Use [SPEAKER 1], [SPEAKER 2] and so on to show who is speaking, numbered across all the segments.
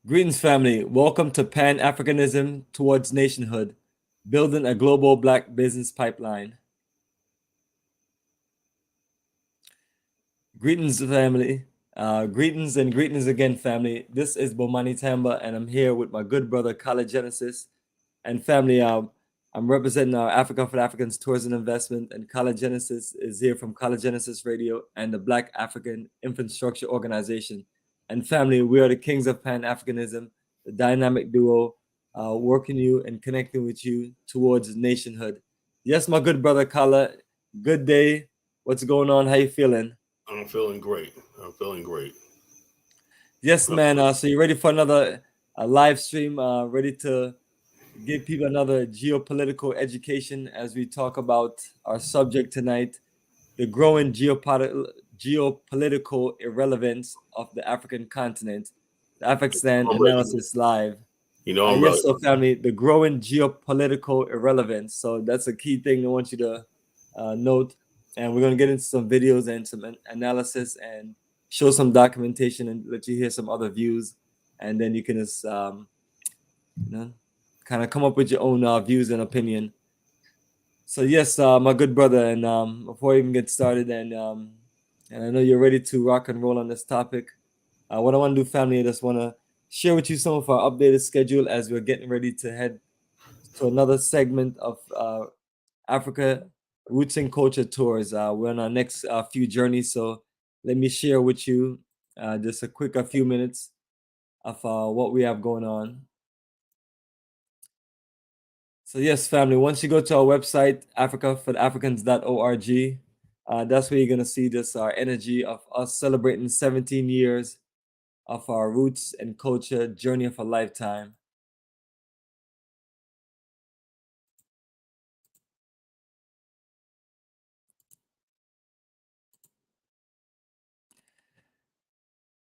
[SPEAKER 1] Greetings, family. Welcome to Pan-Africanism towards Nationhood, building a global Black business pipeline. Greetings, family. Greetings and greetings again, family. This is Bomani Tyehimba, and I'm here with my good brother, Kala Genesis. And family, I'm representing our Africa for Africans Tourism Investment, and Kala Genesis is here from Kala Genesis Radio and the Black African Infrastructure Organization. And family, we are the kings of Pan-Africanism, the dynamic duo, working you and connecting with you towards nationhood. Yes, my good brother Kala, good day. What's going on? How you feeling?
[SPEAKER 2] I'm feeling great. I'm feeling great.
[SPEAKER 1] Yes, man. So you ready for another live stream? Ready to give people another geopolitical education as we talk about our subject tonight, the growing geopolitical irrelevance of the African continent, the Afrikstan
[SPEAKER 2] I'm ready.
[SPEAKER 1] analysis live.
[SPEAKER 2] I'm
[SPEAKER 1] Yes,
[SPEAKER 2] ready.
[SPEAKER 1] so family, the growing geopolitical irrelevance. So that's a key thing I want you to note. And we're going to get into some videos and some analysis and show some documentation and let you hear some other views. And then you can just, kind of come up with your own views and opinion. So yes, my good brother, and before we even get started, and I know you're ready to rock and roll on this topic. What I want to do, family, I just want to share with you some of our updated schedule as we're getting ready to head to another segment of Africa Roots and Culture Tours. We're on our next few journeys, so let me share with you just a few minutes of what we have going on. So yes, family, once you go to our website, africafortheafricans.org, that's where you're going to see this, our energy of us celebrating 17 years of our roots and culture journey of a lifetime.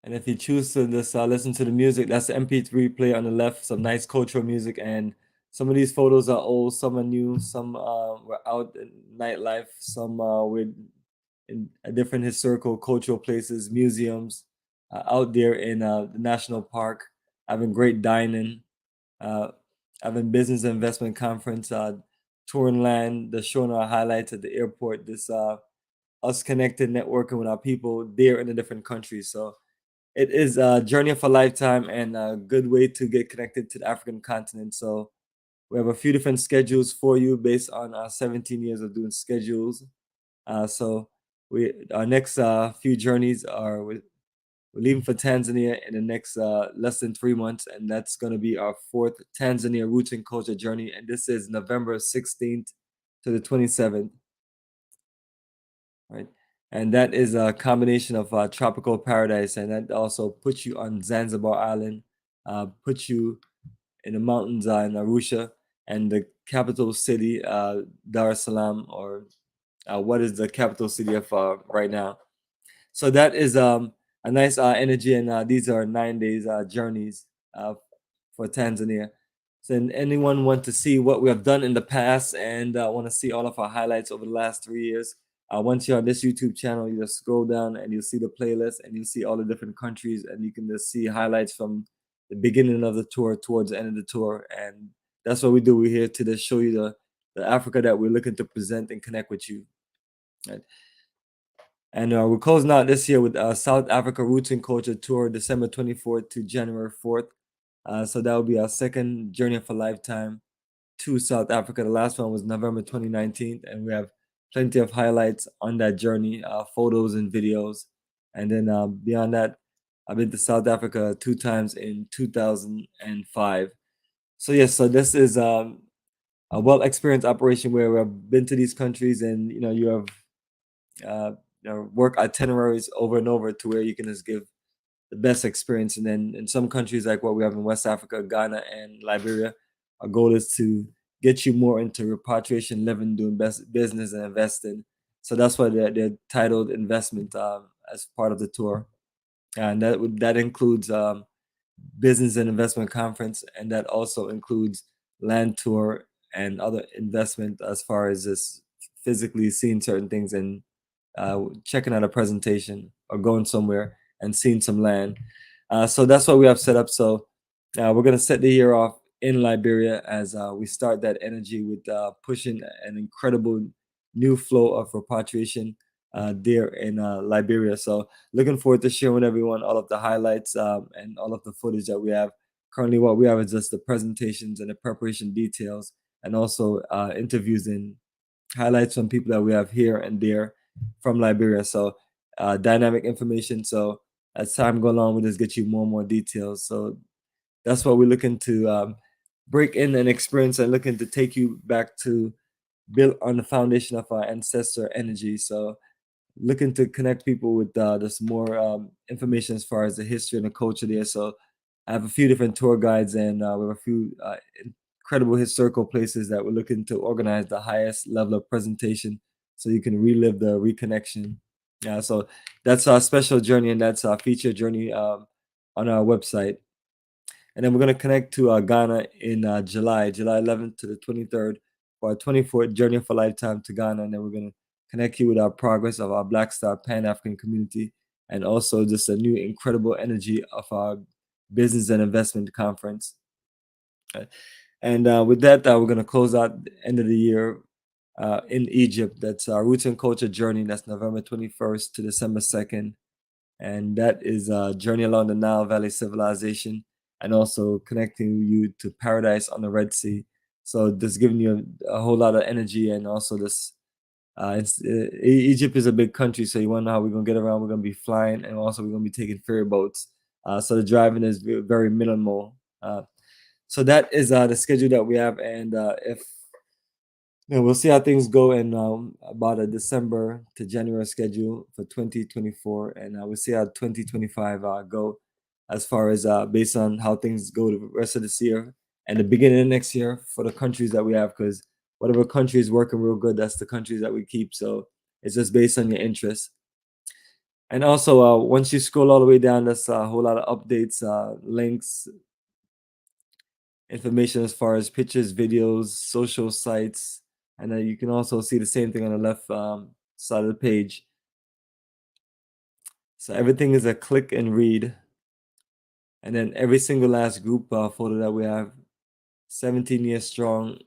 [SPEAKER 1] And if you choose to just listen to the music, that's the MP3 player on the left, some nice cultural music. And some of these photos are old, some are new, some were out in nightlife, some were in different historical cultural places, museums, out there in the national park, having great dining, having business and investment conference, touring land, the showing our highlights at the airport, this us connected, networking with our people there in the different countries. So it is a journey of a lifetime and a good way to get connected to the African continent. So we have a few different schedules for you based on our 17 years of doing schedules. So our next few journeys are we're leaving for Tanzania in the next less than 3 months, and that's going to be our fourth Tanzania Roots and Culture journey, and this is November 16th to the 27th, right? And that is a combination of tropical paradise, and that also puts you on Zanzibar Island, puts you in the mountains in Arusha, and the capital city, Dar es Salaam, or what is the capital city of right now. So that is a nice energy, and these are 9 days journeys for Tanzania. So anyone want to see what we have done in the past and want to see all of our highlights over the last 3 years, once you're on this YouTube channel, you just scroll down and you'll see the playlist and you'll see all the different countries, and you can just see highlights from the beginning of the tour towards the end of the tour. And that's what we do. We're here to just show you the Africa that we're looking to present and connect with you. Right? And we're closing out this year with South Africa Roots and Culture Tour, December 24th to January 4th. So that will be our second journey of a lifetime to South Africa. The last one was November 2019, and we have plenty of highlights on that journey, photos and videos. And then beyond that, I've been to South Africa 2 times in 2005. So yes, so this is a well-experienced operation where we've been to these countries, and you have work itineraries over and over to where you can just give the best experience. And then in some countries like what we have in West Africa, Ghana, and Liberia, our goal is to get you more into repatriation, living, doing business, and investing. So that's why they're titled investment as part of the tour, and that includes business and investment conference, and that also includes land tour and other investment as far as just physically seeing certain things and checking out a presentation or going somewhere and seeing some land. So that's what we have set up. So We're going to set the year off in Liberia as we start that energy with pushing an incredible new flow of repatriation there in Liberia. So looking forward to sharing with everyone all of the highlights and all of the footage that we have. Currently, what we have is just the presentations and the preparation details, and also interviews and highlights from people that we have here and there from Liberia. So dynamic information. So as time goes on, we just get you more and more details. So that's what we're looking to break in and experience, and looking to take you back to build on the foundation of our ancestor energy. So looking to connect people with just more information as far as the history and the culture there. So I have a few different tour guides, and we have a few incredible historical places that we're looking to organize the highest level of presentation so you can relive the reconnection. So that's our special journey, and that's our feature journey on our website. And then we're going to connect to Ghana in July 11th to the 23rd for our 24th Journey of a Lifetime to Ghana. And then we're going to connect you with our progress of our Black Star Pan-African community, and also just a new incredible energy of our business and investment conference. And with that, we're going to close out the end of the year in Egypt. That's our Roots and Culture Journey. That's November 21st to December 2nd. And that is a journey along the Nile Valley civilization, and also connecting you to paradise on the Red Sea. So just giving you a whole lot of energy, and also this. Egypt is a big country, so you want to know how we're gonna get around. We're gonna be flying, and also we're gonna be taking ferry boats. So the driving is very minimal. So that is the schedule that we have, and if we'll see how things go in about a December to January schedule for 2024, and we'll see how 2025 go, as far as based on how things go the rest of this year and the beginning of next year for the countries that we have, because whatever country is working real good, that's the countries that we keep. So it's just based on your interest. And also, once you scroll all the way down, there's a whole lot of updates, links, information as far as pictures, videos, social sites, and then you can also see the same thing on the left side of the page. So everything is a click and read. And then every single last group photo that we have, 17 years strong,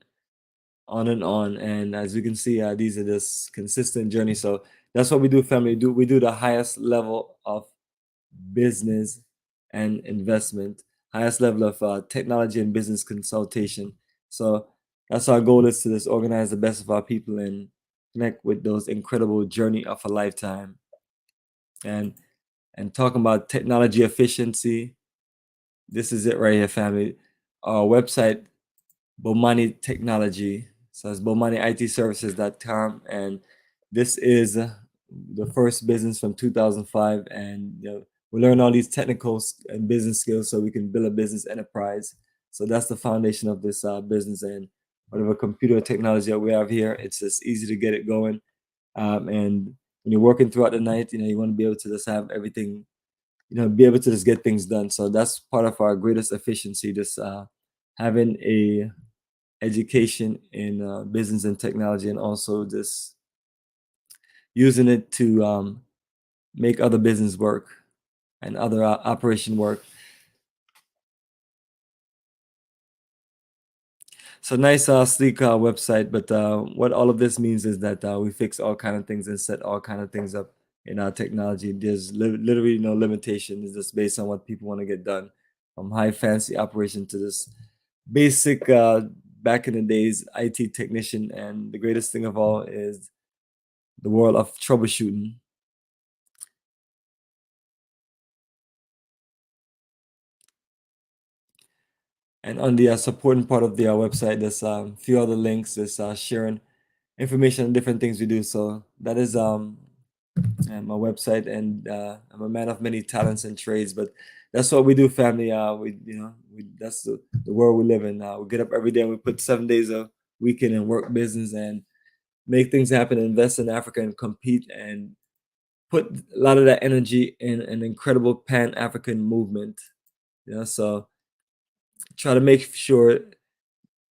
[SPEAKER 1] on and on. And as you can see, these are just consistent journeys. So that's what we do, family. We do the highest level of business and investment, highest level of technology and business consultation. So that's our goal, is to just organize the best of our people and connect with those incredible journey of a lifetime. And talking about technology efficiency, this is it right here, family. Our website, Bomani Technology. So it's BomaniITServices.com, and this is the first business from 2005, and we learn all these technical and business skills so we can build a business enterprise. So that's the foundation of this business, and whatever computer technology that we have here, it's just easy to get it going. And when you're working throughout the night, you want to be able to just have everything, be able to just get things done. So that's part of our greatest efficiency, just having a education in business and technology, and also just using it to make other business work and other operation work. So nice, sleek website. But what all of this means is that we fix all kind of things and set all kind of things up in our technology. There's literally no limitation. It's just based on what people want to get done, from high fancy operation to this basic back in the days IT technician. And the greatest thing of all is the world of troubleshooting. And on the supporting part of the website, there's a few other links. There's sharing information on different things we do. So that is my website, and I'm a man of many talents and trades. But that's what we do, family. That's the world we live in. We get up every day and we put 7 days a week in and work business and make things happen, invest in Africa, and compete, and put a lot of that energy in an incredible Pan-African movement. So try to make sure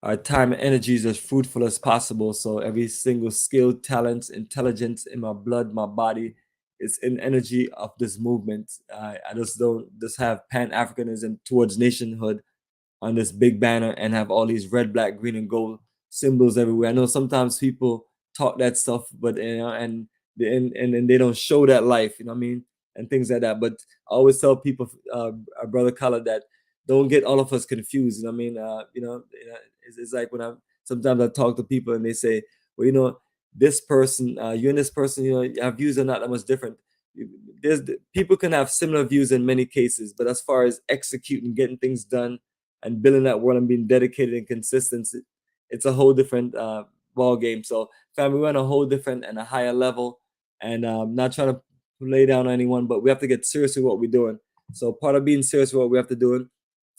[SPEAKER 1] our time and energy is as fruitful as possible. So every single skill, talent, intelligence in my blood, my body, is in energy of this movement. I just don't just have Pan-Africanism towards nationhood. on this big banner and have all these red, black, green, and gold symbols everywhere. I know sometimes people talk that stuff, but and they don't show that life, you know what I mean, and things like that. But I always tell people, our brother Khaled, that don't get all of us confused. You know what I mean? It's like when sometimes I talk to people and they say, well, this person, you and this person, our views are not that much different. People can have similar views in many cases, but as far as executing, getting things done, and building that world and being dedicated and consistent, it's a whole different ball game. So, family, we're on a whole different and a higher level, and not trying to lay down on anyone, but we have to get serious with what we're doing. So, part of being serious with what we have to do,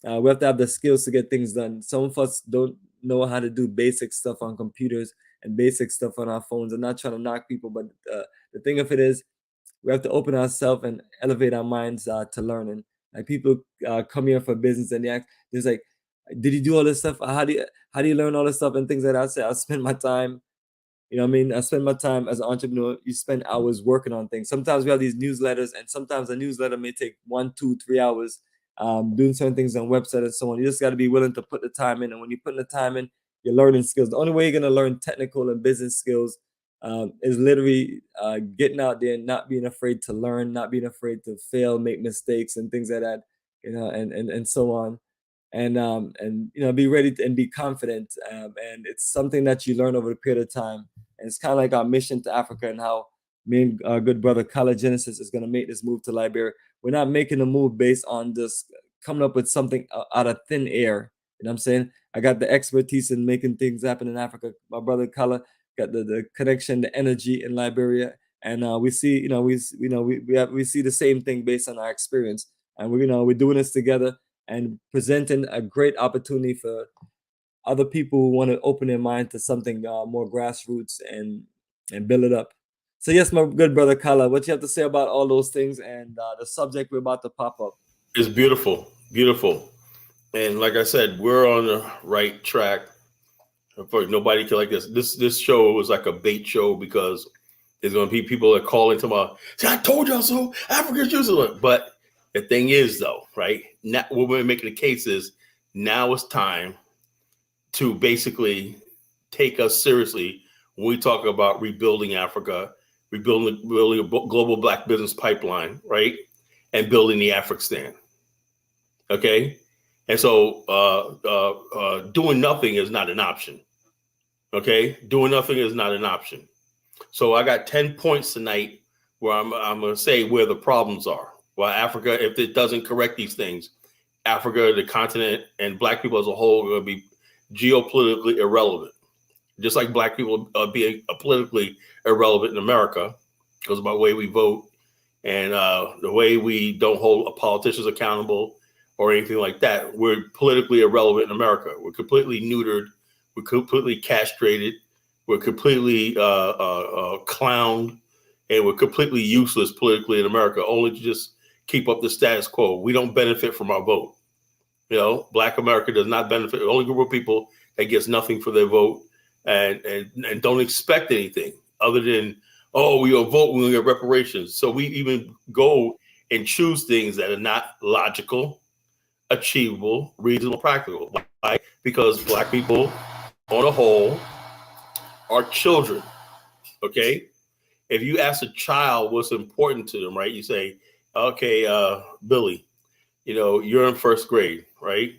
[SPEAKER 1] we have to have the skills to get things done. Some of us don't know how to do basic stuff on computers and basic stuff on our phones. I'm not trying to knock people, but the thing of it is, we have to open ourselves and elevate our minds to learning. Like, people come here for business and they ask, there's like, did you do all this stuff? How do you learn all this stuff and things like that? I say, I spend my time. You know what I mean? I spend my time as an entrepreneur. You spend hours working on things. Sometimes we have these newsletters, and sometimes a newsletter may take 1, 2, 3 hours doing certain things on website and so on. You just got to be willing to put the time in. And when you put the time in, you're learning skills. The only way you're going to learn technical and business skills is literally getting out there and not being afraid to learn, not being afraid to fail, make mistakes and things like that, and so on. And be ready and be confident. And it's something that you learn over a period of time. And it's kind of like our mission to Africa, and how me and our good brother Kala Genesis is going to make this move to Liberia. We're not making a move based on just coming up with something out of thin air. You know what I'm saying? I got the expertise in making things happen in Africa. My brother Kala got the connection, the energy in Liberia, and we see, we see the same thing based on our experience, and we're doing this together and presenting a great opportunity for other people who want to open their mind to something more grassroots and build it up. So yes, my good brother Kala, what you have to say about all those things and the subject we're about to pop up?
[SPEAKER 2] It's beautiful, beautiful. And like I said, we're on the right track. Nobody can like this. This show was like a bait show, because there's going to be people that call into my, say, I told y'all so, Africa's useless. But the thing is, though, right, now what we're making the case is, now it's time to basically take us seriously when we talk about rebuilding Africa, building a global Black business pipeline, right, and building the Afrikstan. Okay, and so doing nothing is not an option. Okay, doing nothing is not an option. So I got 10 points tonight where I'm going to say where the problems are. Well, Africa, if it doesn't correct these things, Africa, the continent, and Black people as a whole are going to be geopolitically irrelevant. Just like Black people being politically irrelevant in America because of the way we vote and the way we don't hold politicians accountable or anything like that. We're politically irrelevant in America. We're completely neutered. We're completely castrated. We're completely clowned, and we're completely useless politically in America, only to just keep up the status quo. We don't benefit from our vote. Black America does not benefit. The only group of people that gets nothing for their vote and don't expect anything other than, oh, we will vote, we're going to get reparations. So we even go and choose things that are not logical, achievable, reasonable, practical. Why? Because Black people, on a whole, are children. Okay? If you ask a child what's important to them, right? You say, okay, Billy, you're in first grade, right?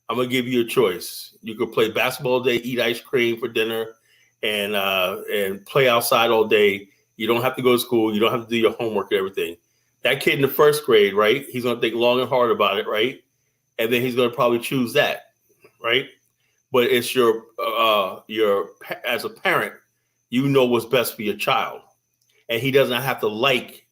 [SPEAKER 2] I'm going to give you a choice. You could play basketball all day, eat ice cream for dinner, and play outside all day. You don't have to go to school. You don't have to do your homework and everything. That kid in the first grade, right? He's going to think long and hard about it, right? And then he's going to probably choose that, right? But it's your as a parent, you know what's best for your child. And he doesn't have to like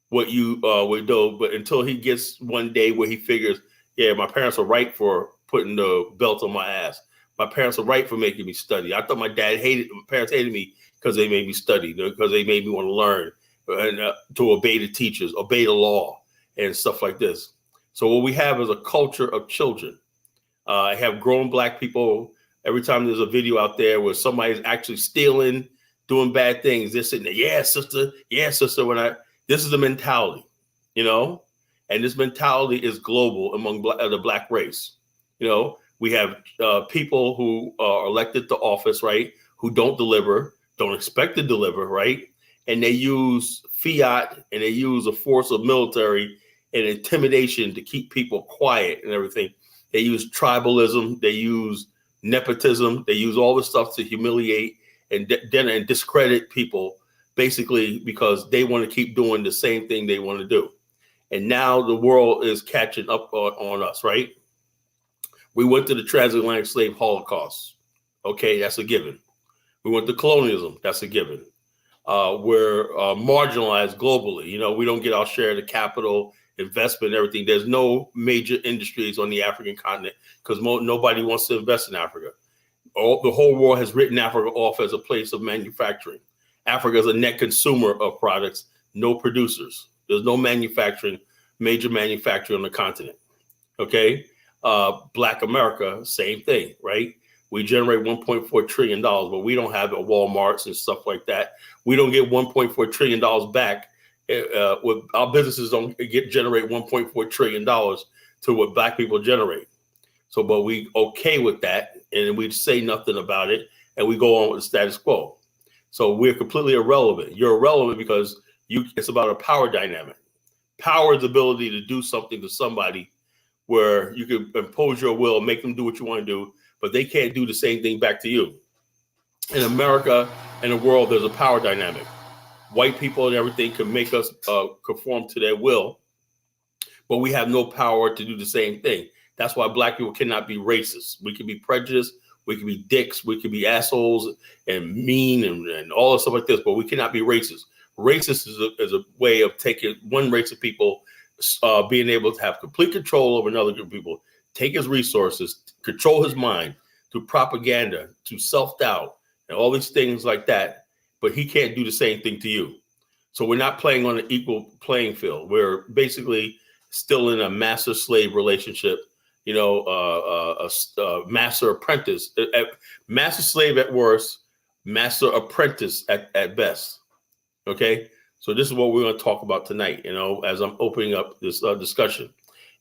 [SPEAKER 2] what you would do, but until he gets one day where he figures, yeah, my parents are right for putting the belt on my ass. My parents are right for making me study. I thought my parents hated me because they made me study, because they made me want to learn and to obey the teachers, obey the law and stuff like this. So what we have is a culture of children. I have grown Black people. Every time there's a video out there where somebody's actually stealing, doing bad things, they're sitting there, yeah, sister. This is the mentality, and this mentality is global among the Black race. You know, we have people who are elected to office, right, who don't deliver, don't expect to deliver, right? And they use fiat and they use a force of military and intimidation to keep people quiet and everything. They use tribalism, they use nepotism, they use all this stuff to humiliate and discredit people, basically because they want to keep doing the same thing they want to do. And now the world is catching up on us, right? We went to the transatlantic slave holocaust. Okay, that's a given. We went to colonialism. That's a given. We're marginalized globally. You know, we don't get our share of the capital, investment, everything. There's no major industries on the African continent because nobody wants to invest in Africa. The whole world has written Africa off as a place of manufacturing. Africa is a net consumer of products, no producers. There's no manufacturing, major manufacturing on the continent. Okay. Black America, same thing, right? We generate $1.4 trillion, but we don't have Walmarts and stuff like that. We don't get $1.4 trillion back. With our businesses don't generate $1.4 trillion to what Black people generate. So, but we okay with that, and we say nothing about it, and we go on with the status quo. So we're completely irrelevant. You're irrelevant because it's about a power dynamic. Power is the ability to do something to somebody where you can impose your will, make them do what you want to do, but they can't do the same thing back to you. In America and the world, there's a power dynamic. White people and everything can make us conform to their will, but we have no power to do the same thing. That's why Black people cannot be racist. We can be prejudiced, we can be dicks, we can be assholes and mean and all this stuff like this, but we cannot be racist. Racist is a way of taking one race of people, being able to have complete control over another group of people, take his resources, control his mind through propaganda, to self-doubt, and all these things like that. But he can't do the same thing to you. So we're not playing on an equal playing field. We're basically still in a master-slave relationship, you know, a master-apprentice, master-slave at worst, master-apprentice at best, okay? So this is what we're going to talk about tonight, you know, as I'm opening up this discussion.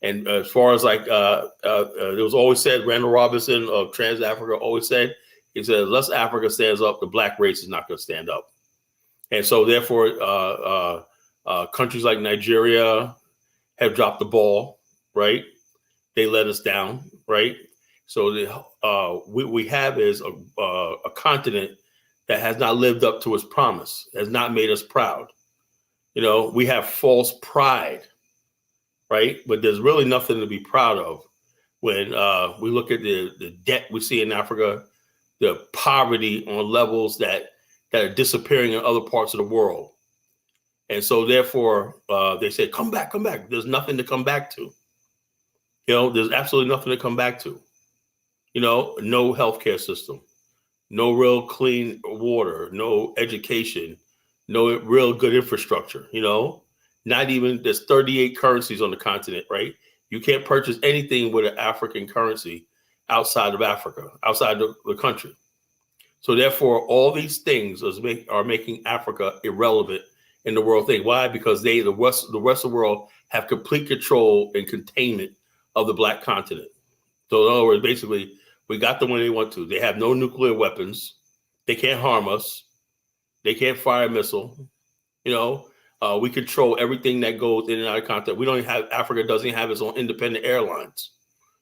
[SPEAKER 2] And as far as like, it was always said, Randall Robinson of Trans Africa always said, he said, unless Africa stands up, the Black race is not going to stand up. And so therefore, countries like Nigeria have dropped the ball, right? They let us down, right? So we have is a continent that has not lived up to its promise, has not made us proud. You know, we have false pride, right? But there's really nothing to be proud of when we look at the debt we see in Africa, the poverty on levels that are disappearing in other parts of the world. And so therefore, they say, come back, come back. There's nothing to come back to. You know, there's absolutely nothing to come back to. You know, no healthcare system, no real clean water, no education, no real good infrastructure, you know, not even, there's 38 currencies on the continent, right? You can't purchase anything with an African currency outside of Africa, outside the country. So therefore, all these things are making Africa irrelevant in the world thing. Why? Because the rest of the world have complete control and containment of the Black continent. So in other words, basically, we got them when they want to. They have no nuclear weapons. They can't harm us. They can't fire a missile. You know, we control everything that goes in and out of continent. We don't have, Africa doesn't have its own independent airlines.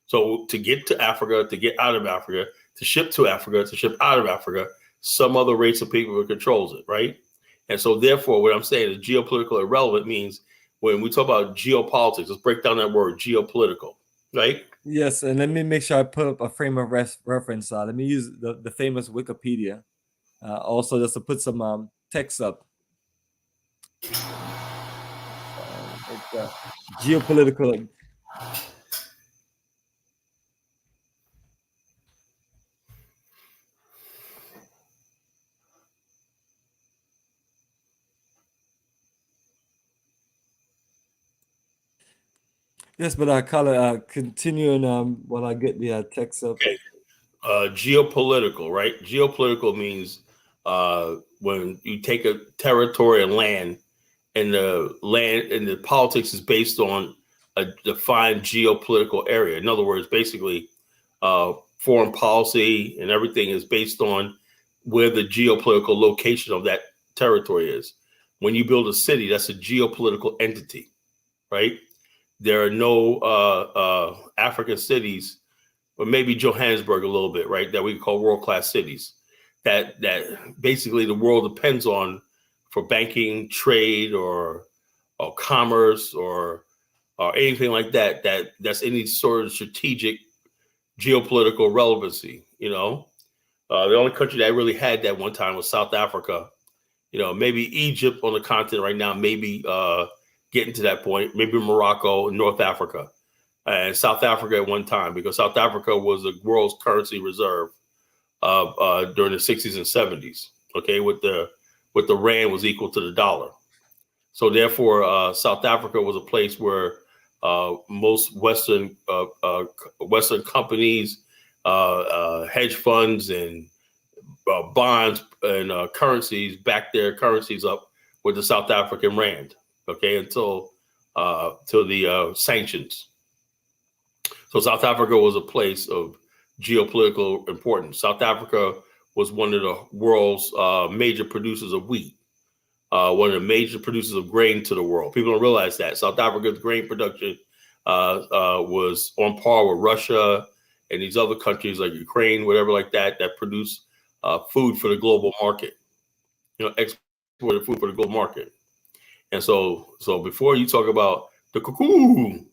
[SPEAKER 2] So to get to Africa, to get out of Africa, to ship to Africa, to ship out of Africa, some other race of people controls it, right? And so therefore, what I'm saying is geopolitical irrelevant means when we talk about geopolitics, let's break down that word, geopolitical, right?
[SPEAKER 1] Yes, and let me make sure I put up a frame of reference. Let me use the famous Wikipedia. Also, just to put some text up. Geopolitical. Yes, but continuing while I get the text up.
[SPEAKER 2] Okay. Geopolitical, right? Geopolitical means when you take a territory and land, and the politics is based on a defined geopolitical area. In other words, basically, foreign policy and everything is based on where the geopolitical location of that territory is. When you build a city, that's a geopolitical entity, right? There are no African cities, or maybe Johannesburg a little bit, right, that we call world-class cities, that basically the world depends on for banking, trade, or commerce, or anything like that. That's any sort of strategic geopolitical relevancy. The only country that really had that one time was South Africa. Maybe Egypt on the continent right now, maybe getting to that point. Maybe Morocco, North Africa, and South Africa at one time, because South Africa was the world's currency reserve during the 60s and 70s. Okay, with the rand was equal to the dollar. So therefore, South Africa was a place where most Western companies, hedge funds, and bonds and currencies backed their currencies up with the South African rand. Okay, until the sanctions. So South Africa was a place of geopolitical importance. South Africa was one of the world's major producers of wheat. One of the major producers of grain to the world. People don't realize that South Africa's grain production was on par with Russia and these other countries like Ukraine, whatever like that produce food for the global market. Exported food for the global market. And so before you talk about the cuckoo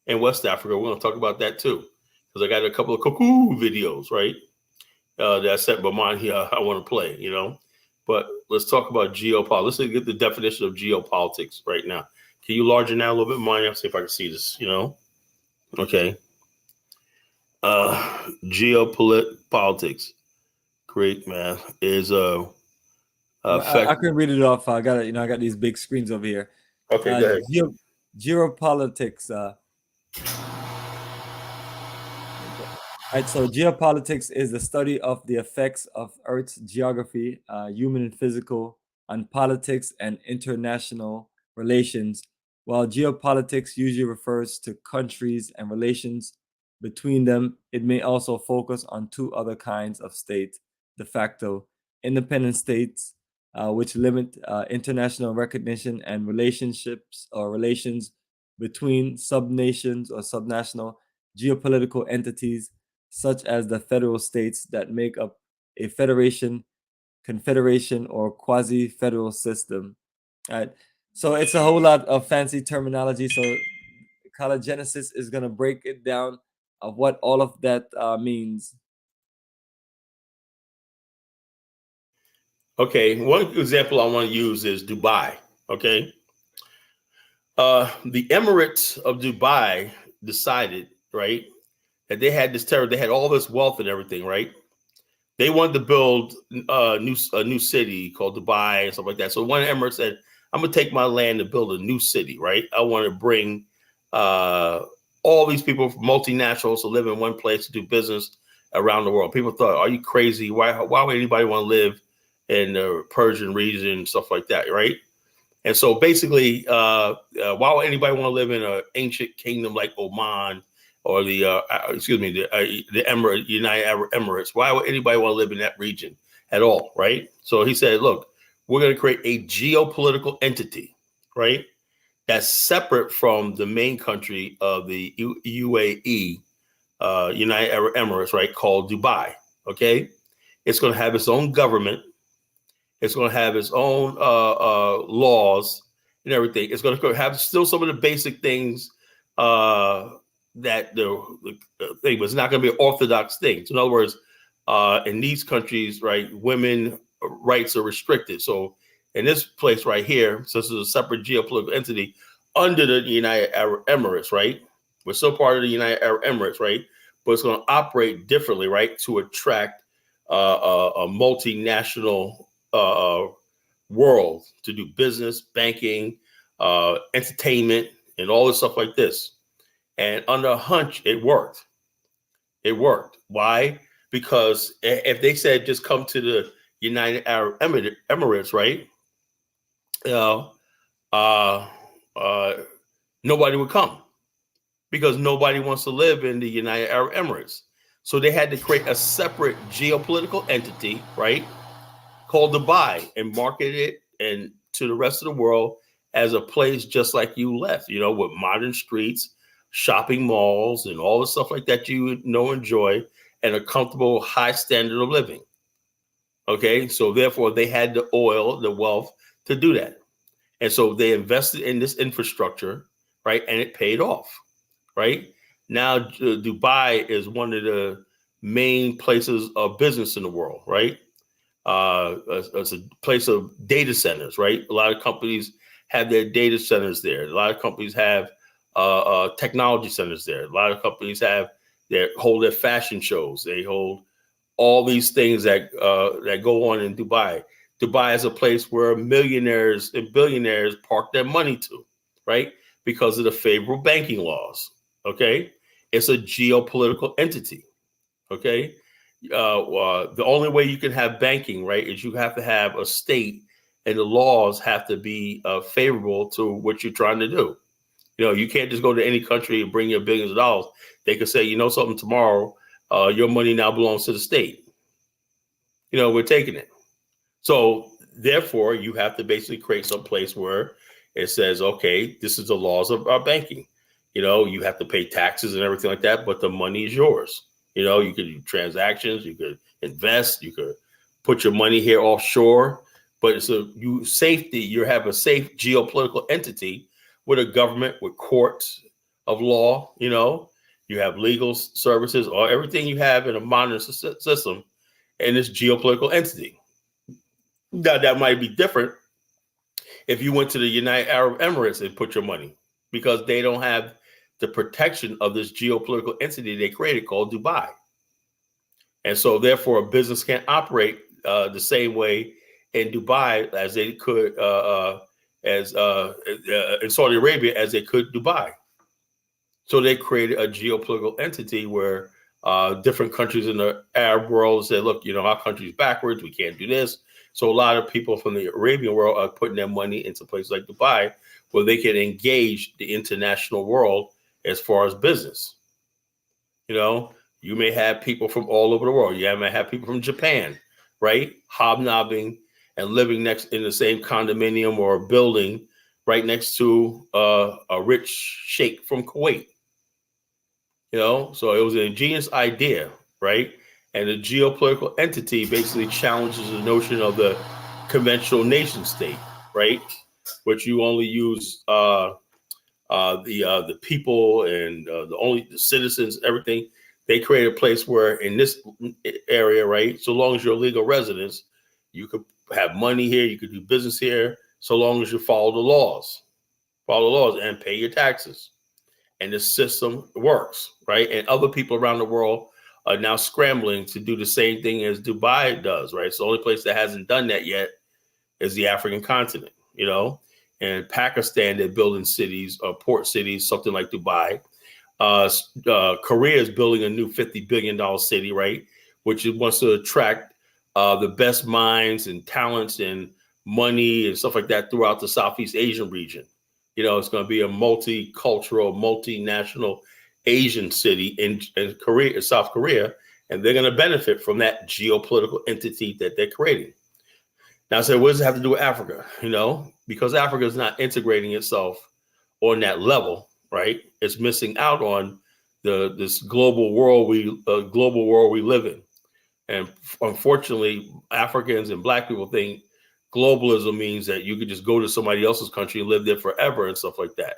[SPEAKER 2] in West Africa, we're going to talk about that too, because I got a couple of cuckoo videos, right? That I sent Bomani I want to play, But let's talk about geopolitics. Let's get the definition of geopolitics right now. Can you larger now a little bit, Maya? See if I can see this, Okay. Geopolitics. Great, man. Is
[SPEAKER 1] I can read it off. I got I got these big screens over here.
[SPEAKER 2] Okay, go ahead.
[SPEAKER 1] Geopolitics. Right, so geopolitics is the study of the effects of Earth's geography, human and physical, on politics and international relations. While geopolitics usually refers to countries and relations between them, it may also focus on two other kinds of states: de facto, independent states, which limit international recognition and relationships or relations between subnations or subnational geopolitical entities, such as the federal states that make up a federation, confederation, or quasi-federal system. Right. So it's a whole lot of fancy terminology. So College Genesis is going to break it down of what all of that means.
[SPEAKER 2] Okay, one example I want to use is Dubai. Okay, the Emirates of Dubai decided, right, that they had this terror, they had all this wealth and everything, right? They wanted to build a new city called Dubai and stuff like that. So one Emirates said, "I'm gonna take my land and build a new city, right? I want to bring all these people, multinationals, to live in one place to do business around the world." People thought, "Are you crazy? Why would anybody want to live in the Persian region and stuff like that, right?" And so basically, why would anybody want to live in an ancient kingdom like Oman or the United Arab Emirates? Why would anybody want to live in that region at all, right? So he said, "Look, we're going to create a geopolitical entity, right, that's separate from the main country of the UAE, United Arab Emirates, right, called Dubai. Okay, it's going to have its own government. It's going to have its own laws and everything. It's going to have still some of the basic things that the thing, but it's not going to be an orthodox thing. So in other words, in these countries, right, women rights are restricted. So in this place right here, so this is a separate geopolitical entity under the United Arab Emirates, right? We're still part of the United Arab Emirates, right? But it's going to operate differently, right, to attract a multinational world to do business, banking, entertainment, and all this stuff like this. And under a hunch, it worked. It worked. Why? Because if they said just come to the United Arab Emirates, right? Nobody would come, because nobody wants to live in the United Arab Emirates. So they had to create a separate geopolitical entity, right, called Dubai, and market it and to the rest of the world as a place just like you left, you know, with modern streets, shopping malls, and all the stuff like that you know, enjoy, and a comfortable, high standard of living. Okay, so therefore they had the oil, the wealth to do that. And so they invested in this infrastructure, right? And it paid off, right? Now, Dubai is one of the main places of business in the world, right? It's a place of data centers, right? A lot of companies have their data centers there. A lot of companies have technology centers there. A lot of companies hold their fashion shows. They hold all these things that go on in Dubai. Dubai is a place where millionaires and billionaires park their money to, right? Because of the favorable banking laws. Okay, it's a geopolitical entity. Okay, the only way you can have banking, right, is you have to have a state, and the laws have to be favorable to what you're trying to do. You know, you can't just go to any country and bring your billions of dollars. They could say, you know, something tomorrow, your money now belongs to the state. You know, we're taking it. So therefore, you have to basically create some place where it says, okay, this is the laws of our banking. You know, you have to pay taxes and everything like that, but the money is yours. You know, you could do transactions, you could invest, you could put your money here offshore, but it's you have a safe geopolitical entity with a government, with courts of law. You know, you have legal services, or everything you have in a modern system in this geopolitical entity. Now, that might be different if you went to the United Arab Emirates and put your money, because they don't have the protection of this geopolitical entity they created called Dubai. And so therefore a business can't operate the same way in Dubai as they could in Saudi Arabia as they could Dubai. So they created a geopolitical entity where different countries in the Arab world said, look, you know, our country's backwards, we can't do this. So a lot of people from the Arabian world are putting their money into places like Dubai, where they can engage the international world as far as business. You know, you may have people from all over the world. You may have people from Japan, right? Hobnobbing and living next in the same condominium or building right next to a rich sheikh from Kuwait. You know, so it was an ingenious idea, right? And the geopolitical entity basically challenges the notion of the conventional nation state, right? Which you only use the people and the citizens, everything. They create a place where in this area, right, so long as you're a legal resident, you could have money here, you could do business here, so long as you follow the laws and pay your taxes. And the system works, right? And other people around the world are now scrambling to do the same thing as Dubai does, right? So the only place that hasn't done that yet is the African continent, you know? And Pakistan, they're building cities, port cities, something like Dubai. Korea is building a new $50 billion city, right? Which it wants to attract the best minds and talents and money and stuff like that throughout the Southeast Asian region. You know, it's going to be a multicultural, multinational Asian city in Korea, South Korea, and they're going to benefit from that geopolitical entity that they're creating. Now, so what does it have to do with Africa? You know, because Africa is not integrating itself on that level, right? It's missing out on this global world we live in, and unfortunately, Africans and Black people think globalism means that you could just go to somebody else's country and live there forever and stuff like that.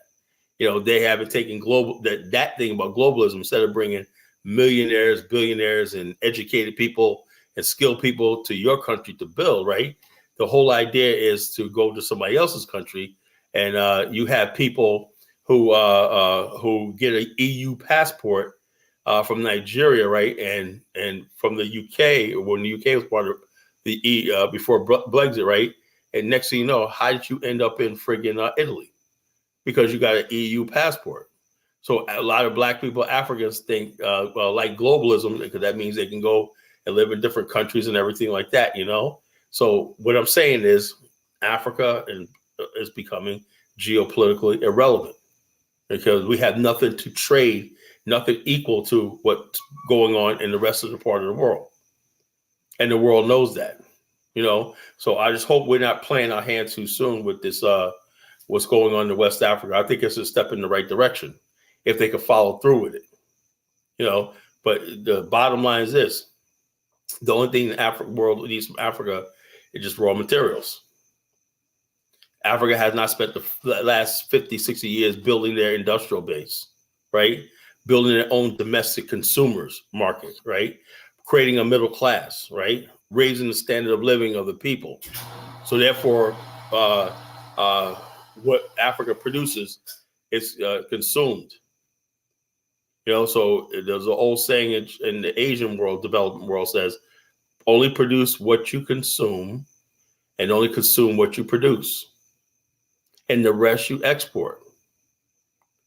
[SPEAKER 2] You know, they haven't taken that thing about globalism, instead of bringing millionaires, billionaires, and educated people and skilled people to your country to build, right? The whole idea is to go to somebody else's country, and you have people who get an EU passport from Nigeria, right, and from the UK, when the UK was part of the before Brexit, right? And next thing you know, how did you end up in friggin' Italy? Because you got an EU passport. So a lot of Black people, Africans, think like globalism, because that means they can go and live in different countries and everything like that, you know? So what I'm saying is Africa is becoming geopolitically irrelevant. because we have nothing to trade, nothing equal to what's going on in the rest of the part of the world. And the world knows that, So I just hope we're not playing our hand too soon with this, what's going on in West Africa. I think it's a step in the right direction if they could follow through with it, But the bottom line is this. The only thing the world needs from Africa is just raw materials. Africa has not spent the last 50, 60 years building their industrial base, right? Building their own domestic consumers market, right? Creating a middle class, right? Raising the standard of living of the people. So therefore, what Africa produces is consumed. So there's an old saying in the Asian world, developing world says, only produce what you consume and only consume what you produce. And the rest you export.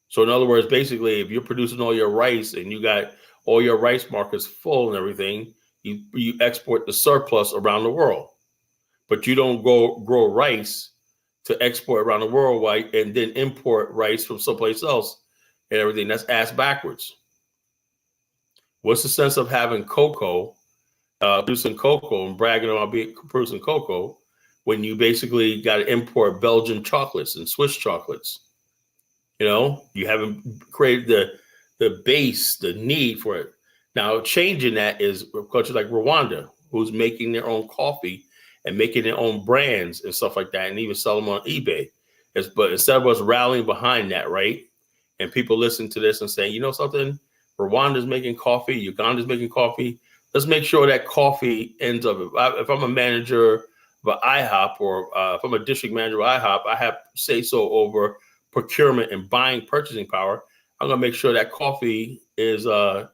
[SPEAKER 2] So in other words, basically, if you're producing all your rice and you got all your rice markets full and everything, you export the surplus around the world. But you don't grow rice to export around the world and then import rice from someplace else and everything. That's ass backwards. What's the sense of having cocoa, producing cocoa and bragging about producing cocoa when you basically got to import Belgian chocolates and Swiss chocolates? You haven't created the base, the need for it. Now, changing that is cultures like Rwanda, who's making their own coffee and making their own brands and stuff like that, and even sell them on eBay. But instead of us rallying behind that, right? And people listen to this and say, you know something? Rwanda's making coffee, Uganda's making coffee. Let's make sure that coffee ends up. If I'm a manager of an IHOP or if I'm a district manager of IHOP, I have say so over procurement and purchasing power. I'm gonna make sure that coffee is the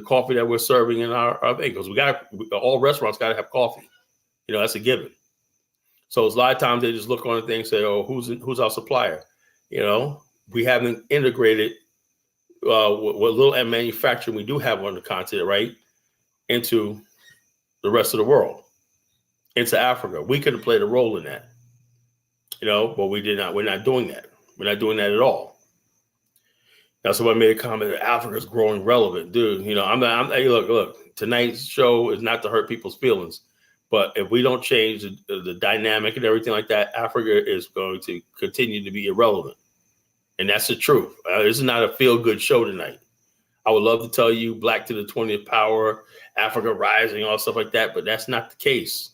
[SPEAKER 2] coffee that we're serving in our thing, because all restaurants got to have coffee. That's a given. So a lot of times they just look on the thing and say, "Oh, who's our supplier?" We haven't integrated what little manufacturing we do have on the continent, right, into the rest of the world, into Africa. We could have played a role in that, but we did not. We're not doing that. We're not doing that at all. Now, somebody made a comment that Africa's growing relevant, dude. Hey, look. Tonight's show is not to hurt people's feelings, but if we don't change the dynamic and everything like that, Africa is going to continue to be irrelevant, and that's the truth. This is not a feel-good show tonight. I would love to tell you Black to the 20th power, Africa rising, all stuff like that, but that's not the case.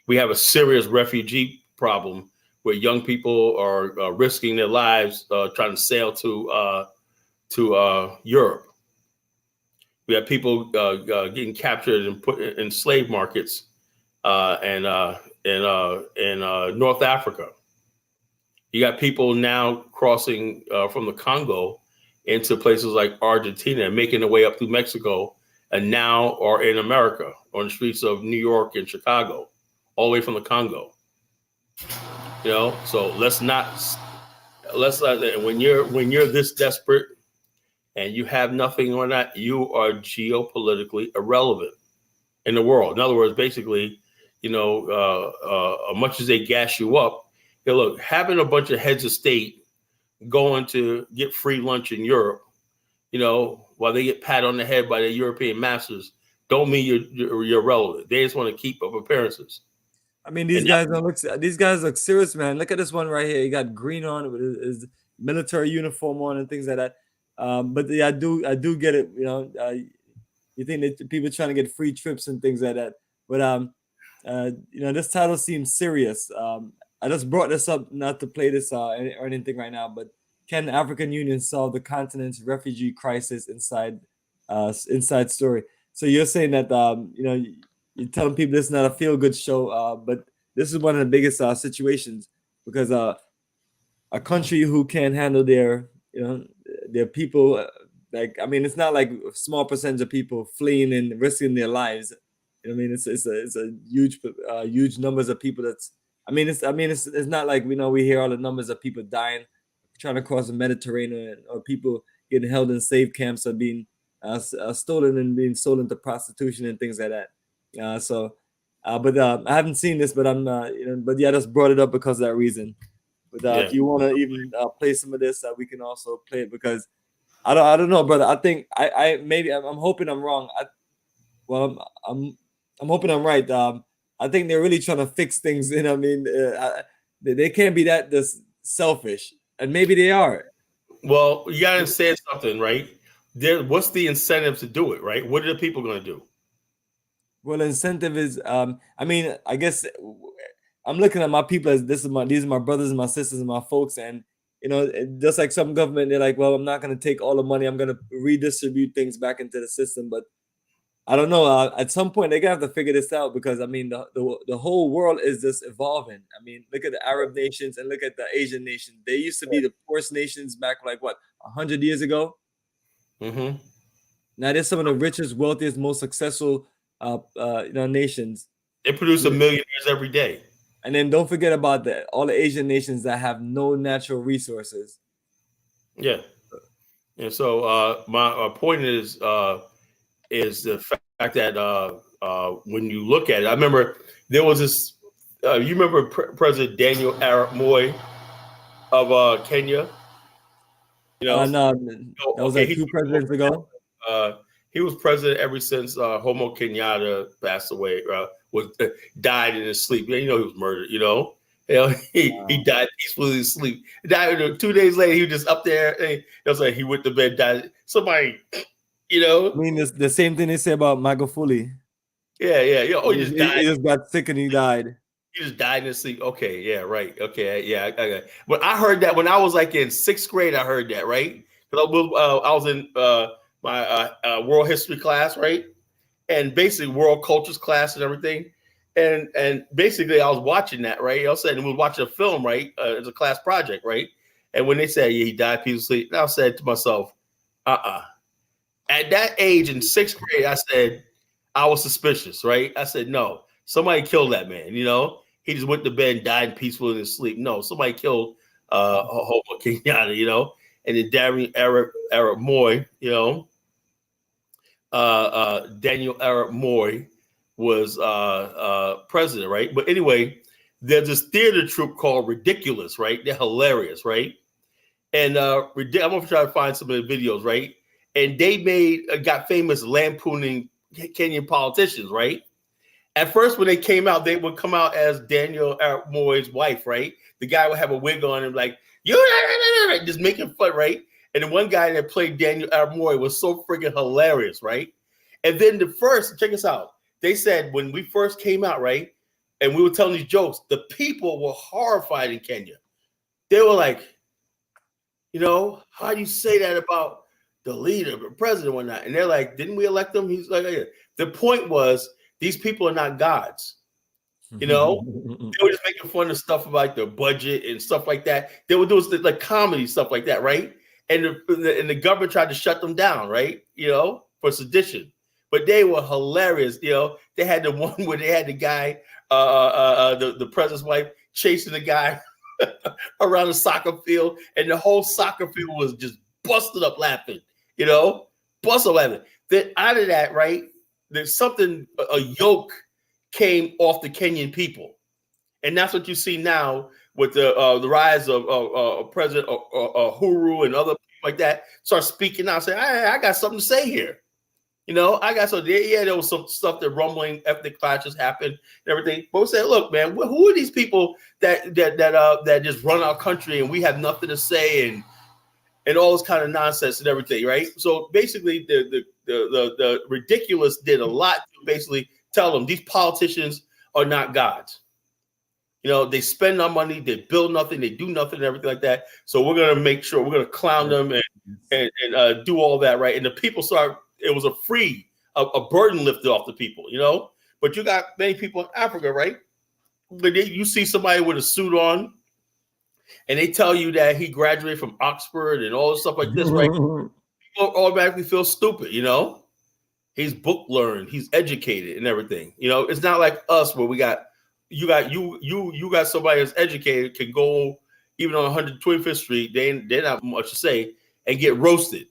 [SPEAKER 2] We have a serious refugee problem where young people are risking their lives trying to sail to Europe. We have people getting captured and put in slave markets in North Africa. You got people now crossing from the Congo into places like Argentina and making their way up through Mexico, and now are in America on the streets of New York and Chicago, all the way from the Congo. So let's not. When you're this desperate and you have nothing on that, you are geopolitically irrelevant in the world. In other words, basically, much as they gas you up, look, having a bunch of heads of state going to get free lunch in Europe, while they get pat on the head by the European masters, don't mean you're relevant. They just want to keep up appearances.
[SPEAKER 1] I mean, these guys look serious, man. Look at this one right here. He got green on with his military uniform on and things like that. But yeah, I do get it. You think that people trying to get free trips and things like that. But this title seems serious. I just brought this up not to play this or anything right now, but can the African Union solve the continent's refugee crisis inside story? So you're saying that you're telling people this is not a feel-good show, but this is one of the biggest situations, because a country who can't handle their people, it's not like a small percentage of people fleeing and risking their lives. It's a huge numbers of people. It's not like we hear all the numbers of people dying trying to cross the Mediterranean, or people getting held in slave camps or being stolen and being sold into prostitution and things like that. But I haven't seen this, but I'm but yeah, I just brought it up because of that reason. But if you want to even play some of this, we can also play it, because I don't know, brother. I think I'm hoping I'm wrong. I'm hoping I'm right. I think they're really trying to fix things. I mean, they can't be that this selfish, and maybe they are.
[SPEAKER 2] Well, you gotta say something, right? What's the incentive to do it, right? What are the people going to do?
[SPEAKER 1] Well, the incentive is, I mean, I guess I'm looking at my people as these are my brothers and my sisters and my folks, and just like some government, they're like, well, I'm not going to take all the money, I'm going to redistribute things back into the system. But I don't know. At some point, they're gonna have to figure this out, because I mean, the whole world is just evolving. I mean, look at the Arab nations and look at the Asian nations. They used to be the poorest nations back like what 100 years ago.
[SPEAKER 2] Mm-hmm.
[SPEAKER 1] Now they're some of the richest, wealthiest, most successful nations.
[SPEAKER 2] They produce a millionaires every day.
[SPEAKER 1] And then don't forget about all the Asian nations that have no natural resources.
[SPEAKER 2] Yeah. And so my point is the fact that when you look at it, I remember there was this. You remember President Daniel Arap Moi of Kenya?
[SPEAKER 1] No, that was like 2 presidents ago.
[SPEAKER 2] He was president ever since Homo Kenyatta passed away. Died in his sleep. He was murdered. He died peacefully in his sleep. Died 2 days later. He was just up there. And it was like he went to bed. Died. Somebody. I
[SPEAKER 1] mean, the same thing they say about Magufuli.
[SPEAKER 2] Yeah. Oh, he
[SPEAKER 1] just got sick and he died.
[SPEAKER 2] He just died in his sleep. Okay, yeah, right. Okay, yeah. But I heard that when I was like in 6th grade. I heard that, right? Because I was in my world history class, right? And basically world cultures class and everything. And basically I was watching that, right? I was saying we were watching a film, right? It's a class project, right? And when they said, he died peacefully, I said to myself, At that age in 6th grade, I said, I was suspicious, right? I said, no, somebody killed that man. He just went to bed and died peacefully in his sleep. No, somebody killed Homo Kenyatta, and then Daniel Arap Moi, Daniel Arap Moi was president, right? But anyway, there's this theater troupe called Ridiculous, right? They're hilarious, right? And I'm gonna try to find some of the videos, right? And they got famous lampooning Kenyan politicians, right? At first, when they came out, they would come out as Daniel Arap Moi's wife, right? The guy would have a wig on and like, just making fun, right? And the one guy that played Daniel Arap Moi was so freaking hilarious, right? And then check us out. They said when we first came out, right? And we were telling these jokes, the people were horrified in Kenya. They were like, how do you say that about the leader, the president, or whatnot? And they're like, didn't we elect them? He's like, yeah. The point was, these people are not gods. They were just making fun of stuff about their budget and stuff like that. They would do like comedy stuff like that, right? And the government tried to shut them down, right? For sedition. But they were hilarious. They had the one where they had the guy, the president's wife, chasing the guy around the soccer field, and the whole soccer field was just busted up laughing. Busted up laughing. Then out of that, right? There's something, a yoke came off the Kenyan people. And that's what you see now with the rise of President Uhuru and other people like that start speaking out, saying, I got something to say here. I got something. Yeah, there was some stuff that rumbling, ethnic clashes happened and everything. But we said, look, man, who are these people that just run our country and we have nothing to say and all this kind of nonsense and everything, right? So basically, the Ridiculous did a lot to basically tell them these politicians are not gods. They spend our money, they build nothing, they do nothing, and everything like that. So we're gonna make sure we're gonna clown them and do all that, right? And the people it was a burden lifted off the people, But you got many people in Africa, right? But you see somebody with a suit on, and they tell you that he graduated from Oxford and all this stuff like this, right? People automatically feel stupid, He's book learned, he's educated and everything. It's not like us where you got somebody that's educated, can go even on 125th Street, they're not much to say, and get roasted,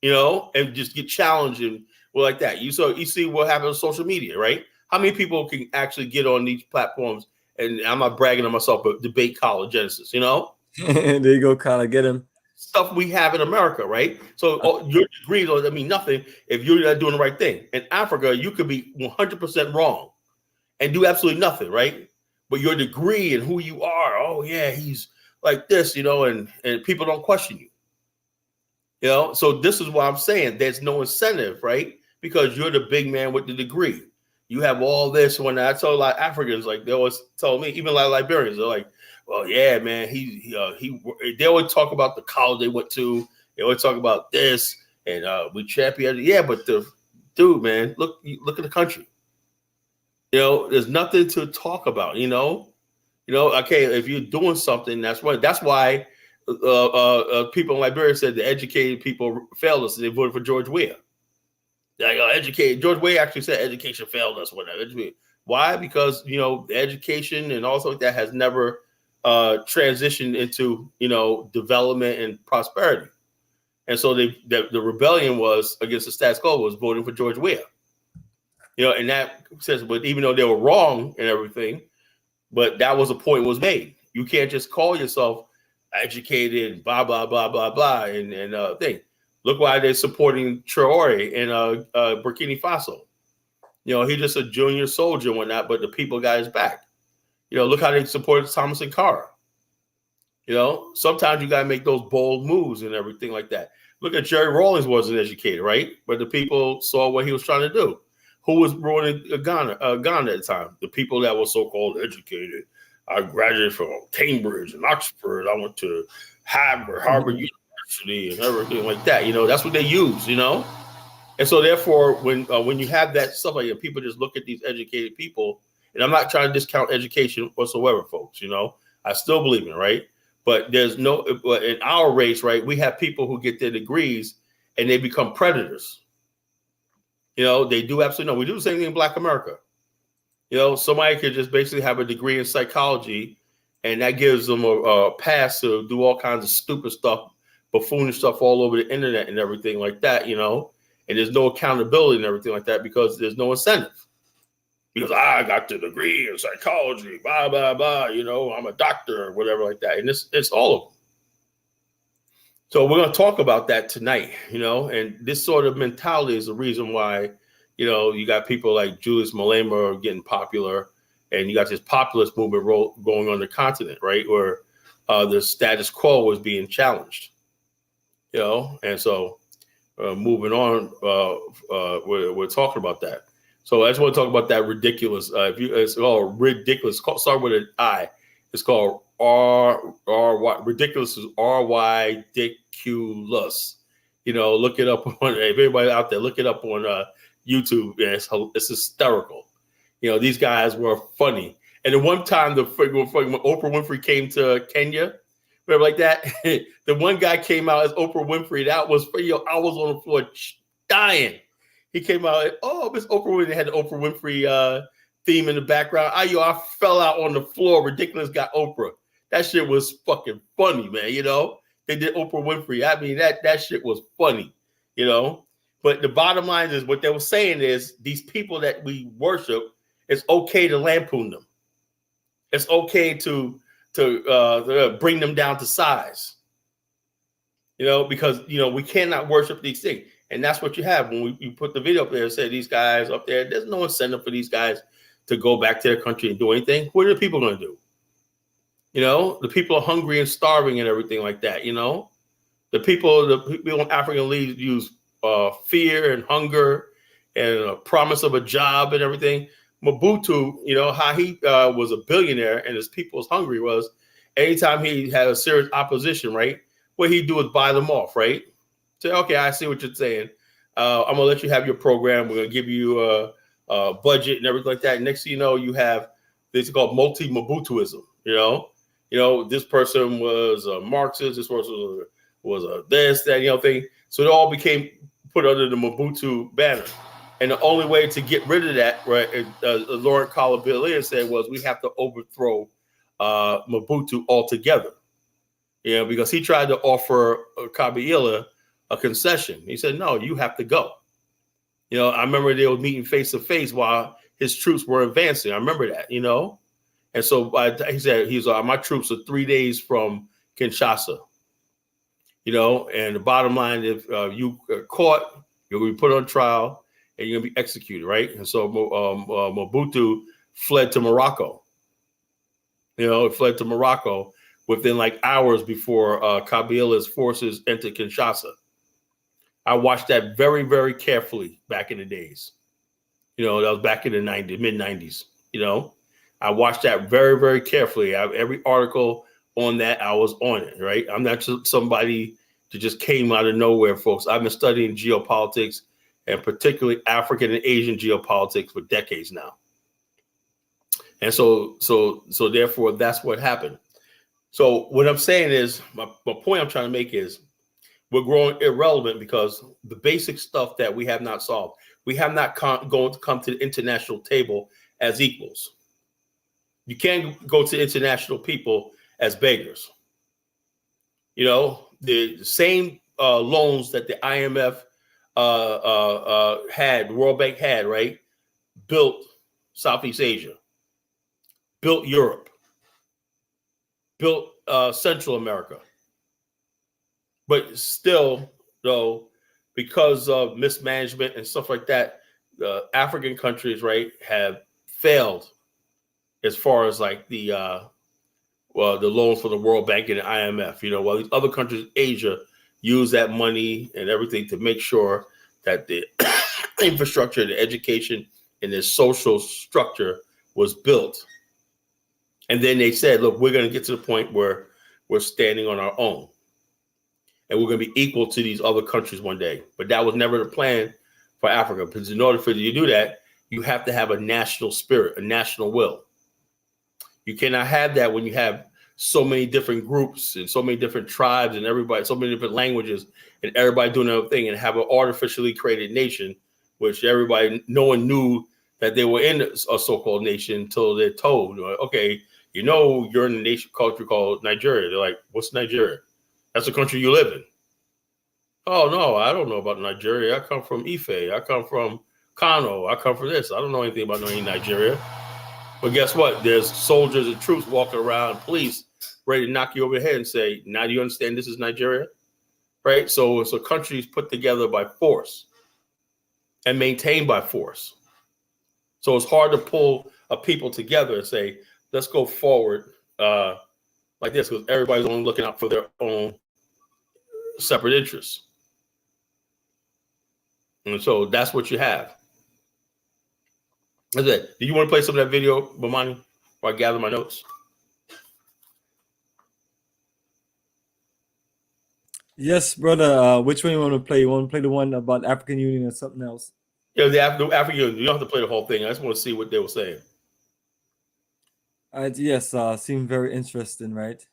[SPEAKER 2] and just get challenged and like that. You see what happens on social media, right? How many people can actually get on these platforms and I'm not bragging on myself, but debate college Genesis, you know?
[SPEAKER 1] There you go, Kyle. Get him.
[SPEAKER 2] Stuff we have in America, right? So your degrees don't mean nothing if you're not doing the right thing. In Africa, you could be 100% wrong and do absolutely nothing, right? But your degree and who you are, oh yeah, he's like this, you know, and people don't question you. You know, so this is what I'm saying. There's no incentive, right? Because you're the big man with the degree. You have all this. When I told like Africans, like they always told me, even like Liberians, they're like, "Well, yeah, man, he." They always talk about the college they went to. They always talk about this, and we champion. Yeah, but the dude, man, look at the country. You know, there's nothing to talk about. You know, okay, if you're doing something, that's right. That's why people in Liberia said the educated people failed us and they voted for George Weah. Like educated, George Weah actually said education failed us, whatever. Why? Because, you know, education and also like that has never transitioned into, you know, development and prosperity. And so the rebellion was against the status quo was voting for George Weah. You know, and that says, but even though they were wrong and everything, but that was a point was made. You can't just call yourself educated, blah, blah, blah, blah, blah, and thing. Look why they're supporting Traore in Burkina Faso. You know, he's just a junior soldier and whatnot, but the people got his back. You know, look how they supported Thomas Sankara. You know, sometimes you got to make those bold moves and everything like that. Look at Jerry Rawlings wasn't educated, right? But the people saw what he was trying to do. Who was ruling Ghana at the time? The people that were so-called educated. I graduated from Cambridge and Oxford. I went to Harvard University and everything like that. You know, that's what they use, you know? And so therefore, when you have that stuff like that, people just look at these educated people, and I'm not trying to discount education whatsoever, folks, you know? I still believe in it, right? But there's no, in our race, right, we have people who get their degrees and they become predators. You know, they do absolutely no. We do the same thing in Black America. You know, somebody could just basically have a degree in psychology, and that gives them a pass to do all kinds of stupid stuff, buffoonish stuff all over the internet and everything like that, you know, and there's no accountability and everything like that because there's no incentive. Because I got the degree in psychology, blah, blah, blah, you know, I'm a doctor or whatever like that. And it's all of them. So we're going to talk about that tonight, you know, and this sort of mentality is the reason why, you know, you got people like Julius Malema getting popular, and you got this populist movement going on the continent, right, where the status quo was being challenged, you know, and so moving on, we're talking about that. So I just want to talk about that ridiculous. It's called ridiculous. Start with an I. It's called R-Y. Ridiculous is ridiculous. You know, look it up on. If anybody out there, look it up on YouTube. Yeah, it's hysterical. You know, these guys were funny. And the one time when Oprah Winfrey came to Kenya, remember like that? The one guy came out as Oprah Winfrey. That was for you. I was on the floor dying. He came out, oh, Miss Oprah Winfrey had the Oprah Winfrey theme in the background. I fell out on the floor. Ridiculous got Oprah. That shit was fucking funny, man. You know, they did Oprah Winfrey. I mean, that shit was funny, you know. But the bottom line is what they were saying is these people that we worship, it's okay to lampoon them. It's okay to bring them down to size, you know, because, you know, we cannot worship these things. And that's what you have when you put the video up there and say these guys up there, there's no incentive for these guys to go back to their country and do anything. What are the people going to do? You know, the people are hungry and starving and everything like that. You know, the people in African leagues use fear and hunger and a promise of a job and everything. Mobutu, you know, how he was a billionaire and his people was hungry was anytime he had a serious opposition, right? What he'd do is buy them off, right? Say, okay, I see what you're saying. I'm going to let you have your program. We're going to give you a budget and everything like that. And next thing you know, you have this called multi-Mobutuism, you know? You know, this person was a Marxist, this person was a this, that, you know, thing. So it all became put under the Mobutu banner. And the only way to get rid of that, right, Laurent Kabila said was we have to overthrow Mobutu altogether. You know, because he tried to offer Kabila a concession. He said, no, you have to go. You know, I remember they were meeting face to face while his troops were advancing. I remember that, you know, And so he said, my troops are 3 days from Kinshasa. And the bottom line, if you are caught, you're going to be put on trial and you're going to be executed, right? And so Mobutu fled to Morocco. Fled to Morocco within like hours before Kabila's forces entered Kinshasa. I watched that very, very carefully back in the days. That was back in the mid-90s. I watched that very, very carefully. I have every article on that. I was on it, right? I'm not just somebody that just came out of nowhere, folks. I've been studying geopolitics, and particularly African and Asian geopolitics, for decades now. And so therefore, that's what happened. So what I'm saying is, my point I'm trying to make is, we're growing irrelevant because the basic stuff that we have not solved, we have not come to the international table as equals. You can't go to international people as beggars. The same loans that the IMF had, the World Bank had, right, built Southeast Asia, built Europe, built Central America. But still, though, because of mismanagement and stuff like that, the African countries, right, have failed as far as like the loans for the World Bank and the IMF. While these other countries, Asia, use that money and everything to make sure that the infrastructure, the education, and the social structure was built. And then they said, look, we're going to get to the point where we're standing on our own. And we're going to be equal to these other countries one day. But that was never the plan for Africa. Because in order for you to do that, you have to have a national spirit, a national will. You cannot have that when you have so many different groups and so many different tribes and everybody, so many different languages, and everybody doing their own thing, and have an artificially created nation, which no one knew that they were in a so-called nation until they're told, okay, you're in a nation culture called Nigeria. They're like, what's Nigeria? That's the country you live in. Oh, no, I don't know about Nigeria. I come from Ife. I come from Kano. I come from this. I don't know anything about Nigeria. But guess what? There's soldiers and troops walking around, police, ready to knock you over the head and say, now do you understand this is Nigeria? Right? So it's a country put together by force and maintained by force. So it's hard to pull a people together and say, let's go forward like this, because everybody's only looking out for their own separate interests. And so that's what you have. That's it. Do you want to play some of that video, Bomani, while I gather my notes?
[SPEAKER 1] Yes, brother. Which one you want to play? You want to play the one about African Union or something else?
[SPEAKER 2] Yeah, the African Union. You don't have to play the whole thing. I just want to see what they were saying.
[SPEAKER 1] Yes, seemed very interesting, right?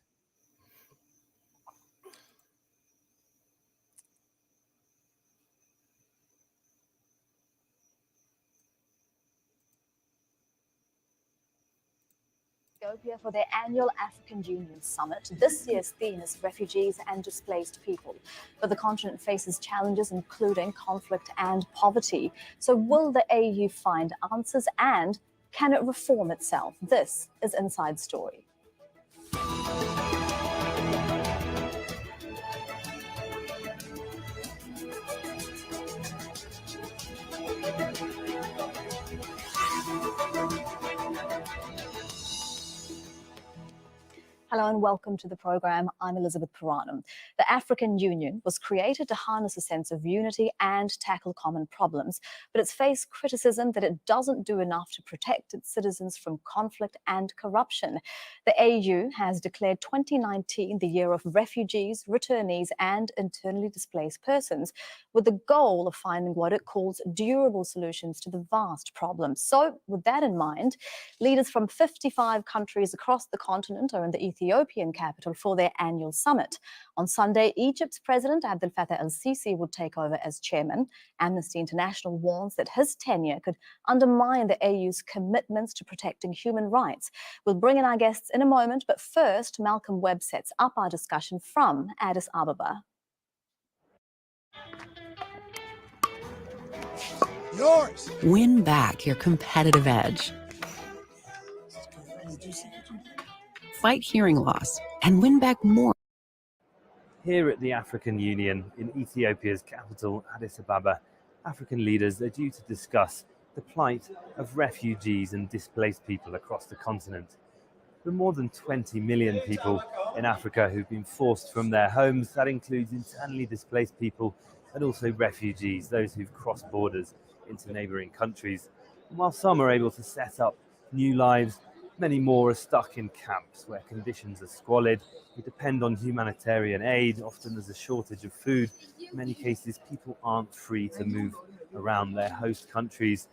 [SPEAKER 3] Ethiopia for their annual African Union Summit. This year's theme is refugees and displaced people. But the continent faces challenges including conflict and poverty. So will the AU find answers, and can it reform itself? This is Inside Story. Hello and welcome to the program. I'm Elizabeth Puranam. The African Union was created to harness a sense of unity and tackle common problems, but it's faced criticism that it doesn't do enough to protect its citizens from conflict and corruption. The AU has declared 2019 the year of refugees, returnees, and internally displaced persons, with the goal of finding what it calls durable solutions to the vast problems. So, with that in mind, leaders from 55 countries across the continent are in the Ethiopian capital for their annual summit. On Sunday, Egypt's President Abdel Fattah el-Sisi would take over as chairman. Amnesty International warns that his tenure could undermine the AU's commitments to protecting human rights. We'll bring in our guests in a moment, but first, Malcolm Webb sets up our discussion from Addis Ababa.
[SPEAKER 4] Win back your competitive edge. fight hearing loss, and win back more.
[SPEAKER 5] Here at the African Union in Ethiopia's capital, Addis Ababa, African leaders are due to discuss the plight of refugees and displaced people across the continent. There are more than 20 million people in Africa who've been forced from their homes. That includes internally displaced people and also refugees, those who've crossed borders into neighbouring countries. And while some are able to set up new lives, many more are stuck in camps where conditions are squalid. They depend on humanitarian aid. Often there's a shortage of food. In many cases, people aren't free to move around their host countries.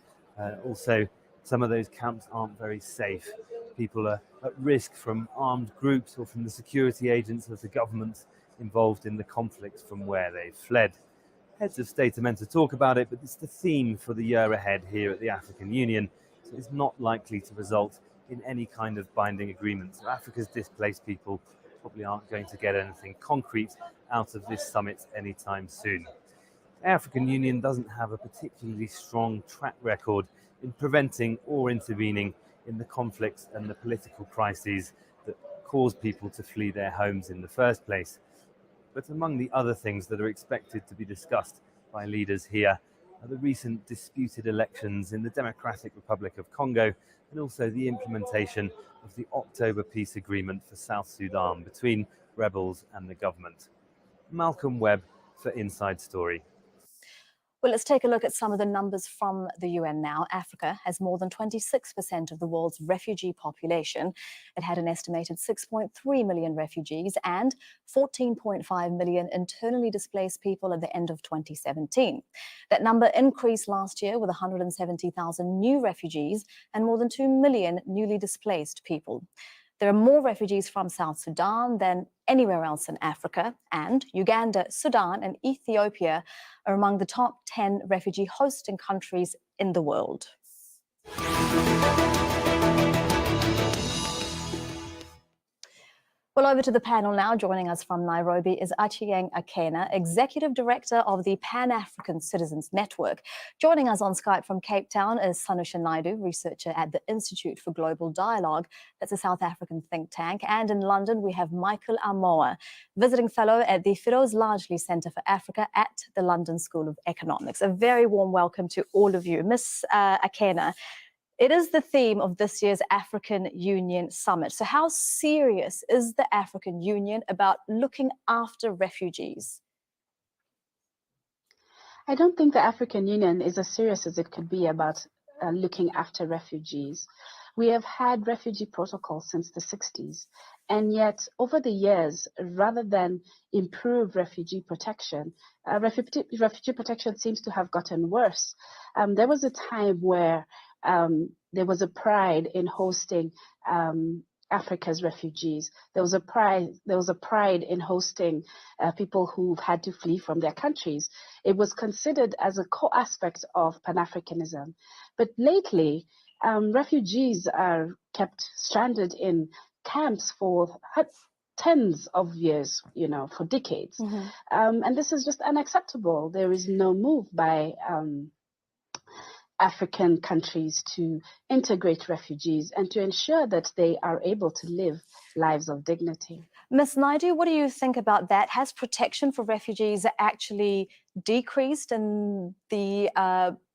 [SPEAKER 5] Also, some of those camps aren't very safe. People are at risk from armed groups or from the security agents of the governments involved in the conflicts from where they've fled. Heads of state are meant to talk about it, but it's the theme for the year ahead here at the African Union, so it's not likely to result in any kind of binding agreement. So Africa's displaced people probably aren't going to get anything concrete out of this summit anytime soon. The African Union doesn't have a particularly strong track record in preventing or intervening in the conflicts and the political crises that cause people to flee their homes in the first place. But among the other things that are expected to be discussed by leaders here are the recent disputed elections in the Democratic Republic of Congo and also the implementation of the October peace agreement for South Sudan between rebels and the government. Malcolm Webb for Inside Story.
[SPEAKER 3] Well, let's take a look at some of the numbers from the UN now. Africa has more than 26% of the world's refugee population. It had an estimated 6.3 million refugees and 14.5 million internally displaced people at the end of 2017. That number increased last year with 170,000 new refugees and more than 2 million newly displaced people. There are more refugees from South Sudan than anywhere else in Africa, and Uganda, Sudan, and Ethiopia are among the top 10 refugee hosting countries in the world. Well, over to the panel now. Joining us from Nairobi is Achieng Akena, Executive Director of the Pan-African Citizens Network. Joining us on Skype from Cape Town is Sanusha Naidu, researcher at the Institute for Global Dialogue. That's a South African think tank. And in London, we have Michael Amoa, visiting fellow at the Firoz Lajli Centre for Africa at the London School of Economics. A very warm welcome to all of you. Ms. Akena, it is the theme of this year's African Union Summit. So how serious is the African Union about looking after refugees?
[SPEAKER 6] I don't think the African Union is as serious as it could be about looking after refugees. We have had refugee protocols since the 60s, and yet over the years, rather than improve refugee protection, refugee protection seems to have gotten worse. There was a time where there was a pride in hosting Africa's refugees. There was a pride in hosting people who've had to flee from their countries. It was considered as a core aspect of Pan-Africanism. But lately, refugees are kept stranded in camps for tens of years, for decades.
[SPEAKER 3] Mm-hmm.
[SPEAKER 6] And this is just unacceptable. There is no move by African countries to integrate refugees and to ensure that they are able to live lives of dignity.
[SPEAKER 3] Ms. Naidu, what do you think about that? Has protection for refugees actually decreased in the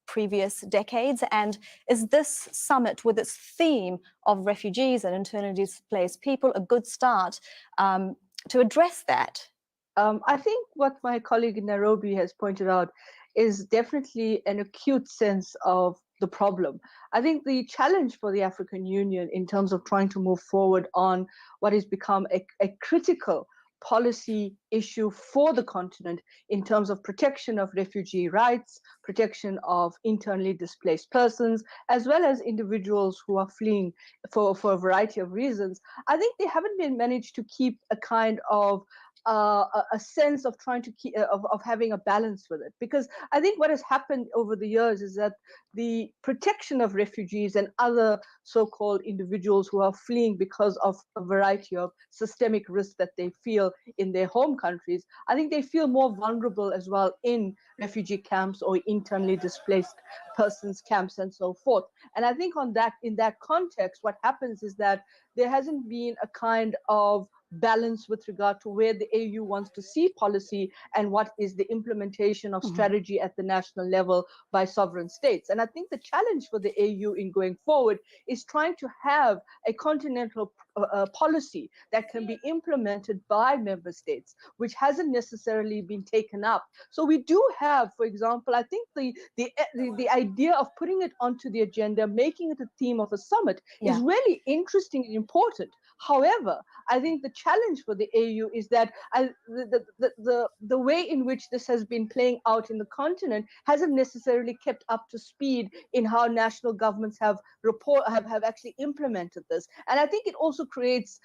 [SPEAKER 3] previous decades? And is this summit, with its theme of refugees and internally displaced people, a good start to address that?
[SPEAKER 7] I think what my colleague in Nairobi has pointed out is definitely an acute sense of the problem. I think the challenge for the African Union in terms of trying to move forward on what has become a critical policy issue for the continent in terms of protection of refugee rights, protection of internally displaced persons, as well as individuals who are fleeing for a variety of reasons. I think they haven't been managed to keep a kind of a sense of trying to keep of having a balance with it, because I think what has happened over the years is that the protection of refugees and other so-called individuals who are fleeing because of a variety of systemic risks that they feel in their home countries, I think they feel more vulnerable as well in refugee camps or internally displaced persons camps and so forth. And I think in that context, what happens is that there hasn't been a kind of balance with regard to where the AU wants to see policy and what is the implementation of strategy at the national level by sovereign states. And I think the challenge for the AU in going forward is trying to have a continental policy that can be implemented by member states, which hasn't necessarily been taken up. So we do have, for example, I think the idea of putting it onto the agenda, making it a theme of a summit is really interesting and important. However, I think the challenge for the AU is that the way in which this has been playing out in the continent hasn't necessarily kept up to speed in how national governments have actually implemented this. And I think it also creates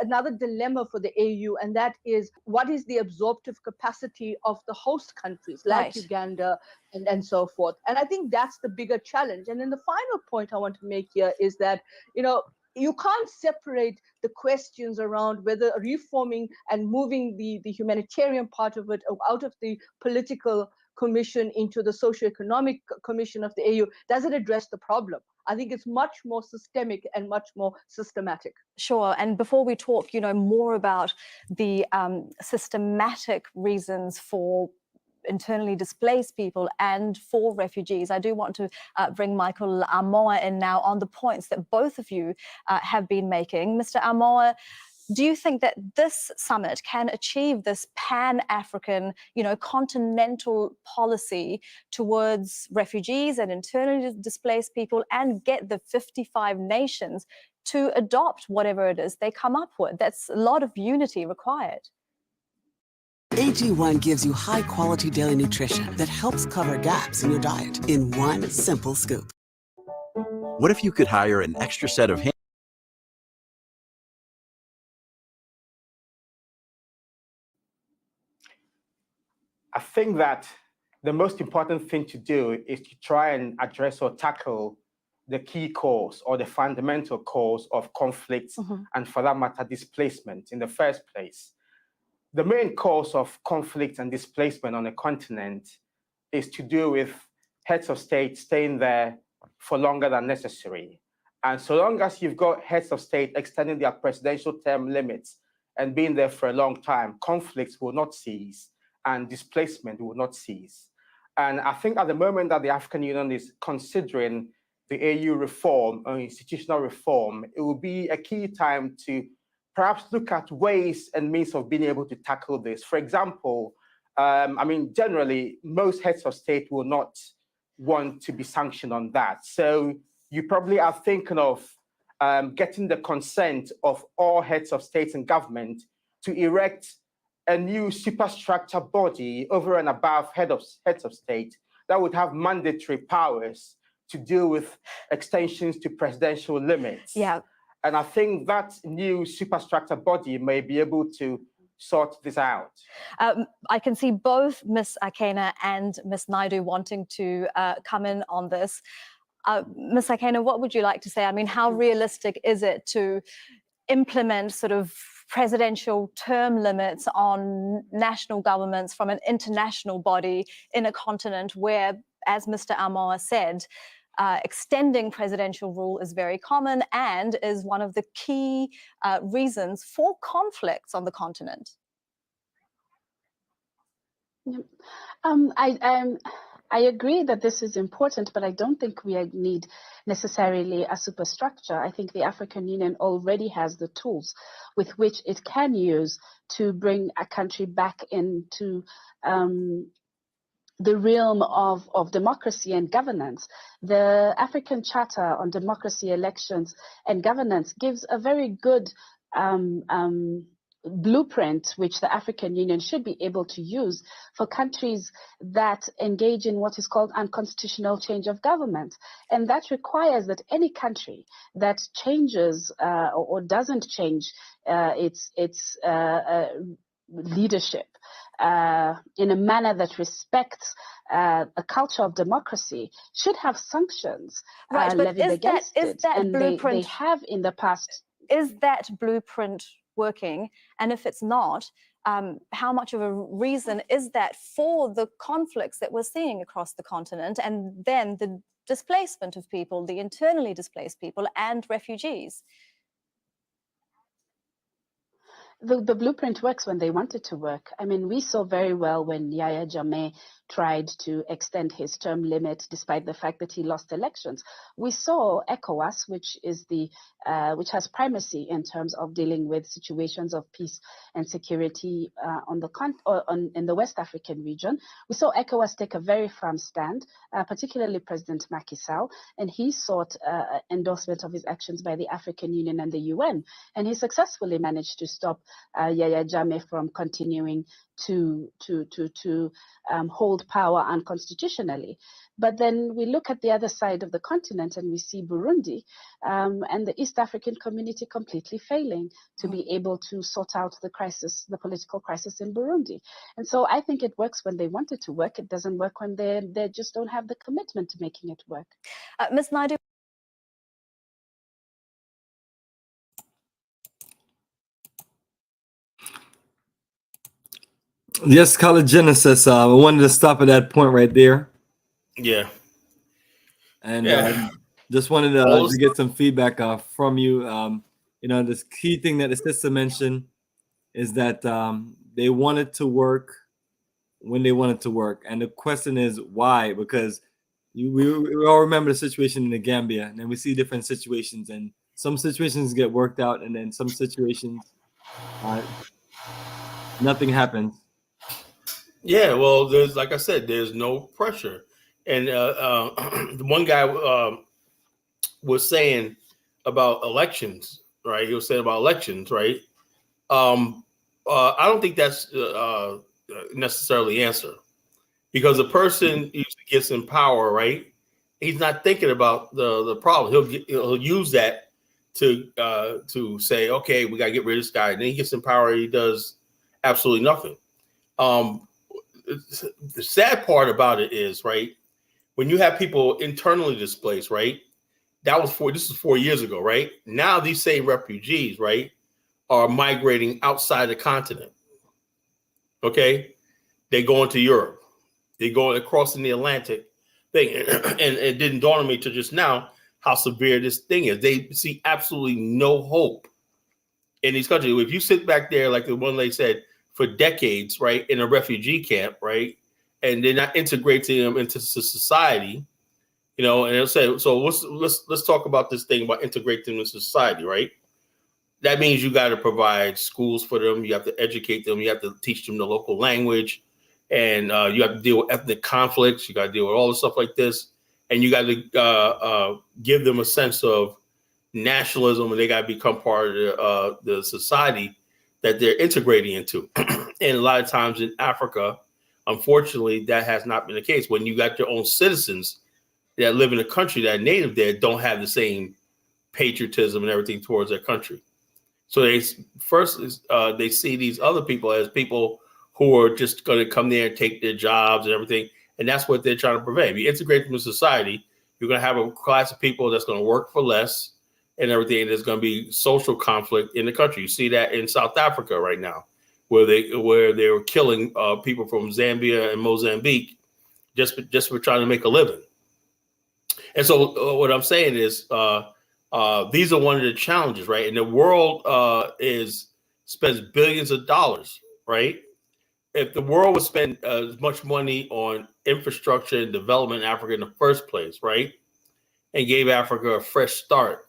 [SPEAKER 7] another dilemma for the AU, and that is, what is the absorptive capacity of the host countries like Uganda and so forth. And I think that's the bigger challenge. And then the final point I want to make here is that, you can't separate the questions around whether reforming and moving the humanitarian part of it out of the political commission into the socio-economic commission of the AU. Does it address the problem? I think it's much more systemic and much more systematic.
[SPEAKER 3] Sure. And before we talk, more about the systematic reasons for internally displaced people and for refugees, I do want to bring Michael Amoah in now on the points that both of you have been making. Mr. Amoah, do you think that this summit can achieve this pan-African, continental policy towards refugees and internally displaced people, and get the 55 nations to adopt whatever it is they come up with? That's a lot of unity required.
[SPEAKER 4] AG1 gives you high-quality daily nutrition that helps cover gaps in your diet in one simple scoop.
[SPEAKER 8] What if you could hire an extra set of hands?
[SPEAKER 9] I think that the most important thing to do is to try and address or tackle the key cause or the fundamental cause of conflicts and, for that matter, displacement in the first place. The main cause of conflict and displacement on a continent is to do with heads of state staying there for longer than necessary. And so long as you've got heads of state extending their presidential term limits and being there for a long time, conflicts will not cease and displacement will not cease. And I think at the moment that the African Union is considering the AU reform or institutional reform, it will be a key time to perhaps look at ways and means of being able to tackle this. For example, generally, most heads of state will not want to be sanctioned on that. So you probably are thinking of getting the consent of all heads of state and government to erect a new superstructure body over and above heads of state that would have mandatory powers to deal with extensions to presidential limits.
[SPEAKER 3] Yeah.
[SPEAKER 9] And I think that new superstructure body may be able to sort this out.
[SPEAKER 3] I can see both Ms. Akena and Ms. Naidu wanting to come in on this. Ms. Akena, what would you like to say? I mean, how realistic is it to implement sort of presidential term limits on national governments from an international body in a continent where, as Mr. Amoah said, extending presidential rule is very common and is one of the key reasons for conflicts on the continent?
[SPEAKER 6] I agree that this is important, but I don't think we need necessarily a superstructure. I think the African Union already has the tools with which it can use to bring a country back into the realm of democracy and governance. The African Charter on Democracy, Elections and Governance gives a very good blueprint which the African Union should be able to use for countries that engage in what is called unconstitutional change of government. And that requires that any country that changes or doesn't change its leadership in a manner that respects a culture of democracy should have sanctions levied against it. And they have in the past.
[SPEAKER 3] Is that blueprint working? And if it's not, how much of a reason is that for the conflicts that we're seeing across the continent, and then the displacement of people, the internally displaced people and refugees?
[SPEAKER 6] The blueprint works when they want it to work. I mean, we saw very well when Yahya Jammeh tried to extend his term limit despite the fact that he lost elections. We saw ECOWAS, which has primacy in terms of dealing with situations of peace and security in the West African region. We saw ECOWAS take a very firm stand, particularly President Macky Sall, and he sought endorsement of his actions by the African Union and the UN, and he successfully managed to stop Yahya Jammeh from continuing to hold power unconstitutionally. But then we look at the other side of the continent and we see Burundi and the East African community completely failing to be able to sort out the political crisis in Burundi. And so I think it works when they want it to work. It doesn't work when they just don't have the commitment to making it work.
[SPEAKER 3] Ms. Naidu.
[SPEAKER 1] Yes, College Genesis. I wanted to stop at that point right there.
[SPEAKER 2] Yeah.
[SPEAKER 1] And just wanted to get some feedback from you. This key thing that the sister mentioned is that they want it to work when they want it to work. And the question is why? Because we all remember the situation in the Gambia, and then we see different situations, and some situations get worked out, and then some situations nothing happens.
[SPEAKER 2] Yeah, well, like I said, there's no pressure. And the one guy was saying about elections, right? He was saying about elections, right? I don't think that's necessarily the answer, because the person usually gets in power, right? He's not thinking about the problem. He'll use that to say, okay, we got to get rid of this guy. And then he gets in power, he does absolutely nothing. The sad part about it is, right, when you have people internally displaced, right, this is 4 years ago, right? Now these same refugees, right, are migrating outside the continent. Okay, they go into Europe, they go across in the Atlantic thing, and it didn't dawn on me till just now how severe this thing is. They see absolutely no hope in these countries. If you sit back there, like the one lady said, for decades, right, in a refugee camp, right, and they're not integrating them into society, and they'll say, so let's talk about this thing about integrating them into society, right? That means you got to provide schools for them. You have to educate them. You have to teach them the local language, and you have to deal with ethnic conflicts. You got to deal with all the stuff like this, and you got to give them a sense of nationalism, and they got to become part of the society that they're integrating into. And a lot of times in Africa, unfortunately, that has not been the case. When you got your own citizens that live in a country that are native there, don't have the same patriotism and everything towards their country. So they see these other people as people who are just going to come there and take their jobs and everything. And that's what they're trying to prevent. If you integrate them in society, you're going to have a class of people that's going to work for less and everything. And there's going to be social conflict in the country. You see that in South Africa right now, where they were killing people from Zambia and Mozambique just for trying to make a living. And so what I'm saying is these are one of the challenges, right? And the world spends billions of dollars, right? If the world would spend as much money on infrastructure and development in Africa in the first place, right, and gave Africa a fresh start,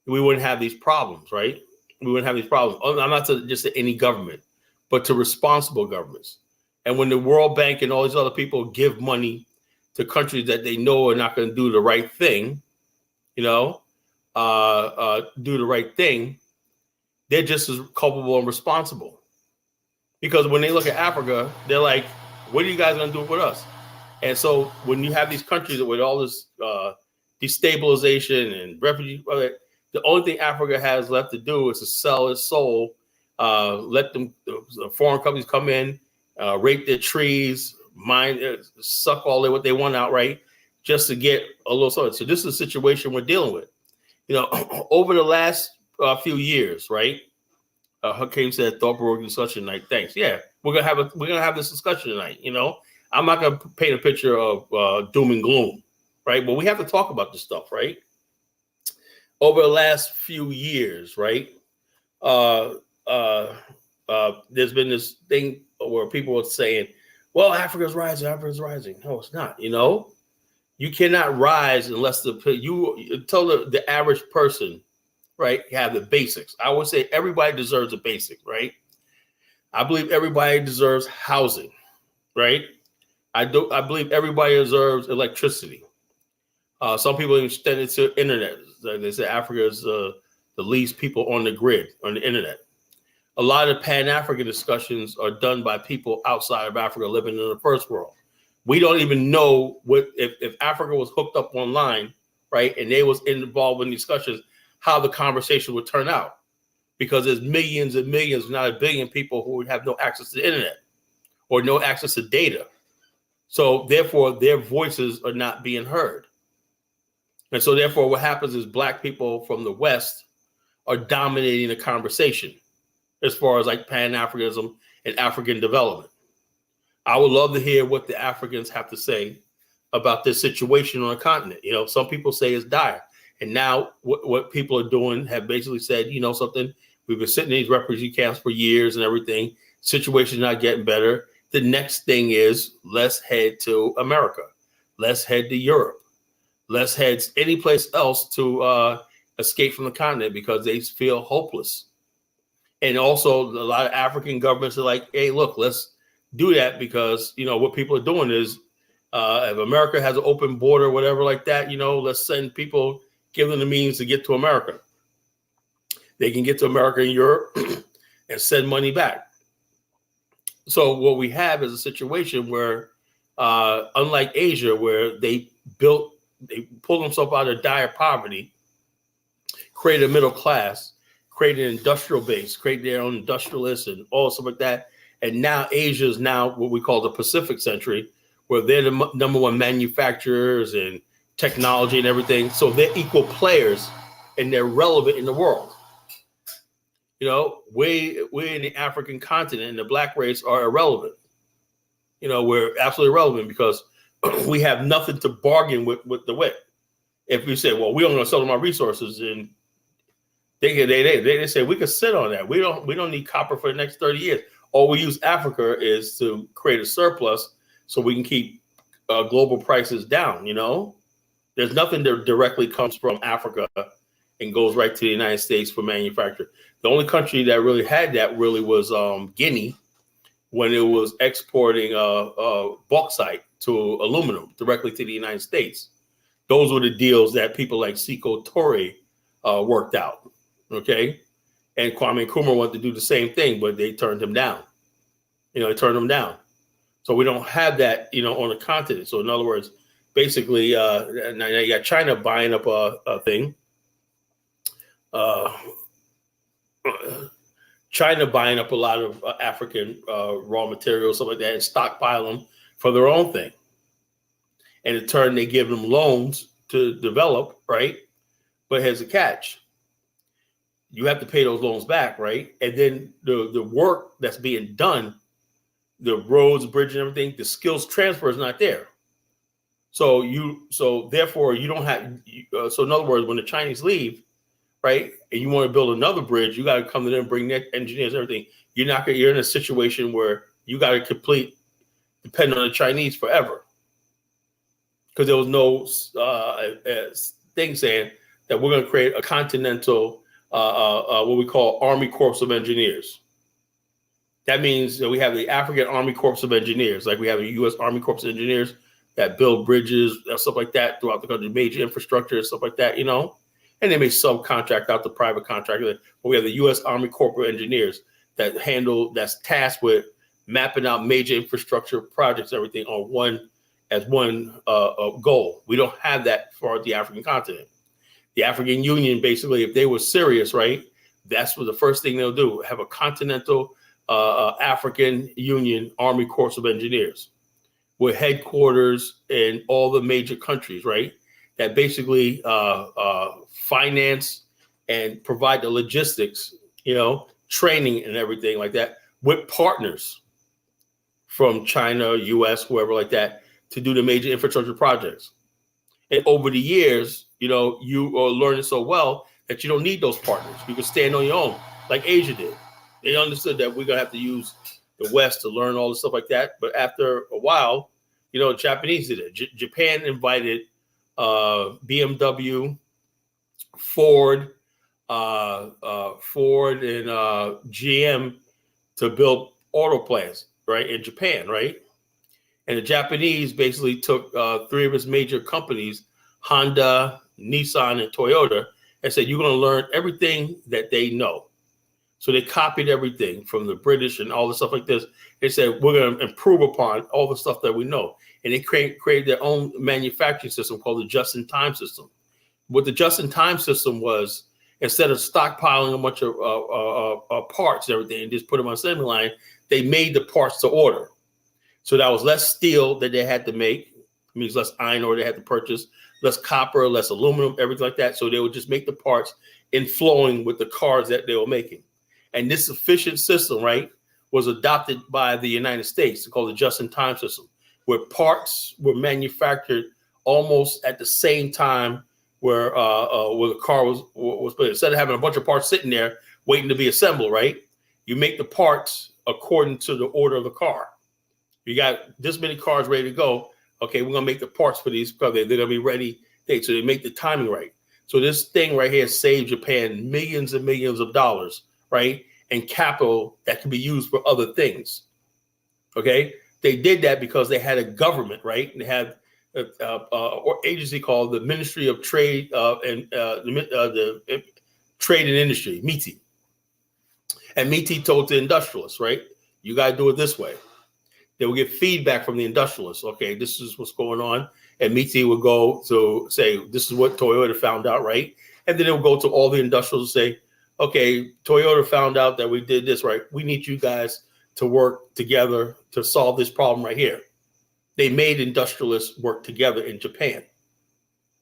[SPEAKER 2] we wouldn't have these problems, right? We wouldn't have these problems. I'm not just to any government, but to responsible governments. And when the World Bank and all these other people give money to countries that they know are not going to do the right thing, do the right thing, they're just as culpable and responsible. Because when they look at Africa, they're like, what are you guys going to do with us? And so when you have these countries with all this destabilization and refugee, the only thing Africa has left to do is to sell its soul, let them foreign companies come in, rape their trees, suck all what they want out, right, just to get a little something. So this is a situation we're dealing with. Over the last few years, right? Hakeem said thought-provoking discussion tonight. Thanks. Yeah, we're gonna have this discussion tonight. I'm not gonna paint a picture of doom and gloom, right? But we have to talk about this stuff, right? Over the last few years, right? there's been this thing where people are saying, well, Africa's rising. No, it's not. You cannot rise unless you tell the average person, right, have the basics. I would say everybody deserves a basic, right? I believe everybody deserves housing, right? I believe everybody deserves electricity. Some people extend it to internet. They say Africa is the least people on the grid, on the internet. A lot of Pan-African discussions are done by people outside of Africa living in the first world. We don't even know what if Africa was hooked up online, right, and they was involved in discussions, how the conversation would turn out. Because there's millions and millions, not a billion people who would have no access to the internet or no access to data. So therefore, their voices are not being heard. And so therefore, what happens is Black people from the West are dominating the conversation as far as like Pan-Africanism and African development. I would love to hear what the Africans have to say about this situation on the continent. Some people say it's dire. And now what people are doing have basically said, something, we've been sitting in these refugee camps for years and everything. Situation's not getting better. The next thing is let's head to America. Let's head to Europe. Let's head any place else to escape from the continent because they feel hopeless. And also a lot of African governments are like, hey, look, let's do that because, what people are doing is if America has an open border, whatever like that, let's send people, give them the means to get to America. They can get to America and Europe and send money back. So what we have is a situation where, unlike Asia, where they pulled themselves out of dire poverty, created a middle class, created an industrial base, created their own industrialists and all stuff like that. And now Asia is now what we call the Pacific century, where they're the number one manufacturers and technology and everything. So they're equal players and they're relevant in the world. We in the African continent and the Black race are irrelevant. We're absolutely irrelevant because we have nothing to bargain with the West. If we say, well, we don't want to sell them our resources, and they say we could sit on that. We don't need copper for the next 30 years. All we use Africa is to create a surplus so we can keep global prices down. There's nothing that directly comes from Africa and goes right to the United States for manufacture. The only country that really had that really was Guinea, when it was exporting bauxite to aluminum directly to the United States. Those were the deals that people like Sekou Touré worked out. Okay. And Kwame Nkrumah wanted to do the same thing, but they turned him down. They turned him down. So we don't have that, on the continent. So in other words, basically, now you got China buying up a thing. China buying up a lot of African raw materials, stuff like that, and stockpile them for their own thing. And in turn, they give them loans to develop, right? But here's the catch. You have to pay those loans back, right? And then the work that's being done, the roads, bridges, and everything, the skills transfer is not there. So therefore you don't have. So in other words, when the Chinese leave, right, and you want to build another bridge, you got to come to them, bring net engineers, everything. You're in a situation where you got to depend on the Chinese forever, because there was no thing saying that we're going to create a continental. What we call Army Corps of Engineers. That means that we have the African Army Corps of Engineers, like we have a U.S. Army Corps of Engineers that build bridges, stuff like that throughout the country, major infrastructure, stuff like that, and they may subcontract out the private contractor. But we have the U.S. Army Corps of Engineers that's tasked with mapping out major infrastructure projects, everything on one goal. We don't have that for the African continent. The African Union, basically, if they were serious, right, that's what the first thing they'll do, have a continental African Union Army Corps of Engineers with headquarters in all the major countries, right, that basically finance and provide the logistics, training and everything like that with partners from China, U.S., whoever like that, to do the major infrastructure projects. And over the years, you are learning so well that you don't need those partners. You can stand on your own, like Asia did. They understood that we're gonna have to use the West to learn all the stuff like that. But after a while, you know, the Japanese did it. Japan invited BMW, Ford, Ford and GM to build auto plants, right, in Japan, right? And the Japanese basically took three of its major companies, Honda, Nissan, and Toyota, and said, you're going to learn everything that they know. So they copied everything from the British and all the stuff like this. They said, we're going to improve upon all the stuff that we know. And they created their own manufacturing system called the just-in-time system. What the just-in-time system was, instead of stockpiling a bunch of parts and everything and just put them on assembly line, they made the parts to order. So that was less steel that they had to make. It means less iron ore they had to purchase, less copper, less aluminum, everything like that. So they would just make the parts in flowing with the cars that they were making. And this efficient system, right, was adopted by the United States. It's called the just-in-time system, where parts were manufactured almost at the same time where the car was put. Instead of having a bunch of parts sitting there waiting to be assembled, right, you make the parts according to the order of the car. You got this many cars ready to go. Okay, we're gonna make the parts for these because they're gonna be ready. So they make the timing right. So this thing right here saved Japan millions and millions of dollars, right, and capital that can be used for other things. Okay, they did that because they had a government, right? And they had an agency called the Ministry of Trade and the Trade and Industry, MITI. And MITI told the industrialists, right, you gotta do it this way. They would get feedback from the industrialists. Okay, this is what's going on. And MITI would go to say, this is what Toyota found out, right? And then it would go to all the industrials and say, okay, Toyota found out that we did this, right? We need you guys to work together to solve this problem right here. They made industrialists work together in Japan,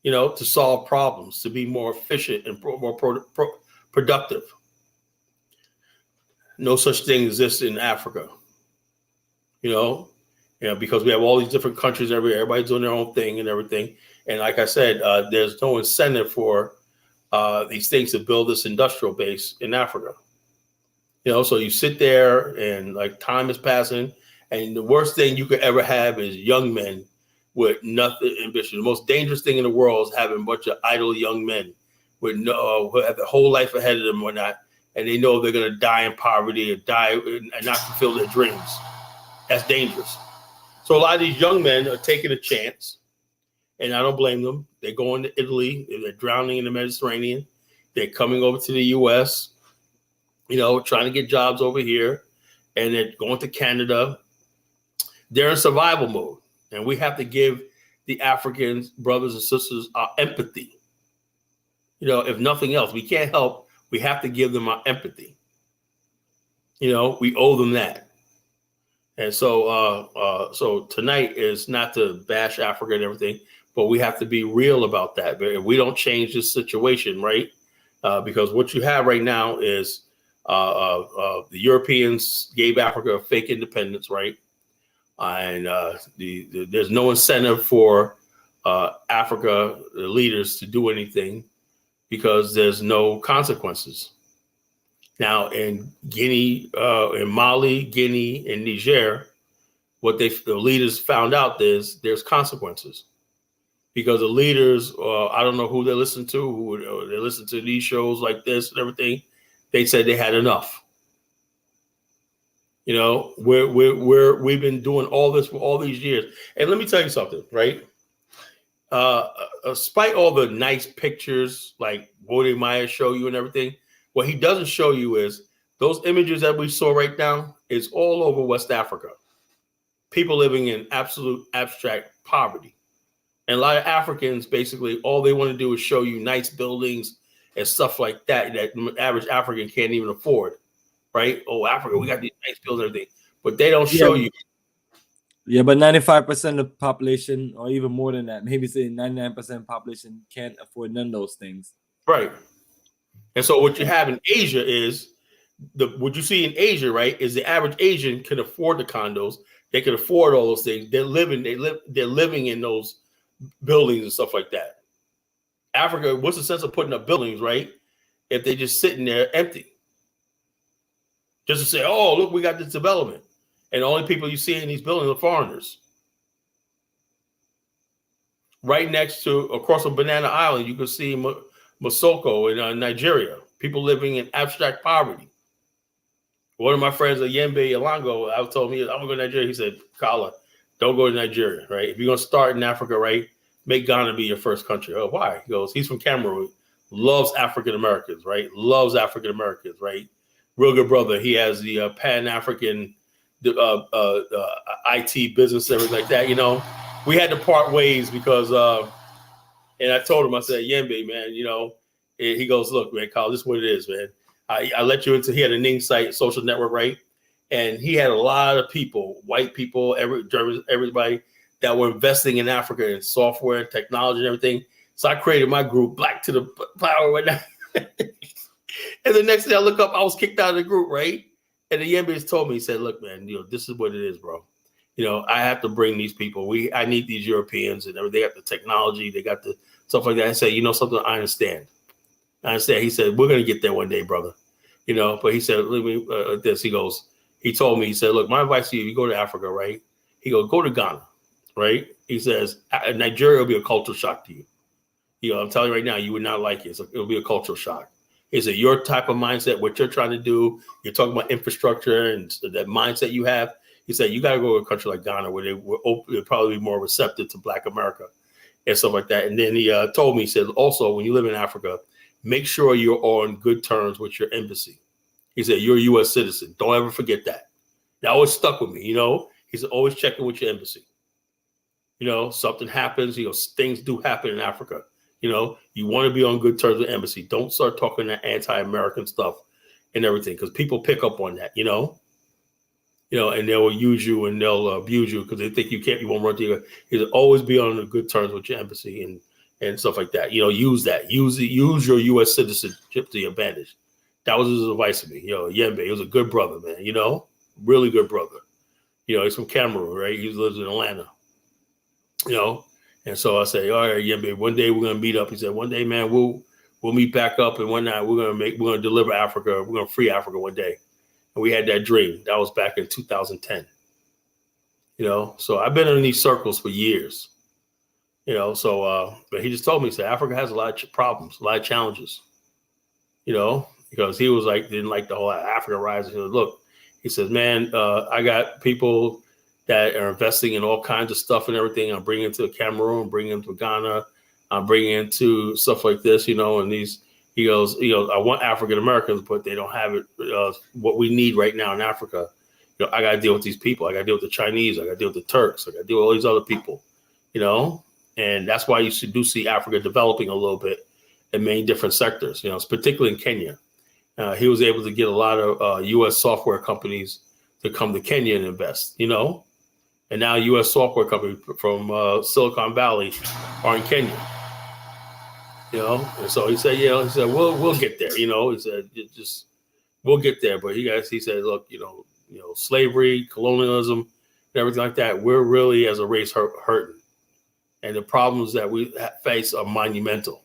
[SPEAKER 2] you know, to solve problems, to be more efficient and more productive. No such thing exists in Africa. You know, because we have all these different countries everywhere. Everybody's doing their own thing and everything. And like I said, there's no incentive for these things to build this industrial base in Africa. You know, so you sit there and like time is passing, and the worst thing you could ever have is young men with nothing ambition. The most dangerous thing in the world is having a bunch of idle young men with who have the whole life ahead of them or not, and they know they're going to die in poverty or die and not fulfill their dreams. That's dangerous. So a lot of these young men are taking a chance, and I don't blame them. They're going to Italy. They're drowning in the Mediterranean. They're coming over to the U.S., you know, trying to get jobs over here, and they're going to Canada. They're in survival mode, and we have to give the African brothers and sisters our empathy. You know, if nothing else, we can't help. We have to give them our empathy. You know, we owe them that. And so so tonight is not to bash Africa and everything, but we have to be real about that. But if we don't change this situation, right, because what you have right now is the Europeans gave Africa a fake independence, right? And there's no incentive for Africa leaders to do anything because there's no consequences. Now, in Guinea, in Mali, Guinea, and Niger, what the leaders found out is there's consequences because the leaders, I don't know who they listen to, who they listen to these shows like this and everything. They said they had enough. You know, we've been doing all this for all these years, and let me tell you something, right? Despite all the nice pictures like Woody Meyer show you and everything. What he doesn't show you is those images that we saw right now is all over West Africa. People living in absolute abstract poverty. And a lot of Africans, basically, all they want to do is show you nice buildings and stuff like that the average African can't even afford, right? Oh, Africa, we got these nice buildings and everything. But they don't show you.
[SPEAKER 1] Yeah, but 95% of the population, or even more than that, maybe say 99% population can't afford none of those things.
[SPEAKER 2] Right. And so what you have in Asia is what you see in Asia, right, is the average Asian can afford the condos. They can afford all those things. They're living in those buildings and stuff like that. Africa, what's the sense of putting up buildings, right, if they're just sitting there empty? just to say, oh, look, we got this development. And the only people you see in these buildings are foreigners. Right next to, across a banana island, you can see Mosoko in Nigeria. People living in abstract poverty. One of my friends, Yembe Elango, I told me, I'm going to go to Nigeria. He said, Kala, don't go to Nigeria, right? If you're going to start in Africa, right, make Ghana be your first country. Oh, why? He goes, he's from Cameroon, loves African Americans, right? Loves African Americans, right? Real good brother. He has the Pan-African IT business, everything like that, you know. We had to part ways because, and I told him, I said, Yembe, man, you know, and he goes, look, man, Kyle, this is what it is, man. I let you into, he had a Ning site, social network, right? And he had a lot of people, white people, everybody that were investing in Africa in software and technology and everything. So I created my group, Black to the Power right now. And the next day I look up, I was kicked out of the group, right? And the Yembes told me, he said, look, man, you know, this is what it is, bro. You know, I have to bring these people. I need these Europeans and everything. They got the technology, they got the stuff like that. I said, you know something, I understand. He said, we're going to get there one day, brother. You know, but he said, let me this. He told me, he said, look, my advice to you, if you go to Africa, right? He goes, go to Ghana, right? He says, Nigeria will be a cultural shock to you. You know, I'm telling you right now, you would not like it. So it'll be a cultural shock. He said, your type of mindset, what you're trying to do, you're talking about infrastructure and that mindset you have. He said, you got to go to a country like Ghana where they'll probably be more receptive to Black America and stuff like that. And then he told me, he said, also, when you live in Africa, make sure you're on good terms with your embassy. He said, you're a U.S. citizen. Don't ever forget that. That always stuck with me, you know. He said, always checking with your embassy. You know, something happens, you know, things do happen in Africa. You know, you want to be on good terms with embassy. Don't start talking that anti-American stuff and everything because people pick up on that, you know. You know, and they'll use you and they'll abuse you because they think you won't run to you. He said, always be on good terms with your embassy and stuff like that. You know, use that. Use your U.S. citizenship to your advantage. That was his advice to me. You know, Yembe, he was a good brother, man. You know, really good brother. You know, he's from Cameroon, right? He lives in Atlanta. You know, and so I say, all right, Yembe, one day we're gonna meet up. He said, one day, man, we'll meet back up, and one night we're gonna deliver Africa. We're gonna free Africa one day. And we had that dream. That was back in 2010. You know, so I've been in these circles for years. You know, so but he just told me, he said, Africa has a lot of problems, a lot of challenges. You know, because he was like, didn't like the whole Africa Rise. He said, look, he says, man, I got people that are investing in all kinds of stuff and everything. I'm bringing to Cameroon, bringing to Ghana, I'm bringing into stuff like this, you know, and these, he goes, I want African Americans, but they don't have it. What we need right now in Africa, you know, I got to deal with these people. I got to deal with the Chinese. I got to deal with the Turks. I got to deal with all these other people, you know, and that's why you do see Africa developing a little bit in many different sectors, you know, particularly in Kenya. He was able to get a lot of U.S. software companies to come to Kenya and invest, you know, and now U.S. software companies from Silicon Valley are in Kenya. You know, and so he said, we'll get there. You know, he said, just we'll get there. But he said, look, you know, slavery, colonialism, and everything like that. We're really as a race hurting, and the problems that we face are monumental.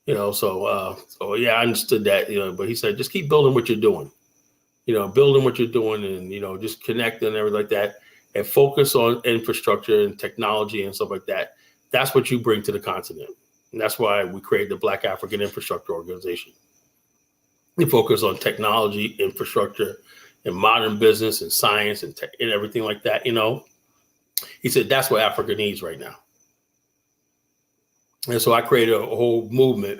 [SPEAKER 2] You know, so yeah, I understood that. You know, but he said, just keep building what you're doing. You know, building what you're doing, and you know, just connecting and everything like that, and focus on infrastructure and technology and stuff like that. That's what you bring to the continent. And that's why we created the Black African Infrastructure Organization. We focus on technology, infrastructure, and modern business and science and everything like that, you know. He said that's what Africa needs right now. And so I created a whole movement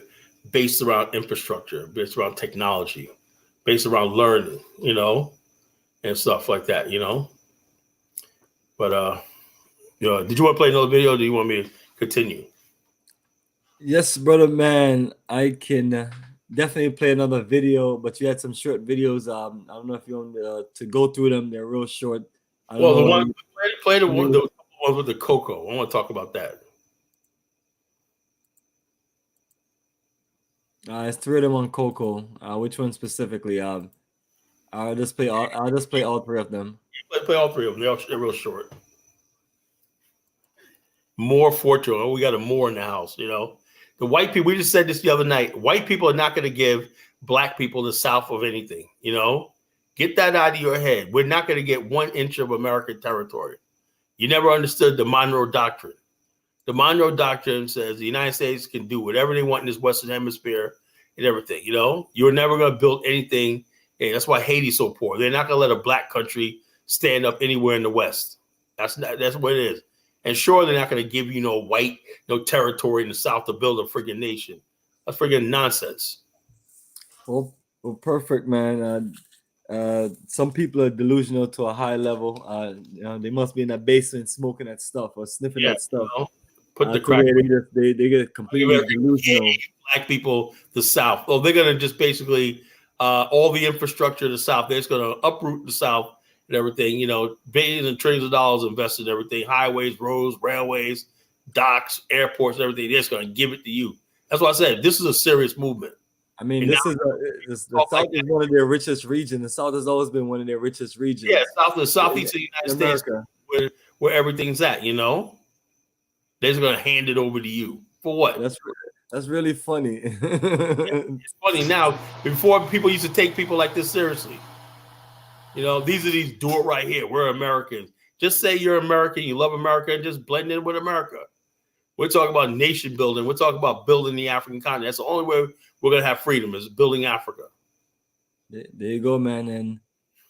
[SPEAKER 2] based around infrastructure, based around technology, based around learning, you know, and stuff like that, you know. But, you know, did you want to play another video or do you want me to continue?
[SPEAKER 1] Yes, brother, man. I can definitely play another video, but you had some short videos. I don't know if you want to go through them. They're real short.
[SPEAKER 2] Well, the one play the one with the cocoa. I want to talk about that.
[SPEAKER 1] It's 3 of them on cocoa. Which one specifically? I'll just play all 3 of them.
[SPEAKER 2] Play all 3 of them. They're real short. More fortune. Oh, we got a more in the house, you know. The white people, we just said this the other night, white people are not going to give Black people the South of anything, you know. Get that out of your head. We're not going to get 1 inch of American territory. You never understood the Monroe Doctrine. The Monroe Doctrine says the United States can do whatever they want in this Western Hemisphere and everything. You know, you're never going to build anything. And that's why Haiti's so poor. They're not going to let a black country stand up anywhere in the West. That's what it is. And sure, they're not going to give you no white, no territory in the South to build a friggin' nation. That's friggin' nonsense.
[SPEAKER 1] Well, perfect, man. Some people are delusional to a high level. You know, they must be in that basement smoking that stuff or sniffing that stuff.
[SPEAKER 2] You know, put the crack.
[SPEAKER 1] They get completely delusional.
[SPEAKER 2] Black people, the South. Oh, they're going to just basically all the infrastructure of the South. They're just going to uproot the South and everything. You know, billions and trillions of dollars invested in everything: highways, roads, railways, docks, airports, everything. They're just going to give it to you. That's why I said this is a serious movement.
[SPEAKER 1] I mean, the South is one of their richest regions. The South has always been one of their richest regions.
[SPEAKER 2] Yeah, the southeast of the United States, where everything's at. You know, they're just going to hand it over to you for what?
[SPEAKER 1] That's really funny.
[SPEAKER 2] It's funny now. Before, people used to take people like this seriously. You know, these are these do it right here. We're Americans. Just say you're American, you love America, and just blend in with America. We're talking about nation building. We're talking about building the African continent. That's the only way we're going to have freedom, is building Africa.
[SPEAKER 1] There you go, man. And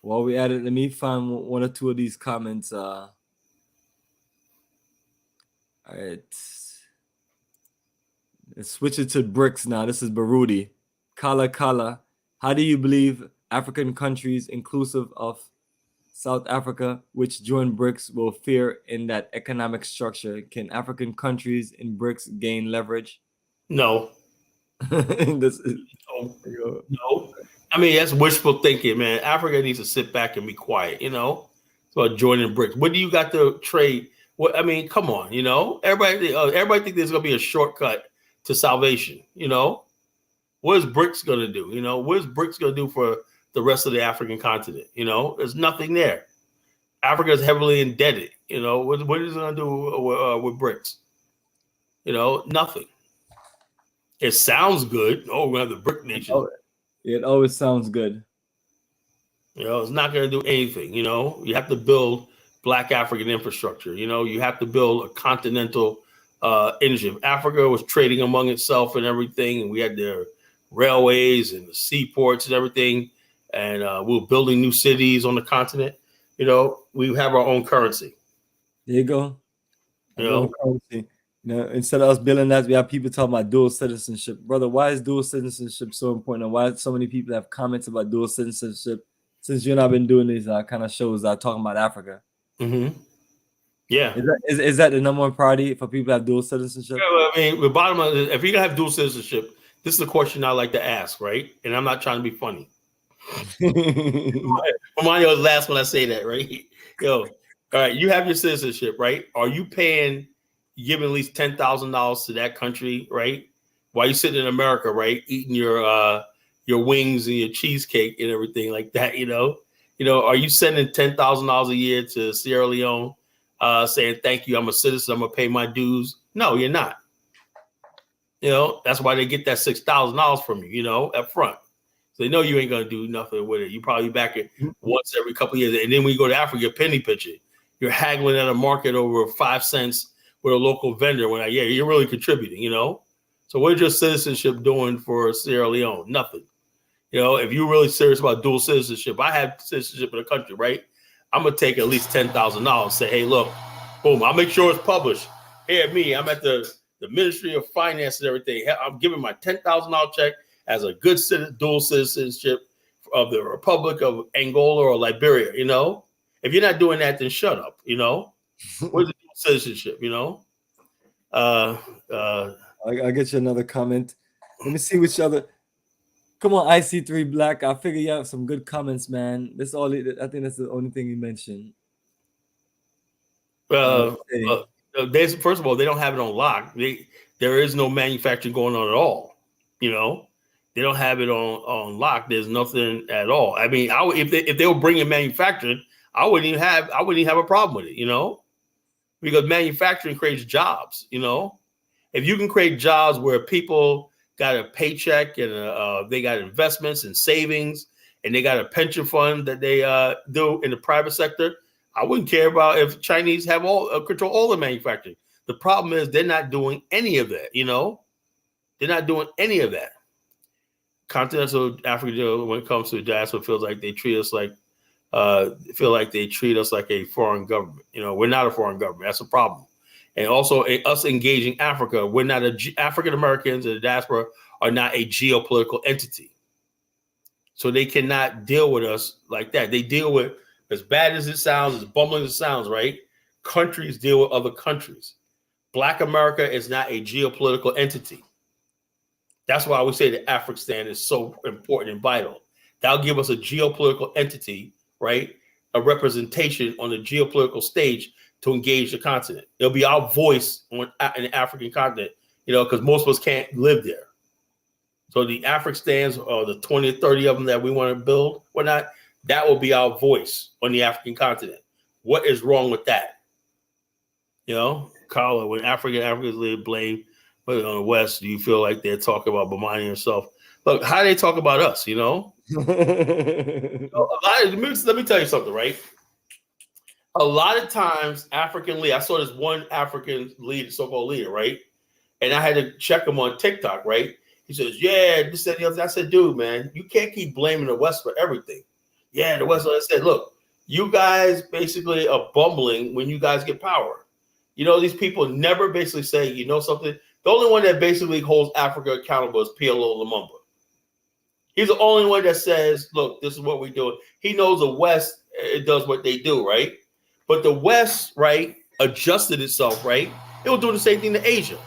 [SPEAKER 1] while we at it, let me find 1 or 2 of these comments. All right. Let's switch it to BRICS now. This is Barudi. Kala. How do you believe African countries, inclusive of South Africa, which join BRICS, will fare in that economic structure? Can African countries in BRICS gain leverage?
[SPEAKER 2] No.
[SPEAKER 1] No.
[SPEAKER 2] I mean, that's wishful thinking, man. Africa needs to sit back and be quiet, you know? So joining BRICS. What do you got to trade? What, I mean, come on, you know? Everybody think there's going to be a shortcut to salvation, you know? What is BRICS going to do? You know, what is BRICS going to do for the rest of the African continent? You know, there's nothing there. Africa is heavily indebted. You know, what is it going to do with BRICS? You know, nothing. It sounds good. Oh, we have the BRIC nation.
[SPEAKER 1] It always sounds good.
[SPEAKER 2] You know, it's not going to do anything. You know, you have to build Black African infrastructure. You know, you have to build a continental initiative. Africa was trading among itself and everything, and we had their railways and the seaports and everything, and we were building new cities on the continent. You know, we have our own currency.
[SPEAKER 1] There you go.
[SPEAKER 2] You know,
[SPEAKER 1] currency. You know, instead of us building that, we have people talking about dual citizenship. Brother, why is dual citizenship so important? And why so many people have comments about dual citizenship since you and I've been doing these kind of shows talking about Africa?
[SPEAKER 2] Mm-hmm. Yeah.
[SPEAKER 1] Is that the number one priority for people to have dual citizenship?
[SPEAKER 2] Yeah, well, I mean, the bottom line is, if you're going to have dual citizenship, this is the question I like to ask, right? And I'm not trying to be funny. Bomani was last when I say that, right? Yo, all right, you have your citizenship, right? Are you giving at least $10,000 to that country, right? While you sitting in America, right, eating your wings and your cheesecake and everything like that, you know? Are you sending $10,000 a year to Sierra Leone, saying thank you, I'm a citizen, I'm gonna pay my dues? No, you're not. You know, that's why they get that $6,000 from you, you know, up front. So they know you ain't gonna do nothing with it. You probably back it once every couple of years, and then when you go to Africa, you're penny pitching. You're haggling at a market over 5 cents with a local vendor. When you're really contributing, you know. So what is your citizenship doing for Sierra Leone? Nothing. You know, if you're really serious about dual citizenship, I have citizenship in the country, right? I'm gonna take at least $10,000. Say, hey, look, boom, I'll make sure it's published. Here, I'm at the Ministry of Finance and everything. I'm giving my $10,000 check as a good dual citizenship of the Republic of Angola or Liberia. You know, if you're not doing that, then shut up. You know, where's the dual citizenship? You know,
[SPEAKER 1] I'll get you another comment. Let me see which other. Come on, IC3 Black. I figure you have some good comments, man. I think that's the only thing you mentioned.
[SPEAKER 2] First of all, they don't have it on lock. There is no manufacturing going on at all. You know, they don't have it on lock. There's nothing at all. I mean, if they were bringing manufacturing, I wouldn't even have a problem with it. You know, because manufacturing creates jobs. You know, if you can create jobs where people got a paycheck and they got investments and savings, and they got a pension fund that they do in the private sector. I wouldn't care about if Chinese have control all the manufacturing. The problem is they're not doing any of that. They're not doing any of that. Continental Africa, when it comes to diaspora, feels like they treat us like a foreign government. We're not a foreign government. That's a problem. And also, us engaging Africa, we're not African Americans and the diaspora are not a geopolitical entity. So they cannot deal with us like that. They deal with, as bad as it sounds, as bumbling as it sounds, right? Countries deal with other countries. Black America is not a geopolitical entity. That's why we say that Afrikstan is so important and vital. That'll give us a geopolitical entity, right? A representation on the geopolitical stage to engage the continent. It'll be our voice in the African continent, because most of us can't live there. So the Afrikstans, or the 20 or 30 of them that we want to build, whatnot, that will be our voice on the African continent. What is wrong with that? Carla, when Africans live blame on the West, do you feel like they're talking about Bomani herself? Look, how they talk about us, Let me tell you something, right? A lot of times, African leader, I saw this one African leader, so-called leader, right? And I had to check him on TikTok, right? He says, yeah, this, that, the other. I said, dude, man, you can't keep blaming the West for everything. Yeah, the West. I said, look, you guys basically are bumbling when you guys get power. These people never basically say, something. The only one that basically holds Africa accountable is PLO Lumumba. He's the only one that says, look, this is what we do. He knows the West, it does what they do, right? But the West, right, adjusted itself, right? It was doing the same thing to Asia.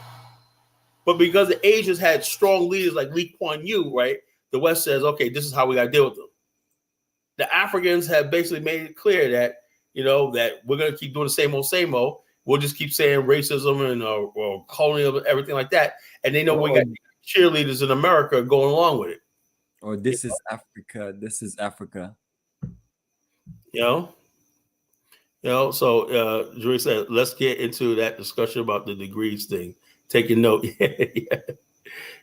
[SPEAKER 2] But because the Asians had strong leaders like Lee Kuan Yew, right, the West says, okay, this is how we got to deal with them. The Africans have basically made it clear that, that we're going to keep doing the same old. We'll just keep saying racism and or colonialism, everything like that. And they know we got cheerleaders in America going along with it.
[SPEAKER 1] Or this is Africa. This is Africa.
[SPEAKER 2] So Joy said, let's get into that discussion about the degrees thing. Take a note.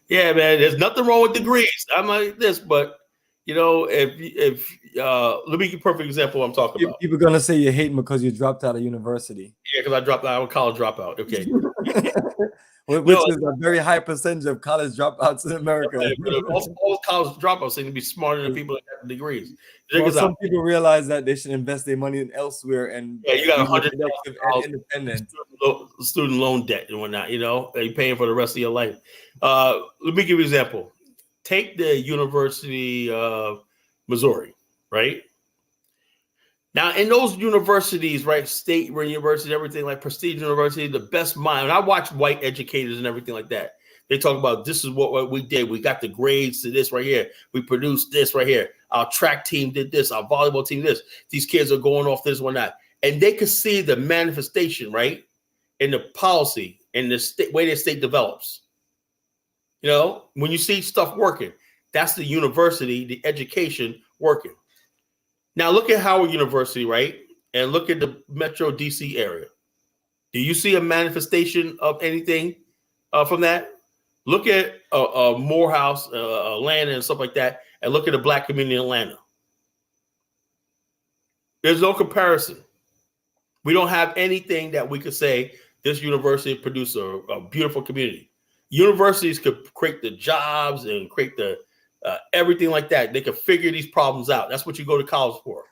[SPEAKER 2] Yeah, man. There's nothing wrong with degrees. I'm like this, but if let me give a perfect example of what I'm talking about.
[SPEAKER 1] People are gonna say you hate me because you dropped out of university.
[SPEAKER 2] Yeah, because I dropped out. I'm a college dropout. Okay.
[SPEAKER 1] Which is a very high percentage of college dropouts in America.
[SPEAKER 2] All college dropouts seem to be smarter than people that have degrees.
[SPEAKER 1] Some people realize that they should invest their money elsewhere, and
[SPEAKER 2] you got
[SPEAKER 1] $100 independent
[SPEAKER 2] student loan debt and whatnot. You're paying for the rest of your life. Let me give you an example. Take the University of Missouri, right? Now, in those universities, right, state university, everything like prestige university, the best mind. I watch white educators and everything like that. They talk about this is what we did. We got the grades to this right here. We produced this right here. Our track team did this. Our volleyball team did this. These kids are going off this one that. And they could see the manifestation, right, in the policy and the state, way the state develops. When you see stuff working, that's the university, the education working. Now look at Howard University, right? And look at the Metro DC area. Do you see a manifestation of anything from that? Look at Morehouse, Atlanta, and stuff like that, and look at the Black community in Atlanta. There's no comparison. We don't have anything that we could say this university produced a beautiful community. Universities could create the jobs and create the everything like that. They could figure these problems out. That's what you go to college for.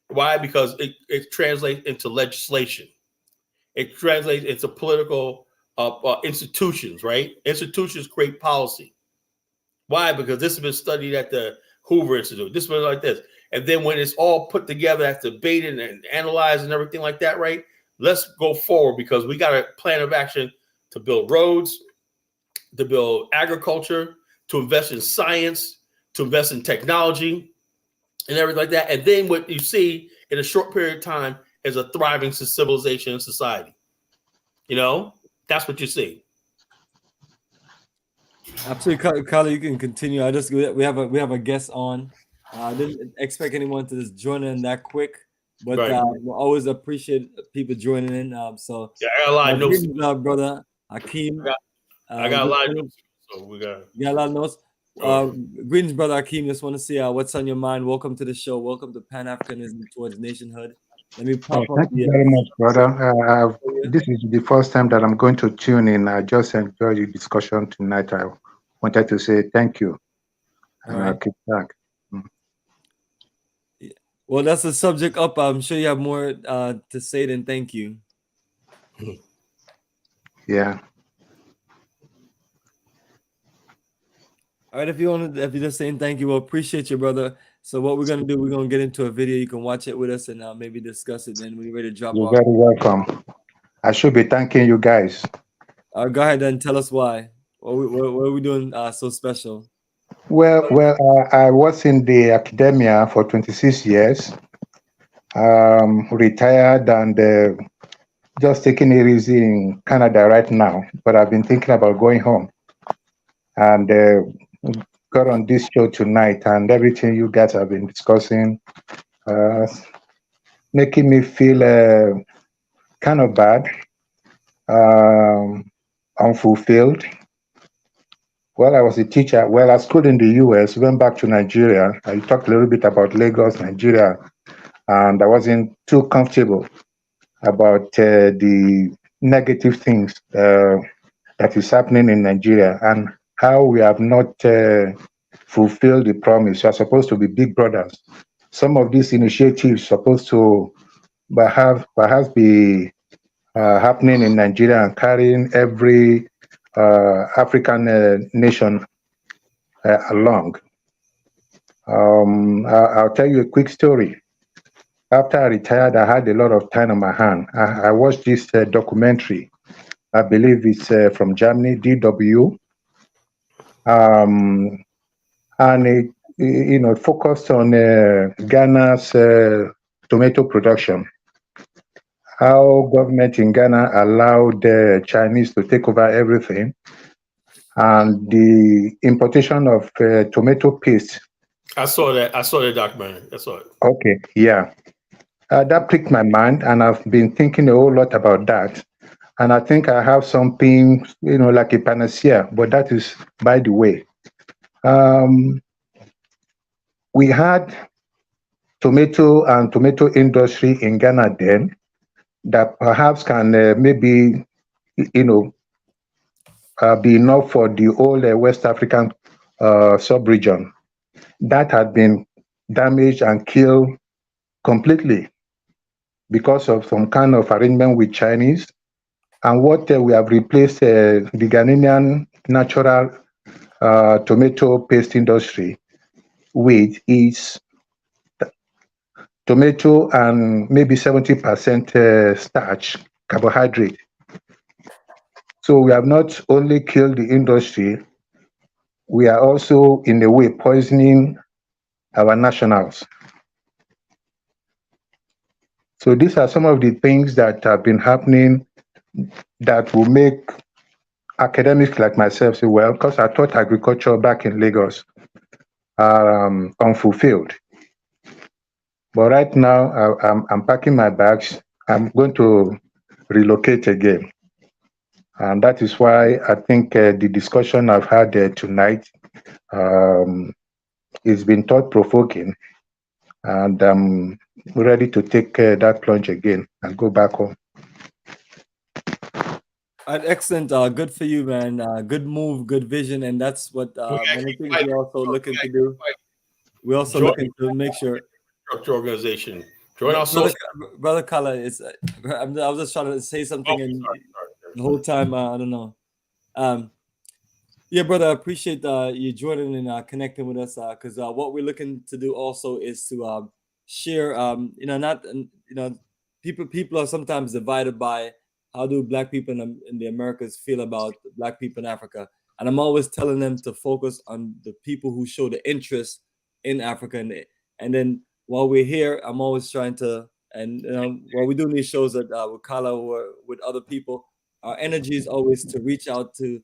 [SPEAKER 2] Why? Because it translates into legislation. It translates into political institutions, right? Institutions create policy. Why? Because this has been studied at the Hoover Institute. This has been like this. And then when it's all put together, after debated and analyzed and everything like that, right? Let's go forward because we got a plan of action to build roads, to build agriculture, to invest in science, to invest in technology and everything like that. And then what you see in a short period of time is a thriving civilization and society. That's what you see.
[SPEAKER 1] Absolutely, Carla, you can continue. We have a guest on. I didn't expect anyone to just join in that quick, but
[SPEAKER 2] right.
[SPEAKER 1] We always appreciate people joining in.
[SPEAKER 2] I got a lot of notes,
[SPEAKER 1] brother Hakeem.
[SPEAKER 2] I got a lot of notes. So we got
[SPEAKER 1] a lot of notes. Greetings, brother Akeem. Just want to see what's on your mind. Welcome to the show. Welcome to Pan-Africanism towards nationhood. Let me pop up
[SPEAKER 10] Thank you very much, brother. This is the first time that I'm going to tune in. I just enjoyed the discussion tonight. I wanted to say thank you. And I'll keep back.
[SPEAKER 1] Well, that's the subject up. I'm sure you have more to say than thank you.
[SPEAKER 10] Yeah.
[SPEAKER 1] All right, if you're just saying thank you, well, appreciate you, brother. So what we're gonna do, we're gonna get into a video. You can watch it with us and maybe discuss it. Then we're ready to drop
[SPEAKER 10] You're
[SPEAKER 1] off.
[SPEAKER 10] very welcome. I should be thanking you guys.
[SPEAKER 1] Go ahead and tell us why. What are we doing so special?
[SPEAKER 10] Well, I was in the academia for 26 years. Retired and just taking it easy in Canada right now. But I've been thinking about going home. And got on this show tonight, and everything you guys have been discussing, making me feel kind of bad, unfulfilled. Well, I was a teacher. Well, I schooled in the US, went back to Nigeria. I talked a little bit about Lagos, Nigeria, and I wasn't too comfortable about the negative things that is happening in Nigeria and how we have not fulfilled the promise. We are supposed to be big brothers. Some of these initiatives supposed to perhaps be happening in Nigeria and carrying every African nation along. I'll tell you a quick story. After I retired, I had a lot of time on my hand. I watched this documentary. I believe it's from Germany, DW. And it focused on Ghana's tomato production. How government in Ghana allowed the Chinese to take over everything, and the importation of tomato paste.
[SPEAKER 2] I saw that documentary. I saw it.
[SPEAKER 10] Okay, yeah. That piqued my mind, and I've been thinking a whole lot about that. And I think I have something, like a panacea, but that is by the way. We had tomato and tomato industry in Ghana then that perhaps can maybe, be enough for the whole West African sub-region. That had been damaged and killed completely because of some kind of arrangement with Chinese. And what we have replaced the Ghanaian natural tomato paste industry with is tomato and maybe 70% starch, carbohydrate. So we have not only killed the industry, we are also in a way poisoning our nationals. So these are some of the things that have been happening that will make academics like myself say, well, because I taught agriculture back in Lagos, unfulfilled. But right now, I'm packing my bags. I'm going to relocate again. And that is why I think the discussion I've had tonight has been thought-provoking. And I'm ready to take that plunge again and go back home.
[SPEAKER 1] Excellent. Good for you, man. Good move, good vision. And that's what one of the things we're also looking to do. We're also looking to make sure.
[SPEAKER 2] Structure organization. Join our
[SPEAKER 1] Brother Kala, I was just trying to say something and the whole time, I don't know. Yeah, brother, I appreciate you joining and connecting with us because what we're looking to do also is to share, people are sometimes divided by how do Black people in the Americas feel about Black people in Africa. And I'm always telling them to focus on the people who show the interest in Africa. And then while we're here, I'm always trying to, and while we do these shows with Kala or with other people, our energy is always to reach out to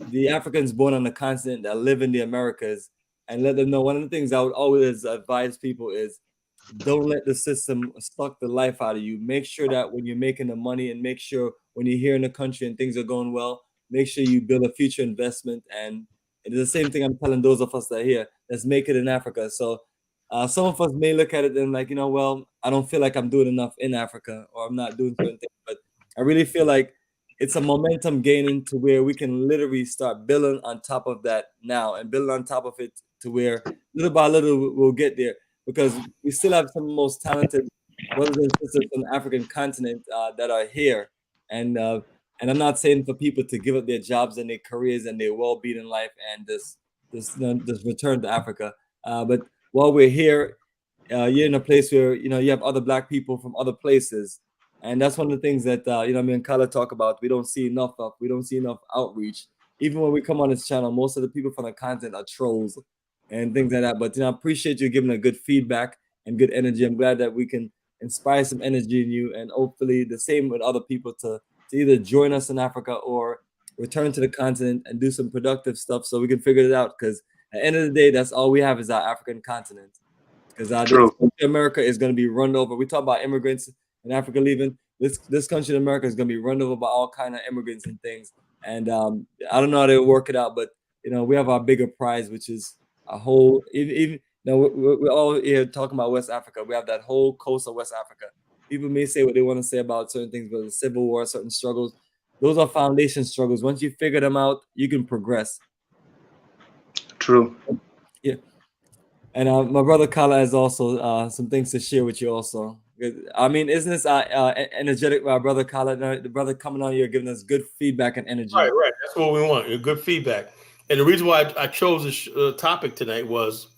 [SPEAKER 1] the Africans born on the continent that live in the Americas and let them know. One of the things I would always advise people is don't let the system suck the life out of you. Make sure that when you're making the money and make sure when you're here in the country and things are going well, make sure you build a future investment and It is the same thing I'm telling those of us that are here. Let's make it in Africa. So some of us may look at it and like, well, I don't feel like I'm doing enough in Africa, or I'm not doing certain things. But I really feel like it's a momentum gaining to where we can literally start building on top of that now, and building on top of it to where little by little we'll get there, because we still have some of the most talented brothers and sisters from the African continent that are here. And I'm not saying for people to give up their jobs and their careers and their well-being in life and just return to Africa. But while we're here, you're in a place where you have other Black people from other places, and that's one of the things that me and Kala talk about. We don't see enough of. We don't see enough outreach. Even when we come on this channel, most of the people from the content are trolls and things like that. But I appreciate you giving a good feedback and good energy. I'm glad that we can inspire some energy in you, and hopefully the same with other people to either join us in Africa or return to the continent and do some productive stuff so we can figure it out. Because at the end of the day, that's all we have is our African continent. Because America is going to be run over. We talk about immigrants in Africa leaving. This country in America is going to be run over by all kind of immigrants and things. And I don't know how they'll work it out, but we have our bigger prize, which is a whole. Even we're all here talking about West Africa. We have that whole coast of West Africa. People may say what they want to say about certain things, but the civil war, certain struggles, those are foundation struggles. Once you figure them out, you can progress.
[SPEAKER 10] True.
[SPEAKER 1] Yeah. And my brother Kala has also some things to share with you also. I mean, isn't this energetic, my brother Kala, the brother coming on here giving us good feedback and energy?
[SPEAKER 2] Right. That's what we want, good feedback. And the reason why I chose this topic tonight was,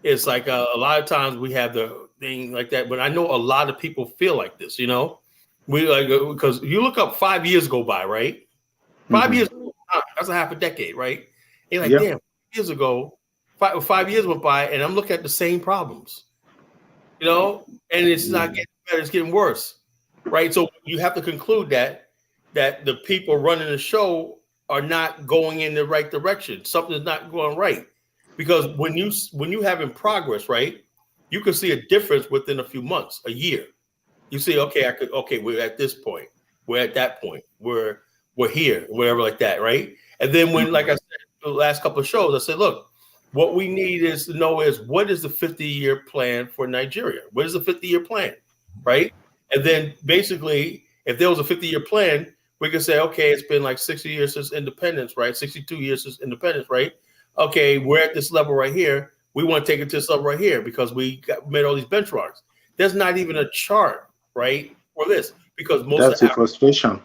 [SPEAKER 2] it's like a lot of times we have the thing like that, but I know a lot of people feel like this, we like, because you look up 5 years go by, right? 5 years, that's a half a decade, right? And like, damn, years ago, 5 years went by, and I'm looking at the same problems, and it's not getting better, it's getting worse, right? So you have to conclude that the people running the show are not going in the right direction. Something's not going right. Because when you having progress, right, you can see a difference within a few months, a year. You see, we're at this point, we're at that point, we're here, whatever like that, right? And then when, like I said, the last couple of shows, I said, look, what we need is to know is what is the 50-year plan for Nigeria? What is the 50-year plan, right? And then basically, if there was a 50-year plan, we could say, okay, it's been like 60 years since independence, right? 62 years since independence, right? Okay, we're at this level right here. We want to take it to this level right here because we made all these benchmarks. There's not even a chart, right, for this, because most of the
[SPEAKER 10] frustration.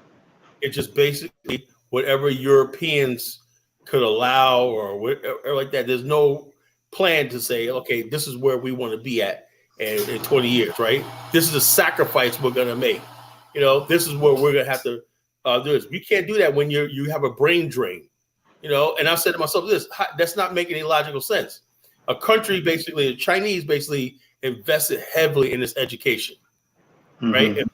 [SPEAKER 2] It's just basically whatever Europeans could allow or like that. There's no plan to say, okay, this is where we want to be at in 20 years, right? This is a sacrifice we're going to make. This is where we're going to have to do this. You can't do that when you have a brain drain. And I said to myself, that's not making any logical sense. A country, basically, the Chinese basically invested heavily in its education, right?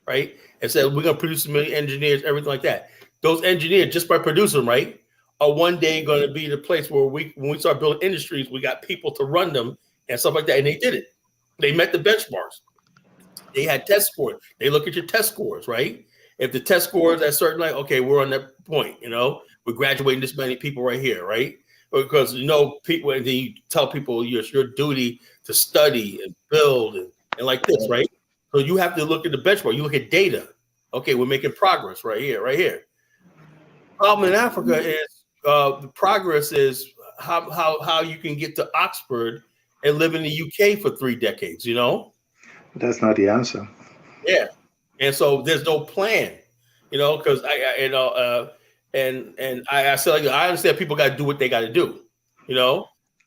[SPEAKER 2] Right? And said, we're going to produce a million engineers, everything like that. Those engineers, just by producing them, right, are one day going to be the place where when we start building industries, we got people to run them and stuff like that. And they did it. They met the benchmarks. They had test scores. They look at your test scores, right? If the test scores at certain, like, okay, we're on that point, we're graduating this many people right here, right? Because people, and then you tell people it's your duty to study and build and like this, right? So you have to look at the benchmark. You look at data. Okay, we're making progress right here, right here. Problem in Africa is the progress is how you can get to Oxford and live in the UK for 3 decades.
[SPEAKER 10] That's not the answer.
[SPEAKER 2] Yeah, and so there's no plan, because I said, like, I understand people got to do what they got to do,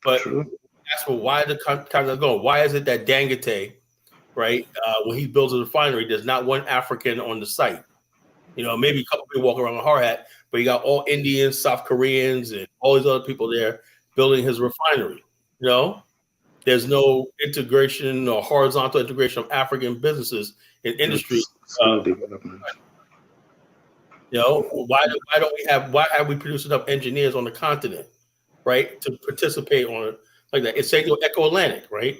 [SPEAKER 2] but that's why the country is going. Why is it that Dangote, right, when he builds a refinery, there's not one African on the site? Maybe a couple people walk around with a hard hat, but you got all Indians, South Koreans, and all these other people there building his refinery. There's no integration or horizontal integration of African businesses in industry.
[SPEAKER 10] Development.
[SPEAKER 2] Why have we produced enough engineers on the continent, right, to participate on it like that? It's saying Echo Atlantic, right?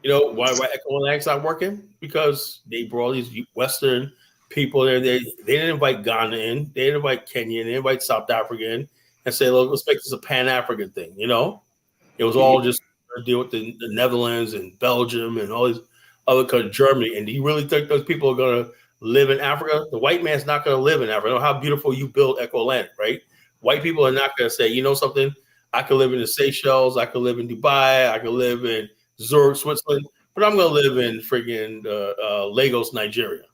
[SPEAKER 2] Why Echo Atlantic's not working? Because they brought these Western people there. They didn't invite Ghana in. They didn't invite Kenya in. They didn't invite South Africa in. and say, look, let's make this a Pan-African thing. You know, it was all just to deal with the Netherlands and Belgium and all these other countries, Germany. And do you really think those people are going to live in Africa? The white man's not going to live in Africa. I know how beautiful you build Echo-Atlantic, right? White people are not going to say, you know something, I could live in the Seychelles, I could live in Dubai, I could live in Zurich, Switzerland, but I'm going to live in friggin' Lagos, Nigeria.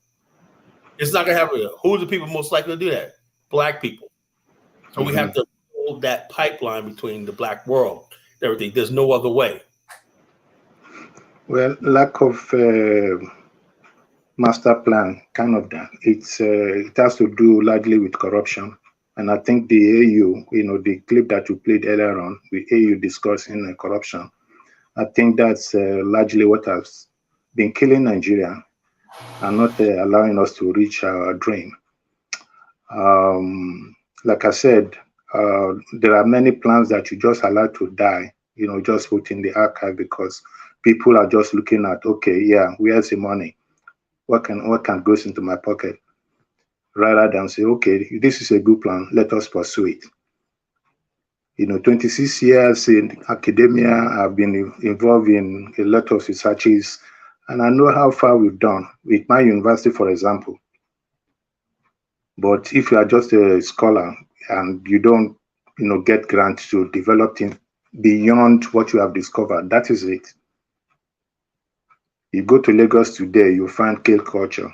[SPEAKER 2] It's not going to happen. Who are the people most likely to do that? Black people. So we have to build that pipeline between the black world and everything. There's no other way.
[SPEAKER 10] Well, lack of master plan, kind of that. It has to do largely with corruption. And I think the AU, the clip that you played earlier on, the AU discussing corruption, I think that's largely what has been killing Nigeria and not allowing us to reach our dream. Like I said, there are many plans that you just allow to die, just put in the archive because people are just looking at, okay, yeah, where's the money? What can goes into my pocket? Rather than say, okay, this is a good plan, let us pursue it. 26 years in academia, I've been involved in a lot of researches, and I know how far we've done with my university, for example. But if you are just a scholar and you don't, get grants to develop things beyond what you have discovered, that is it. You go to Lagos today, you find cake culture.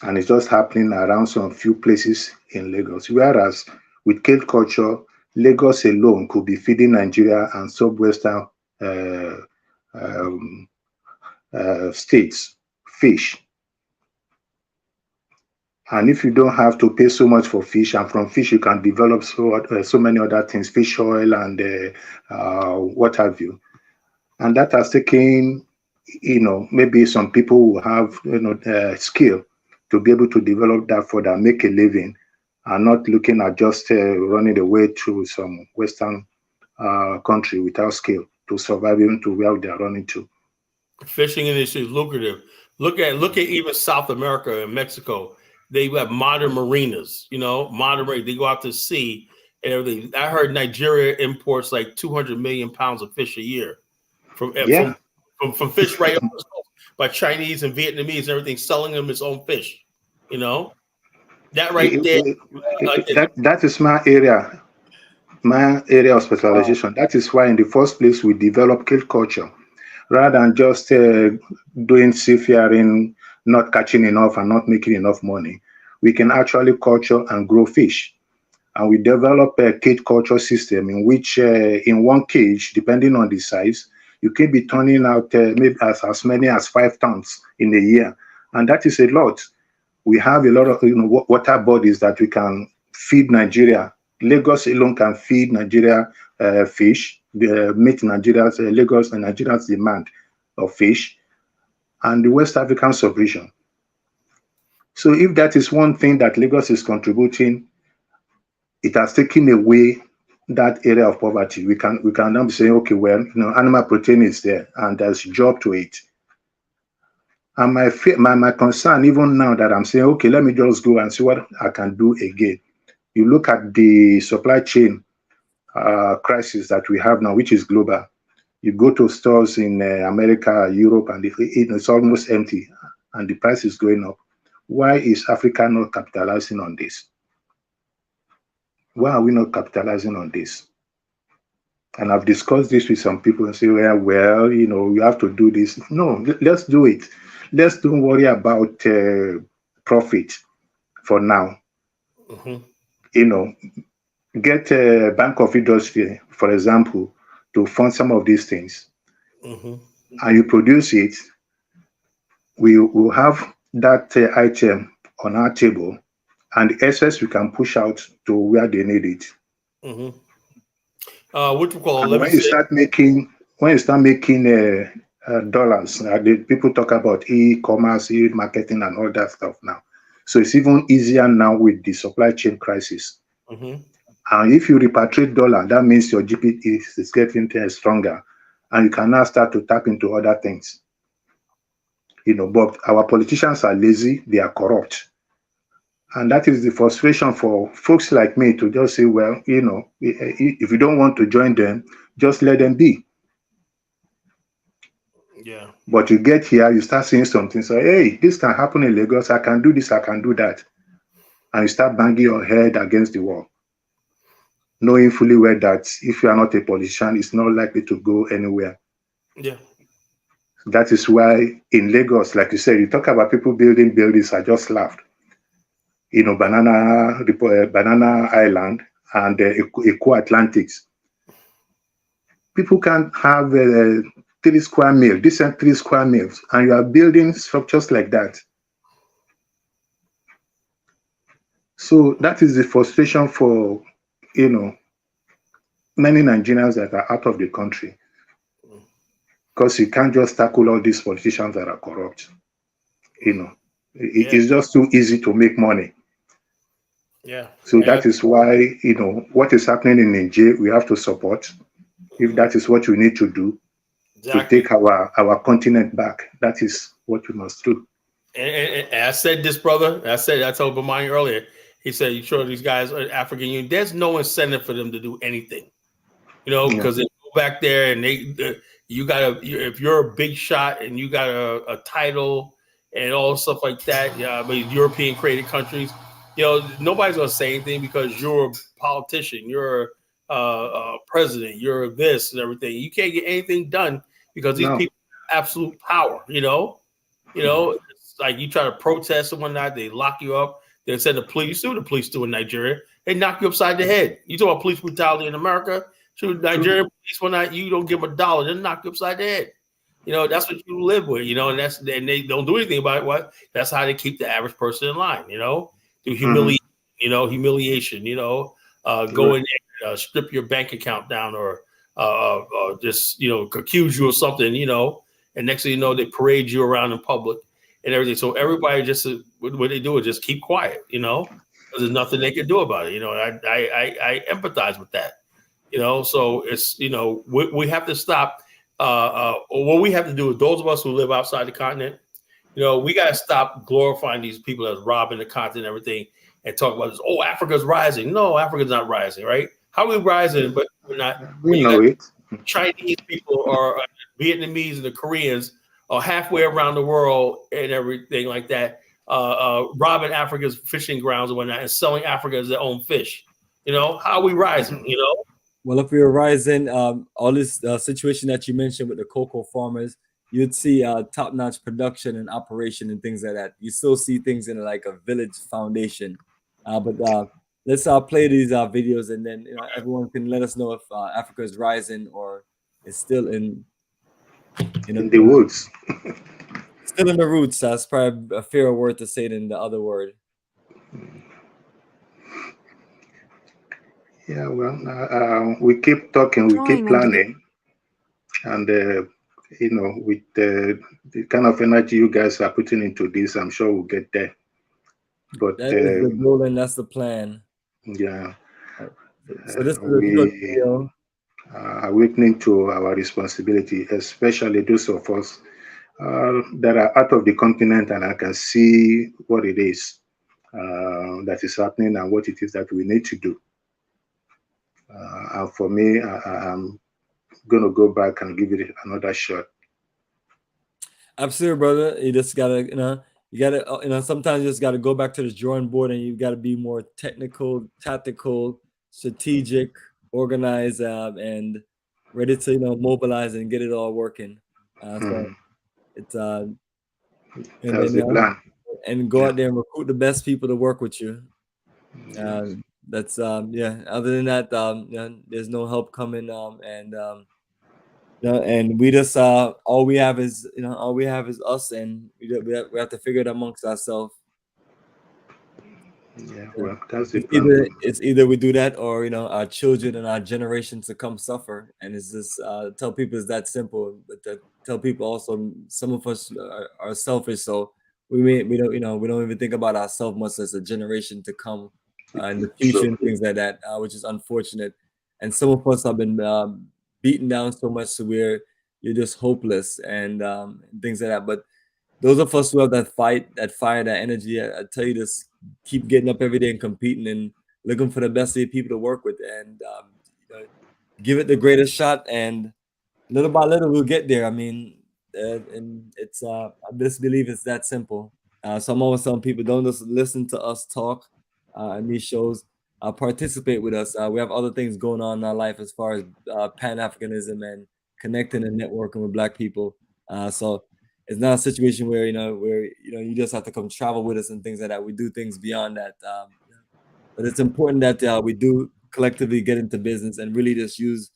[SPEAKER 10] And it's just happening around some few places in Lagos. Whereas with cake culture, Lagos alone could be feeding Nigeria and sub-Western states fish. And if you don't have to pay so much for fish, and from fish you can develop so many other things, fish oil and what have you. And that has taken, maybe some people will have skill to be able to develop that further, make a living, and not looking at just running away through some Western country without skill to survive even to where they are running to.
[SPEAKER 2] Fishing industry is lucrative. Look at even South America and Mexico. They have modern marinas, modern marinas. They go out to sea and everything. I heard Nigeria imports like 200 million pounds of fish a year from fish right up by Chinese and Vietnamese and everything, selling them its own fish. That right there.
[SPEAKER 10] That is my area of specialization. Wow. That is why in the first place we develop cake culture. Rather than just doing seafaring, not catching enough and not making enough money, we can actually culture and grow fish. And we develop a cage culture system in which in one cage, depending on the size, you can be turning out maybe as many as 5 tons in a year. And that is a lot. We have a lot of water bodies that we can feed Nigeria. Lagos alone can feed Nigeria fish, meet Nigeria's Lagos and Nigeria's demand of fish, and the West African sub-region. So if that is one thing that Lagos is contributing, it has taken away that area of poverty. We can now be saying, okay, well, animal protein is there and there's job to it. And my concern, even now that I'm saying, okay, let me just go and see what I can do again. You look at the supply chain crisis that we have now, which is global. You go to stores in America, Europe, and it's almost empty, and the price is going up. Why is Africa not capitalizing on this? Why are we not capitalizing on this? And I've discussed this with some people and say, well, you have to do this. No, let's do it. Let's don't worry about profit for now. Get a Bank of Industry, for example, to fund some of these things. And you produce it, we will have that item on our table, and the excess we can push out to where they need it.
[SPEAKER 2] What we call
[SPEAKER 10] when you start making dollars, people talk about e-commerce, e-marketing, and all that stuff now. So it's even easier now with the supply chain crisis. And if you repatriate dollar, that means your GP is getting stronger, and you can now start to tap into other things. But our politicians are lazy, they are corrupt. And that is the frustration for folks like me to just say, well, if you don't want to join them, just let them be.
[SPEAKER 2] Yeah.
[SPEAKER 10] But you get here, you start seeing something. So, hey, this can happen in Lagos. I can do this. I can do that. And you start banging your head against the wall, knowing fully well that if you are not a politician, it's not likely to go anywhere.
[SPEAKER 2] Yeah.
[SPEAKER 10] That is why in Lagos, like you said, you talk about people building buildings. I just laughed. Banana Island and Eco Atlantics. People can have 3 square meals, decent 3 square meals, and you are building structures like that. So that is the frustration for, many Nigerians that are out of the country, because you can't just tackle all these politicians that are corrupt. It's just too easy to make money.
[SPEAKER 2] Yeah.
[SPEAKER 10] So that is why, what is happening in Nigeria, we have to support. If that is what we need to do to take our continent back, that is what we must do.
[SPEAKER 2] And I said this, brother. I told Bomani earlier. He said, "You sure these guys are African Union? There's no incentive for them to do anything, because they go back there and if you're a big shot and you got a title and all stuff like that, but European created countries, nobody's gonna say anything because you're a politician, you're a president, you're this and everything. You can't get anything done because these people have absolute power. It's like you try to protest and whatnot, they lock you up. They send the police. You see what the police do in Nigeria? They knock you upside the head. You talk about police brutality in America. Shoot, Nigerian police, when you don't give them $1, they knock you upside the head. That's what you live with. And they don't do anything about it. What? That's how they keep the average person in line. Through humiliation. Humiliation. Go in there, strip your bank account down, or just accuse you of something. And next thing you know, they parade you around in public and everything. So everybody just what they do is just keep quiet. Because there's nothing they can do about it. I empathize with that. So it's we have to stop. What we have to do is those of us who live outside the continent, we got to stop glorifying these people as robbing the continent and everything, and talk about this. Oh, Africa's rising. No, Africa's not rising, right? How are we rising, but we're not?
[SPEAKER 10] We know it.
[SPEAKER 2] Chinese people or Vietnamese and the Koreans are halfway around the world and everything like that, robbing Africa's fishing grounds and whatnot, and selling Africa as their own fish. How are we rising?
[SPEAKER 1] Well, if we were rising, all this situation that you mentioned with the cocoa farmers, you'd see top-notch production and operation and things like that. You still see things in like a village foundation. But let's play these videos, and then everyone can let us know if Africa is rising or is still in
[SPEAKER 10] the woods.
[SPEAKER 1] Still in the roots. That's probably a fairer word to say than the other word.
[SPEAKER 10] Yeah, well, we keep talking, we keep planning, and with the kind of energy you guys are putting into this, I'm sure we'll get there. But
[SPEAKER 1] that is the goal, and that's the plan.
[SPEAKER 10] Yeah.
[SPEAKER 1] So this is a short video.
[SPEAKER 10] Awakening to our responsibility, especially those of us that are out of the continent, and I can see what it is that is happening and what it is that we need to do. And for me, I'm going to go back and give it another shot.
[SPEAKER 1] Absolutely, brother. You just gotta, sometimes you just gotta go back to the drawing board, and you gotta be more technical, tactical, strategic, organized, and ready to
[SPEAKER 10] mobilize
[SPEAKER 1] and get it all working. So it's
[SPEAKER 10] that's the plan.
[SPEAKER 1] And go out there and recruit the best people to work with you. That's other than that, there's no help coming, and we just all we have is us, and we have to figure it amongst ourselves.
[SPEAKER 10] Yeah, well, that's the
[SPEAKER 1] it's either we do that, or our children and our generations to come suffer. And it's just tell people it's that simple. But to tell people also, some of us are selfish, so we don't even think about ourselves much as a generation to come in the future and things like that, which is unfortunate. And some of us have been beaten down so much to where you're just hopeless and things like that. But those of us who have that fight, that fire, that energy, I tell you this, keep getting up every day and competing and looking for the best people to work with, and give it the greatest shot, and little by little we'll get there. I mean, and it's I just believe it's that simple. So I'm always telling people, don't just listen to us talk in these shows. Participate with us. We have other things going on in our life as far as Pan-Africanism and connecting and networking with Black people. So it's not a situation where you just have to come travel with us and things like that. We do things beyond that. But it's important that we do collectively get into business and really just use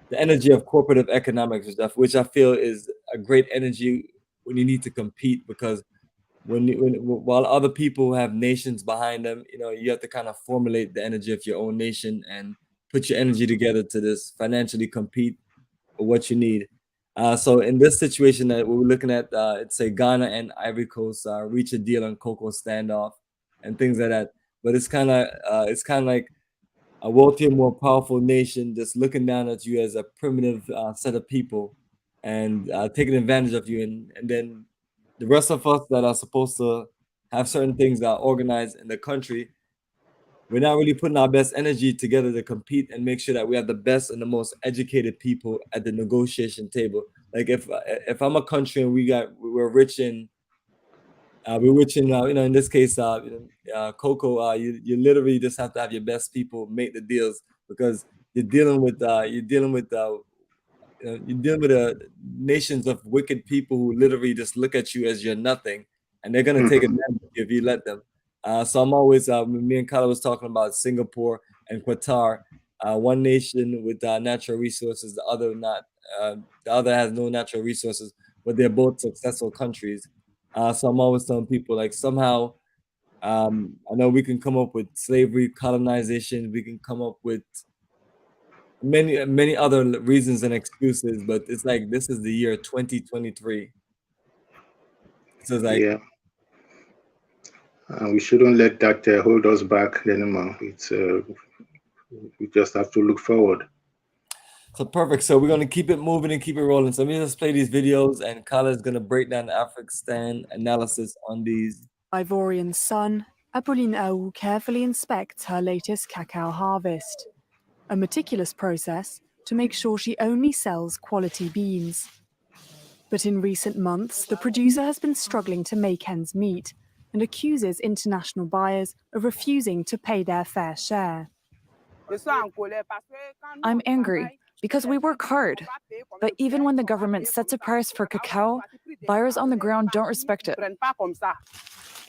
[SPEAKER 1] the energy of cooperative economics and stuff, which I feel is a great energy when you need to compete, because while other people have nations behind them, you have to kind of formulate the energy of your own nation and put your energy together to just financially compete for what you need. So in this situation that we're looking at, it's say Ghana and Ivory Coast reach a deal on cocoa standoff and things like that. But it's kind of like a wealthier, more powerful nation just looking down at you as a primitive set of people and taking advantage of you, and then the rest of us that are supposed to have certain things that are organized in the country, we're not really putting our best energy together to compete and make sure that we have the best and the most educated people at the negotiation table. Like if I'm a country and we're rich in in this case, cocoa, you literally just have to have your best people make the deals, because you're dealing with nations of wicked people who literally just look at you as you're nothing, and they're gonna take advantage of you if you let them. So I'm always me and Kala was talking about Singapore and Qatar, one nation with natural resources, the other not. The other has no natural resources, but they're both successful countries. So I'm always telling people, like, somehow, I know we can come up with slavery, colonization, we can come up with many other reasons and excuses, but it's like this is the year 2023. So it's like,
[SPEAKER 10] Yeah. We shouldn't let that hold us back anymore. It's we just have to look forward.
[SPEAKER 1] so perfect. So we're gonna keep it moving and keep it rolling. So let me just play these videos, and Kala is gonna break down the Afrikstan analysis on these.
[SPEAKER 11] Ivorian son, Apolline Aou carefully inspects her latest cacao harvest, a meticulous process to make sure she only sells quality beans. But in recent months, the producer has been struggling to make ends meet and accuses international buyers of refusing to pay their fair share.
[SPEAKER 12] I'm angry because we work hard, but even when the government sets a price for cacao, buyers on the ground don't respect it.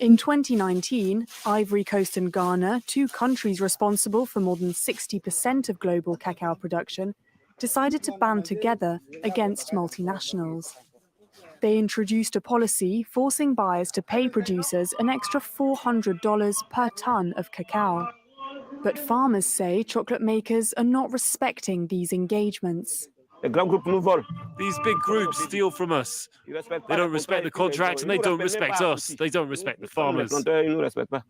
[SPEAKER 11] In 2019, Ivory Coast and Ghana, two countries responsible for more than 60% of global cacao production, decided to band together against multinationals. They introduced a policy forcing buyers to pay producers an extra $400 per ton of cacao. But farmers say chocolate makers are not respecting these engagements.
[SPEAKER 13] These big groups steal from us. They don't respect the contracts and they don't respect us. They don't respect the farmers.
[SPEAKER 11] The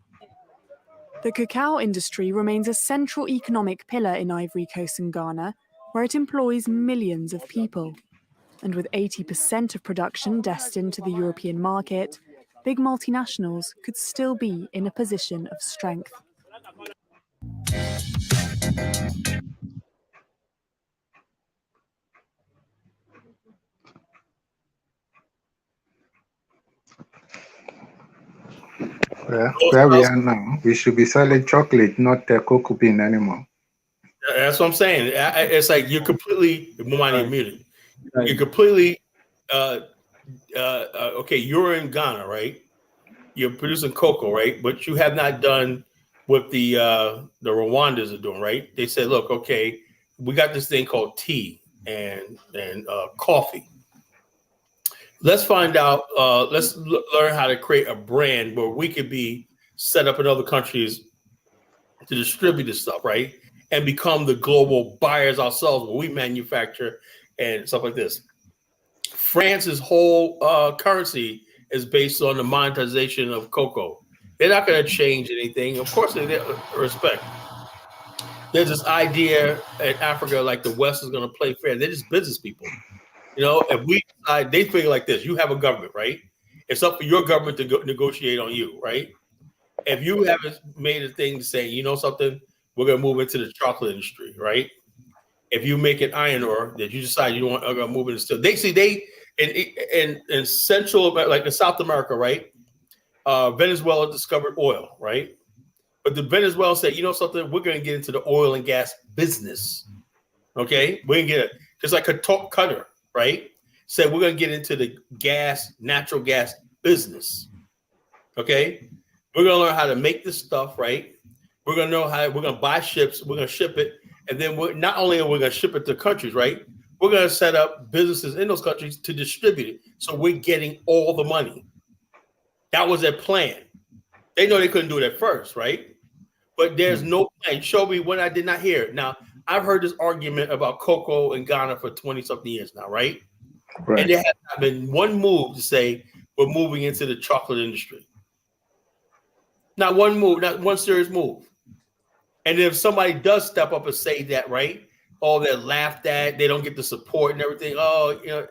[SPEAKER 11] cacao industry remains a central economic pillar in Ivory Coast and Ghana, where it employs millions of people. And with 80% of production destined to the European market, big multinationals could still be in a position of strength.
[SPEAKER 10] Well, where we are now, we should be selling chocolate, not cocoa bean anymore.
[SPEAKER 2] That's what I'm saying. It's like you're completely Bomani muted. You're completely okay. You're in Ghana, right? You're producing cocoa, right? But you have not done what the Rwandans are doing, right? They said, look, okay, we got this thing called tea and coffee. Let's find out. Let's learn how to create a brand where we could be set up in other countries to distribute this stuff, right? And become the global buyers ourselves, where we manufacture and stuff like this. France's whole currency is based on the monetization of cocoa. They're not going to change anything. Of course, they respect. There's this idea in Africa, like the West is going to play fair. They're just business people. You know, if we decide, they figure like this: you have a government, right? It's up for your government to negotiate on you, right? If you haven't made a thing to say, you know something, we're going to move into the chocolate industry, right? If you make an iron ore that you decide you don't want to move into steel, they in Central, like in South America, right? Venezuela discovered oil, right? But the Venezuela said, you know something, we're going to get into the oil and gas business. Okay, we're going to get it. Just like a Qatar, right? Said we're going to get into the natural gas business. Okay, we're going to learn how to make this stuff, right? We're going to know how, we're going to buy ships, we're going to ship it. And then not only are we going to ship it to countries, right? We're going to set up businesses in those countries to distribute it. So we're getting all the money. That was their plan. They know they couldn't do it at first, right? But there's no plan. Show me when I did not hear it. Now, I've heard this argument about cocoa in Ghana for 20-something years now, right? And there has not been one move to say we're moving into the chocolate industry. Not one move, not one serious move. And if somebody does step up and say that, right? Oh, they're laughed at, they don't get the support and everything. Oh, you know,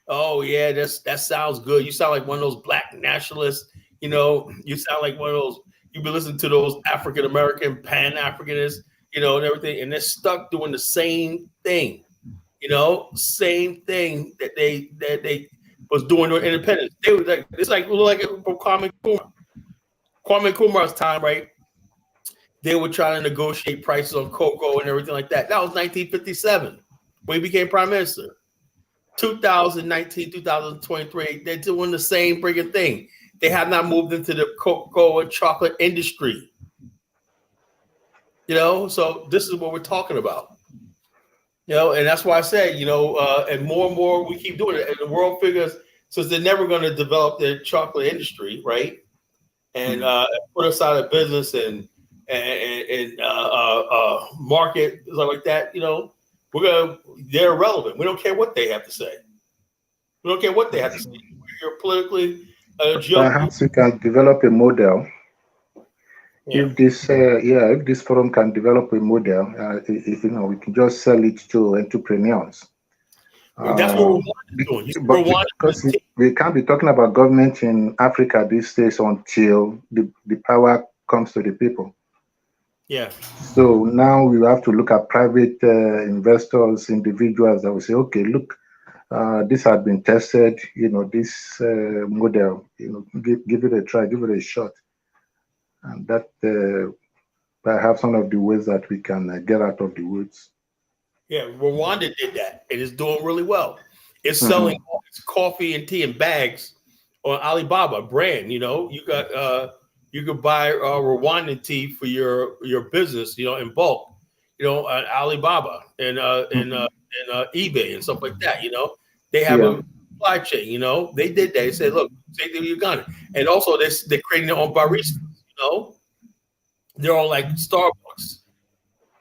[SPEAKER 2] oh yeah, that sounds good. You sound like one of those black nationalists. You know, you sound like one of those. You've been listening to those African American Pan-Africanists, you know, and everything, and they're stuck doing the same thing. You know, same thing that they was doing during independence. They were like, it's like from Kwame Nkrumah. Kwame Nkrumah's time, right? They were trying to negotiate prices on cocoa and everything like that. That was 1957 when he became prime minister. 2019, 2023, they're doing the same friggin' thing. They have not moved into the cocoa and chocolate industry. You know, so this is what we're talking about. You know, and that's why I said, you know, and more we keep doing it. And the world figures, since they're never going to develop their chocolate industry, right? And put us out of business and market, stuff like that, you know, they're irrelevant. We don't care what they have to say. We don't care what they have to say. We're politically,
[SPEAKER 10] perhaps we can develop a model. Yeah. If this forum can develop a model, you know, we can just sell it to entrepreneurs.
[SPEAKER 2] That's what we're doing.
[SPEAKER 10] Because we can't be talking about government in Africa these days until the power comes to the people.
[SPEAKER 2] Yeah.
[SPEAKER 10] So now we have to look at private investors, individuals that will say, okay, look, this has been tested, you know, this model, you know, give it a try, give it a shot. And that perhaps one of the ways that we can get out of the woods.
[SPEAKER 2] Yeah, Rwanda did that. It is doing really well. It's selling coffee and tea in bags on Alibaba brand. You know, you could buy Rwandan tea for your business, you know, in bulk, you know, on Alibaba and eBay and stuff like that. You know, they have a supply chain. You know, they did that. They said, look, take to Uganda, and also they're creating their own baristas. You know, they're all like Starbucks.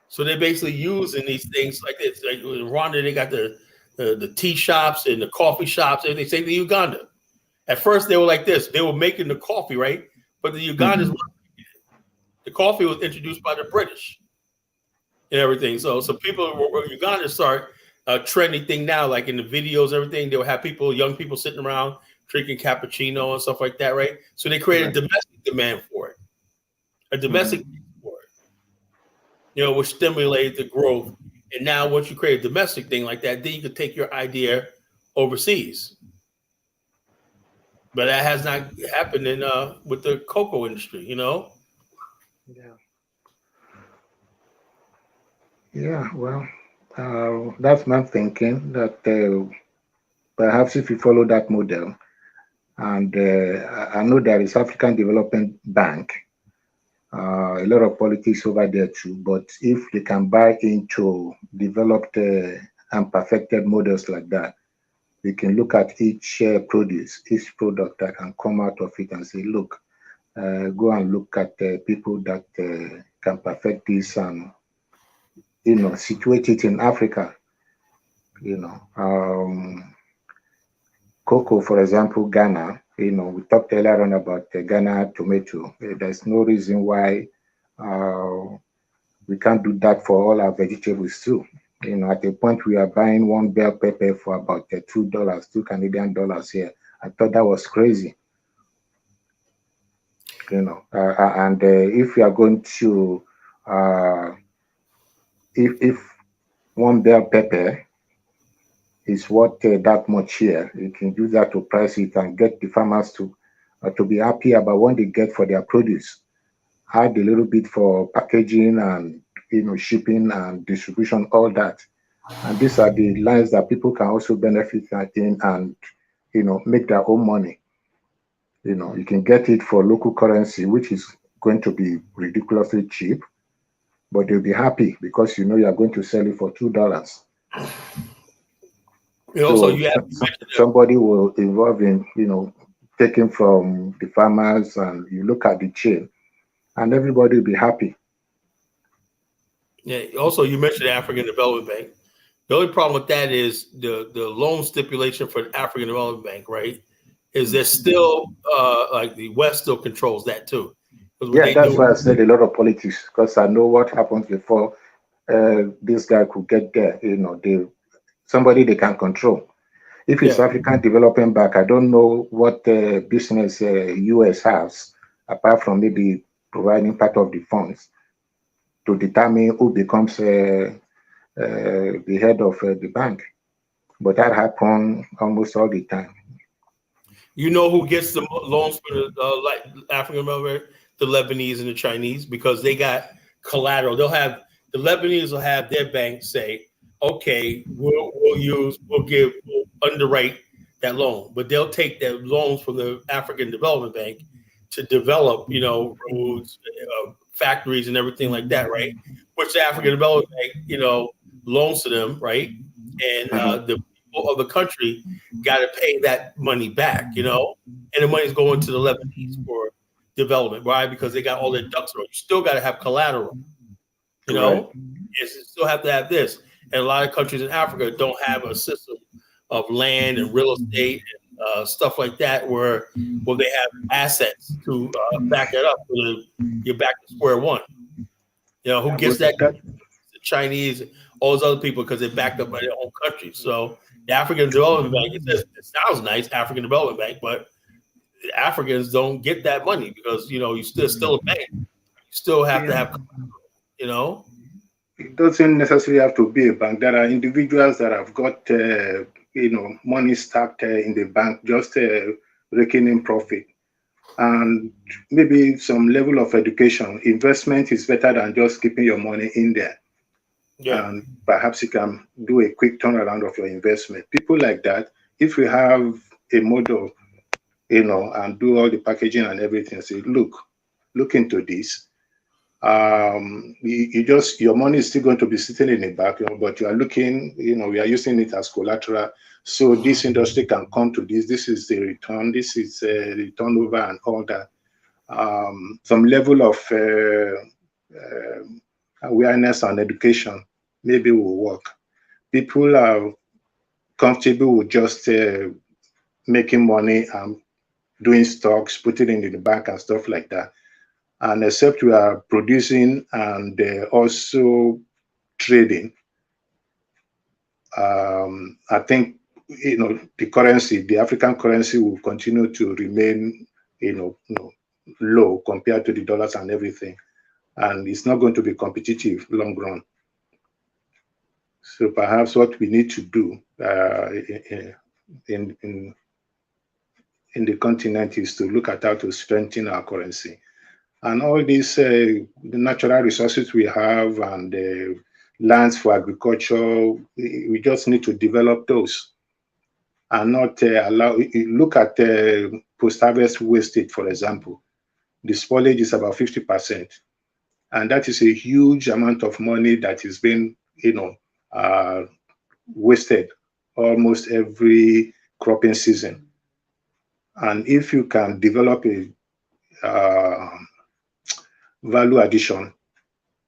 [SPEAKER 2] So they're basically using these things like this. Like in Rwanda, they got the tea shops and the coffee shops. And they say to Uganda. At first, they were like this. They were making the coffee, right? But the Ugandans weren't making it. The coffee was introduced by the British and everything. So people in Uganda start a trendy thing now, like in the videos, everything. They will have young people sitting around drinking cappuccino and stuff like that, right? So they created a domestic demand for it. A domestic for it. You know, which stimulated the growth. And now once you create a domestic thing like that, then you can take your idea overseas. But that has not happened with the cocoa industry, you know?
[SPEAKER 10] Yeah, well, that's my thinking, that perhaps if you follow that model, and I know there is African Development Bank, a lot of politics over there too, but if they can buy into developed and perfected models like that, we can look at each produce, each product that can come out of it and say, look, go and look at people that can perfect this and, you know, situate it in Africa. You know, cocoa, for example, Ghana, you know, we talked earlier on about the Ghana tomato. There's no reason why we can't do that for all our vegetables too. You know, at a point we are buying one bell pepper for about $2 Canadian dollars here. I thought that was crazy. And if you are going to, if one bell pepper is worth that much here, you can use that to price it and get the farmers to be happy about what they get for their produce. Add a little bit for packaging and shipping and distribution, all that. And these are the lines that people can also benefit in and make their own money. You can get it for local currency, which is going to be ridiculously cheap, but they'll be happy because you are going to sell it for $2.
[SPEAKER 2] Also,
[SPEAKER 10] somebody will involve in taking from the farmers, and you look at the chain, and everybody will be happy.
[SPEAKER 2] Yeah. Also, you mentioned the African Development Bank. The only problem with that is the loan stipulation for the African Development Bank, right? Is there still like the West still controls that too?
[SPEAKER 10] Yeah, that's why I said a lot of politics, because I know what happens before this guy could get there. Somebody they can control. If it's African Development Bank, I don't know what business US has, apart from maybe providing part of the funds to determine who becomes the head of the bank. But that happens almost all the time.
[SPEAKER 2] You know who gets the loans for the African Development? The Lebanese and the Chinese, because they got collateral. The Lebanese will have their bank say, okay, we'll underwrite that loan, but they'll take that loans from the African Development Bank to develop, roads, factories, and everything like that, right? Which the African Development Bank, loans to them, right? And the people of the country got to pay that money back, and the money's going to the Lebanese for development. Why? Because they got all their ducks in a row. You still got to have collateral,
[SPEAKER 10] Right.
[SPEAKER 2] You still have to have this. And a lot of countries in Africa don't have a system of land and real estate and stuff like that where they have assets to back it up. So you're back to square one. Who gets that? The Chinese, all those other people, because they're backed up by their own country. So the African Development Bank, it sounds nice, African Development Bank, but the Africans don't get that money because, you still a bank. You still have to have,
[SPEAKER 10] It doesn't necessarily have to be a bank. There are individuals that have got, money stacked in the bank, just raking in profit. And maybe some level of education. Investment is better than just keeping your money in there. Yeah. And perhaps you can do a quick turnaround of your investment. People like that, if we have a model, and do all the packaging and everything, say, look into this. Your money is still going to be sitting in the bank, but you are looking, we are using it as collateral. So this industry can come to this. This is the return. This is the turnover and all that. Some level of awareness and education maybe will work. People are comfortable with just making money and doing stocks, putting it in the bank and stuff like that. And except we are producing and also trading, I think the currency, the African currency, will continue to remain low compared to the dollars and everything, and it's not going to be competitive long run. So perhaps what we need to do in the continent is to look at how to strengthen our currency. And all these the natural resources we have and the lands for agriculture, we just need to develop those and not look at post-harvest wastage, for example. The spoilage is about 50%. And that is a huge amount of money that is being, wasted almost every cropping season. And if you can develop a value addition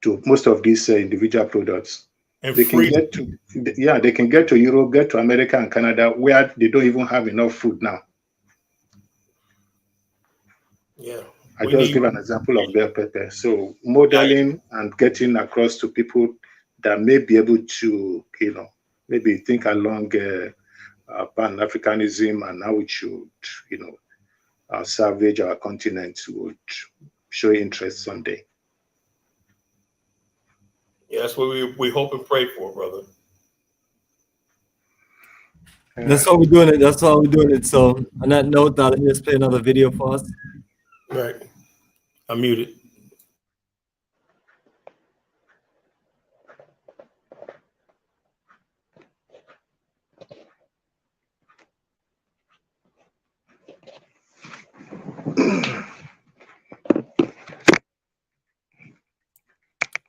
[SPEAKER 10] to most of these individual products, and they can get to Europe, get to America and Canada, where they don't even have enough food now.
[SPEAKER 2] Yeah,
[SPEAKER 10] I just give an example of bell pepper. So modeling and getting across to people that may be able to, maybe think along Pan-Africanism and how it should, salvage our continent would show interest someday.
[SPEAKER 2] Yeah, that's what we hope and pray for, brother.
[SPEAKER 1] That's how we're doing it. That's how we're doing it. So on that note, let me just play another video for us.
[SPEAKER 2] Right. I'm muted.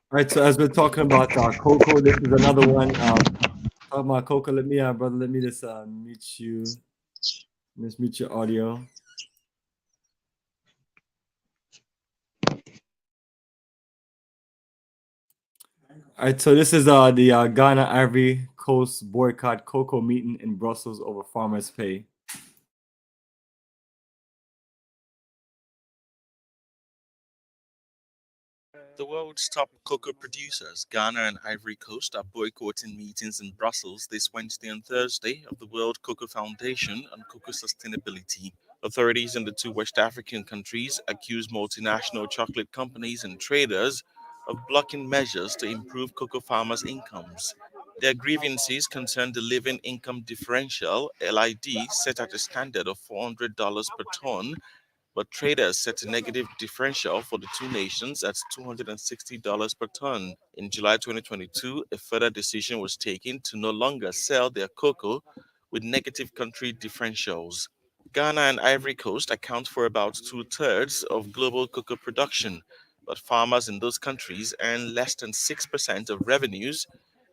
[SPEAKER 1] All right, so as we're talking about cocoa, this is another one. Talking about cocoa, let me just mute you. Let's mute your audio. All right, so this is the Ghana Ivory Coast boycott cocoa meeting in Brussels over farmers' pay.
[SPEAKER 14] The world's top cocoa producers, Ghana and Ivory Coast, are boycotting meetings in Brussels this Wednesday and Thursday of the World Cocoa Foundation on cocoa sustainability. Authorities in the two West African countries accuse multinational chocolate companies and traders of blocking measures to improve cocoa farmers' incomes. Their grievances concern the living income differential, LID, set at a standard of $400 per ton, but traders set a negative differential for the two nations at $260 per ton. In July 2022, a further decision was taken to no longer sell their cocoa with negative country differentials. Ghana and Ivory Coast account for about 2/3 of global cocoa production, but farmers in those countries earn less than 6% of revenues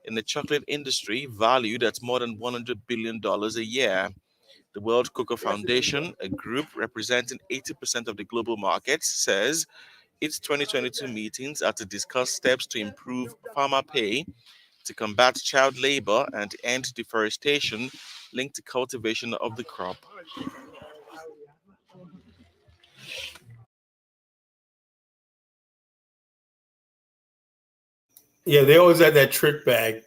[SPEAKER 14] in the chocolate industry, valued at more than $100 billion a year. The World Cocoa Foundation, a group representing 80% of the global market, says its 2022 meetings are to discuss steps to improve farmer pay, to combat child labor, and end deforestation linked to cultivation of the crop.
[SPEAKER 2] Yeah, they always had that trick bag,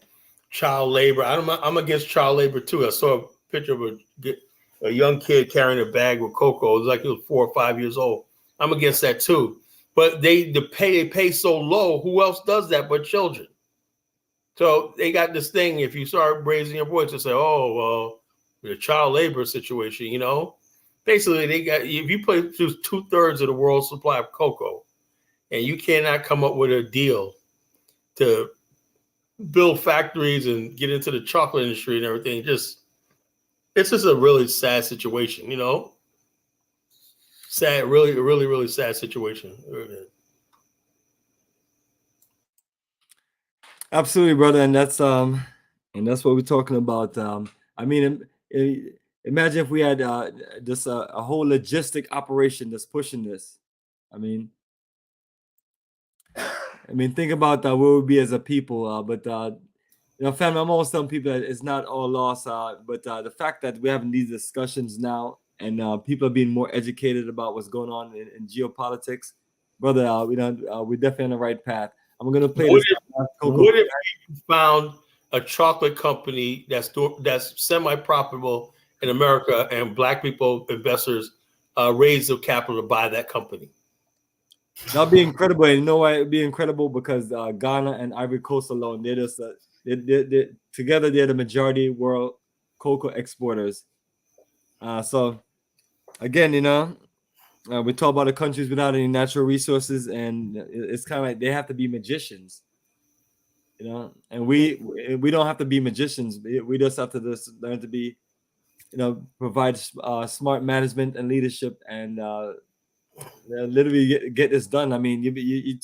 [SPEAKER 2] child labor. I'm against child labor too. I saw a picture of a young kid carrying a bag with cocoa. It was like he was 4 or 5 years old. I'm against that too. But they pay so low. Who else does that but children? So they got this thing. If you start raising your voice to say, "Oh, well, the child labor situation," basically they got, if you put through 2/3 of the world's supply of cocoa, and you cannot come up with a deal to build factories and get into the chocolate industry and everything, it's just a really sad situation, Sad, really, really, really sad situation.
[SPEAKER 1] Absolutely, brother, and that's what we're talking about. I mean, imagine if we had just a whole logistic operation that's pushing this. I mean, think about where we'd be as a people. But family, I'm always telling people that it's not all lost. But the fact that we're having these discussions now and people are being more educated about what's going on in geopolitics, brother, we're definitely on the right path. I'm gonna play
[SPEAKER 2] What
[SPEAKER 1] this.
[SPEAKER 2] What if you found a chocolate company that's semi-profitable in America and Black people, investors, raise the capital to buy that company?
[SPEAKER 1] That'd be incredible. And you know why it'd be incredible? Because Ghana and Ivory Coast alone, they're just together they're the majority world cocoa exporters. So again, we talk about the countries without any natural resources, and it's kind of like they have to be magicians, and we don't have to be magicians. We just have to just learn to be, provide smart management and leadership, and literally get this done. I mean, you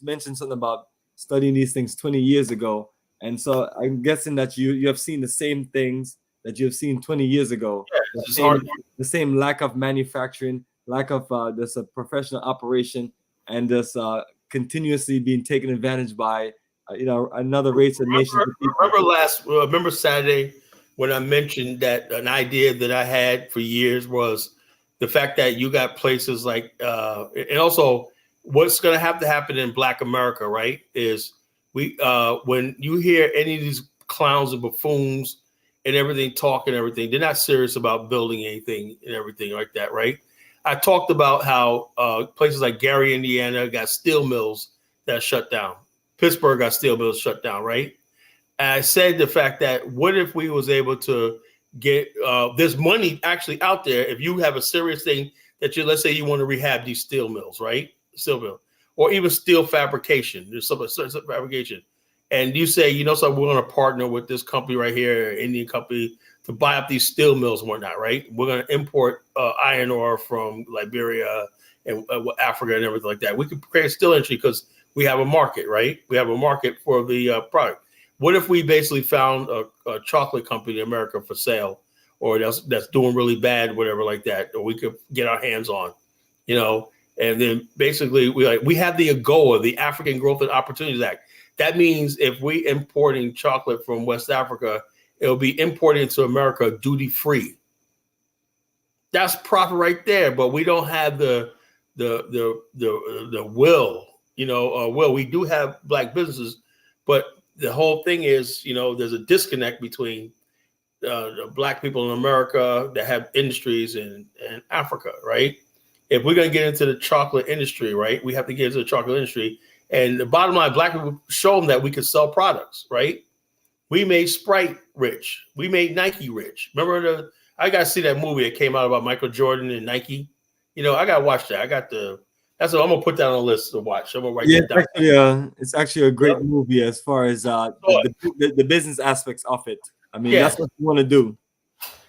[SPEAKER 1] mentioned something about studying these things 20 years ago, and so I'm guessing that you have seen the same things that you have seen 20 years ago.
[SPEAKER 2] Yeah,
[SPEAKER 1] the same lack of manufacturing, lack of this professional operation, and this continuously being taken advantage by another race of nations.
[SPEAKER 2] Remember Saturday when I mentioned that an idea that I had for years was the fact that you got places like and also what's going to have to happen in Black America, right? Is when you hear any of these clowns and buffoons and everything talk and everything, they're not serious about building anything and everything like that, right? I talked about how places like Gary, Indiana got steel mills that shut down. Pittsburgh got steel mills shut down, right? And I said the fact that what if we was able to get there's money actually out there if you have a serious thing that you, let's say you want to rehab these steel mills, right? Steel mill, or even steel fabrication. There's some fabrication. And you say, you know, so we're going to partner with this company right here, Indian company, to buy up these steel mills and whatnot, right? We're going to import iron ore from Liberia and Africa and everything like that. We could create a steel industry because we have a market, right? We have a market for the product. What if we basically found a chocolate company in America for sale, or that's doing really bad, whatever like that, or we could get our hands on, you know? And then basically we have the AGOA, the African Growth and Opportunities Act. That means if we importing chocolate from West Africa, it'll be imported into America duty free. That's proper right there, but we don't have the will, you know, we do have black businesses, but the whole thing is, you know, there's a disconnect between the black people in America that have industries in Africa, right? If we're going to get into the chocolate industry, right, we have to get into the chocolate industry. And the bottom line, black people show them that we can sell products, right? We made Sprite rich. We made Nike rich. Remember I got to see that movie that came out about Michael Jordan and Nike. You know, I got to watch that. That's what I'm going to put that on the list to watch. I'm going to write that down.
[SPEAKER 1] It's actually a great movie as far as the business aspects of it. I mean, that's what you want to do.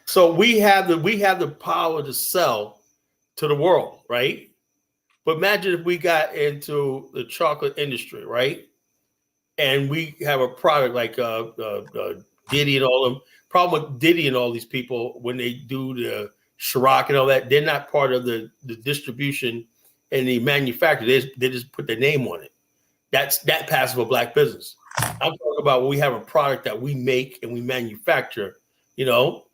[SPEAKER 2] So we have the power to sell to the world, right? But imagine if we got into the chocolate industry, right? And we have a product like Diddy and all them. Problem with Diddy and all these people, when they do the Ciroc and all that, they're not part of the distribution and the manufacturer. They just put their name on it. That passes for black business. I'm talking about when we have a product that we make and we manufacture. You know,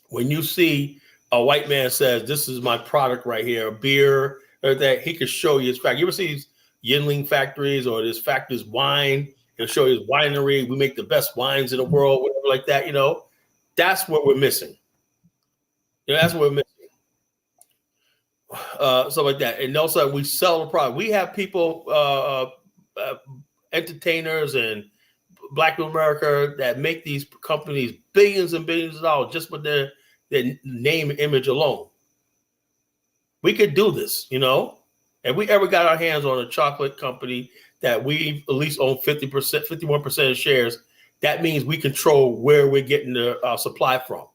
[SPEAKER 2] when you see a white man says, "This is my product right here," a beer or that, he could show you his factory. You ever see these Yinling factories or this factory's wine? He'll show you his winery. We make the best wines in the world, whatever like that. You know, that's what we're missing. You know, that's what we're missing. Stuff like that. And also we sell the product. We have people, entertainers and black people in America that make these companies billions and billions of dollars just with their name and image alone. We could do this, you know. If we ever got our hands on a chocolate company that we at least own 50%, 51% of shares, that means we control where we're getting the supply from.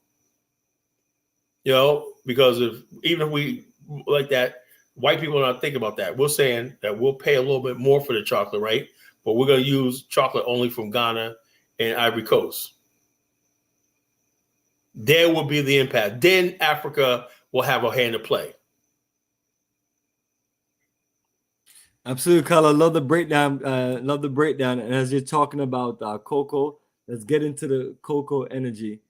[SPEAKER 2] You know, because even if we like that, white people are not thinking about that. We're saying that we'll pay a little bit more for the chocolate, right? But we're going to use chocolate only from Ghana and Ivory Coast. There will be the impact. Then Africa will have a hand to play.
[SPEAKER 1] Absolutely, Carla. Love the breakdown. And as you're talking about cocoa, let's get into the cocoa energy.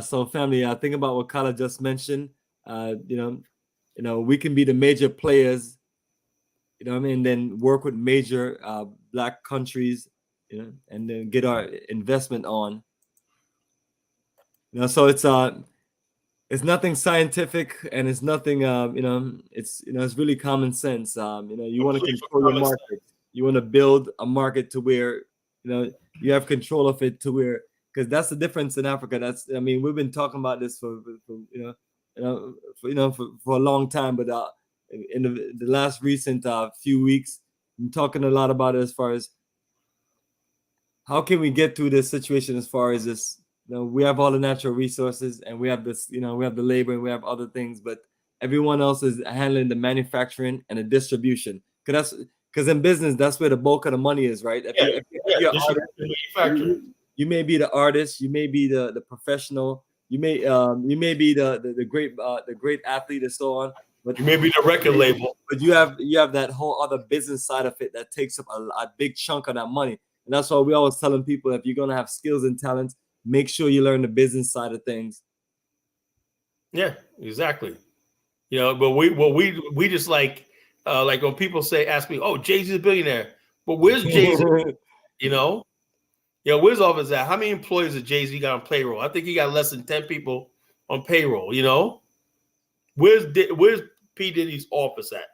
[SPEAKER 1] So, family, think about what Carla just mentioned. You know, we can be the major players. You know what I mean? Then work with major black countries. You know, and then get our investment on. You know, so it's nothing scientific and it's nothing it's really common sense. You want to control your market. You want to build a market to where you have control of it, to where, because that's the difference in Africa. We've been talking about this for a long time, but in the last recent few weeks, I'm talking a lot about it as far as how can we get through this situation as far as this. We have all the natural resources and we have this, we have the labor and we have other things, but everyone else is handling the manufacturing and the distribution. Because in business, that's where the bulk of the money is, right? If you're artist, you may be the artist, you may be the professional, you may be the great athlete and so on. But
[SPEAKER 2] you may be the record label.
[SPEAKER 1] But you have that whole other business side of it that takes up a big chunk of that money. And that's why we always telling people, if you're gonna have skills and talents, make sure you learn the business side of things.
[SPEAKER 2] Yeah, exactly. But we just like when people ask me, "Oh, Jay-Z's a billionaire," but where's Jay-Z? Where's all of his at? How many employees does Jay-Z got on payroll? I think he got less than 10 people on payroll. Where's P. Diddy's office at?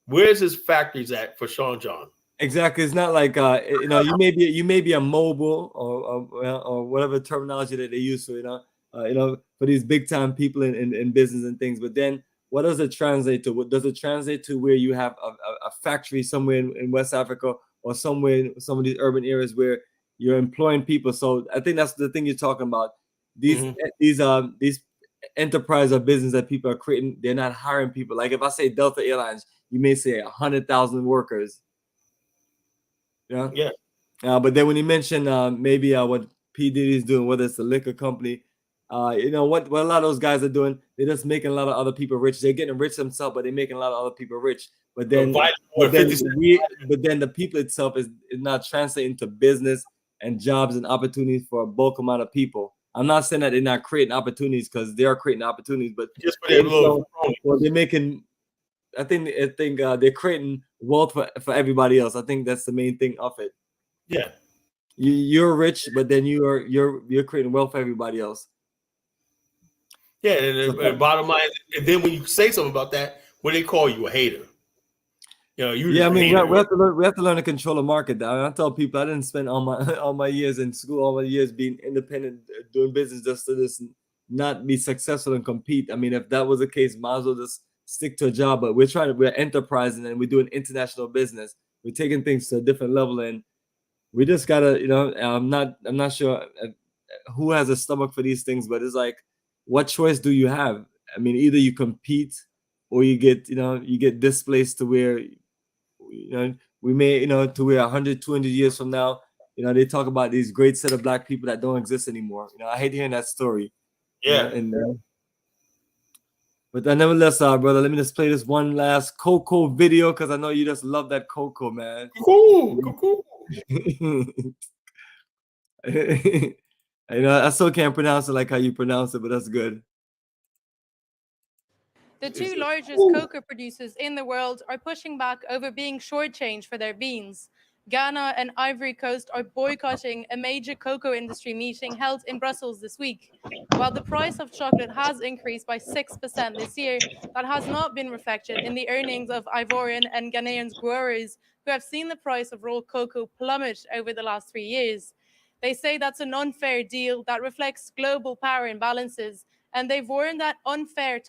[SPEAKER 2] Where's his factories at for Sean John?
[SPEAKER 1] Exactly. It's not like you may be a mobile or whatever terminology that they use for for these big time people in business and things. But then what does it translate to? What does it translate to where you have a factory somewhere in West Africa or somewhere in some of these urban areas where you're employing people? So I think that's the thing you're talking about. These enterprise or business that people are creating, they're not hiring people. Like if I say Delta Airlines, you may say 100,000 workers.
[SPEAKER 2] Yeah.
[SPEAKER 1] But then when you mention maybe what P. Diddy is doing, whether it's the liquor company, what a lot of those guys are doing, they're just making a lot of other people rich. They're getting rich themselves, but they're making a lot of other people rich. But then, the people itself is not translating to business and jobs and opportunities for a bulk amount of people. I'm not saying that they're not creating opportunities, because they are creating opportunities, but
[SPEAKER 2] just for their little
[SPEAKER 1] they're making. I think they're creating wealth for everybody else. I think that's the main thing of it.
[SPEAKER 2] Yeah,
[SPEAKER 1] you're rich, but then you're creating wealth for everybody else.
[SPEAKER 2] Yeah, and bottom line, and then when you say something about that, what they call you, a hater. We have
[SPEAKER 1] to learn to control the market. I tell people I didn't spend all my years in school, all my years being independent, doing business just to not be successful and compete. I mean, if that was the case, might as well just stick to a job. But we're enterprising and we're doing international business. We're taking things to a different level, and we just gotta, I'm not sure who has a stomach for these things, but it's like, what choice do you have? I mean, either you compete or you get displaced to where, we may, to where 100, 200 years from now, they talk about these great set of Black people that don't exist anymore. I hate hearing that story.
[SPEAKER 2] Yeah.
[SPEAKER 1] But nevertheless, brother, let me just play this one last Coco video, because I know you just love that Coco, man.
[SPEAKER 2] Coco.
[SPEAKER 1] I still can't pronounce it like how you pronounce it, but that's good.
[SPEAKER 15] The two largest cocoa producers in the world are pushing back over being shortchanged for their beans. Ghana and Ivory Coast are boycotting a major cocoa industry meeting held in Brussels this week. While the price of chocolate has increased by 6% this year, that has not been reflected in the earnings of Ivorian and Ghanaian growers, who have seen the price of raw cocoa plummet over the last 3 years. They say that's an unfair deal that reflects global power imbalances, and they've warned that unfair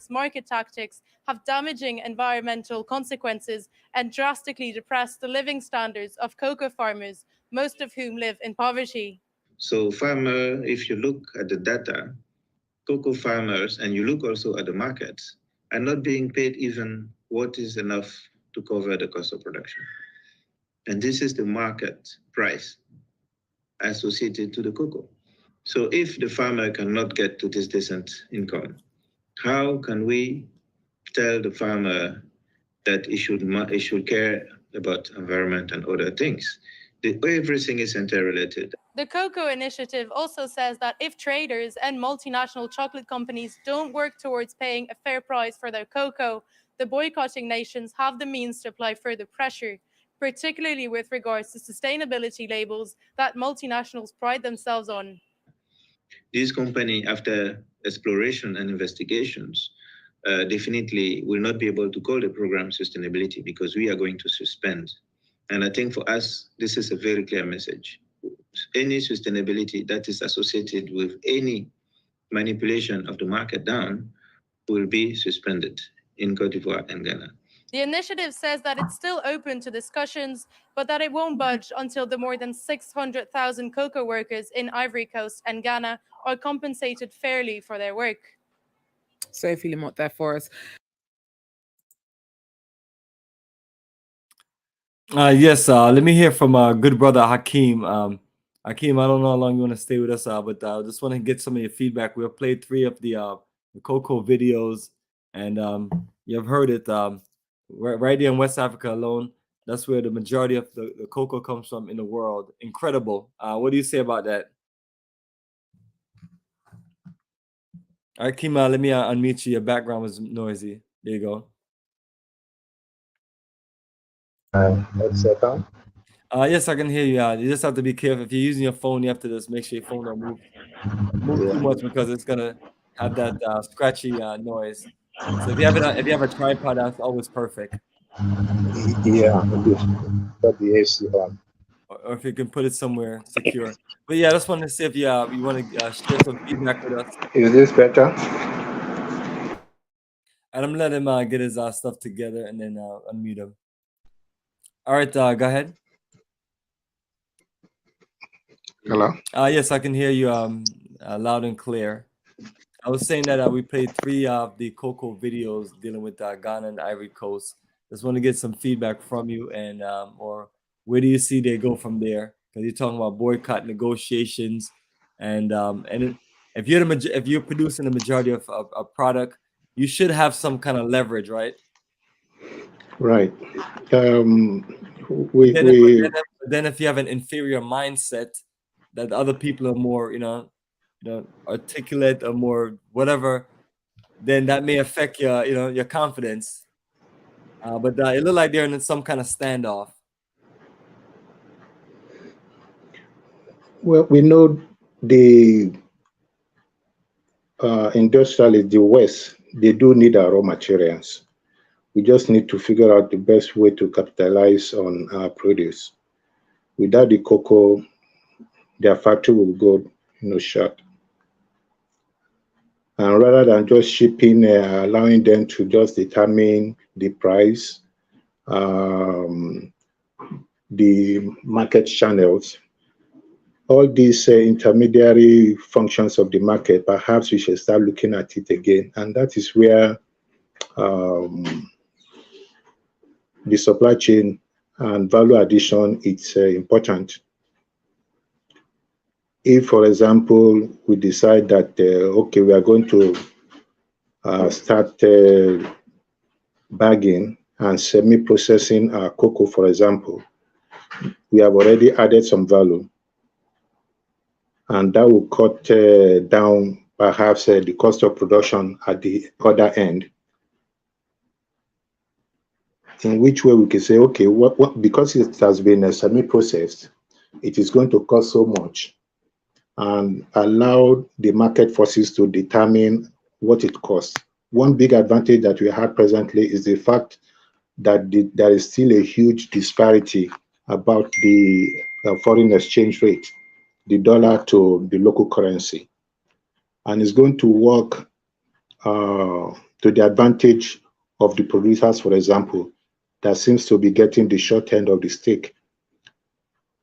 [SPEAKER 15] market tactics, have damaging environmental consequences and drastically depress the living standards of cocoa farmers, most of whom live in poverty.
[SPEAKER 16] So if you look at the data, cocoa farmers, and you look also at the markets, are not being paid even what is enough to cover the cost of production. And this is the market price associated to the cocoa. So if the farmer cannot get to this decent income, how can we tell the farmer that he should care about environment and other things? Everything is interrelated.
[SPEAKER 15] The Cocoa Initiative also says that if traders and multinational chocolate companies don't work towards paying a fair price for their cocoa, the boycotting nations have the means to apply further pressure, particularly with regards to sustainability labels that multinationals pride themselves on.
[SPEAKER 16] This company, after exploration and investigations, definitely will not be able to call the program sustainability, because we are going to suspend. And I think for us, this is a very clear message. Any sustainability that is associated with any manipulation of the market down will be suspended in Cote d'Ivoire and Ghana.
[SPEAKER 15] The initiative says that it's still open to discussions, but that it won't budge until the more than 600,000 cocoa workers in Ivory Coast and Ghana are compensated fairly for their work.
[SPEAKER 17] Sophie Lamont there for us.
[SPEAKER 1] Yes, let me hear from good brother Hakeem. Hakeem, I don't know how long you want to stay with us, but I just want to get some of your feedback. We've played 3 of the cocoa videos, and you've heard it. Right there in West Africa alone, that's where the majority of the cocoa comes from in the world. Incredible. What do you say about that? All right, Kima, let me unmute you. Your background was noisy. There you go.
[SPEAKER 18] Let's second.
[SPEAKER 1] Yes, I can hear you. You just have to be careful. If you're using your phone, you have to just make sure your phone don't move too much, because it's gonna have that scratchy noise. So if you have a tripod, that's always perfect.
[SPEAKER 18] Yeah, got the AC on.
[SPEAKER 1] Or if you can put it somewhere secure. But yeah, I just wanted to see if you want to share some feedback with us.
[SPEAKER 18] Is this better?
[SPEAKER 1] And I'm gonna let him get his stuff together and then unmute him. All right, go ahead.
[SPEAKER 18] Hello?
[SPEAKER 1] Yes, I can hear you loud and clear. I was saying that we played 3 of the cocoa videos dealing with Ghana and Ivory Coast. Just want to get some feedback from you, and or where do you see they go from there? Because you're talking about boycott negotiations, and if you're producing the majority of a product, you should have some kind of leverage, right?
[SPEAKER 18] Right.
[SPEAKER 1] Then if you have an inferior mindset, that other people are more, articulate or more whatever, then that may affect your confidence. But it looked like they're in some kind of standoff.
[SPEAKER 18] Well, we know the industrialists, the West, they do need our raw materials. We just need to figure out the best way to capitalize on our produce. Without the cocoa, their factory will go shut. And rather than just shipping, allowing them to just determine the price, the market channels, all these intermediary functions of the market, perhaps we should start looking at it again. And that is where the supply chain and value addition is important. If, for example, we decide that, okay, we are going to start bagging and semi-processing our cocoa, for example, we have already added some value. And that will cut down perhaps the cost of production at the other end. In which way we can say, okay, because it has been semi-processed, it is going to cost so much, and allow the market forces to determine what it costs. One big advantage that we have presently is the fact that there is still a huge disparity about the foreign exchange rate, the dollar to the local currency. And it's going to work to the advantage of the producers, for example, that seems to be getting the short end of the stick.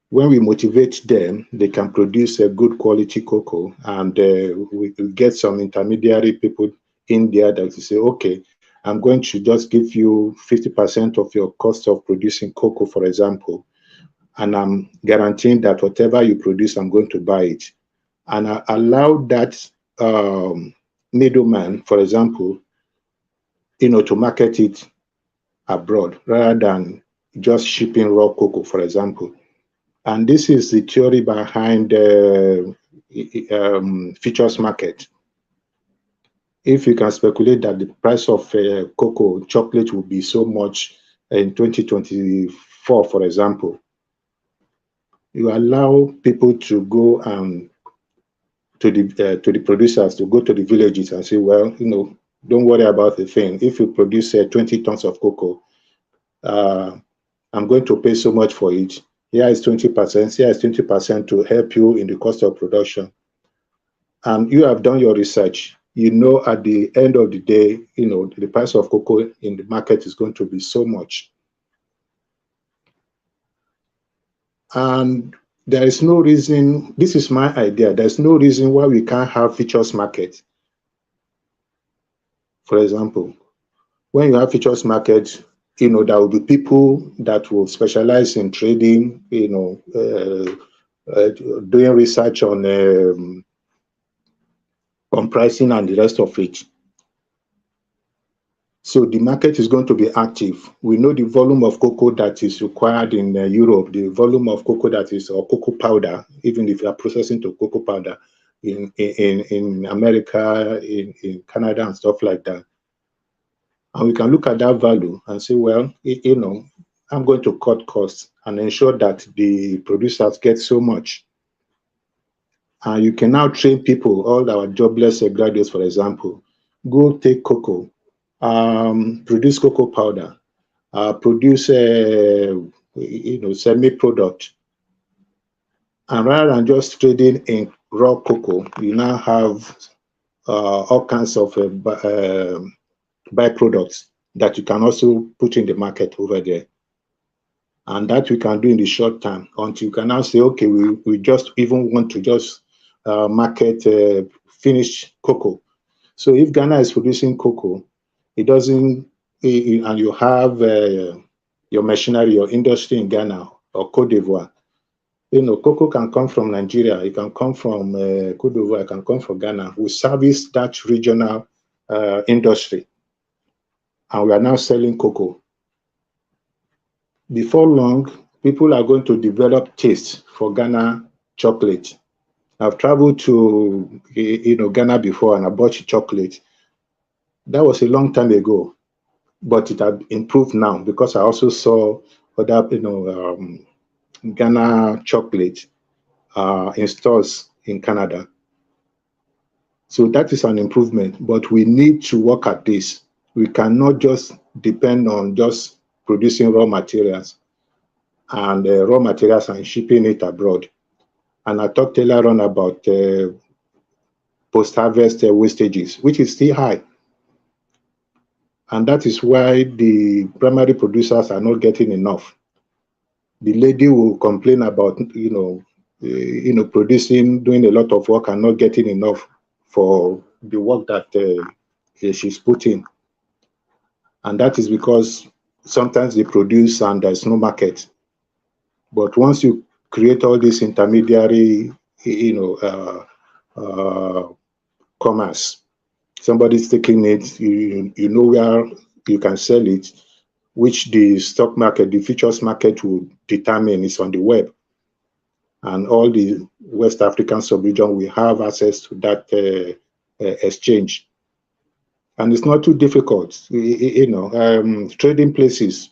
[SPEAKER 18] When we motivate them, they can produce a good quality cocoa, and we get some intermediary people in there that say, okay, I'm going to just give you 50% of your cost of producing cocoa, for example, and I'm guaranteeing that whatever you produce, I'm going to buy it. And I allow that middleman, for example, to market it abroad rather than just shipping raw cocoa, for example. And this is the theory behind futures market. If you can speculate that the price of cocoa, chocolate will be so much in 2024, for example, you allow people to go to the producers to go to the villages and say, well, don't worry about the thing. If you produce 20 tons of cocoa, I'm going to pay so much for it. Here is 20%, here is 20% to help you in the cost of production. And you have done your research. At the end of the day, the price of cocoa in the market is going to be so much. And there is no reason, this is my idea, there's no reason why we can't have futures market. For example, when you have futures market, there will be people that will specialize in trading, doing research on pricing and the rest of it. So the market is going to be active. We know the volume of cocoa that is required in Europe, the volume of cocoa that is, or cocoa powder, even if you are processing to cocoa powder in America, in Canada and stuff like that. And we can look at that value and say, well, I'm going to cut costs and ensure that the producers get so much. And you can now train people, all our jobless graduates, for example, go take cocoa produce cocoa powder, produce semi-product. And rather than just trading in raw cocoa, you now have all kinds of byproducts that you can also put in the market over there. And that we can do in the short term until you can now say, okay, we just even want to just market finished cocoa. So if Ghana is producing cocoa, it doesn't, and you have your machinery, your industry in Ghana or Cote d'Ivoire, cocoa can come from Nigeria, it can come from Cote d'Ivoire, it can come from Ghana. We service that regional industry, and we are now selling cocoa. Before long, people are going to develop taste for Ghana chocolate. I've traveled to Ghana before, and I bought chocolate. That was a long time ago, but it had improved now because I also saw other Ghana chocolate in stores in Canada. So that is an improvement, but we need to work at this. We cannot just depend on just producing raw materials and shipping it abroad. And I talked earlier on about post-harvest wastages, which is still high. And that is why the primary producers are not getting enough. The lady will complain about, producing, doing a lot of work and not getting enough for the work that she's putting. And that is because sometimes they produce and there's no market. But once you create all this intermediary, commerce, somebody's taking it, you know where you can sell it, which the stock market, the futures market will determine is on the web. And all the West African sub-region will have access to that exchange. And it's not too difficult, trading places,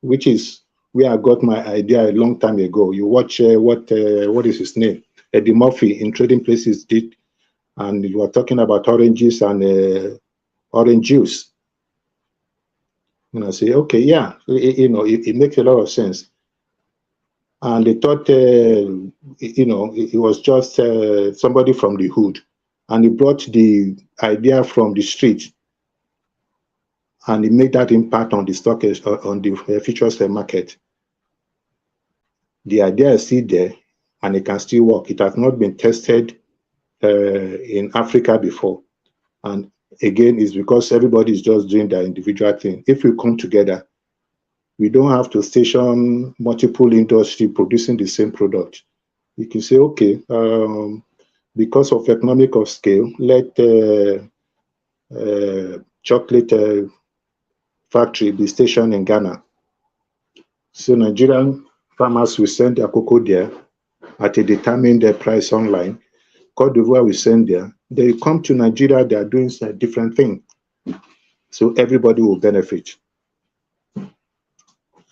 [SPEAKER 18] which is where I got my idea a long time ago. You watch what is his name? Eddie Murphy in Trading Places did, and you were talking about oranges and orange juice. And I say, okay, yeah, it makes a lot of sense. And they thought, it was just somebody from the hood, and he brought the idea from the street, and he made that impact on the stock, on the futures market. The idea is still there, and it can still work. It has not been tested in Africa before. And again, it's because everybody is just doing their individual thing. If we come together, we don't have to station multiple industry producing the same product. You can say, okay, because of economic of scale, let chocolate factory be stationed in Ghana. So Nigerian farmers will send their cocoa there at a determined price online. Cote d'Ivoire will send there. They come to Nigeria, they are doing a different thing. So everybody will benefit.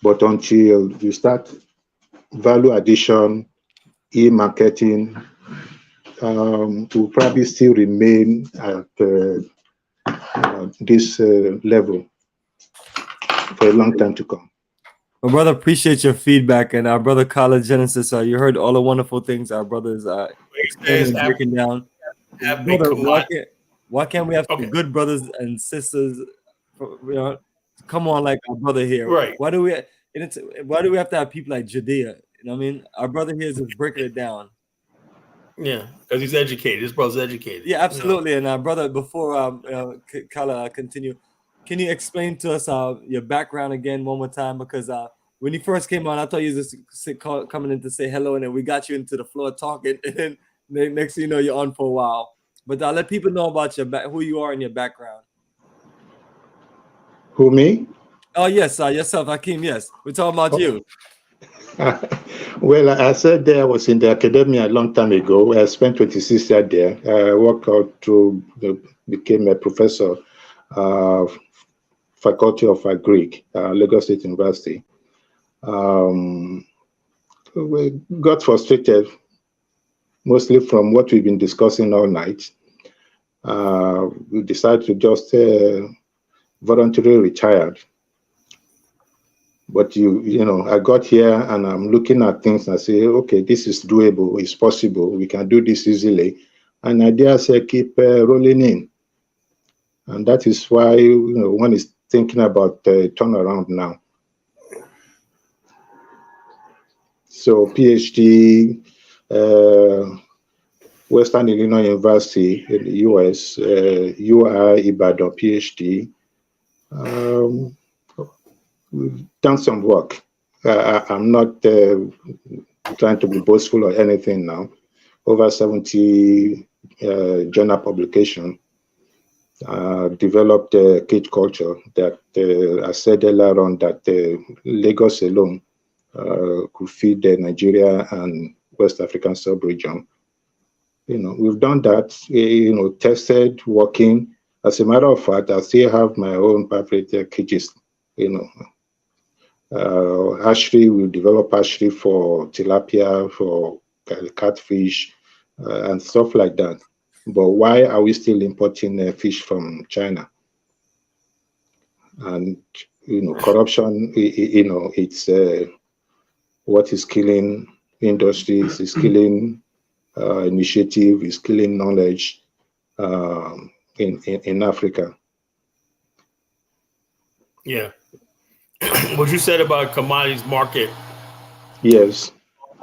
[SPEAKER 18] But until you start value addition, e-marketing, will probably still remain at this level for a long time to come.
[SPEAKER 1] My brother, appreciate your feedback, and our brother College Genesis. You heard all the wonderful things our brothers breaking down. Brother, why can't we have some good brothers and sisters? Come on, like our brother here.
[SPEAKER 2] Right.
[SPEAKER 1] Why do we have to have people like Judea? You know what I mean? Our brother here is just breaking it down.
[SPEAKER 2] Yeah, because he's educated. His brother's educated.
[SPEAKER 1] Yeah, absolutely. And our brother, before Kala continue, can you explain to us your background again one more time? Because when you first came on, I thought you were just coming in to say hello, and then we got you into the floor talking, and then next thing you know, you're on for a while. But let people know about who you are and your background.
[SPEAKER 18] Who, me?
[SPEAKER 1] Oh, yes, yourself, Hakeem, yes. We're talking about you.
[SPEAKER 18] Well, I said I was in the academia a long time ago. I spent 26 years there. I worked out became a professor of Faculty of Greek, Lagos State University. We got frustrated, mostly from what we've been discussing all night. We decided to just voluntarily retired. But I got here and I'm looking at things and I say, okay, this is doable, it's possible, we can do this easily. And ideas keep rolling in. And that is why one is thinking about turnaround now. So PhD, Western Illinois University in the US, UI Ibadan PhD. We've done some work. I'm not trying to be boastful or anything now. Over 70 journal publication. Developed cage culture that I said earlier on that Lagos alone could feed Nigeria and West African sub-region. We've done that, tested, working. As a matter of fact, I still have my own private cages, hatchery, we develop hatchery for tilapia, for catfish, and stuff like that. But why are we still importing fish from China? And corruption, it's what is killing industries, is killing initiative, is killing knowledge in Africa.
[SPEAKER 2] Yeah. What you said about commodities market.
[SPEAKER 18] Yes.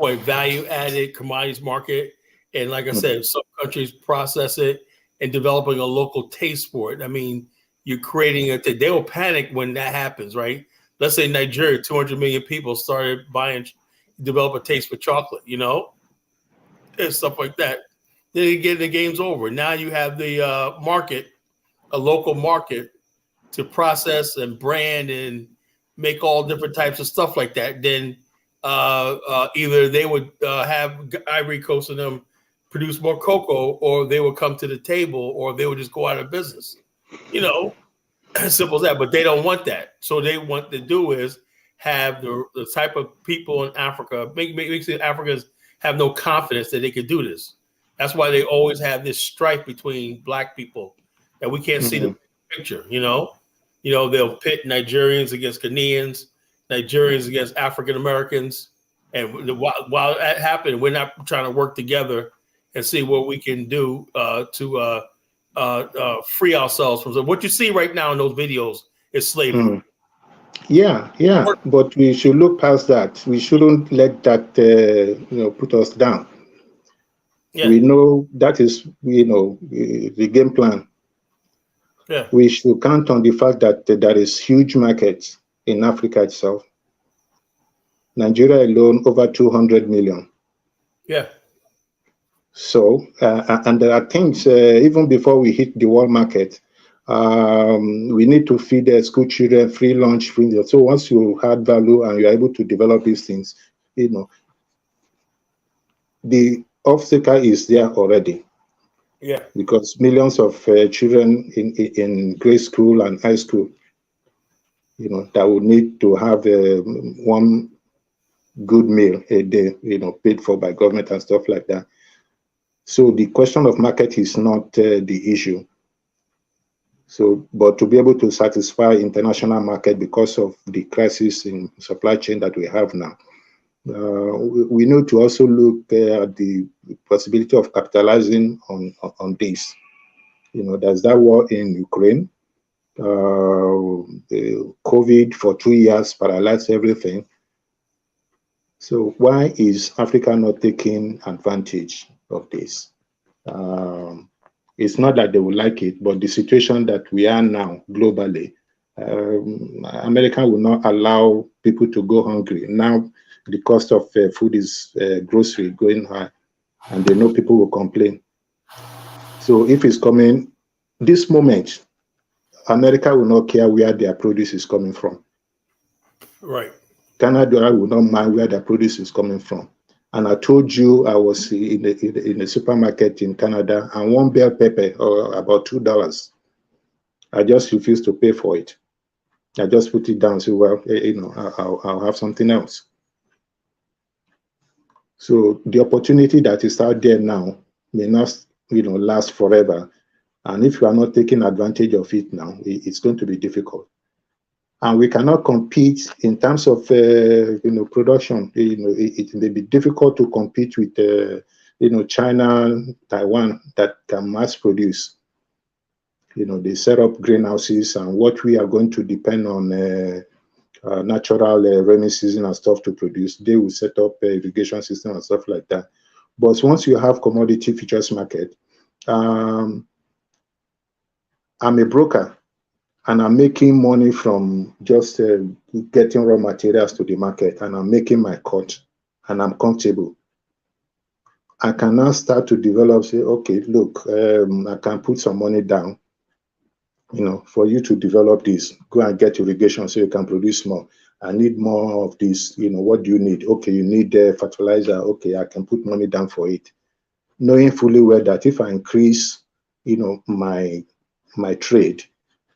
[SPEAKER 2] Value added commodities market. And like I said, some countries process it and developing a local taste for it. I mean, you're creating it. They will panic when that happens, right? Let's say Nigeria, 200 million people started develop a taste for chocolate, and stuff like that. Then you get the game's over. Now you have the market, a local market to process and brand and make all different types of stuff like that. Then either they would have Ivory Coast and them produce more cocoa, or they would come to the table, or they would just go out of business. As simple as that. But they don't want that. So they want to do is have the type of people in Africa, make Africans have no confidence that they could do this. That's why they always have this strife between Black people that we can't see the picture. They'll pit Nigerians against Ghanaians, Nigerians against African Americans, and while that happened, we're not trying to work together and see what we can do to free ourselves from what you see right now in those videos is slavery.
[SPEAKER 18] Yeah, but we should look past that. We shouldn't let that put us down. Yeah. We know that is the game plan. Yeah. We should count on the fact that there is huge markets in Africa itself. Nigeria alone, over 200 million. Yeah. So, and there are things, even before we hit the world market, we need to feed the school children, free lunch, free. So once you add value and you're able to develop these things, the obstacle is there already. Yeah. Because millions of children in grade school and high school, that would need to have one good meal a day, paid for by government and stuff like that. So the question of market is not the issue. So, but to be able to satisfy international market because of the crisis in supply chain that we have now, we need to also look at the possibility of capitalizing on this. There's that war in Ukraine. COVID for 2 years paralyzed everything. So why is Africa not taking advantage of this? It's not that they would like it, but the situation that we are now globally, America will not allow people to go hungry. Now the cost of food is grocery going high, and they know people will complain. So if it's coming, this moment, America will not care where their produce is coming from. Right. Canada will not mind where their produce is coming from. And I told you I was in the supermarket in Canada, and one bell pepper, about $2. I just refused to pay for it. I just put it down and said, well, I'll have something else. So the opportunity that is out there now may not, last forever. And if you are not taking advantage of it now, it's going to be difficult. And we cannot compete in terms of production. It may be difficult to compete with China, Taiwan that can mass produce. They set up greenhouses, and what we are going to depend on natural rainy season and stuff to produce, they will set up irrigation system and stuff like that. But once you have commodity futures market, I'm a broker, and I'm making money from just getting raw materials to the market, and I'm making my cut, and I'm comfortable. I can now start to develop, say, okay, look, I can put some money down, for you to develop this. Go and get irrigation so you can produce more. I need more of this. What do you need? Okay, you need fertilizer. Okay, I can put money down for it. Knowing fully well that if I increase, my trade,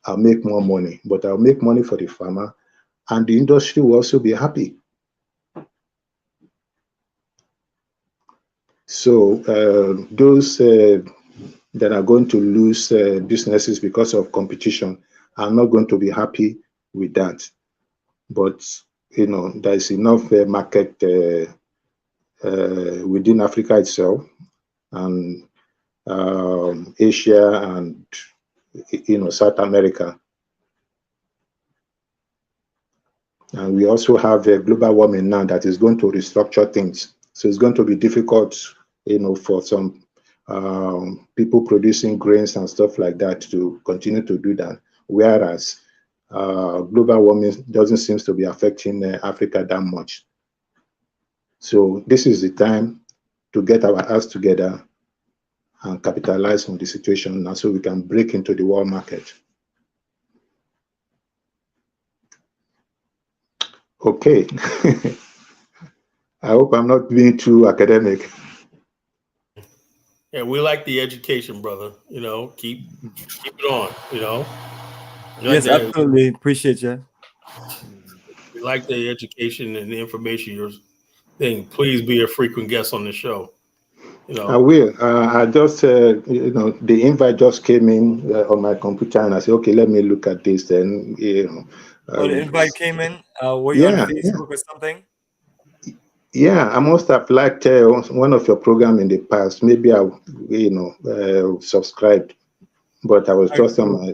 [SPEAKER 18] I'll make more money, but I'll make money for the farmer, and the industry will also be happy. So those that are going to lose businesses because of competition are not going to be happy with that. But there is enough market within Africa itself, and Asia, and South America. And we also have a global warming now that is going to restructure things. So it's going to be difficult, for some people producing grains and stuff like that to continue to do that. Whereas global warming doesn't seem to be affecting Africa that much. So this is the time to get our acts together and capitalize on the situation now, so we can break into the world market. Okay. I hope I'm not being too academic.
[SPEAKER 2] Yeah, we like the education, brother. Keep it on.
[SPEAKER 1] Yes, absolutely. Appreciate you.
[SPEAKER 2] We like the education and the information you're saying. Please be a frequent guest on the show.
[SPEAKER 18] I will. I just, the invite just came in on my computer, and I said, okay, let me look at this. Then,
[SPEAKER 1] the invite came in. Were you on Facebook or something?
[SPEAKER 18] Yeah, I must have liked one of your programs in the past. Maybe I, subscribed, but I was just on my.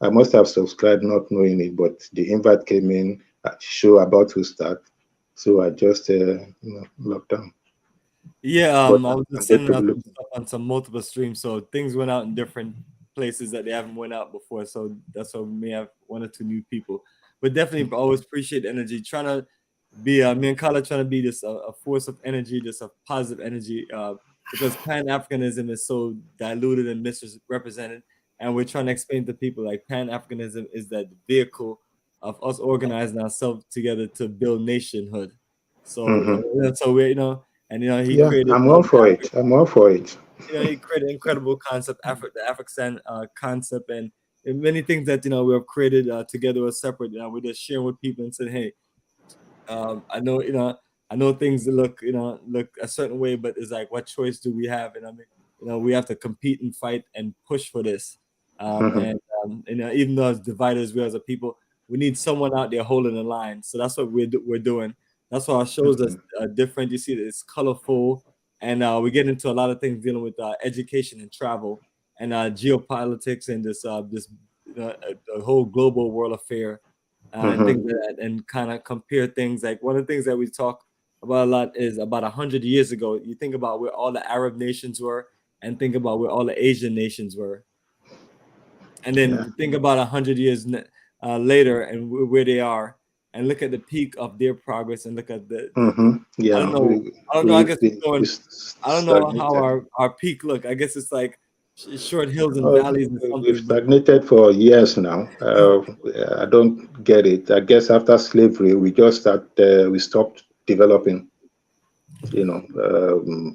[SPEAKER 18] I must have subscribed, not knowing it. But the invite came in. Show about to start, so I just locked down.
[SPEAKER 1] Yeah, I was just sending out some stuff on some multiple streams, so things went out in different places that they haven't went out before. So that's why we may have one or two new people. But definitely, always appreciate the energy. Trying to be me and Kala trying to be this a force of energy, just a positive energy, because Pan-Africanism is so diluted and misrepresented, and we're trying to explain to people like Pan-Africanism is that vehicle of us organizing ourselves together to build nationhood. So so we and he created.
[SPEAKER 18] I'm all for it. I'm all for it.
[SPEAKER 1] He created an incredible concept, the Afrikstan concept, and many things that we have created together or separate. We're just sharing with people and saying, hey, I know things look a certain way, but it's like, what choice do we have? And we have to compete and fight and push for this. And even though as divided as we are as a people, we need someone out there holding the line. So that's what we're doing. That's why our shows are different. You see, it's colorful, and we get into a lot of things dealing with education and travel and geopolitics and this the whole global world affair. And things like that, and kind of compare things. Like one of the things that we talk about a lot is about 100 years ago. You think about where all the Arab nations were, and think about where all the Asian nations were, and then think about 100 years later and where they are, and look at the peak of their progress, and look at the
[SPEAKER 18] yeah.
[SPEAKER 1] I don't know. I guess I don't know how our peak look. I guess it's like short hills and valleys and something.
[SPEAKER 18] We've stagnated for years now. I don't get it. I guess after slavery, we just we stopped developing.
[SPEAKER 1] Some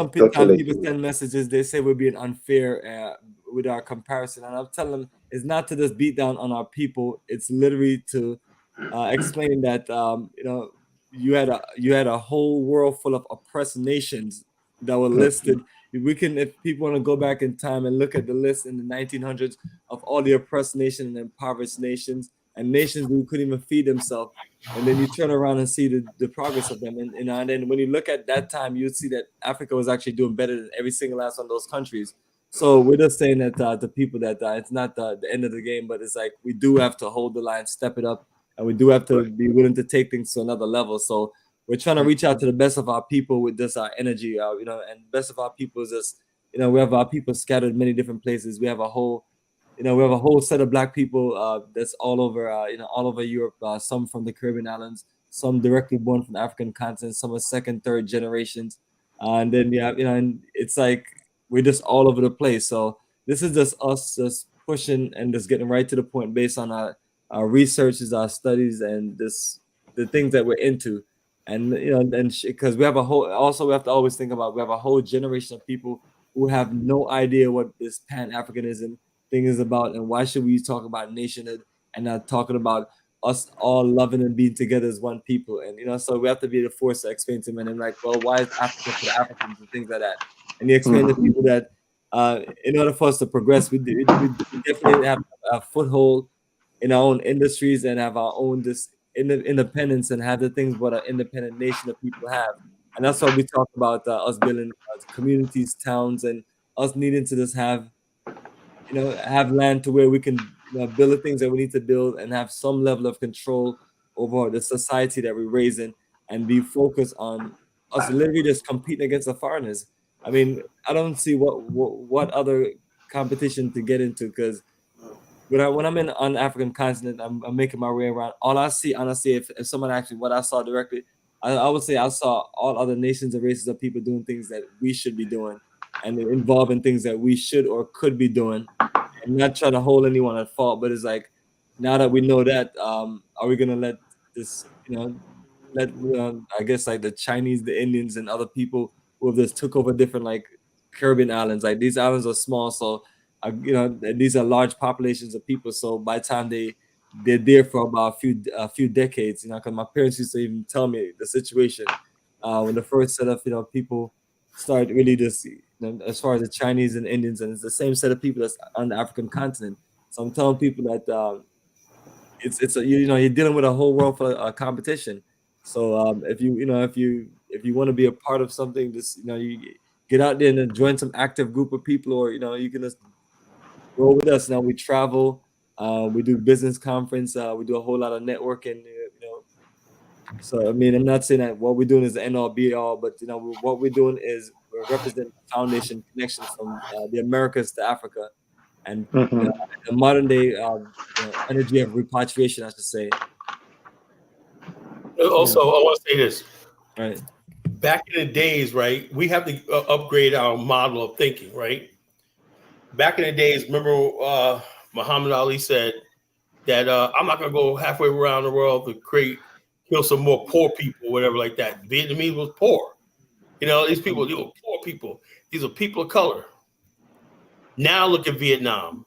[SPEAKER 1] people send messages. They say we're being unfair with our comparison, and I'm telling them it's not to just beat down on our people. It's literally to explain that you had a whole world full of oppressed nations that were listed we can, if people want to go back in time and look at the list in the 1900s of all the oppressed nations and impoverished nations and nations who couldn't even feed themselves, and then you turn around and see the progress of them, and then when you look at that time, you'd see that Africa was actually doing better than every single last one of those countries. So we're just saying that the people that it's not the end of the game, but it's like we do have to hold the line, step it up, and we do have to be willing to take things to another level. So we're trying to reach out to the best of our people with this our energy, and best of our people is just, we have our people scattered in many different places. We have a whole set of Black people that's all over, all over Europe. Some from the Caribbean islands, some directly born from the African continent, some are second, third generations, and then and it's like we're just all over the place. So this is just us just pushing and just getting right to the point based on our researches, our studies, and the things that we're into. And because we have a whole, also we have to always think about, we have a whole generation of people who have no idea what this Pan-Africanism thing is about, and why should we talk about nationhood and not talking about us all loving and being together as one people. And so we have to be the force to explain to them, and like, well, why is Africa for the Africans and things like that. And you explain to people that in order for us to progress, we definitely have a foothold in our own industries and have our own independence and have the things what an independent nation of people have. And that's why we talk about us building communities, towns, and us needing to just have land to where we can build the things that we need to build and have some level of control over the society that we're raising, and be focused on us literally just competing against the foreigners. I mean, I don't see what other competition to get into, because when I'm on the African continent, I'm making my way around. All I see, honestly, if someone actually what I saw directly, I would say I saw all other nations and races of people doing things that we should be doing, and involving things that we should or could be doing. I'm not trying to hold anyone at fault, but it's like, now that we know that, are we gonna let this, I guess like the Chinese, the Indians, and other people who have just took over different like Caribbean islands? Like, these islands are small, so these are large populations of people. So by the time they're there for about a few decades, because my parents used to even tell me the situation when the first set of people start really just as far as the Chinese and Indians, and it's the same set of people that's on the African continent. So I'm telling people that you're dealing with a whole world for competition. So if you want to be a part of something, just you get out there and join some active group of people, or you can just roll with us. Now we travel, we do business conference, we do a whole lot of networking. So I mean, I'm not saying that what we're doing is the end all be all, but what we're doing is we're representing foundation connections from the Americas to Africa, and the modern day energy of repatriation, I should say.
[SPEAKER 2] Also, I want to say this.
[SPEAKER 1] Right.
[SPEAKER 2] Back in the days, right, we have to upgrade our model of thinking, right? Back in the days, remember Muhammad Ali said that I'm not going to go halfway around the world to kill some more poor people, whatever like that. Vietnamese was poor. These people, poor people. These are people of color. Now look at Vietnam.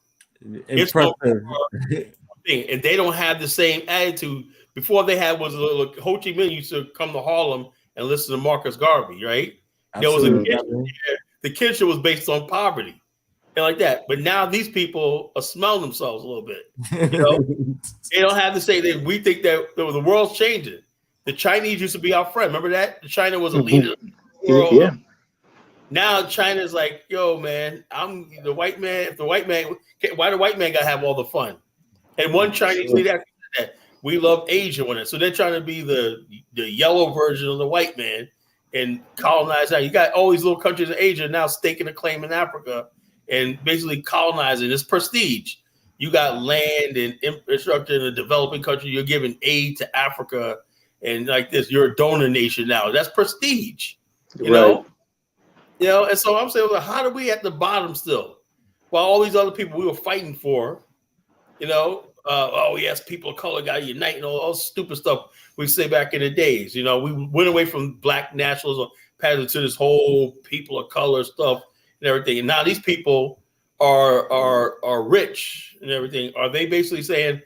[SPEAKER 2] It's no thing, and they don't have the same attitude. Before they had was Ho Chi Minh used to come to Harlem and listen to Marcus Garvey, right? Absolutely. There was a kitchen there. The kitchen was based on poverty and like that. But now these people are smelling themselves a little bit. They don't have to say that. We think that the world's changing. The Chinese used to be our friend. Remember that? China was a leader of the world.
[SPEAKER 18] Yeah.
[SPEAKER 2] Now China's like, yo, man, I'm the white man. If the white man, why the white man gotta have all the fun? And one Chinese leader actually said that we love Asia on it. So they're trying to be the yellow version of the white man and colonize that. You got all these little countries in Asia now staking a claim in Africa and basically colonizing. It's prestige. You got land and infrastructure in a developing country. You're giving aid to Africa and like this. You're a donor nation now. That's prestige. You know? And so I'm saying, well, how do we at the bottom still? While all these other people we were fighting for, oh yes, people of color got to unite and all stupid stuff we say back in the days. We went away from black nationalism, passed to this whole people of color stuff and everything. And now these people are rich and everything. Are they basically saying,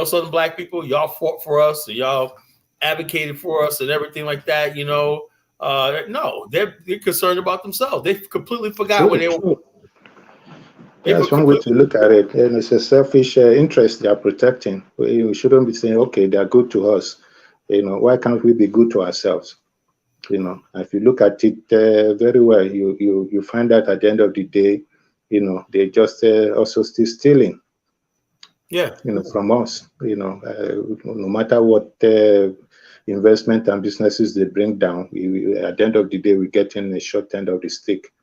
[SPEAKER 2] Southern black people, y'all fought for us and y'all advocated for us and everything like that, No, they're concerned about themselves. They completely forgot when they were.
[SPEAKER 18] That's one way to look at it. And it's a selfish interest they are protecting. We shouldn't be saying, okay, they are good to us. Why can't we be good to ourselves? If you look at it very well, you find that at the end of the day, they just also still stealing.
[SPEAKER 2] Yeah.
[SPEAKER 18] From us. No matter what investment and businesses they bring down, at the end of the day, we get in a short end of the stick.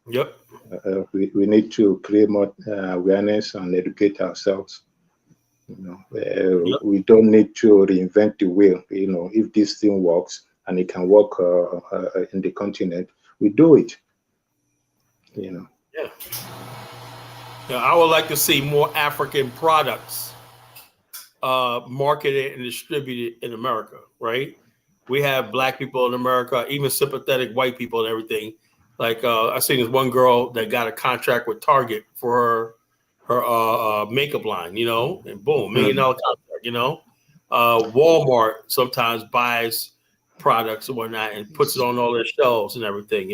[SPEAKER 2] Yep.
[SPEAKER 18] We need to create more awareness and educate ourselves. We don't need to reinvent the wheel. If this thing works and it can work in the continent, we do it.
[SPEAKER 2] Yeah. I would like to see more African products marketed and distributed in America, right? We have Black people in America, even sympathetic white people and everything. Like I seen this one girl that got a contract with Target for her makeup line, and boom, $1 million contract, Walmart sometimes buys products and whatnot and puts it on all their shelves and everything,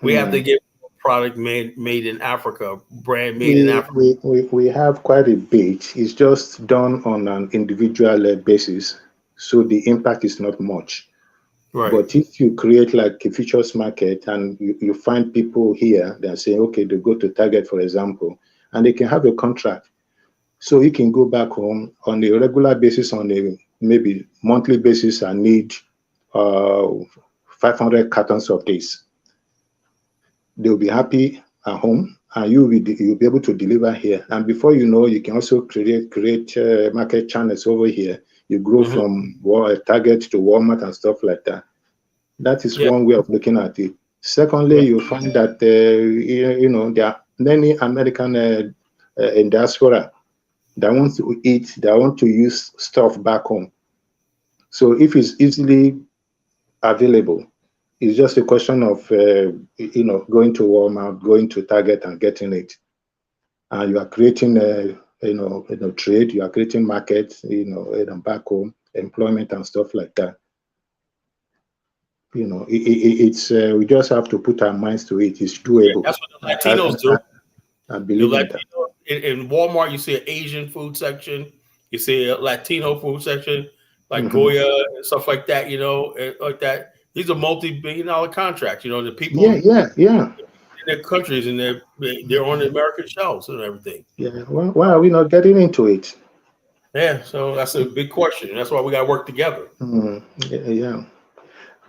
[SPEAKER 2] We have to get product made in Africa, brand made in Africa.
[SPEAKER 18] We have quite a bit. It's just done on an individual basis, so the impact is not much. Right. But if you create like a futures market and you find people here that say, okay, they go to Target, for example, and they can have a contract. So you can go back home on a regular basis, on a maybe monthly basis, and need 500 cartons of this. They'll be happy at home, and you'll be able to deliver here. And before you know, you can also create market channels over here. You grow from Target to Walmart and stuff like that. That is one way of looking at it. Secondly, you find that there are many American in diaspora that want to eat, that want to use stuff back home. So if it's easily available, it's just a question of going to Walmart, going to Target, and getting it. And you are creating trade. You are creating markets, back home, employment and stuff like that. It's we just have to put our minds to it. It's doable.
[SPEAKER 2] That's what the Latinos do.
[SPEAKER 18] I believe in that.
[SPEAKER 2] In Walmart, you see an Asian food section. You see a Latino food section, like Goya and stuff like that. Like that. These are multi-billion-dollar contracts. The people.
[SPEAKER 18] Yeah.
[SPEAKER 2] In their countries, and they're on the American shelves and everything.
[SPEAKER 18] Yeah. Why are we not getting into it?
[SPEAKER 2] Yeah. So that's a big question. That's why we got to work together.
[SPEAKER 18] Yeah.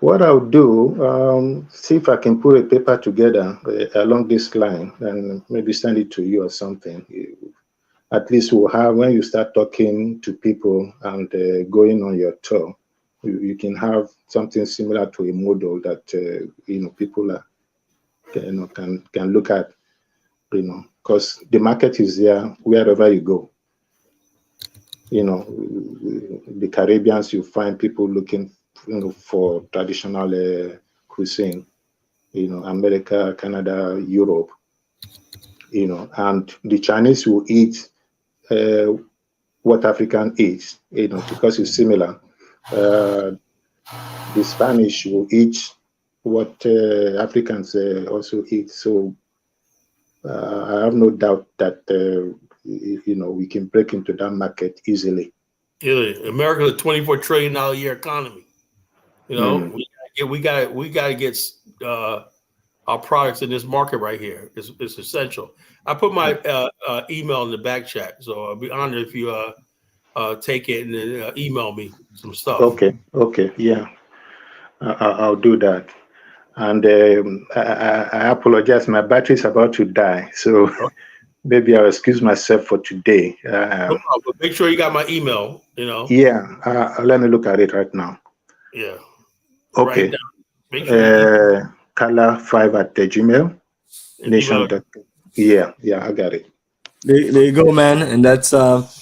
[SPEAKER 18] What I'll do, see if I can put a paper together along this line and maybe send it to you or something. At least we'll have, when you start talking to people and going on your tour, you can have something similar to a model that people can look at, because the market is there wherever you go. The Caribbeans, you find people looking for traditional cuisine, America, Canada, Europe, and the Chinese will eat what African eats, because it's similar. The Spanish will eat what Africans also eat. So I have no doubt that we can break into that market easily.
[SPEAKER 2] Yeah, America is a $24 trillion a year economy. We got to get our products in this market right here. It's essential. I put my email in the back chat, so I'll be honored if you take it and then email me some stuff.
[SPEAKER 18] Okay, yeah, I'll do that. And I apologize, my battery is about to die, so maybe I'll excuse myself for today.
[SPEAKER 2] No problem, but make sure you got my email.
[SPEAKER 18] Yeah, let me look at it right now.
[SPEAKER 2] Yeah.
[SPEAKER 18] Okay. Kala5@gmail. Nation. Yeah, I got it.
[SPEAKER 1] There you go, man. And that's as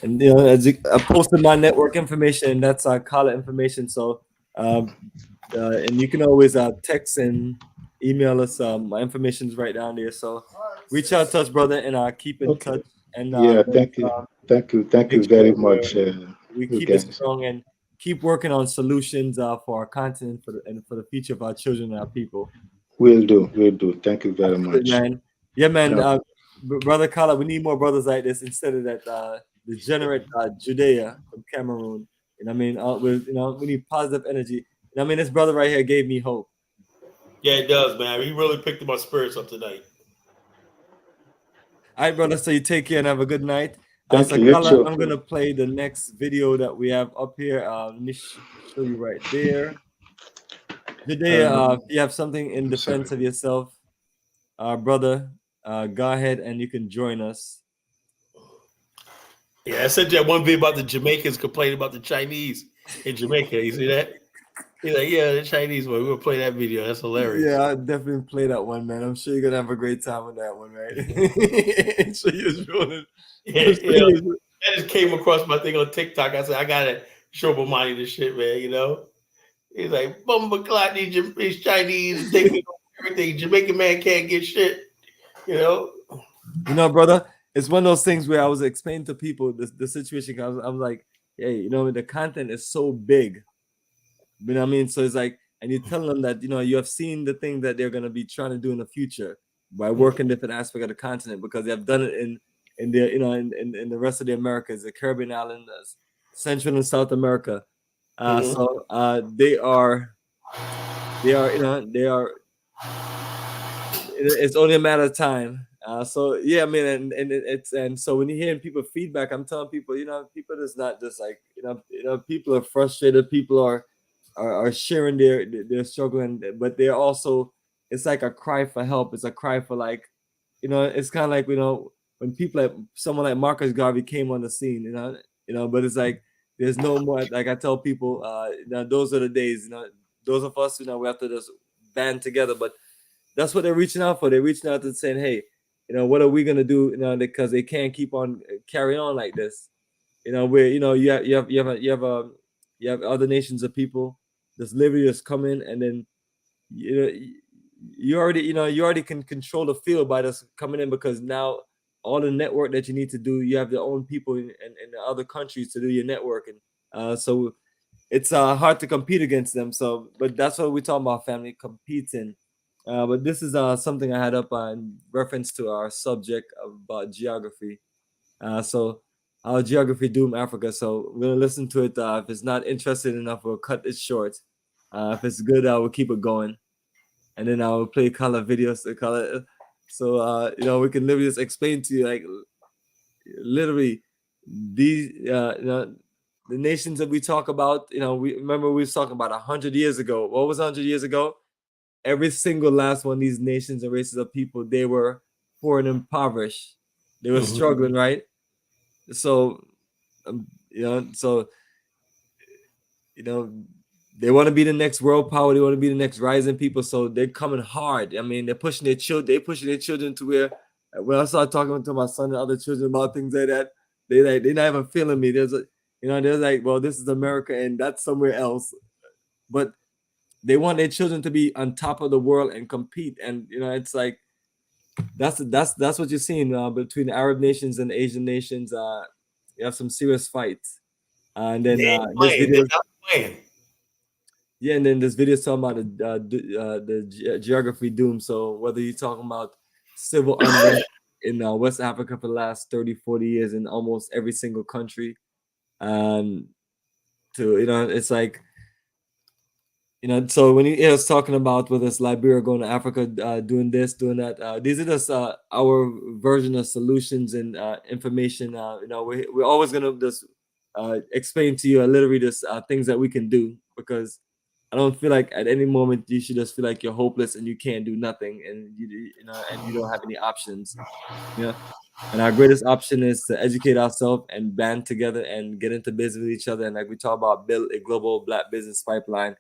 [SPEAKER 1] I posted my network information, and that's our Kala information. So and you can always text and email us. My information's right down there. So reach out to us, brother, and keep in touch. And
[SPEAKER 18] thank you very much.
[SPEAKER 1] We keep it strong and keep working on solutions for our continent and for the future of our children and our people.
[SPEAKER 18] Will do. Thank you very much,
[SPEAKER 1] man. Yeah, man.
[SPEAKER 18] Yeah.
[SPEAKER 1] Brother Kala, we need more brothers like this instead of that degenerate Judea from Cameroon. You know what I mean? We need positive energy. You know what I mean? This brother right here gave me hope.
[SPEAKER 2] Yeah, it does, man. He really picked my spirits up tonight.
[SPEAKER 1] All right, brother. So you take care and have a good night.
[SPEAKER 18] Thank
[SPEAKER 1] So
[SPEAKER 18] you.
[SPEAKER 1] Kala, I'm gonna play the next video that we have up here. Let me show you right there. Judea, if you have something in defense of yourself, brother, go ahead and you can join us.
[SPEAKER 2] Yeah, I sent you that one video about the Jamaicans complaining about the Chinese in Jamaica. You see that? He's like, yeah, the Chinese one. We're gonna play that video. That's hilarious.
[SPEAKER 1] Yeah, I'll definitely play that one, man. I'm sure you're gonna have a great time with that one, right? So you're rolling.
[SPEAKER 2] That just came across my thing on TikTok. I said, I gotta show Bomani this shit, man. You know, he's like, "Bumba clot, these Chinese, they can everything. Jamaican man can't get shit." You know,
[SPEAKER 1] brother, it's one of those things where I was explaining to people the situation. I was like, hey, the content is so big. You know what I mean? So it's like, and you're telling them that, you have seen the thing that they're going to be trying to do in the future by working different aspects of the continent, because they have done it in the, in the rest of the Americas, the Caribbean islands, Central and South America. So they are, it's only a matter of time. So yeah, I mean, and so when you're hearing people feedback, I'm telling people, people is not just like, people are frustrated, people are sharing their struggle, but they're also, it's like a cry for help. It's a cry for, like, it's kind of like, when people like someone like Marcus Garvey came on the scene, but it's like, there's no more, like I tell people, those are the days, those of us, we have to just band together. But that's what they're reaching out for. They're reaching out and saying, hey, what are we gonna do? Because they can't keep on carrying on like this. Where you have other nations of people. This Liberia is coming, and then you already can control the field by this coming in, because now all the network that you need to do, you have your own people in the other countries to do your networking. So it's hard to compete against them. So, but that's what we're talking about, family competing. But this is something I had up in reference to our subject about geography. So our geography doom Africa. So we're gonna listen to it. If it's not interesting enough, we'll cut it short. If it's good, we'll keep it going, and then I'll play color videos to color. So we can literally just explain to you, like, literally these the nations that we talk about. We remember we was talking about 100 years ago. What was 100 years ago? Every single last one of these nations and races of people, they were poor and impoverished. They were struggling, right? So, they want to be the next world power. They want to be the next rising people. So they're coming hard. I mean, they're pushing their children. They're pushing their children to where, when I start talking to my son and other children about things like that, they're not even feeling me. They're like, well, this is America and that's somewhere else. But they want their children to be on top of the world and compete. And it's like, that's what you're seeing between the Arab nations and the Asian nations. You have some serious fights, and then this video. Yeah, and then this video is talking about the geography doom. So whether you're talking about civil unrest in West Africa for the last 30, 40 years in almost every single country, it's like, so when you hear us talking about whether it's Liberia going to Africa, doing this, doing that, these are just our version of solutions and information. We're always gonna just explain to you literally just things that we can do, because I don't feel like at any moment you should just feel like you're hopeless and you can't do nothing, and and you don't have any options. And our greatest option is to educate ourselves and band together and get into business with each other, and like we talk about, build a global Black business pipeline.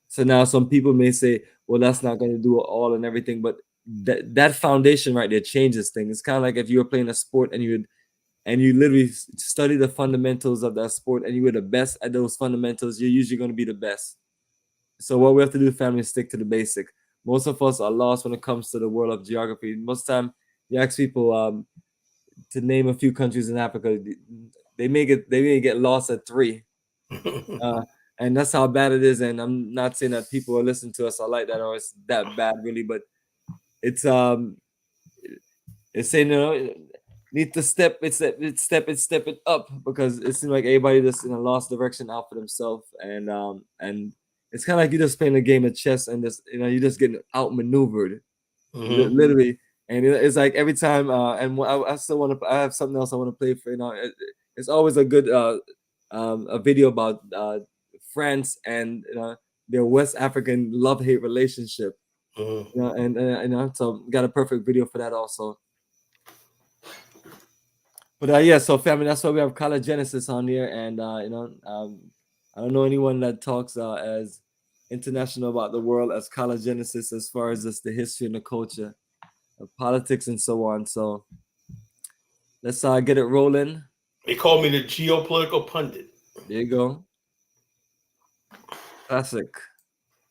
[SPEAKER 1] So now some people may say, well, that's not going to do it all and everything, but that foundation right there changes things. It's kind of like if you were playing a sport and you literally study the fundamentals of that sport and you were the best at those fundamentals, you're usually going to be the best. So what we have to do, family, is stick to the basic. Most of us are lost when it comes to the world of geography. Most time you ask people to name a few countries in Africa, they may get lost at 3. and that's how bad it is. And I'm not saying that people are listening to us are like that or it's that bad really, but it's saying, you know, need to step it up, because it seems like everybody just lost direction out for themselves, and it's kind of like you're just playing a game of chess and just you're just getting outmaneuvered, literally. And it's like every time, and I still want to. I have something else I want to play for. It's always a good a video about France and their West African love-hate relationship. And so got a perfect video for that also. But yeah, so family, that's why we have Color Genesis on here, and I don't know anyone that talks as international about the world as Color Genesis, as far as just the history and the culture of politics and so on. So let's get it rolling.
[SPEAKER 2] They call me the geopolitical pundit.
[SPEAKER 1] There you go. Classic.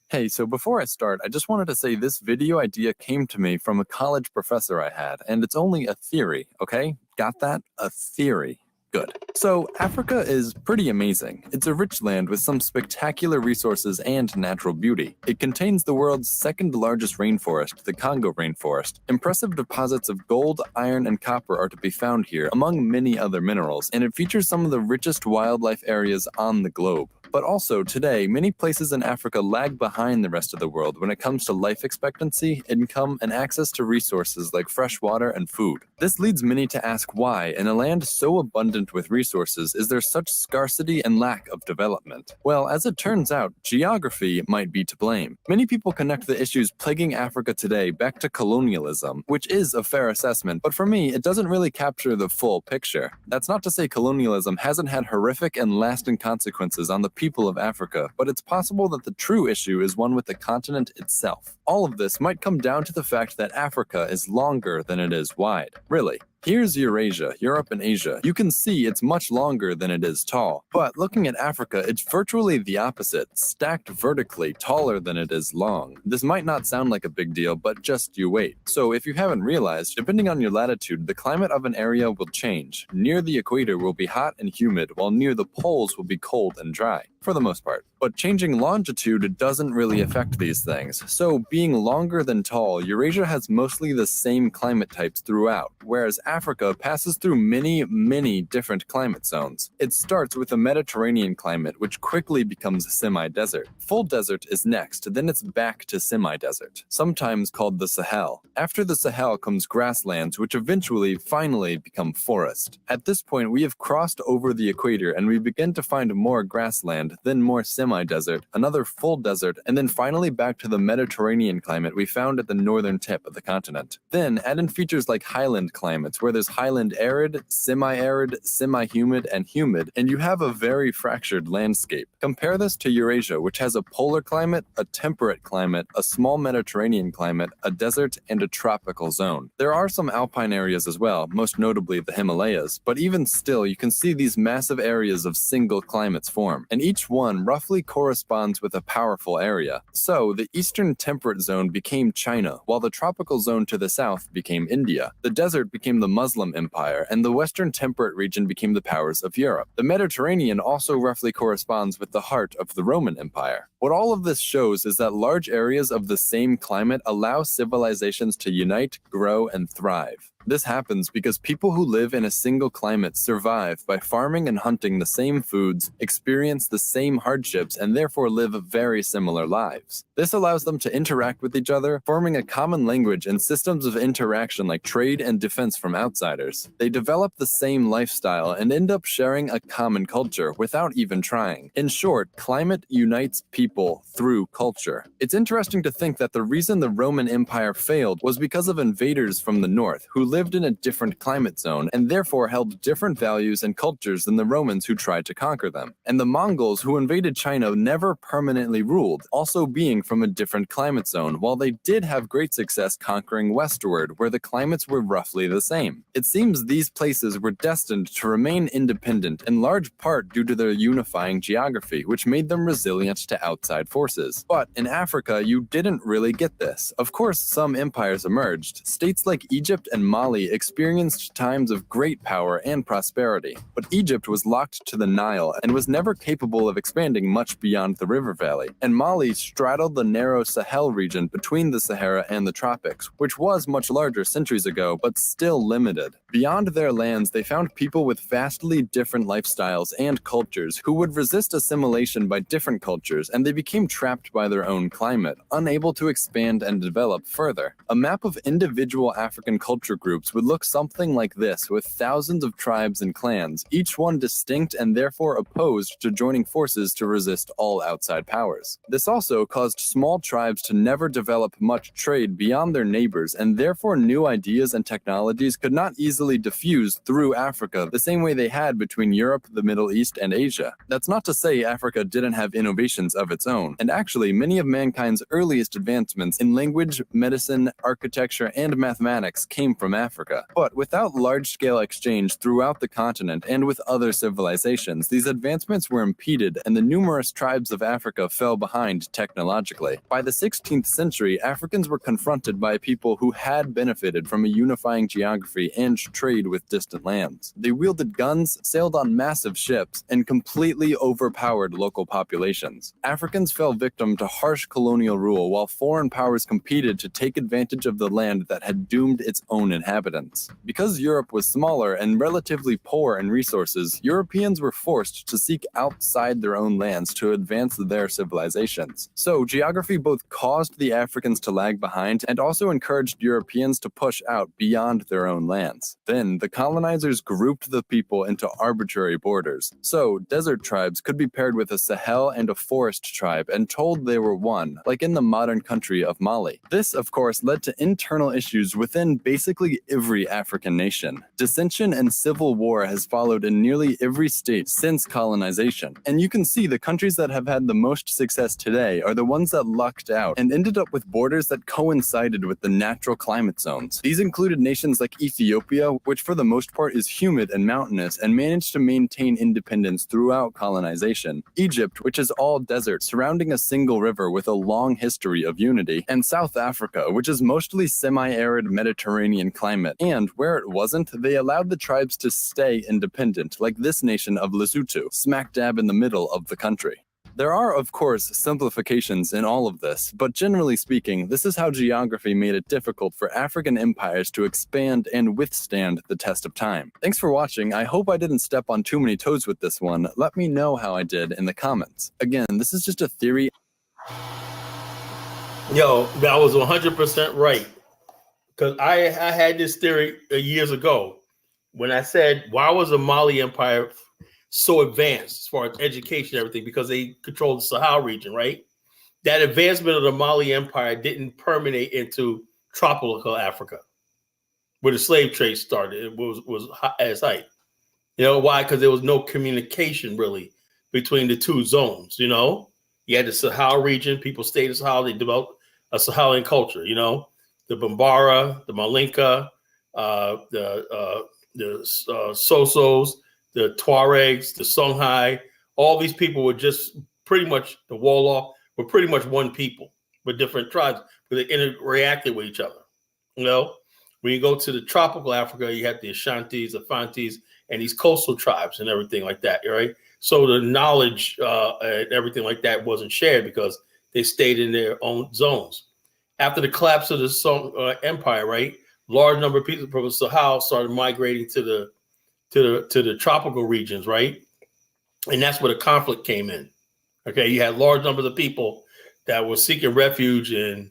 [SPEAKER 19] Hey, so before I start, I just wanted to say this video idea came to me from a college professor I had, and it's only a theory, okay? Got that? A theory. Good. So Africa is pretty amazing. It's a rich land with some spectacular resources and natural beauty. It contains the world's second largest rainforest, the Congo rainforest. Impressive deposits of gold, iron, and copper are to be found here, among many other minerals, and it features some of the richest wildlife areas on the globe. But also, today, many places in Africa lag behind the rest of the world when it comes to life expectancy, income, and access to resources like fresh water and food. This leads many to ask why, in a land so abundant with resources, is there such scarcity and lack of development? Well, as it turns out, geography might be to blame. Many people connect the issues plaguing Africa today back to colonialism, which is a fair assessment, but for me, it doesn't really capture the full picture. That's not to say colonialism hasn't had horrific and lasting consequences on the people of Africa, but it's possible that the true issue is one with the continent itself. All of this might come down to the fact that Africa is longer than it is wide. Really. Here's Eurasia, Europe, and Asia. You can see it's much longer than it is tall. But looking at Africa, it's virtually the opposite, stacked vertically, taller than it is long. This might not sound like a big deal, but just you wait. So if you haven't realized, depending on your latitude, the climate of an area will change. Near the equator will be hot and humid, while near the poles will be cold and dry, for the most part. But changing longitude doesn't really affect these things. So being longer than tall, Eurasia has mostly the same climate types throughout, whereas Africa passes through many different climate zones. It starts with a Mediterranean climate, which quickly becomes semi-desert. Full desert is next, then it's back to semi-desert, sometimes called the Sahel. After the Sahel comes grasslands, which finally become forest. At this point, we have crossed over the equator and we begin to find more grassland, then more semi-desert, another full desert, and then finally back to the Mediterranean climate we found at the northern tip of the continent. Then add in features like highland climates, where there's highland arid, semi-humid, and humid, and you have a very fractured landscape. Compare this to Eurasia, which has a polar climate, a temperate climate, a small Mediterranean climate, a desert, and a tropical zone. There are some alpine areas as well, most notably the Himalayas, but even still, you can see these massive areas of single climates form, and each one roughly corresponds with a powerful area. So, the eastern temperate zone became China, while the tropical zone to the south became India. The desert became the Muslim Empire, and the western temperate region became the powers of Europe. The Mediterranean also roughly corresponds with the heart of the Roman Empire. What all of this shows is that large areas of the same climate allow civilizations to unite, grow, and thrive. This happens because people who live in a single climate survive by farming and hunting the same foods, experience the same hardships, and therefore live very similar lives. This allows them to interact with each other, forming a common language and systems of interaction like trade and defense from outsiders. They develop the same lifestyle and end up sharing a common culture without even trying. In short, climate unites people through culture. It's interesting to think that the reason the Roman Empire failed was because of invaders from the north who lived in a different climate zone and therefore held different values and cultures than the Romans who tried to conquer them. And the Mongols who invaded China never permanently ruled, also being from a different climate zone, while they did have great success conquering westward, where the climates were roughly the same. It seems these places were destined to remain independent, in large part due to their unifying geography, which made them resilient to outside outside forces. But in Africa, you didn't really get this. Of course, some empires emerged. States like Egypt and Mali experienced times of great power and prosperity. But Egypt was locked to the Nile and was never capable of expanding much beyond the river valley. And Mali straddled the narrow Sahel region between the Sahara and the tropics, which was much larger centuries ago, but still limited. Beyond their lands, they found people with vastly different lifestyles and cultures who would resist assimilation by different cultures, and they became trapped by their own climate, unable to expand and develop further. A map of individual African culture groups would look something like this, with thousands of tribes and clans, each one distinct and therefore opposed to joining forces to resist all outside powers. This also caused small tribes to never develop much trade beyond their neighbors, and therefore new ideas and technologies could not easily diffuse through Africa the same way they had between Europe, the Middle East, and Asia. That's not to say Africa didn't have innovations of its own, and actually many of mankind's earliest advancements in language, medicine, architecture, and mathematics came from Africa. But without large-scale exchange throughout the continent and with other civilizations, these advancements were impeded and the numerous tribes of Africa fell behind technologically. By the 16th century, Africans were confronted by people who had benefited from a unifying geography and trade with distant lands. They wielded guns, sailed on massive ships, and completely overpowered local populations. Africans fell victim to harsh colonial rule while foreign powers competed to take advantage of the land that had doomed its own inhabitants. Because Europe was smaller and relatively poor in resources, Europeans were forced to seek outside their own lands to advance their civilizations. So geography both caused the Africans to lag behind and also encouraged Europeans to push out beyond their own lands. Then the colonizers grouped the people into arbitrary borders. So desert tribes could be paired with a Sahel and a forest tribe and told they were one, like in the modern country of Mali. This, of course, led to internal issues within basically every African nation. Dissension and civil war has followed in nearly every state since colonization. And you can see the countries that have had the most success today are the ones that lucked out and ended up with borders that coincided with the natural climate zones. These included nations like Ethiopia, which for the most part is humid and mountainous and managed to maintain independence throughout colonization, Egypt, which is all desert surrounding a single river with a long history of unity, and South Africa, which is mostly semi-arid Mediterranean climate, and where it wasn't, they allowed the tribes to stay independent, like this nation of Lesotho, smack dab in the middle of the country. There are, of course, simplifications in all of this, but generally speaking, this is how geography made it difficult for African empires to expand and withstand the test of time. Thanks for watching. I hope I didn't step on too many toes with this one. Let me know how I did in the comments. Again, this is just a theory.
[SPEAKER 2] Yo, that was 100% right. Because I had this theory years ago when I said, why was the Mali Empire so advanced as far as education and everything? Because they controlled the Sahel region, right? That advancement of the Mali Empire didn't permeate into tropical Africa, where the slave trade started. It was at its height. You know why? Because there was no communication really between the two zones. You know, you had the Sahel region. People stayed in Sahel. They developed a Sahelian culture. You know, the Bambara, the Malinka, the Sosos, the Tuaregs, the Songhai. All these people were just pretty much the Wolof were pretty much one people with different tribes, but they interacted with each other. You know, when you go to the tropical Africa, you have the Ashantis, the Fantis, and these coastal tribes and everything like that, right? So the knowledge and everything like that wasn't shared because they stayed in their own zones. After the collapse of the empire, right, large number of people from the Sahel started migrating to the tropical regions, right? And that's where the conflict came in. Okay, you had large numbers of people that were seeking refuge in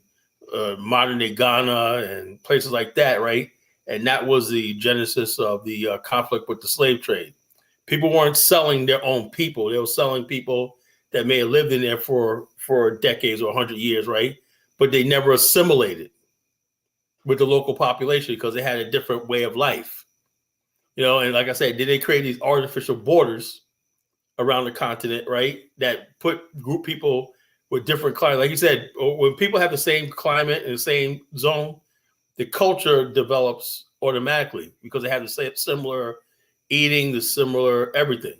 [SPEAKER 2] modern day Ghana and places like that, right? And that was the genesis of the conflict with the slave trade. People weren't selling their own people. They were selling people that may have lived in there for decades or 100 years, right? But they never assimilated with the local population because they had a different way of life. You know, and like I said, did they create these artificial borders around the continent, right? That group people with different climate. Like you said, when people have the same climate and the same zone, the culture develops automatically because they have the same similar eating, the similar everything.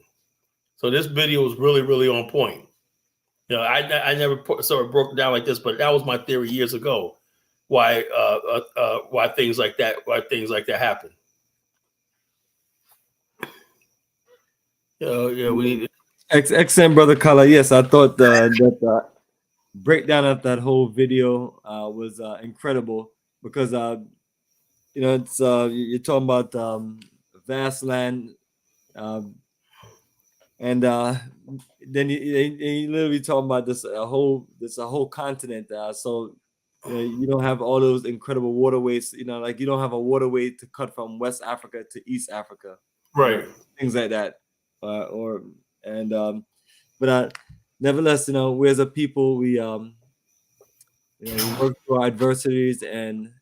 [SPEAKER 2] So this video is really, really on point. You know, I never sort of broke it down like this, but that was my theory years ago. Why things like that happen. We need
[SPEAKER 1] XM brother Kala. Yes, I thought that breakdown of that whole video was incredible because it's you're talking about vast land, and then you literally talking about this a whole continent. So you don't have all those incredible waterways. Like you don't have a waterway to cut from West Africa to East Africa,
[SPEAKER 2] right?
[SPEAKER 1] Things like that, but nevertheless, we as a people, we we work through our adversities and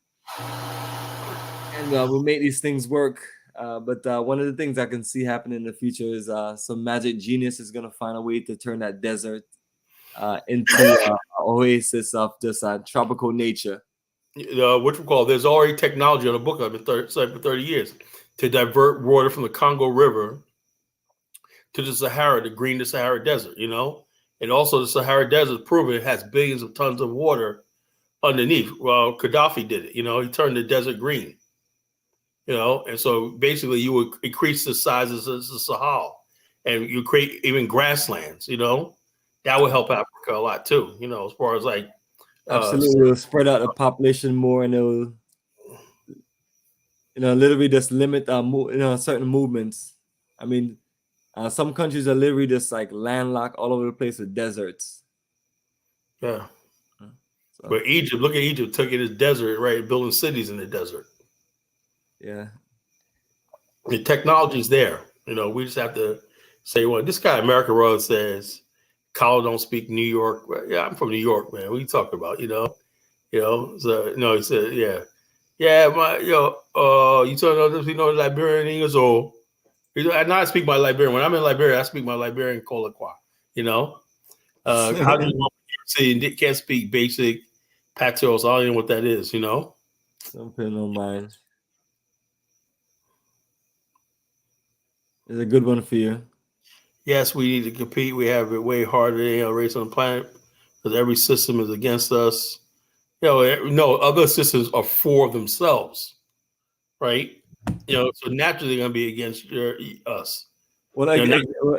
[SPEAKER 1] we make these things work. But one of the things I can see happening in the future is some magic genius is going to find a way to turn that desert into an oasis of just tropical nature.
[SPEAKER 2] What you call? There's already technology on the book I've been studying for 30 years to divert water from the Congo River to the Sahara, to green the Sahara Desert. And also the Sahara Desert proven it has billions of tons of water underneath. Well, Gaddafi did it. He turned the desert green. And so basically you would increase the size of the Sahara, and you create even grasslands. That would help Africa a lot too. As far as like
[SPEAKER 1] absolutely, it'll spread out the population more, and it'll literally just limit certain movements. I mean, some countries are literally just like landlocked all over the place with deserts.
[SPEAKER 2] Yeah. But Egypt, look at Egypt, took it as desert, right? Building cities in the desert.
[SPEAKER 1] Yeah.
[SPEAKER 2] The technology's there. We just have to say, well, this guy America Road says, Kyle don't speak New York. Well, yeah, I'm from New York, man. What are you talking about? So no, he said, yeah. Yeah, you talking about Liberian English or I not speak my Liberian. When I'm in Liberia, I speak my Liberian Colloquy. How do you say can't speak basic Patos? I don't know what that is.
[SPEAKER 1] Don't pay no mind. It's a good one for you.
[SPEAKER 2] Yes, we need to compete. We have it way harder than any other race on the planet because every system is against us. No, other systems are for themselves, right? So naturally they're going to be against us.
[SPEAKER 1] Well,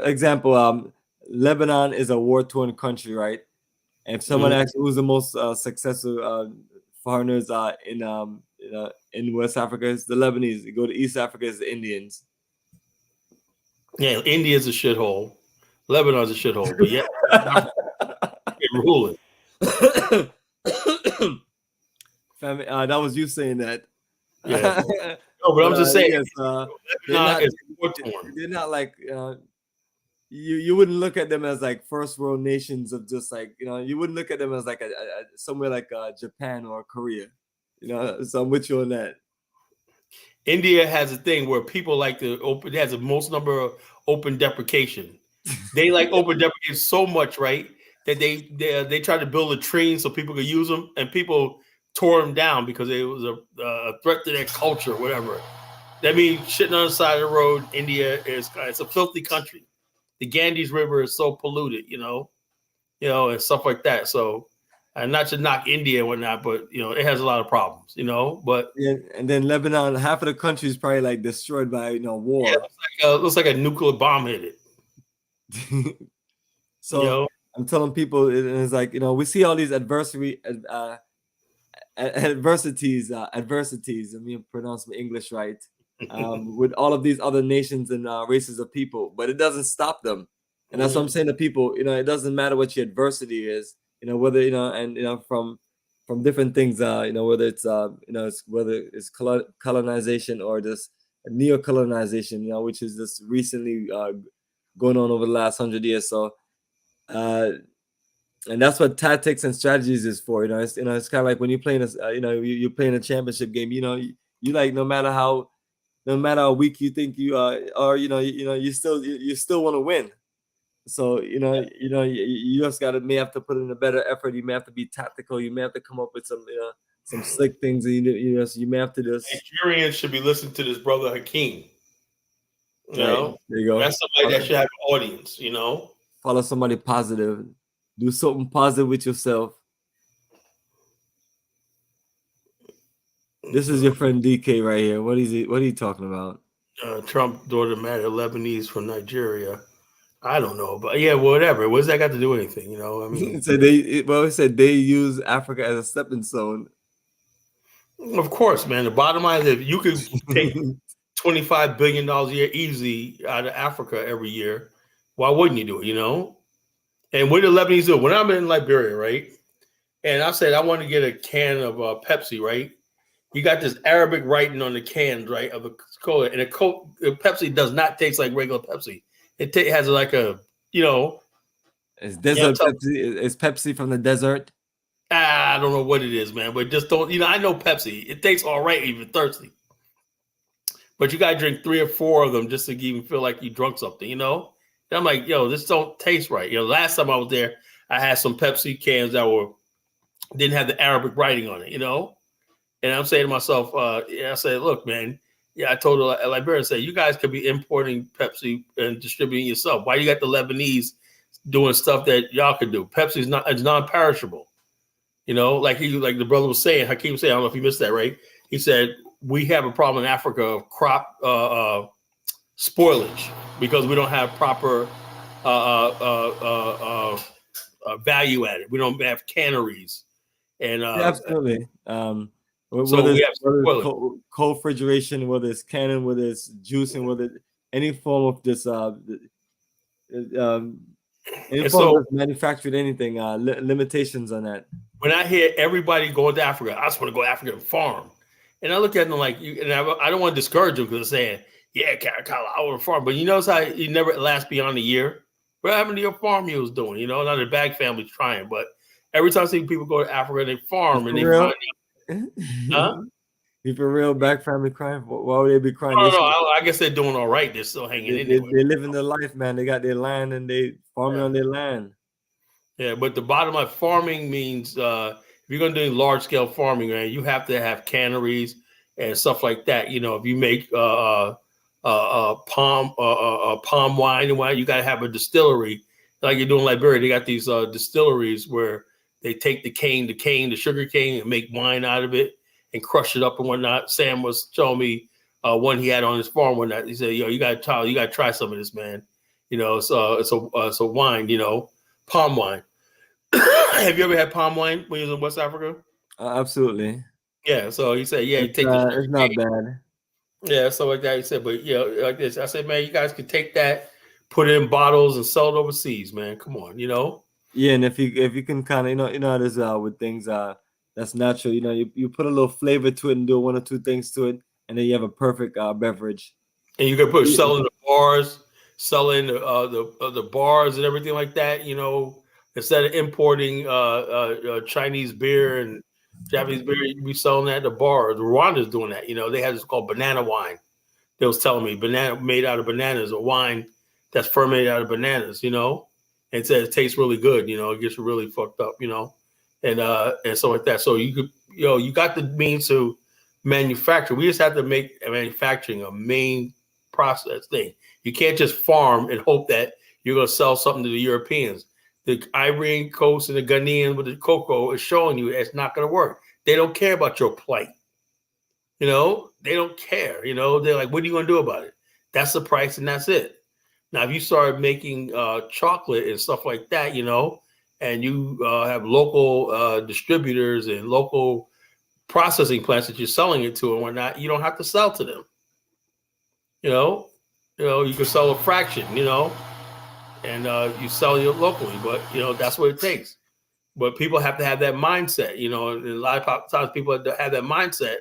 [SPEAKER 1] example, Lebanon is a war-torn country, right? And if someone asks who's the most successful foreigners in West Africa, it's the Lebanese. You go to East Africa, it's the Indians.
[SPEAKER 2] Yeah, India's a shithole. Lebanon's a shithole, but yeah, they're ruling.
[SPEAKER 1] That was you saying that.
[SPEAKER 2] Yeah. No, but I'm just saying,
[SPEAKER 1] yes, they're not like you wouldn't look at them as like first world nations of just like you wouldn't look at them as like somewhere like Japan or Korea. So I'm with you on that.
[SPEAKER 2] India has a thing where people like to open. It has the most number of open deprecation. They like open deprecation so much, right? That they tried to build a train so people could use them, and people tore them down because it was a threat to their culture, whatever. That means shitting on the side of the road. India it's a filthy country. The Ganges River is so polluted, and stuff like that. So, and not to knock India and whatnot, but it has a lot of problems, But
[SPEAKER 1] yeah, and then Lebanon, half of the country is probably like destroyed by war.
[SPEAKER 2] Yeah, it looks like a nuclear bomb hit it.
[SPEAKER 1] So I'm telling people, it's like we see all these adversities. Let me pronounce my English right. With all of these other nations and races of people, but it doesn't stop them. And that's what I'm saying to people. It doesn't matter what your adversity is. Whether and from different things. Whether it's colonization or just neo-colonization. Which is just recently going on over the last 100 years. So, and that's what tactics and strategies is for. It's kind of like when you're playing you're playing a championship game. You like no matter how weak you think you are, you still want to win. So you just may have to put in a better effort. You may have to be tactical. You may have to come up with some slick things. And you may have to just.
[SPEAKER 2] Nigerians should be listening to this brother Hakeem.
[SPEAKER 1] There you go.
[SPEAKER 2] That's somebody that should have an audience.
[SPEAKER 1] Follow somebody positive. Do something positive with yourself. This is your friend DK right here. What is it? What are you talking about?
[SPEAKER 2] Trump daughter married a Lebanese from Nigeria. I don't know, but yeah, whatever. What's that got to do with anything? You know, I mean,
[SPEAKER 1] So it said they use Africa as a stepping stone.
[SPEAKER 2] Of course, man. The bottom line is, if you could take $25 billion a year easy out of Africa every year, why wouldn't you do it? You know. And what do the Lebanese do? When I'm in Liberia, right? And I said I want to get a can of Pepsi, right? You got this Arabic writing on the cans, right, of a cola, and Pepsi does not taste like regular Pepsi. It has like a, you know,
[SPEAKER 1] It's desert Pepsi. It's Pepsi from the desert.
[SPEAKER 2] I don't know what it is, man, but just don't. You know, I know Pepsi. It tastes all right, even thirsty. But you gotta drink 3 or 4 of them just to even feel like you drunk something, you know. And I'm like, yo, this don't taste right. You know, last time I was there, I had some Pepsi cans that didn't have the Arabic writing on it, you know. And I'm saying to myself, I said, look, man, I told a Liberian, say, you guys could be importing Pepsi and distributing yourself. Why you got the Lebanese doing stuff that y'all could do? Pepsi is non-perishable. You know, like the brother was saying, Hakeem said, I don't know if you missed that, right? He said, we have a problem in Africa of crop spoilage because we don't have proper value added. We don't have canneries. And
[SPEAKER 1] yeah, absolutely.
[SPEAKER 2] So
[SPEAKER 1] whether
[SPEAKER 2] we
[SPEAKER 1] it's cold refrigeration, whether it's canning, whether it's juicing, whether any form of this, any form of manufactured anything, limitations on that.
[SPEAKER 2] When I hear everybody going to Africa, I just want to go to Africa and farm. And I look at them like, and I don't want to discourage them because they're saying, yeah, I want to farm. But you notice how you never last beyond a year? What happened to your farm you was doing? You know, now the Bag family's trying, but every time I see people go to Africa, they farm and they find
[SPEAKER 1] Huh? If a real Bag family crying, why would they be crying?
[SPEAKER 2] No, I guess they're doing all right. They're still hanging in there.
[SPEAKER 1] They're living their life, man. They got their land and they farming on their land.
[SPEAKER 2] Yeah, but the bottom line, farming means if you're going to do large scale farming, man, you have to have canneries and stuff like that. You know, if you make palm wine and wine, you got to have a distillery. Like you're doing in Liberia, they got these distilleries where they take the sugar cane, and make wine out of it and crush it up and whatnot. Sam was showing me one he had on his farm one night. He said, "Yo, you got to try some of this, man. You know, it's a wine, you know, palm wine." Have you ever had palm wine when you was in West Africa?
[SPEAKER 1] Absolutely.
[SPEAKER 2] Yeah. So he said, "Yeah, you take
[SPEAKER 1] it's not bad."
[SPEAKER 2] Yeah, so like that. He said, "But you know, like this." I said, "Man, you guys could take that, put it in bottles, and sell it overseas, man. Come on, you know."
[SPEAKER 1] Yeah, and if you can kind of you know how it is with things that's natural. You know, you put a little flavor to it and do 1 or 2 things to it, and then you have a perfect beverage.
[SPEAKER 2] And you can sell in the bars, sell in the bars and everything like that. You know, instead of importing Chinese beer and Japanese beer, you can be selling that at the bars. Rwanda's doing that. You know, they have this called banana wine. They was telling me banana made out of bananas, a wine that's fermented out of bananas. You know, and says it tastes really good. You know, it gets really fucked up. You know, and stuff like that. So you could, you know, you got the means to manufacture. We just have to make manufacturing a main process thing. You can't just farm and hope that you're going to sell something to the Europeans. The Ivory Coast and the Ghanaian with the cocoa is showing you it's not going to work. They don't care about your plight. You know, they don't care. You know, they're like, what are you going to do about it? That's the price and that's it. Now, if you start making chocolate and stuff like that, you know, and you have local distributors and local processing plants that you're selling it to and whatnot, you don't have to sell to them. You know, you can sell a fraction, you know, and you sell it locally, but you know, that's what it takes. But people have to have that mindset, you know, and a lot of times people have that mindset,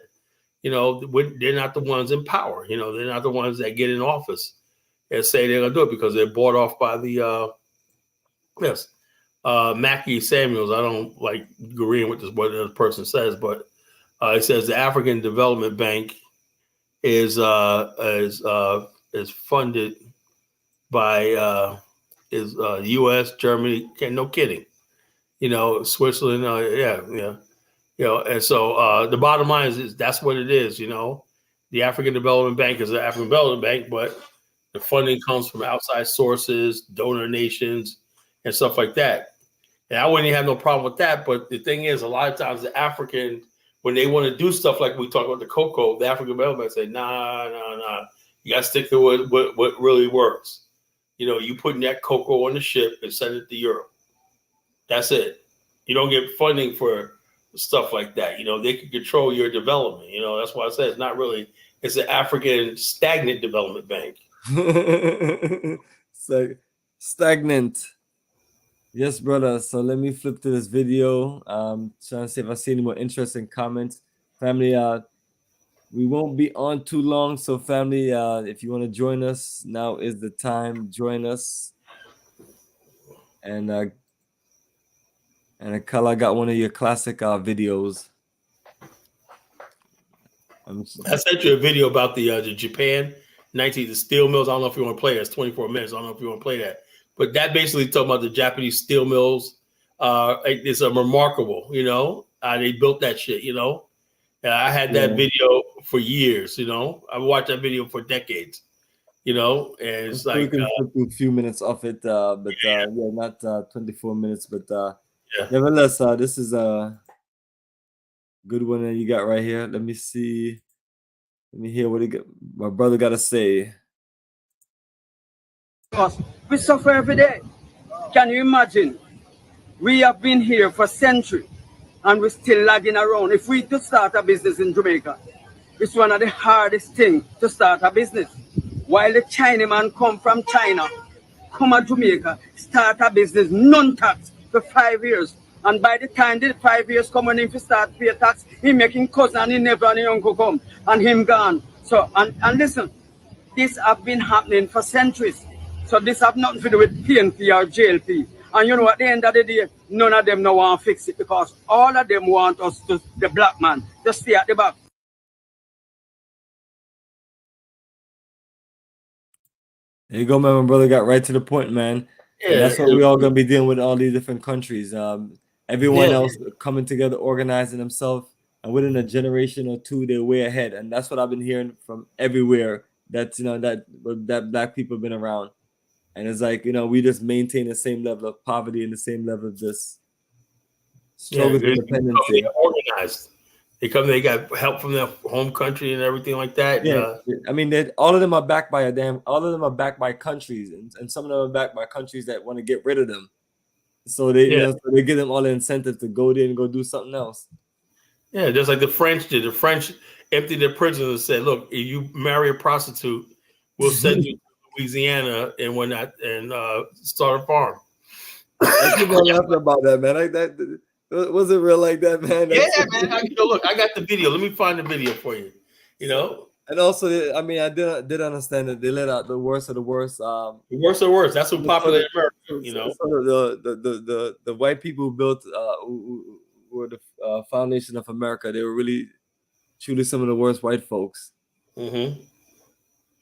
[SPEAKER 2] you know, they're not the ones in power, you know, they're not the ones that get in office and say they're gonna do it because they're bought off by the Mackie Samuels. I don't like agreeing with what this person says, but it says the African Development Bank is funded by U.S., Germany. No kidding. You know, Switzerland. Yeah. You know, and so the bottom line is that's what it is. You know, the African Development Bank is the African Development Bank, but the funding comes from outside sources, donor nations, and stuff like that. And I wouldn't have no problem with that. But the thing is, a lot of times the African, when they want to do stuff like we talk about the cocoa, the African middlemen say, nah. You got to stick to what really works. You know, you putting that cocoa on the ship and send it to Europe. That's it. You don't get funding for stuff like that. You know, they can control your development. You know, that's why I said it's not really, it's an African stagnant development bank.
[SPEAKER 1] So stagnant. Yes, brother. So let me flip to this video. Trying to see if I see any more interesting comments. Family, we won't be on too long. So family, if you want to join us, now is the time. Join us. And Akala got one of your classic videos.
[SPEAKER 2] I sent you a video about the Japan the steel mills. I don't know if you want to play that. It's 24 minutes. I don't know if you want to play that. But that basically talking about the Japanese steel mills. It's a remarkable, you know, they built that shit, you know. I had that video for years, you know. I watched that video for decades, you know, and it's
[SPEAKER 1] we
[SPEAKER 2] like
[SPEAKER 1] can flip through a few minutes of it, but not 24 minutes. But nevertheless, this is a good one that you got right here. Let me see. Let me hear what my brother got to say.
[SPEAKER 20] We suffer every day. Can you imagine? We have been here for centuries and we're still lagging around. If we to start a business in Jamaica, it's one of the hardest things to start a business. While the Chinaman come from China, come to Jamaica, start a business, non-tax for 5 years. And by the time the 5 years come on him to start pay tax, he making cousin and he never and uncle come and him gone. So, and listen, this have been happening for centuries. So this have nothing to do with PNP or JLP. And you know, at the end of the day, none of them no want to fix it because all of them want us to, the black man, to stay at the back.
[SPEAKER 1] There you go, man. My brother got right to the point, man. Yeah, and that's what we're all gonna be dealing with in all these different countries. Everyone else coming together, organizing themselves, and within a generation or two, they're way ahead. And that's what I've been hearing from everywhere. That's that black people have been around. And it's like, you know, we just maintain the same level of poverty and the same level of this struggle for dependency.
[SPEAKER 2] Organized. They got help from their home country and everything like that.
[SPEAKER 1] Yeah, I mean, all of them are backed by all of them are backed by countries, and some of them are backed by countries that want to get rid of them. So they, so they give them all the incentive to go there and go do something else.
[SPEAKER 2] Yeah, just like the French did. The French emptied their prisons and said, "Look, if you marry a prostitute, we'll send you to Louisiana and whatnot and start a farm."
[SPEAKER 1] I keep on laughing about that, man. Like that. Was it real like that, man?
[SPEAKER 2] Man. Look, I got the video. Let me find the video for you. You know.
[SPEAKER 1] And also, I mean, I did understand that they let out the worst of the worst. The
[SPEAKER 2] worst of the worst. That's what populated America. You know.
[SPEAKER 1] The white people who built who were the foundation of America. They were really, truly some of the worst white folks.
[SPEAKER 2] Mm-hmm.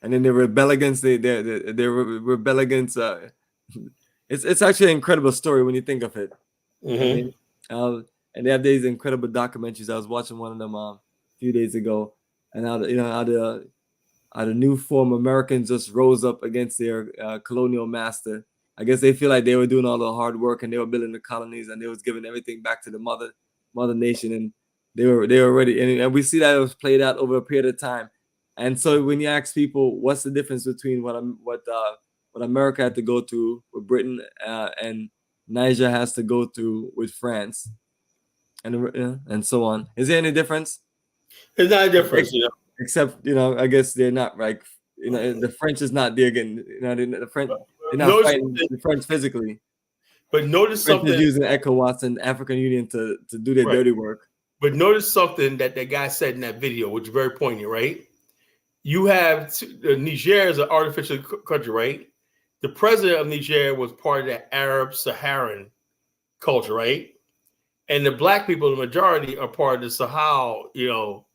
[SPEAKER 1] And then they rebel against they rebel against. It's actually an incredible story when you think of it.
[SPEAKER 2] Mm-hmm.
[SPEAKER 1] I mean, and they have these incredible documentaries. I was watching one of them a few days ago, and how the new form Americans just rose up against their colonial master. I guess they feel like they were doing all the hard work and they were building the colonies and they was giving everything back to the mother nation, and they were ready. And we see that it was played out over a period of time. And so when you ask people what's the difference between what America had to go through with Britain and Niger has to go through with France, and so on. Is there any difference?
[SPEAKER 2] There's not a difference, you know.
[SPEAKER 1] Except, I guess they're not like, the French is not there again. The French, they're not fighting the French physically.
[SPEAKER 2] But notice
[SPEAKER 1] French
[SPEAKER 2] something.
[SPEAKER 1] is using ECOWAS and African Union to do their dirty work.
[SPEAKER 2] But notice something that guy said in that video, which is very poignant, right? You have Niger is an artificial country, right? The president of Niger was part of that Arab Saharan culture, right? And the black people, the majority, are part of the Sahel,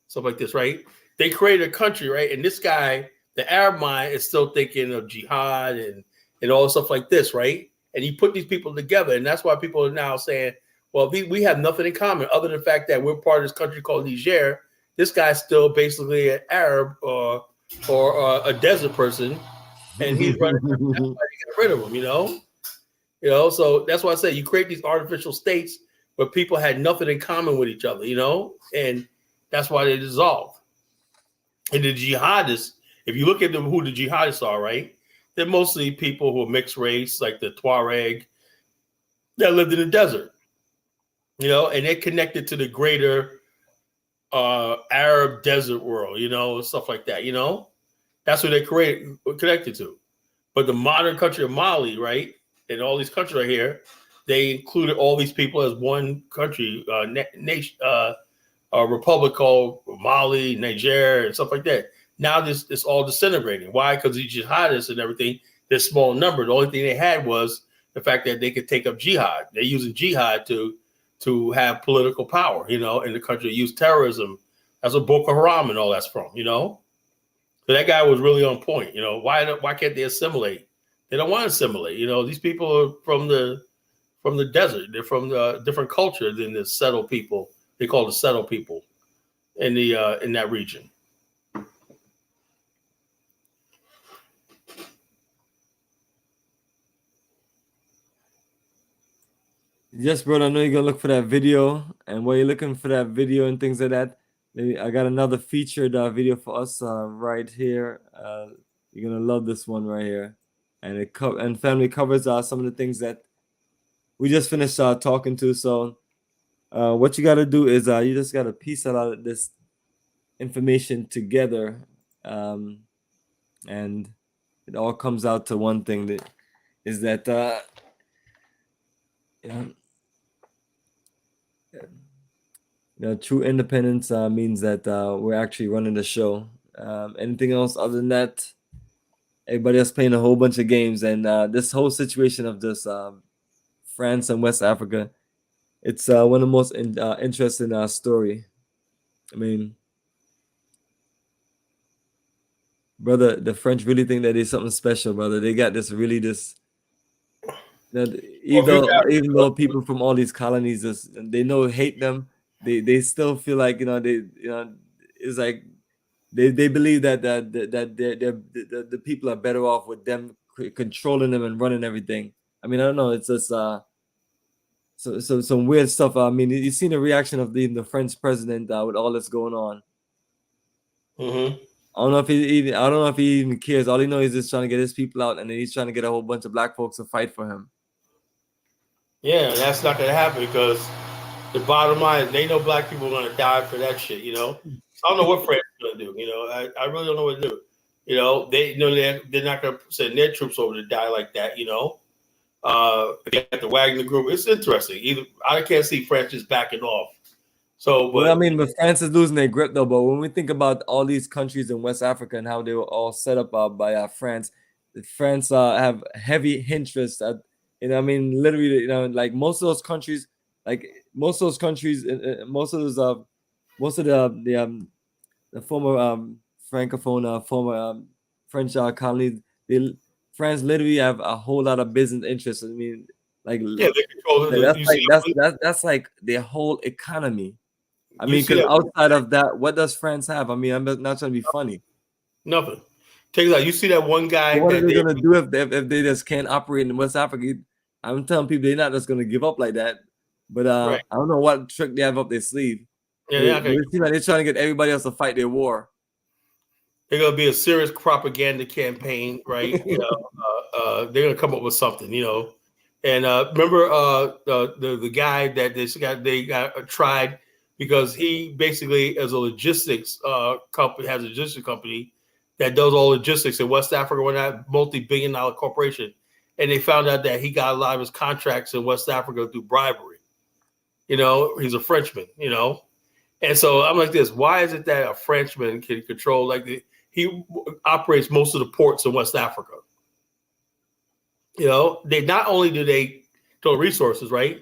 [SPEAKER 2] stuff like this, right? They created a country, right? And this guy, the Arab mind, is still thinking of jihad and all stuff like this, right? And he put these people together. And that's why people are now saying, well, we have nothing in common other than the fact that we're part of this country called Niger. This guy's still basically an Arab or a desert person. And he's running. That's why they got rid of him, You know, so that's why I say you create these artificial states where people had nothing in common with each other, you know, and that's why they dissolve. And the jihadists, if you look at them, who the jihadists are, right? They're mostly people who are mixed race, like the Tuareg, that lived in the desert, you know, and they're connected to the greater Arab desert world, you know, stuff like that, you know. That's what they're connected to. But the modern country of Mali, right, and all these countries right here, they included all these people as one country, nation, a republic called Mali, Niger, and stuff like that. Now this it's all disintegrating. Why? Because these jihadists and everything, they're small number. The only thing they had was the fact that they could take up jihad. They're using jihad to have political power, you know, in the country. They use terrorism. That's what Boko Haram and all that's from, you know. So that guy was really on point, you know. Why can't they assimilate? They don't want to assimilate, you know. These people are from the desert. They're from a different culture than the settled people. They call the settled people in that region.
[SPEAKER 1] Yes, brother. I know you're gonna look for that video, and while you're looking for that video and things like that, maybe I got another featured video for us right here. You're gonna love this one right here, and family covers some of the things that we just finished talking to. So, what you got to do is you just got to piece a lot of this information together, and it all comes out to one thing that is that true independence means that we're actually running the show. Anything else other than that, everybody else playing a whole bunch of games, and this whole situation of this France and West Africa, it's one of the most interesting story. I mean, brother, the French really think that they're something special, brother. They got this even though people from all these colonies they hate them, they still feel like it's like they believe that the people are better off with them controlling them and running everything. I mean, I don't know. It's just so some weird stuff. I mean, you've seen the reaction of the French president with all that's going on.
[SPEAKER 2] Mm-hmm.
[SPEAKER 1] I don't know if he even cares. All he knows is just trying to get his people out, and then he's trying to get a whole bunch of black folks to fight for him.
[SPEAKER 2] Yeah, and that's not going to happen because the bottom line is they know black people are going to die for that shit, you know. I don't know what France is going to do, you know. I really don't know what to do. You know, they know they're not going to send their troops over to die like that, you know. They got the Wagner group. It's interesting. I can't see France just backing off. So,
[SPEAKER 1] but France is losing their grip though. But when we think about all these countries in West Africa and how they were all set up by France have heavy interest at. I mean, literally, like most of those countries, most of the former francophone, former French colonies, France literally have a whole lot of business interests. I mean, they control that's like their whole economy. I mean, because outside of that, what does France have? I mean, I'm not trying to be funny.
[SPEAKER 2] Nothing. Take it out. You see that one guy.
[SPEAKER 1] So what are they gonna do if they just can't operate in West Africa? I'm telling people they're not just gonna give up like that. But right. I don't know what trick they have up their sleeve.
[SPEAKER 2] Yeah,
[SPEAKER 1] they seem like they're trying to get everybody else to fight their war.
[SPEAKER 2] They're gonna be a serious propaganda campaign, right? They're gonna come up with something, you know. And remember the guy that they got tried because he basically is a logistics company, has a logistics company that does all logistics in West Africa. We're not multi-billion-dollar corporation. And they found out that he got a lot of his contracts in West Africa through bribery. You know, he's a Frenchman, you know. And so I'm like this, why is it that a Frenchman can control, he operates most of the ports in West Africa? You know, they not only do they control resources, right?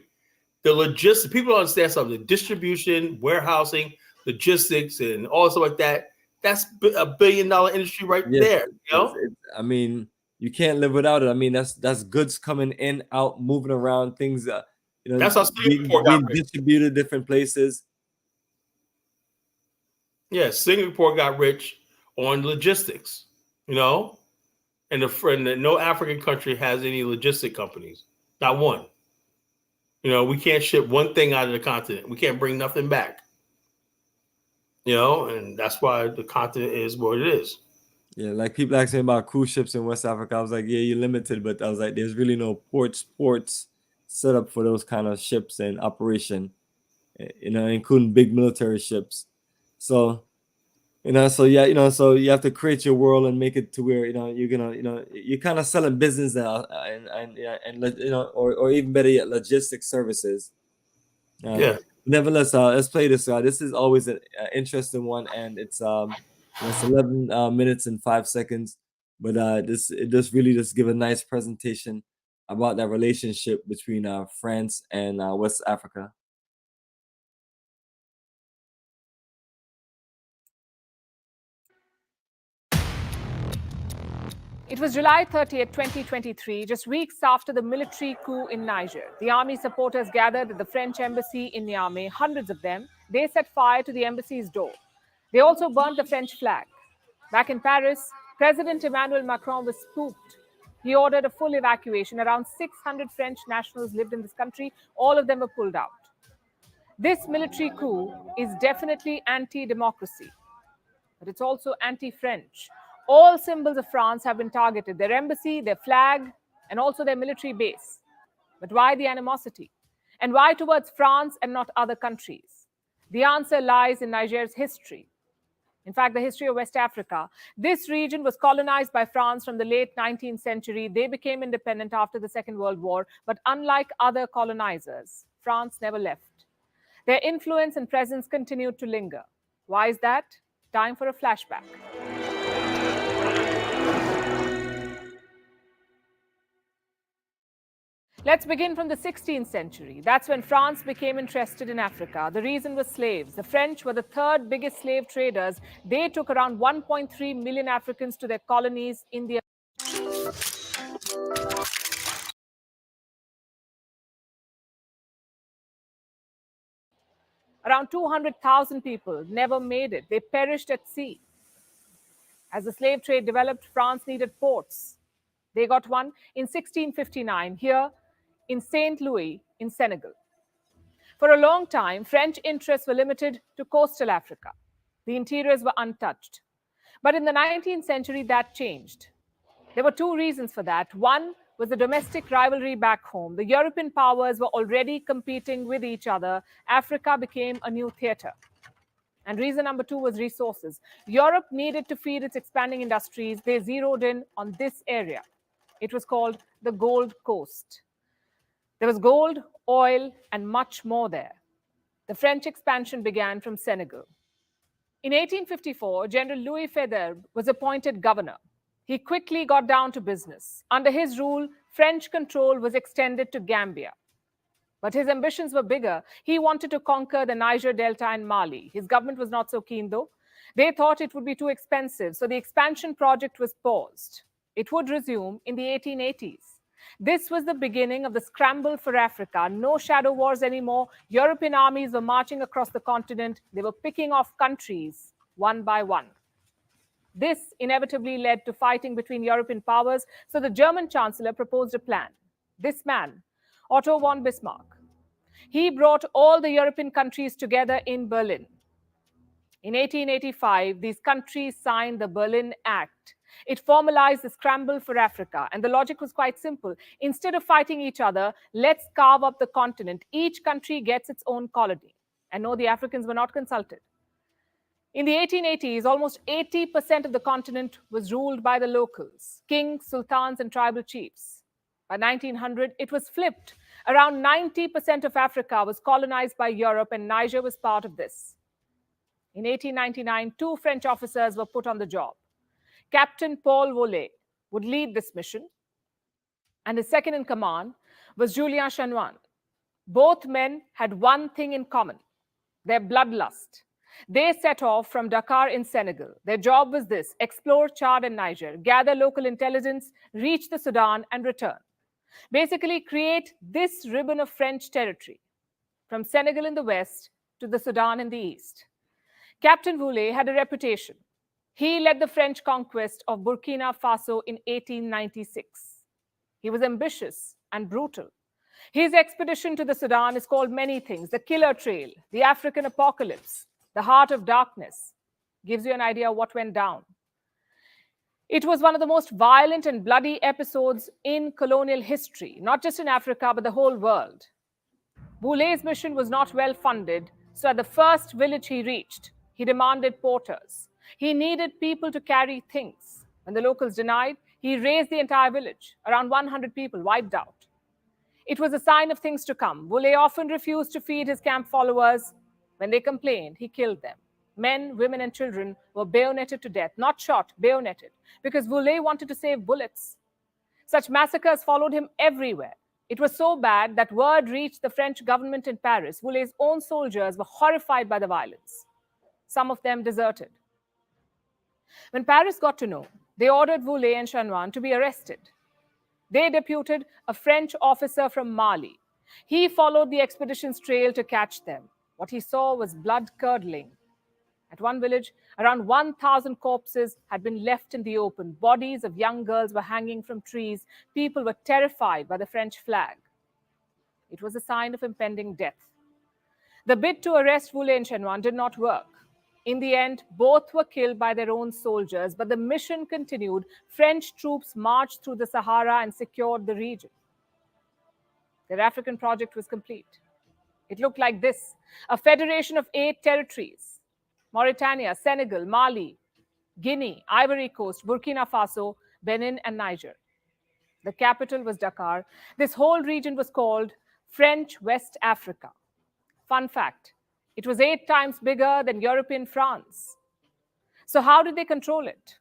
[SPEAKER 2] The logistics, people don't understand something. The distribution, warehousing, logistics, and all stuff like that. That's $1 billion industry right there. You know,
[SPEAKER 1] I mean, you can't live without it. I mean, that's goods coming in, out, moving around, things.
[SPEAKER 2] That's how Singapore
[SPEAKER 1] being distributed different places.
[SPEAKER 2] Yeah, Singapore got rich on logistics. You know, and no African country has any logistic companies. Not one. We can't ship one thing out of the continent. We can't bring nothing back. And that's why the continent is what it is.
[SPEAKER 1] Yeah, like people ask me about cruise ships in West Africa. I was like, yeah, you're limited, but I was like, there's really no ports set up for those kind of ships in operation, including big military ships. So, so yeah, so you have to create your world and make it to where you're gonna, you're kind of selling business now, and or even better yet, logistic services.
[SPEAKER 2] Yeah.
[SPEAKER 1] Nevertheless, let's play this. This is always an interesting one, and it's 11 minutes and 5 seconds. But it just really just give a nice presentation about that relationship between France and West Africa.
[SPEAKER 21] It was July 30th, 2023, just weeks after the military coup in Niger. The army supporters gathered at the French embassy in Niamey, hundreds of them. They set fire to the embassy's door. They also burnt the French flag. Back in Paris, President Emmanuel Macron was spooked. He ordered a full evacuation. Around 600 French nationals lived in this country. All of them were pulled out. This military coup is definitely anti-democracy, but it's also anti-French. All symbols of France have been targeted, their embassy, their flag, and also their military base. But why the animosity? And why towards France and not other countries? The answer lies in Niger's history. In fact, the history of West Africa. This region was colonized by France from the late 19th century. They became independent after the Second World War, but unlike other colonizers, France never left. Their influence and presence continued to linger. Why is that? Time for a flashback. Let's begin from the 16th century. That's when France became interested in Africa. The reason was slaves. The French were the third biggest slave traders. They took around 1.3 million Africans to their colonies in the Around 200,000 people never made it. They perished at sea. As the slave trade developed, France needed ports. They got one in 1659 here in Saint Louis in Senegal. For a long time, French interests were limited to coastal Africa. The interiors were untouched. But in the 19th century, that changed. There were two reasons for that. One was the domestic rivalry back home. The European powers were already competing with each other. Africa became a new theater. And reason number two was resources. Europe needed to feed its expanding industries. They zeroed in on this area. It was called the Gold Coast. There was gold, oil, and much more there. The French expansion began from Senegal. In 1854, General Louis Faidherbe was appointed governor. He quickly got down to business. Under his rule, French control was extended to Gambia. But his ambitions were bigger. He wanted to conquer the Niger Delta and Mali. His government was not so keen, though. They thought it would be too expensive, so the expansion project was paused. It would resume in the 1880s. This was the beginning of the scramble for Africa. No shadow wars anymore. European armies were marching across the continent. They were picking off countries one by one. This inevitably led to fighting between European powers, so the German chancellor proposed a plan. This man, Otto von Bismarck, he brought all the European countries together in Berlin. In 1885, these countries signed the Berlin Act. It formalized the scramble for Africa, and the logic was quite simple. Instead of fighting each other, let's carve up the continent. Each country gets its own colony. And no, the Africans were not consulted. In the 1880s, almost 80% of the continent was ruled by the locals, kings, sultans, and tribal chiefs. By 1900, it was flipped. Around 90% of Africa was colonized by Europe, and Niger was part of this. In 1899, two French officers were put on the job. Captain Paul Vollet would lead this mission, and his second in command was Julien Chanoine. Both men had one thing in common, their bloodlust. They set off from Dakar in Senegal. Their job was this: explore Chad and Niger, gather local intelligence, reach the Sudan, and return. Basically, create this ribbon of French territory, from Senegal in the west to the Sudan in the east. Captain Vollet had a reputation. He led the French conquest of Burkina Faso in 1896. He was ambitious and brutal. His expedition to the Sudan is called many things: the Killer Trail, the African Apocalypse, the Heart of Darkness. Gives you an idea of what went down. It was one of the most violent and bloody episodes in colonial history, not just in Africa, but the whole world. Boulay's mission was not well funded, so at the first village he reached, he demanded porters. He needed people to carry things. When the locals denied, he razed the entire village. Around 100 people wiped out. It was a sign of things to come. Boulay often refused to feed his camp followers. When they complained, he killed them. Men, women, and children were bayoneted to death, not shot, bayoneted, because Boulay wanted to save bullets. Such massacres followed him everywhere. It was so bad that word reached the French government in Paris. Boulay's own soldiers were horrified by the violence. Some of them deserted. When Paris got to know, they ordered Boulay and Chanoine to be arrested. They deputed a French officer from Mali. He followed the expedition's trail to catch them. What he saw was blood-curdling. At one village, around 1,000 corpses had been left in the open. Bodies of young girls were hanging from trees. People were terrified by the French flag. It was a sign of impending death. The bid to arrest Boulay and Chanoine did not work. In the end, both were killed by their own soldiers, but the mission continued. French troops marched through the Sahara and secured the region. Their African project was complete. It looked like this: a federation of 8 territories: Mauritania, Senegal, Mali, Guinea, Ivory Coast, Burkina Faso, Benin, and Niger. The capital was Dakar. This whole region was called French West Africa. Fun fact: it was 8 times bigger than European France. So how did they control it?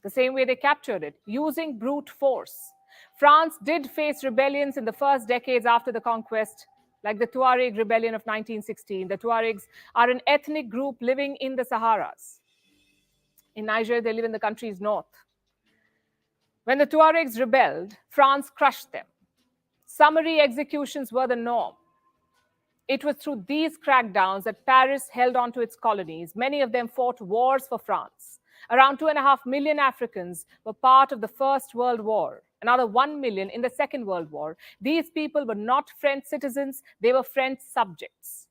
[SPEAKER 21] The same way they captured it, using brute force. France did face rebellions in the first decades after the conquest, like the Tuareg rebellion of 1916. The Tuaregs are an ethnic group living in the Saharas. In Niger, they live in the country's north. When the Tuaregs rebelled, France crushed them. Summary executions were the norm. It was through these crackdowns that Paris held on to its colonies. Many of them fought wars for France. Around 2.5 million Africans were part of the First World War, another 1 million in the Second World War. These people were not French citizens, they were French subjects.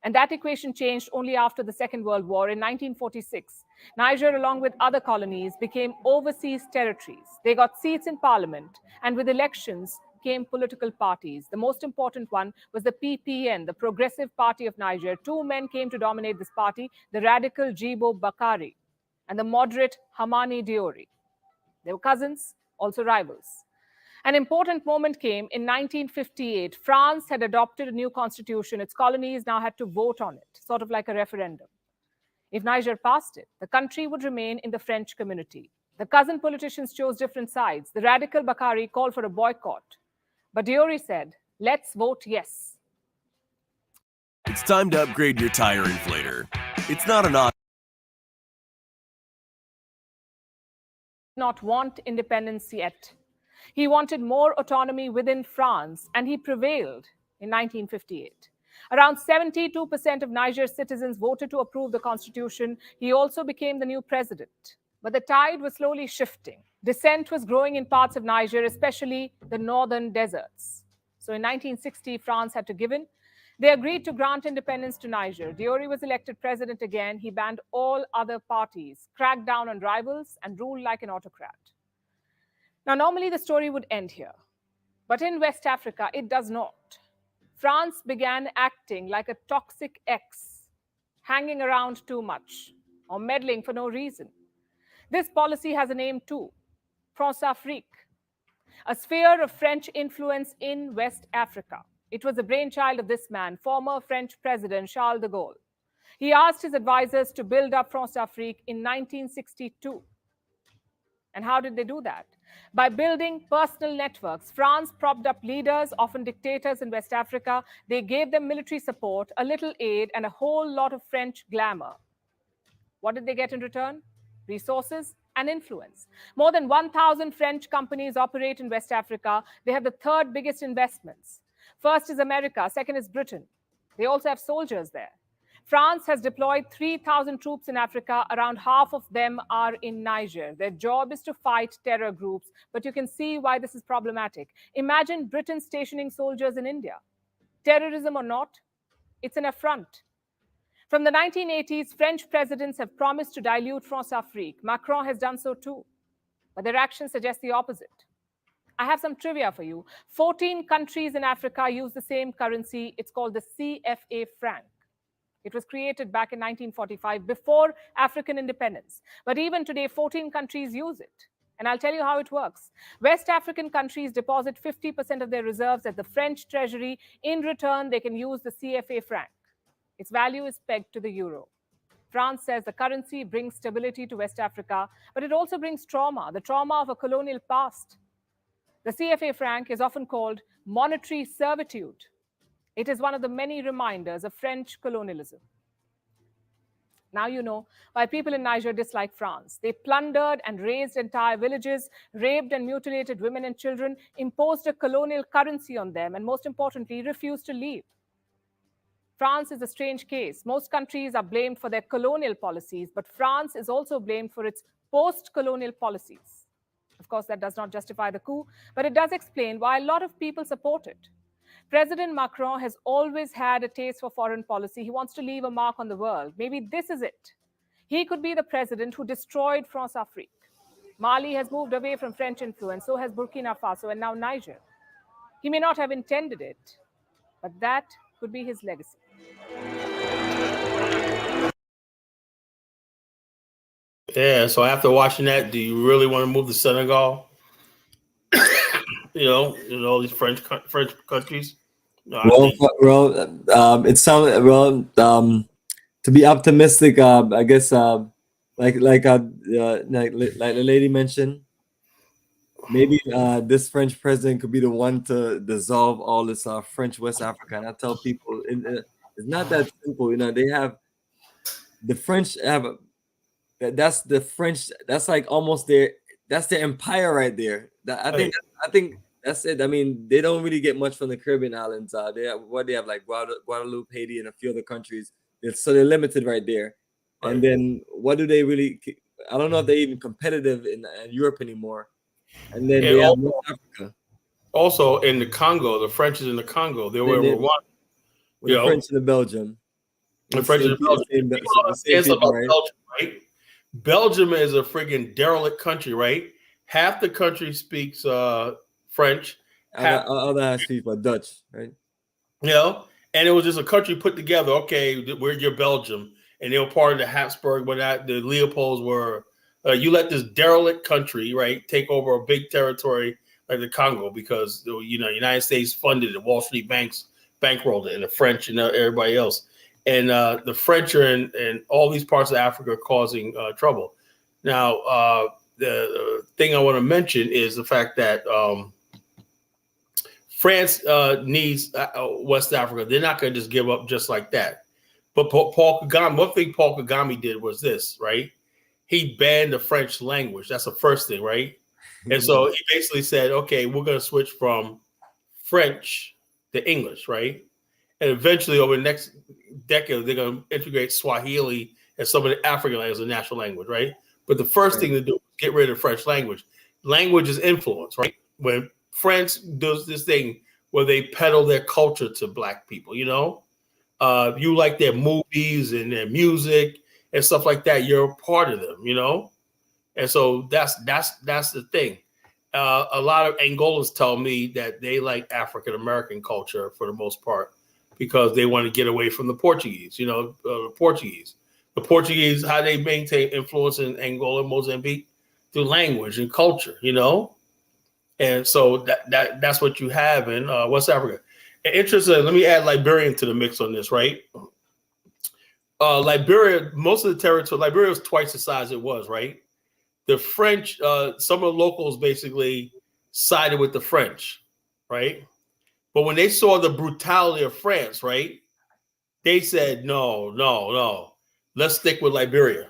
[SPEAKER 21] And that equation changed only after the Second World War. In 1946, Niger, along with other colonies, became overseas territories. They got seats in parliament, and with elections came political parties. The most important one was the PPN, the Progressive Party of Niger. 2 men came to dominate this party: the radical Djibo Bakari and the moderate Hamani Diori. They were cousins, also rivals. An important moment came in 1958. France had adopted a new constitution. Its colonies now had to vote on it, sort of like a referendum. If Niger passed it, the country would remain in the French community. The cousin politicians chose different sides. The radical Bakari called for a boycott, but Diori said, "Let's vote yes."
[SPEAKER 5] It's time to upgrade your tire inflator. It's not an option.
[SPEAKER 21] Not want independence yet. He wanted more autonomy within France, and he prevailed in 1958. Around 72% of Niger's citizens voted to approve the constitution. He also became the new president. But the tide was slowly shifting. Dissent was growing in parts of Niger, especially the northern deserts. So in 1960, France had to give in. They agreed to grant independence to Niger. Diori was elected president again. He banned all other parties, cracked down on rivals, and ruled like an autocrat. Now, normally the story would end here. But in West Africa, it does not. France began acting like a toxic ex, hanging around too much or meddling for no reason. This policy has a name too: France-Afrique, a sphere of French influence in West Africa. It was the brainchild of this man, former French President Charles de Gaulle. He asked his advisors to build up France-Afrique in 1962. And how did they do that? By building personal networks. France propped up leaders, often dictators in West Africa. They gave them military support, a little aid, and a whole lot of French glamour. What did they get in return? Resources and influence. More than 1,000 French companies operate in West Africa. They have the 3rd biggest investments. First is America, second is Britain. They also have soldiers there. France has deployed 3,000 troops in Africa. Around half of them are in Niger. Their job is to fight terror groups, but you can see why this is problematic. Imagine Britain stationing soldiers in India. Terrorism or not, it's an affront. From the 1980s, French presidents have promised to dilute France-Afrique. Macron has done so too, but their actions suggest the opposite. I have some trivia for you. 14 countries in Africa use the same currency. It's called the CFA franc. It was created back in 1945, before African independence. But even today, 14 countries use it. And I'll tell you how it works. West African countries deposit 50% of their reserves at the French treasury. In return, they can use the CFA franc. Its value is pegged to the euro. France says the currency brings stability to West Africa, but it also brings trauma, the trauma of a colonial past. The CFA franc is often called monetary servitude. It is one of the many reminders of French colonialism. Now you know why people in Niger dislike France. They plundered and razed entire villages, raped and mutilated women and children, imposed a colonial currency on them, and most importantly, refused to leave. France is a strange case. Most countries are blamed for their colonial policies, but France is also blamed for its post-colonial policies. Of course, that does not justify the coup, but it does explain why a lot of people support it. President Macron has always had a taste for foreign policy. He wants to leave a mark on the world. Maybe this is it. He could be the president who destroyed France-Afrique. Mali has moved away from French influence, so has Burkina Faso and now Niger. He may not have intended it, but that could be his legacy.
[SPEAKER 2] Yeah, so after watching that, do you really want to move to Senegal? you know, all these French countries. No,
[SPEAKER 1] It sounds to be optimistic. I guess like the lady mentioned, maybe this French president could be the one to dissolve all this French West Africa. And I tell people, it's not that simple. You know, they have the French have. That's the French. That's like almost that's their empire right there. I think that's it. I mean, they don't really get much from the Caribbean islands. They have like Guadeloupe, Haiti, and a few other countries. So they're limited right there. Right. And then what do they really? I don't know if they're even competitive in Europe anymore. And then they have North Africa.
[SPEAKER 2] Also in the Congo, the French is in the Congo. They were Rwanda.
[SPEAKER 1] The French and the Belgium.
[SPEAKER 2] The French and the Belgium, right? Belgium is a friggin' derelict country, right? Half the country speaks French.
[SPEAKER 1] Other half speaks Dutch, right?
[SPEAKER 2] You know, and it was just a country put together. Okay, we're your Belgium, and they were part of the Habsburg, but the Leopolds were. You let this derelict country, right, take over a big territory like the Congo because the United States funded it, Wall Street banks bankrolled it, and the French and everybody else. And the French are in all these parts of Africa causing trouble. Now, the thing I want to mention is the fact that France needs West Africa. They're not going to just give up just like that. But Paul Kagame, one thing Paul Kagame did was this, right? He banned the French language. That's the first thing, right? And so he basically said, okay, we're going to switch from French to English, right? And eventually, over the next decade, they're going to integrate Swahili and some of the African languages as a national language, right? But the first thing to do is get rid of French language. Language is influence, right? When France does this thing where they peddle their culture to Black people, you like their movies and their music and stuff like that. You're a part of them, And so that's the thing. A lot of Angolans tell me that they like African American culture for the most part, because they want to get away from the Portuguese, the Portuguese, how they maintain influence in Angola, Mozambique, through language and culture, And so that's what you have in West Africa. And interesting, let me add Liberia to the mix on this, right? Liberia, most of the territory, Liberia was twice the size it was, right? The French, some of the locals basically sided with the French, right? But when they saw the brutality of France, right, they said, no, let's stick with Liberia,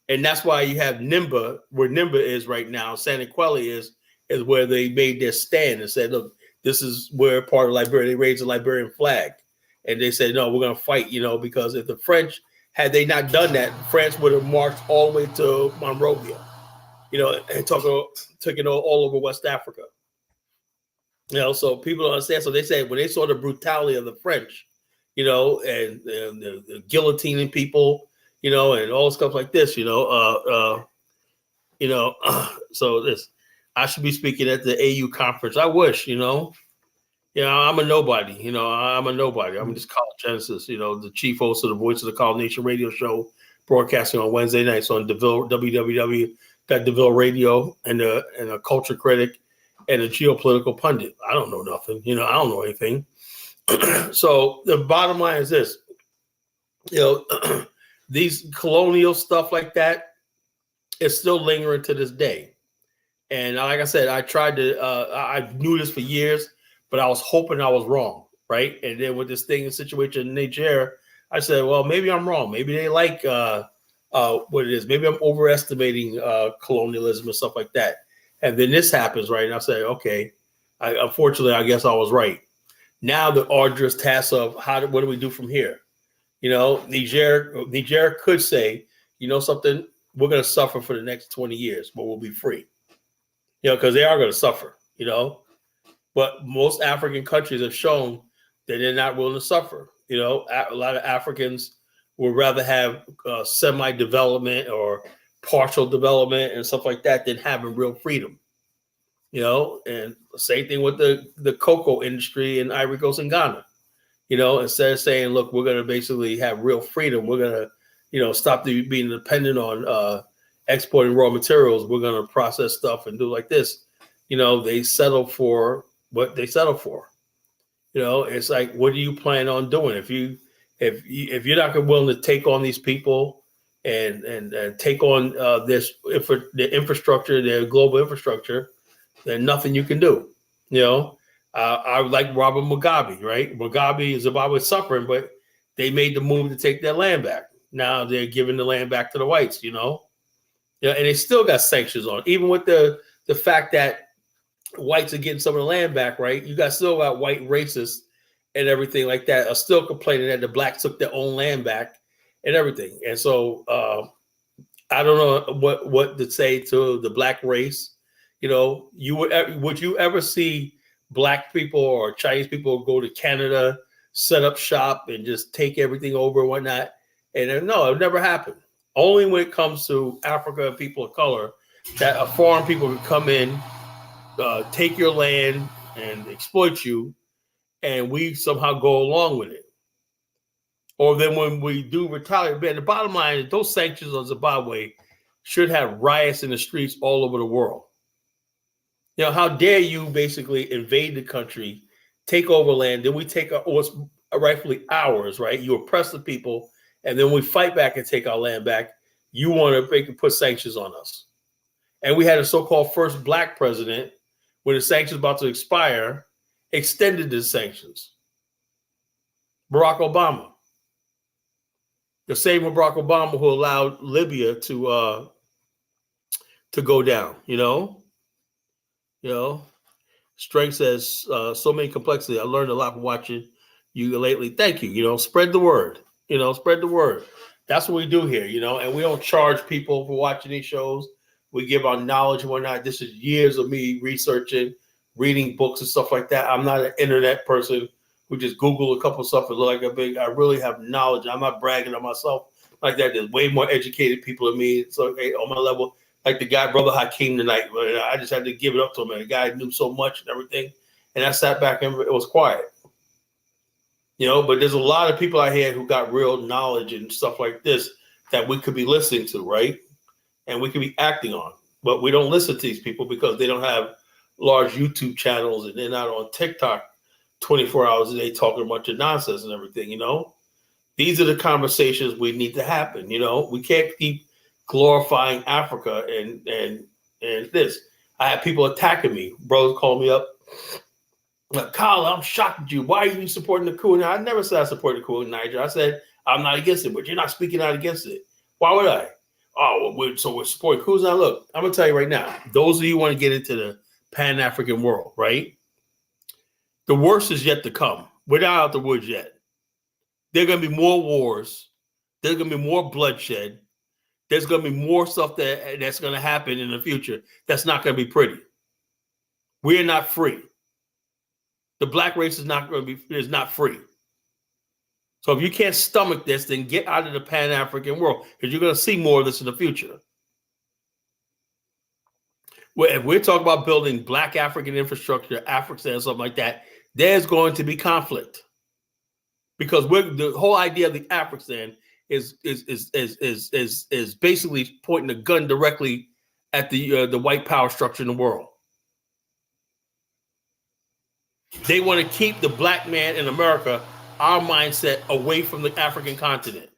[SPEAKER 2] And that's why you have Nimba, where Nimba is right now. Santa Quelle is where they made their stand and said, look, this is where part of Liberia, they raised the Liberian flag. and they said, no, we're going to fight, because if the French, had they not done that, France would have marched all the way to Monrovia, and took it all over West Africa. So people don't understand. So they say when they saw the brutality of the French, and the guillotining people, and all stuff like this, so this, I should be speaking at the AU conference. I wish, I'm a nobody, I'm a nobody. I'm just College Genesis, the chief host of the Voice of the College Nation radio show, broadcasting on Wednesday nights on DeVille, www.DeVille Radio, and a culture critic and a geopolitical pundit. I don't know nothing, I don't know anything. So the bottom line is this, these colonial stuff like that is still lingering to this day. And like I said, I tried to, I knew this for years, but I was hoping I was wrong, right? And then with this situation in Niger, I said, well, maybe I'm wrong. Maybe they like what it is. Maybe I'm overestimating colonialism and stuff like that. And then this happens, right? And I say, okay, unfortunately, I guess I was right. Now the arduous task of what do we do from here? Niger could say, something, we're going to suffer for the next 20 years, but we'll be free. Because they are going to suffer, But most African countries have shown that they're not willing to suffer. A lot of Africans would rather have semi-development or partial development and stuff like that than having real freedom. And same thing with the cocoa industry in Ivory Coast and Ghana. Instead of saying, look, we're going to basically have real freedom, we're going to, stop being dependent on exporting raw materials, we're going to process stuff and do like this. They settle for what they settle for. It's like, what do you plan on doing? If you're not willing to take on these people and take on the infrastructure, their global infrastructure, then nothing you can do. I like Robert Mugabe, right? Mugabe is Zimbabwe suffering, but they made the move to take their land back. Now they're giving the land back to the whites, and they still got sanctions on it. Even with the fact that whites are getting some of the land back, right? You still got white racists and everything like that are still complaining that the blacks took their own land back and everything. And so I don't know what to say to the black race. Would you ever see black people or Chinese people go to Canada, set up shop, and just take everything over and whatnot? And no, it never happened. Only when it comes to Africa and people of color that a foreign people can come in, take your land and exploit you, and we somehow go along with it. Or then when we do retaliate, man, the bottom line is those sanctions on Zimbabwe should have riots in the streets all over the world. How dare you basically invade the country, take over land, then we take what's rightfully ours, right? You oppress the people, and then we fight back and take our land back. You want to put sanctions on us. And we had a so-called first black president, when the sanctions about to expire, extended the sanctions. Barack Obama. The same Barack Obama who allowed Libya to go down, Strength says, so many complexity. I learned a lot from watching you lately. Thank you. Spread the word. Spread the word. That's what we do here, and we don't charge people for watching these shows. We give our knowledge and whatnot. This is years of me researching, reading books and stuff like that. I'm not an internet person who just Google a couple stuff and look like I really have knowledge. I'm not bragging on myself like that. There's way more educated people than me. So on my level, like the guy, Brother Hakeem tonight, I just had to give it up to him. The guy knew so much and everything. And I sat back and it was quiet. But there's a lot of people out here who got real knowledge and stuff like this that we could be listening to, right? And we could be acting on. But we don't listen to these people because they don't have large YouTube channels and they're not on TikTok 24 hours a day talking a bunch of nonsense and everything, These are the conversations we need to happen, We can't keep glorifying Africa and this. I had people attacking me. Brothers called me up. Like, Kyle, I'm shocked at you. Why are you supporting the coup? Now, I never said I supported the coup in Niger. I said I'm not against it, but you're not speaking out against it. Why would I? Oh, well, we're supporting coups. Now, look, I'm going to tell you right now, those of you who want to get into the Pan-African world, right? The worst is yet to come. We're not out the woods yet. There are going to be more wars. There's going to be more bloodshed. There's going to be more stuff that's going to happen in the future that's not going to be pretty. We're not free. The black race is not free. So if you can't stomach this, then get out of the Pan-African world, because you're going to see more of this in the future. If we're talking about building black African infrastructure, Afrikstan, something like that, there's going to be conflict, because the whole idea of the Afrikstan is basically pointing a gun directly at the white power structure in the world. They want to keep the black man in America, our mindset, away from the African continent.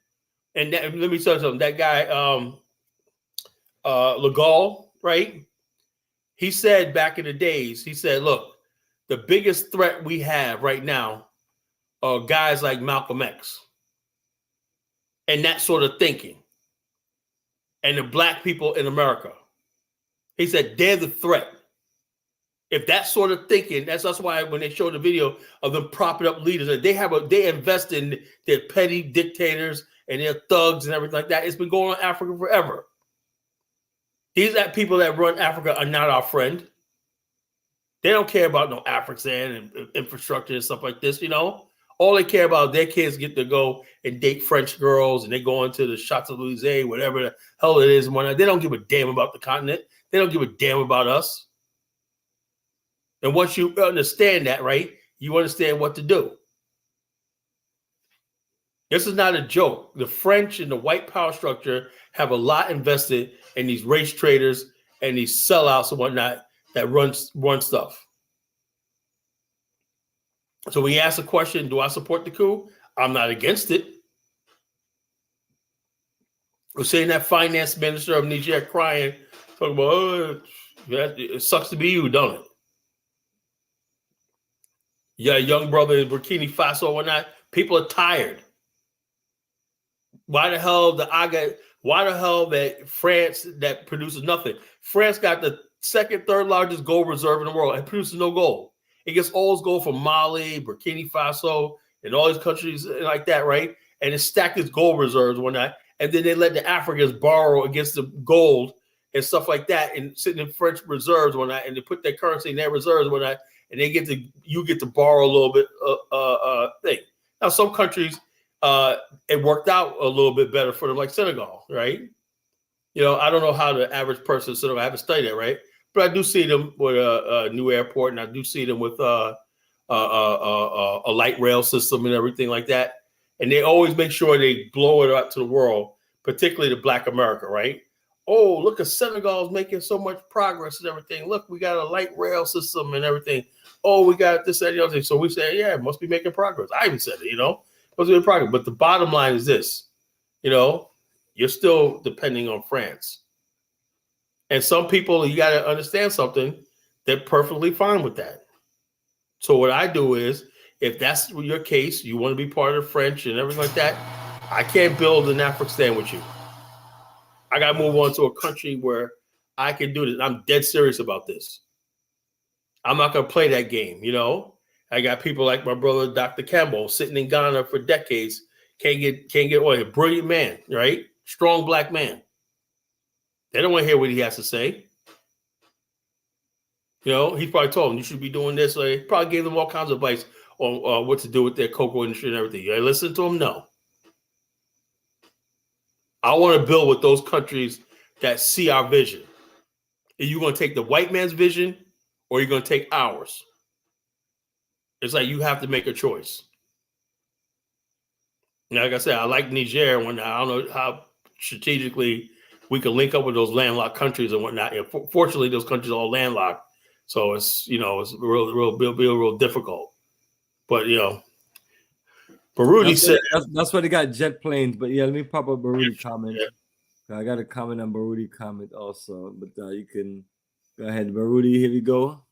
[SPEAKER 2] And let me tell you something. That guy, Legal, right? He said back in the days, he said, look, the biggest threat we have right now are guys like Malcolm X and that sort of thinking, and the black people in America. He said they're the threat. If that sort of thinking, that's why when they showed the video of them propping up leaders, they invest in their petty dictators and their thugs and everything like that. It's been going on in Africa forever. These people that run Africa are not our friend. They don't care about no Afrikstan and infrastructure and stuff like this, you know. All they care about is their kids get to go and date French girls, and they go into the Champs-Élysées, whatever the hell it is and whatnot. They don't give a damn about the continent. They don't give a damn about us. And once you understand that, right, you understand what to do. This is not a joke. The French and the white power structure have a lot invested in these race traders and these sellouts and whatnot that run stuff. So when you ask the question, do I support the coup? I'm not against it. We're saying that finance minister of Niger crying, talking about, oh, it sucks to be you, don't it? Yeah, young brother in Burkina Faso or whatnot. People are tired. Why the hell that France that produces nothing? France got the second, third largest gold reserve in the world and produces no gold. It gets all its gold from Mali, Burkina Faso, and all these countries like that, right? And it stacked its gold reserves and whatnot. And then they let the Africans borrow against the gold and stuff like that, and sitting in French reserves and whatnot, and they put their currency in their reserves and whatnot, and you get to borrow a little bit thing. Now, some countries, it worked out a little bit better for them, like Senegal, right? You know, I don't know how the average person in Senegal, I haven't studied it, right? But I do see them with a new airport, and I do see them with a light rail system and everything like that. And they always make sure they blow it out to the world, particularly to Black America, right? Oh, look at Senegal's making so much progress and everything. Look, we got a light rail system and everything. Oh, we got this, that, and the other thing. So we say, yeah, it must be making progress. I even said it, you know, must be making progress. But the bottom line is this, you know, you're still depending on France. And some people, you got to understand something, they're perfectly fine with that. So what I do is, if that's your case, you want to be part of the French and everything like that, I can't build an Afrikstan with you. I got to move on to a country where I can do this. I'm dead serious about this. I'm not going to play that game, you know. I got people like my brother, Dr. Campbell, sitting in Ghana for decades, can't get away. A brilliant man, right? Strong Black man. They don't want to hear what he has to say. You know, he probably told them, you should be doing this. Or he probably gave them all kinds of advice on what to do with their cocoa industry and everything. You listen to him? No. I want to build with those countries that see our vision. Are you going to take the white man's vision, or are you going to take ours? It's like you have to make a choice. And like I said, I like Niger. When I don't know how strategically we can link up with those landlocked countries and whatnot. And fortunately, those countries are all landlocked, so it's, you know, it's real difficult. But you know, Baruti said
[SPEAKER 1] that's why they got jet planes. But yeah, let me pop up Baruti comment. Yeah. I got a comment on Baruti comment also, but you can go ahead, Baruti. Here we go.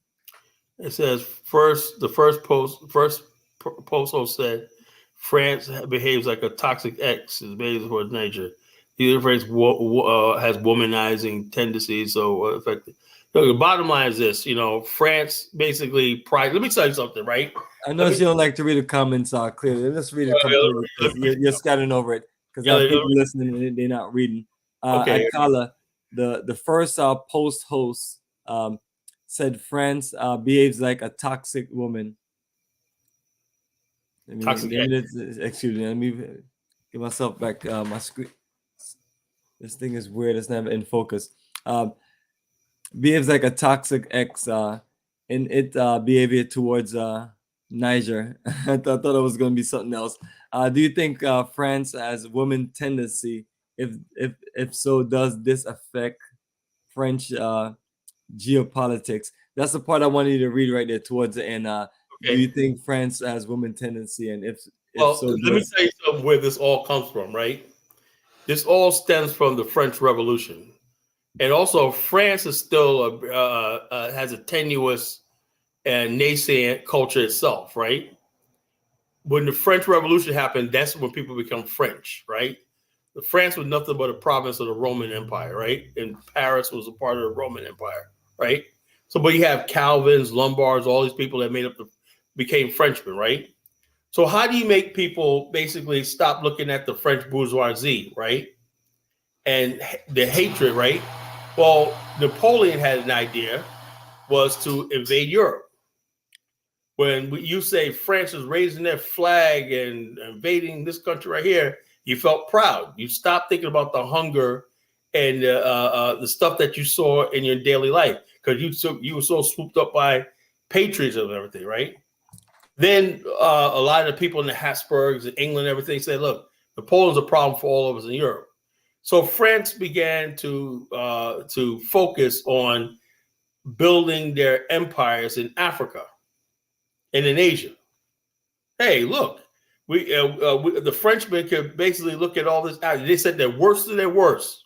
[SPEAKER 2] It says the first post said France behaves like a toxic ex. It behaves towards nature. The France has womanizing tendencies, so effective. Look, the bottom line is this, France basically let me tell you something, right?
[SPEAKER 1] I know you don't like to read the comments clearly. Let's read it completely because you're scanning over it because I have people listening and they're not reading.
[SPEAKER 2] Okay.
[SPEAKER 1] Akala, the first post host said France behaves like a toxic woman. Excuse me. Let me get myself back. My screen. This thing is weird. It's never in focus. Behaves like a toxic ex in its behavior towards Niger. I thought it was going to be something else. Do you think France has woman tendency? If so, does this affect French geopolitics? That's the part I wanted you to read right there towards the end. Do you think France has woman tendency? And if so,
[SPEAKER 2] let me tell you something where this all comes from, right? This all stems from the French Revolution. And also, France is still has a tenuous and nascent culture itself, right? When the French Revolution happened, that's when people become French, right? The France was nothing but a province of the Roman Empire, right? And Paris was a part of the Roman Empire, right? So, but you have Calvins, Lombards, all these people that became Frenchmen, right? So how do you make people basically stop looking at the French bourgeoisie, right? And the hatred, right? Well, Napoleon had an idea, was to invade Europe. When you say France is raising their flag and invading this country right here, you felt proud. You stopped thinking about the hunger and the stuff that you saw in your daily life because you were so swooped up by patriotism and everything, right? Then a lot of the people in the Habsburgs in England and everything said, look, Napoleon's a problem for all of us in Europe. So France began to focus on building their empires in Africa and in Asia. Hey, look, the Frenchmen could basically look at all this. They said they're worse than their worst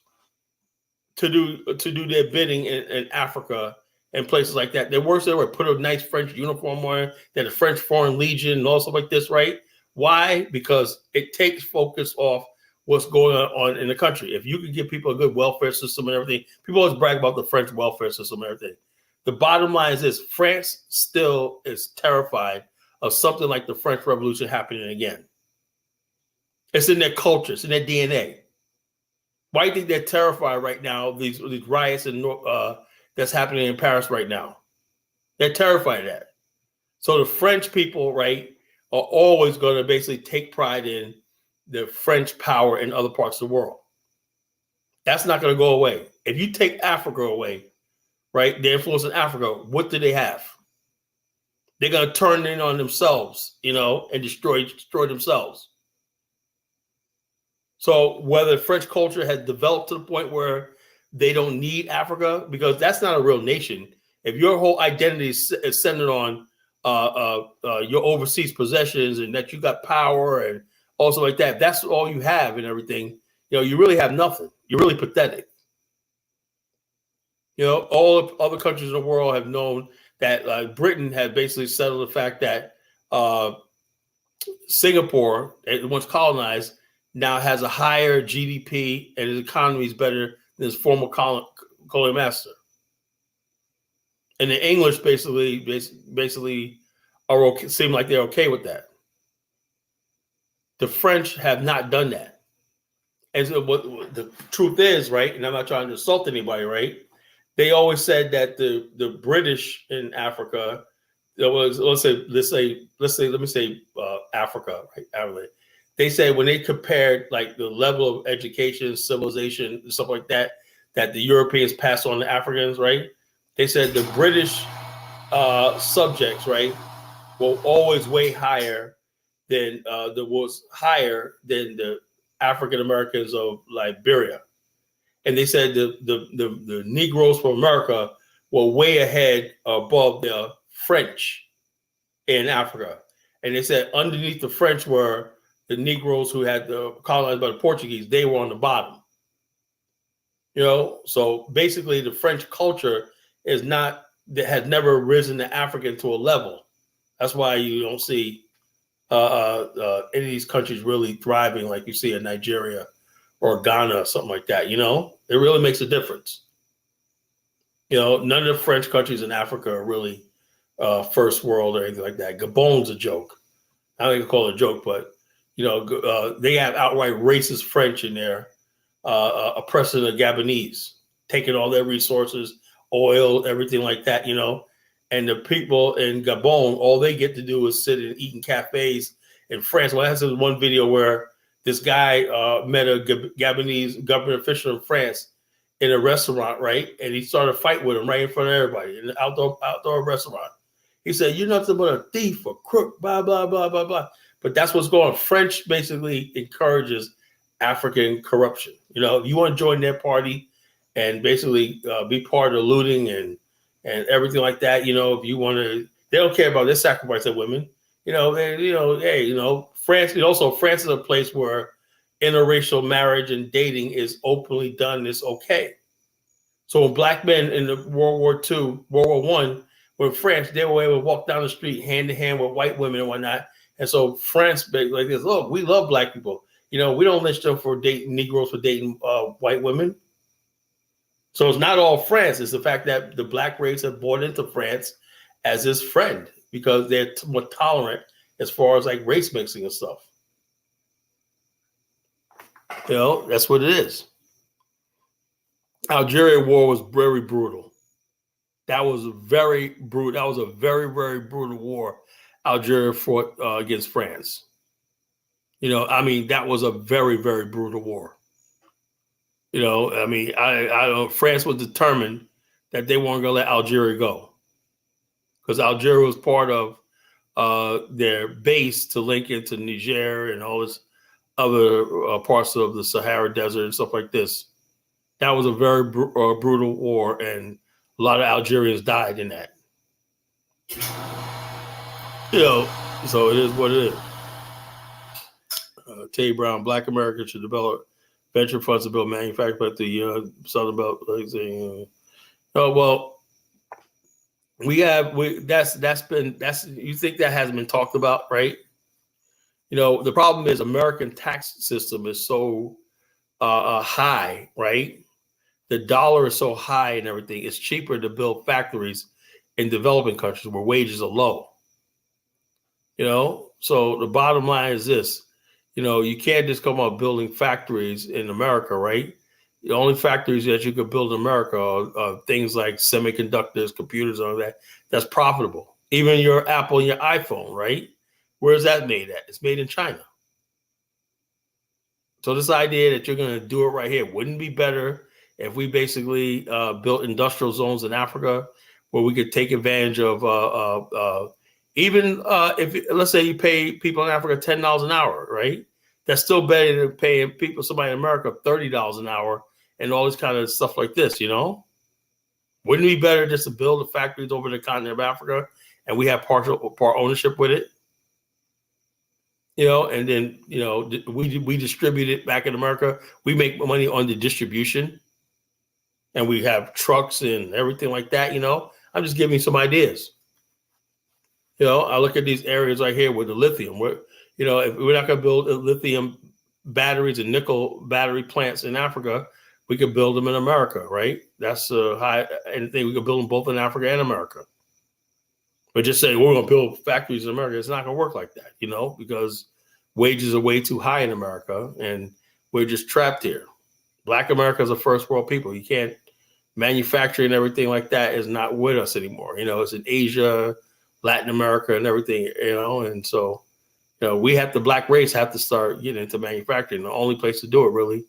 [SPEAKER 2] to do their bidding in Africa and places like that. They're worse than their worst. Put a nice French uniform on. They're the French Foreign Legion and all stuff like this, right? Why? Because it takes focus off what's going on in the country. If you can give people a good welfare system and everything, people always brag about the French welfare system and everything. The bottom line is this: France still is terrified of something like the French Revolution happening again. It's in their culture, it's in their DNA. Why do you think they're terrified right now of these riots that's happening in Paris right now? They're terrified of that. So the French people, right, are always going to basically take pride in the French power in other parts of the world. That's not going to go away. If you take Africa away, right, the influence in Africa, what do they have? They're going to turn in on themselves, and destroy themselves. So whether French culture has developed to the point where they don't need Africa, because that's not a real nation. If your whole identity is centered on your overseas possessions and that you got power and also like that, that's all you have and everything, you really have nothing. You're really pathetic. All of other countries in the world have known that Britain had basically settled the fact that Singapore, once colonized, now has a higher GDP and its economy is better than its former colonial master. And the English basically are okay, seem like they're okay with that. The French have not done that. And so what the truth is, right, and I'm not trying to insult anybody, right? They always said that the British in Africa, there was let me say Africa, right? They said when they compared like the level of education, civilization, and stuff like that the Europeans passed on to Africans, right? They said the British subjects, right, were always way higher than the African Americans of Liberia. And they said the Negroes from America were way ahead above the French in Africa. And they said underneath the French were the Negroes who had colonized by the Portuguese. They were on the bottom. So basically the French culture has never risen to Africa to a level. That's why you don't see any of these countries really thriving like you see in Nigeria or Ghana or something like that. It really makes a difference. You know, none of the French countries in Africa are really first world or anything like that. Gabon's a joke. I don't even call it a joke, but you know, they have outright racist French in there, oppressing the Gabonese, taking all their resources, oil, everything like that. You know, and the people in Gabon, all they get to do is sit and eat in cafes in France. Well, that's one video where this guy met a Gabonese government official in France in a restaurant, right? And he started a fight with him right in front of everybody in the outdoor restaurant. He said, "You're nothing but a thief, a crook, blah, blah, blah, blah, blah." But that's what's going on. French basically encourages African corruption. You know, if you want to join their party and basically be part of the looting and everything like that, you know, if you want to, they don't care about their sacrifice of women. You know, hey, you know, France, and also France is a place where interracial marriage and dating is openly done. It's okay. So when black men in the World War I, were in France, they were able to walk down the street hand in hand with white women and whatnot. And so France, like this, look, we love black people. You know, we don't lynch them for dating Negroes for dating white women. So it's not all France. It's the fact that the black race have bought into France as his friend because they're more tolerant as far as like race mixing and stuff. You know, that's what it is. Algeria war was very brutal. That was very brutal. That was a very, very brutal war Algeria fought against France. You know, I mean, that was a very, very brutal war. You know, I mean, France was determined that they weren't going to let Algeria go because Algeria was part of their base to link into Niger and all this other parts of the Sahara Desert and stuff like this. That was a very brutal war, and a lot of Algerians died in that. You know, so it is what it is. Tay Brown, Black Americans should develop venture funds to build manufacturing, but the Southern Belt, like saying, oh well, that's you think that hasn't been talked about, right? You know, the problem is American tax system is so high, right? The dollar is so high and everything. It's cheaper to build factories in developing countries where wages are low. You know, so the bottom line is this. You know, you can't just come up building factories in America, right? The only factories that you could build in America are things like semiconductors, computers, all that. That's profitable. Even your Apple and your iPhone, right? Where is that made at? It's made in China. So this idea that you're going to do it right here, wouldn't it be better if we basically built industrial zones in Africa where we could take advantage of even if, let's say you pay people in Africa $10 an hour, right? That's still better than paying somebody in America $30 an hour and all this kind of stuff like this, you know? Wouldn't it be better just to build the factories over the continent of Africa and we have part ownership with it? You know, and then, you know, we distribute it back in America. We make money on the distribution and we have trucks and everything like that, you know? I'm just giving you some ideas. You know, I look at these areas right here with the lithium. Where, you know, if we're not going to build lithium batteries and nickel battery plants in Africa, we could build them in America, right? That's high. Anything we could build them both in Africa and America. But just saying we're going to build factories in America, it's not going to work like that, you know, because wages are way too high in America and we're just trapped here. Black America is a first world people. You can't manufacture and everything like that is not with us anymore. You know, it's in Asia, Latin America and everything, you know, and so, you know, the black race have to start getting into manufacturing. The only place to do it really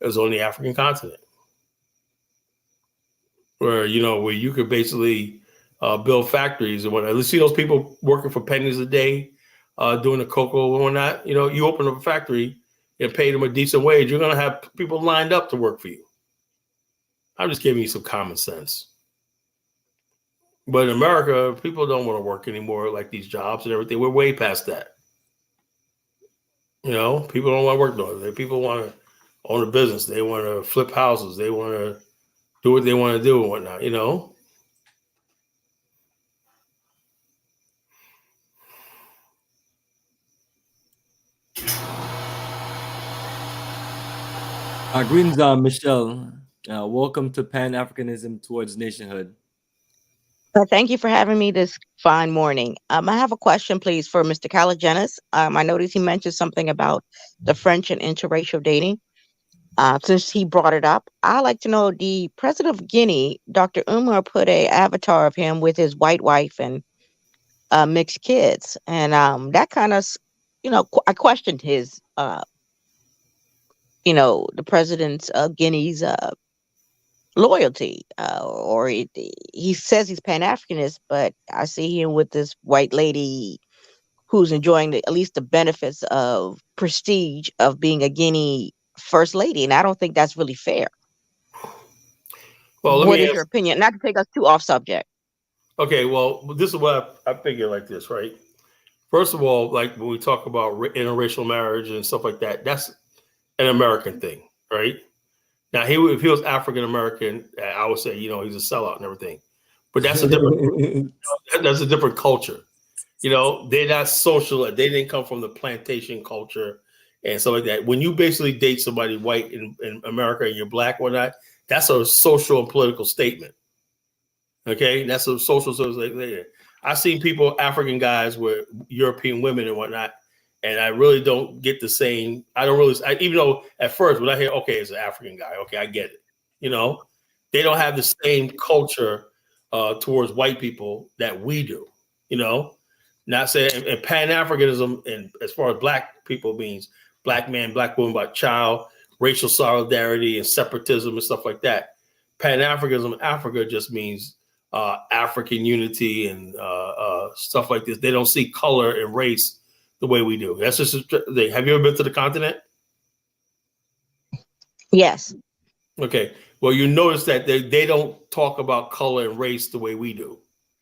[SPEAKER 2] is on the African continent where you could basically build factories and whatnot. Let's see those people working for pennies a day, doing the cocoa and whatnot. You know, you open up a factory and pay them a decent wage, you're going to have people lined up to work for you. I'm just giving you some common sense. But in America, people don't want to work anymore, like these jobs and everything. We're way past that. You know, people don't want to work no. People want to own a business. They want to flip houses. They want to do what they want to do and whatnot, you know?
[SPEAKER 1] Greetings, Michelle. Welcome to Pan-Africanism towards nationhood.
[SPEAKER 7] Thank you for having me this fine morning. I have a question, please, for Mr. Calagenis. I noticed he mentioned something about the French and interracial dating. Since he brought it up, I'd like to know, the president of Guinea, Dr. Umar, put a avatar of him with his white wife and mixed kids. And that kind of, I questioned his, the president's of Guinea's loyalty, or he says he's Pan-Africanist, but I see him with this white lady who's enjoying at least the benefits of prestige of being a Guinea first lady, and I don't think that's really fair.
[SPEAKER 2] Well,
[SPEAKER 7] What is your opinion? Not to take us too off subject.
[SPEAKER 2] Okay, well, this is what I figure like this, right? First of all, like when we talk about interracial marriage and stuff like that, that's an American thing, right? Now, if he was African American, I would say, he's a sellout and everything. But that's a different culture. They're not social. They didn't come from the plantation culture and stuff like that. When you basically date somebody white in America and you're black or not, that's a social and political statement. Okay, that's a social statement. I've seen people, African guys with European women and whatnot, and I really don't get the same. Even though at first when I hear, okay, it's an African guy, okay, I get it. They don't have the same culture towards white people that we do. Not saying, and Pan-Africanism, and as far as black people means black man, black woman, black child, racial solidarity and separatism and stuff like that. Pan-Africanism in Africa just means African unity and stuff like this. They don't see color and race the way we do. That's just have you ever been to the continent?
[SPEAKER 7] Yes.
[SPEAKER 2] Okay. Well, you notice that they don't talk about color and race the way we do.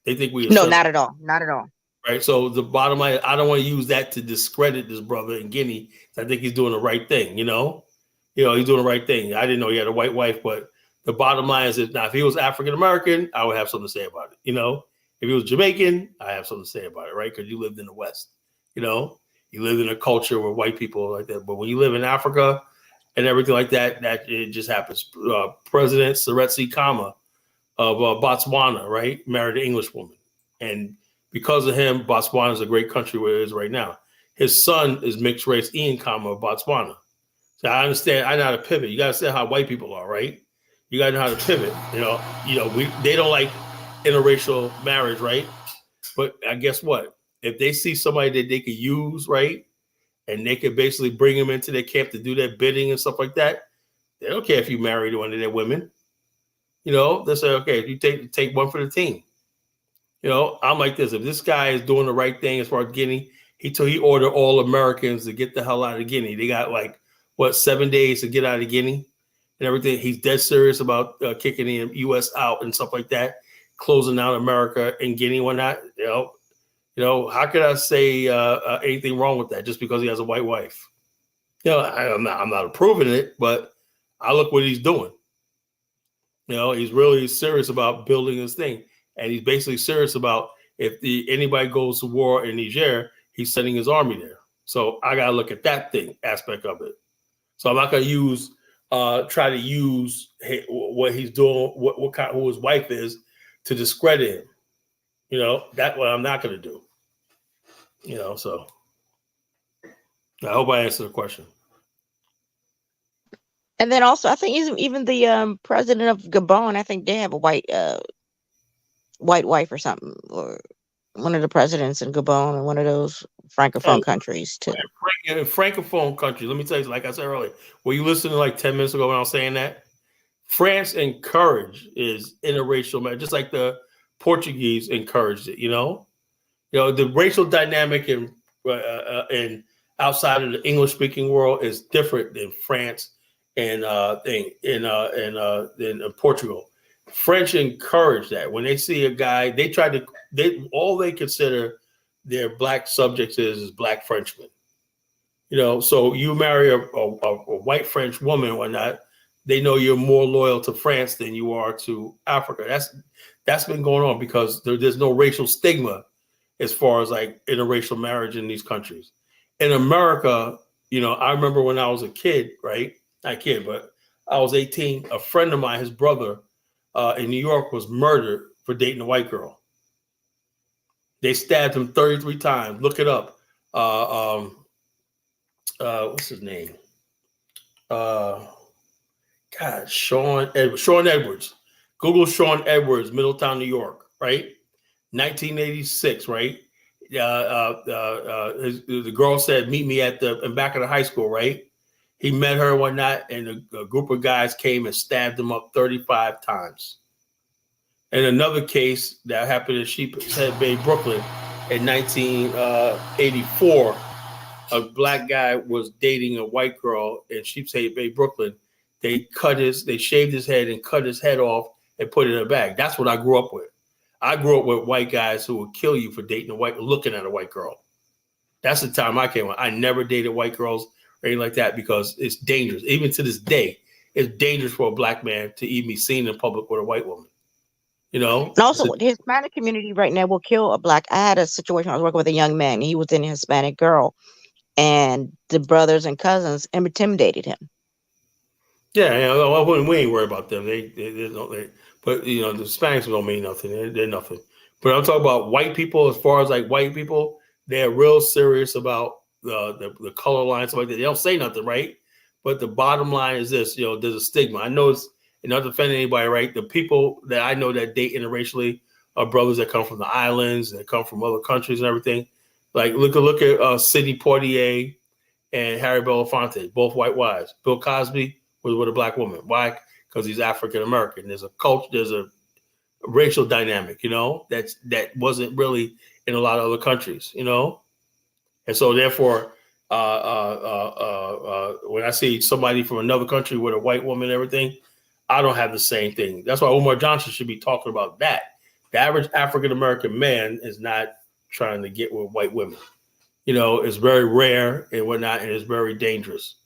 [SPEAKER 2] They think we
[SPEAKER 7] No, not at all. Not at all.
[SPEAKER 2] Right. So the bottom line, I don't want to use that to discredit this brother in Guinea. I think he's doing the right thing. He's doing the right thing. I didn't know he had a white wife, but the bottom line is that now if he was African American, I would have something to say about it. If he was Jamaican, I have something to say about it, right? Because you lived in the West. You lived in a culture where white people like that. But when you live in Africa and everything like that, it just happens. President Seretse Khama of Botswana, right, married an English woman, and because of him, Botswana is a great country where it is right now. His son is mixed race Ian Khama of Botswana. So I understand. I know how to pivot. You got to see how white people are, right? You got to know how to pivot. They don't like interracial marriage, right? But I guess what? If they see somebody that they could use, right, and they could basically bring them into their camp to do their bidding and stuff like that, they don't care if you marry one of their women. They say, okay, if you take one for the team. I'm like this. If this guy is doing the right thing as far as Guinea, he ordered all Americans to get the hell out of Guinea. They got 7 days to get out of Guinea and everything. He's dead serious about kicking the U.S. out and stuff like that, closing out America and Guinea, whatnot. How could I say anything wrong with that just because he has a white wife? I'm not approving it, but I look what he's doing. He's really serious about building this thing. And he's basically serious about if anybody goes to war in Niger, he's sending his army there. So I got to look at that aspect of it. So I'm not going to try to use what he's doing, who his wife is, to discredit him. That's what I'm not going to do. So I hope I answered the question.
[SPEAKER 7] And then also, I think even the president of Gabon, I think they have a white wife or something, or one of the presidents in Gabon or one of those francophone countries too.
[SPEAKER 2] Francophone country. Let me tell you, like I said earlier, were you listening 10 minutes ago when I was saying that? France encouraged is interracial marriage, just like the Portuguese encouraged it. The racial dynamic in outside of the English speaking world is different than France and in Portugal. French encourage that. When they see a guy, all they consider their black subjects is black Frenchmen. So you marry a white French woman or whatnot, they know you're more loyal to France than you are to Africa. That's been going on because there's no racial stigma as far as interracial marriage in these countries. In America, I remember when I was a kid, right? Not a kid, but I was 18. A friend of mine, his brother in New York, was murdered for dating a white girl. They stabbed him 33 times. Look it up. What's his name? Sean Edwards. Google Sean Edwards, Middletown, New York, right? 1986, right? The girl said, "Meet me at the back of the high school," right? He met her one night, and a group of guys came and stabbed him up 35 times. And another case that happened in Sheepshead Bay, Brooklyn, in 1984, a black guy was dating a white girl in Sheepshead Bay, Brooklyn. They shaved his head and cut his head off and put it in a bag. That's what I grew up with. I grew up with white guys who would kill you for looking at a white girl. That's the time I came on. I never dated white girls or anything like that because it's dangerous. Even to this day, it's dangerous for a black man to even be seen in public with a white woman. You know?
[SPEAKER 7] And also, the Hispanic community right now will kill a black. I had a situation. I was working with a young man. He was in a Hispanic girl, and the brothers and cousins intimidated him.
[SPEAKER 2] Yeah, we ain't worried about them. But the Hispanics don't mean nothing. They're nothing. But I'm talking about white people. As far as like white people, they're real serious about the color line, stuff like that. They don't say nothing, right? But the bottom line is this: there's a stigma. I know it's not to offend anybody, right? The people that I know that date interracially are brothers that come from the islands, that come from other countries and everything. Like look at Sidney Poitier and Harry Belafonte, both white wives. Bill Cosby was with a black woman. Why? Because he's African American. There's a culture, there's a racial dynamic, that wasn't really in a lot of other countries, And so therefore, when I see somebody from another country with a white woman and everything, I don't have the same thing. That's why Umar Johnson should be talking about that. The average African American man is not trying to get with white women. It's very rare and whatnot, and it's very dangerous.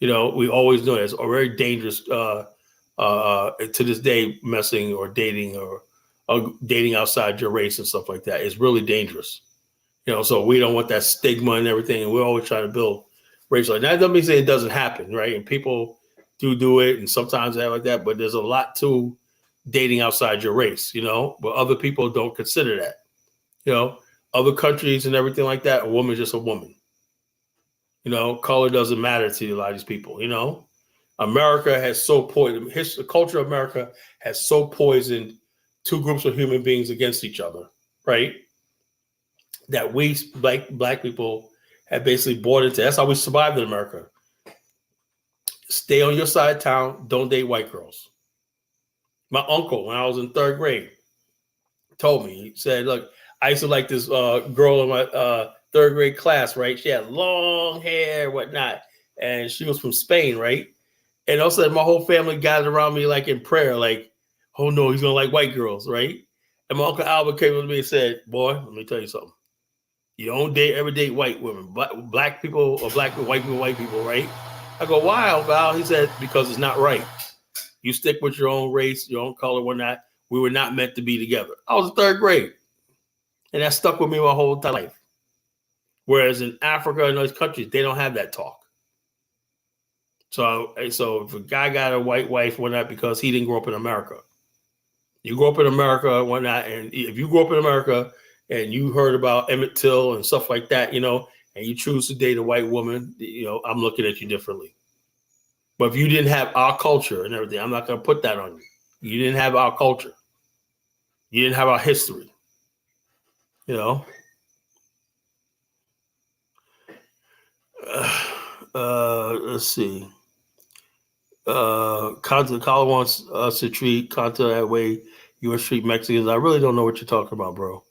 [SPEAKER 2] We always know it's very dangerous to this day, messing or dating or dating outside your race and stuff like that. It's really dangerous. So we don't want that stigma and everything. And we're always trying to build racial. And that doesn't mean it doesn't happen, right? And people do it, and sometimes they have like that. But there's a lot to dating outside your race, but other people don't consider that. Other countries and everything like that, a woman's just a woman. Color doesn't matter to a lot of these people. America has so poisoned. The culture of America has so poisoned two groups of human beings against each other, right? That we black people have basically bought into. That's how we survived in America. Stay on your side of town. Don't date white girls. My uncle, when I was in third grade, told me, he said, look, I used to like this girl in my third grade class, right? She had long hair, whatnot. And she was from Spain, right? And all of a sudden, my whole family gathered around me like in prayer, like, oh no, he's going to like white girls, right? And my Uncle Albert came with me and said, boy, let me tell you something. You don't ever date white women, black people or white people, right? I go, why, Uncle Al? He said, because it's not right. You stick with your own race, your own color, whatnot. We were not meant to be together. I was in third grade. And that stuck with me my whole entire life. Whereas in Africa and those countries, they don't have that talk. So if a guy got a white wife, whatnot, because he didn't grow up in America. You grew up in America, whatnot, and if you grew up in America and you heard about Emmett Till and stuff like that, and you choose to date a white woman, I'm looking at you differently. But if you didn't have our culture and everything, I'm not going to put that on you. You didn't have our culture. You didn't have our history. Let's see. Kala wants us to treat Kanta that way. You want to treat Mexicans. I really don't know what you're talking about, bro.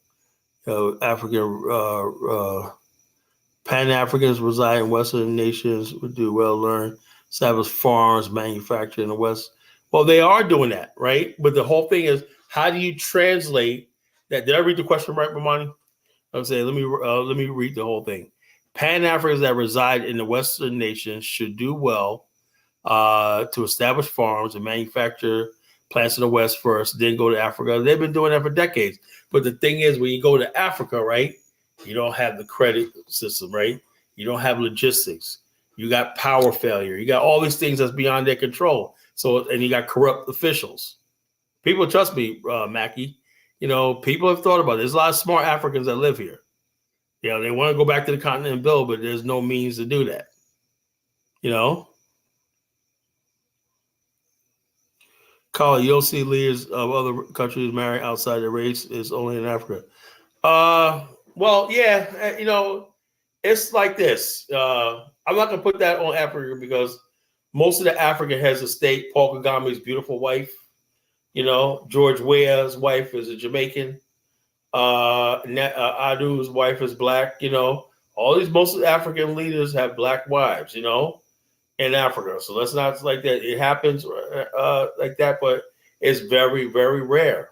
[SPEAKER 2] Pan-Africans reside in Western nations would do well learn, establish farms, manufacture in the West. Well, they are doing that, right? But the whole thing is, how do you translate that? Did I read the question right, Bomani? I'm saying, let me read the whole thing. Pan-Africans that reside in the Western nations should do well to establish farms and manufacture plants in the West first, then go to Africa. They've been doing that for decades. But the thing is, when you go to Africa, right, you don't have the credit system, right? You don't have logistics. You got power failure. You got all these things that's beyond their control. So, and you got corrupt officials. People trust me, Mackie. You know, people have thought about it. There's a lot of smart Africans that live here. You know, they want to go back to the continent and build, but there's no means to do that. You know? Carl, you don't see leaders of other countries marry outside their race. It's only in Africa. Well, yeah, you know, it's like this. I'm not going to put that on Africa because most of the African heads of state, Paul Kagame's beautiful wife, you know, George Weah's wife is a Jamaican. Adu's wife is black, you know. Most of the African leaders have black wives, you know, in Africa. So let's not like that. It happens like that, but it's very, very rare.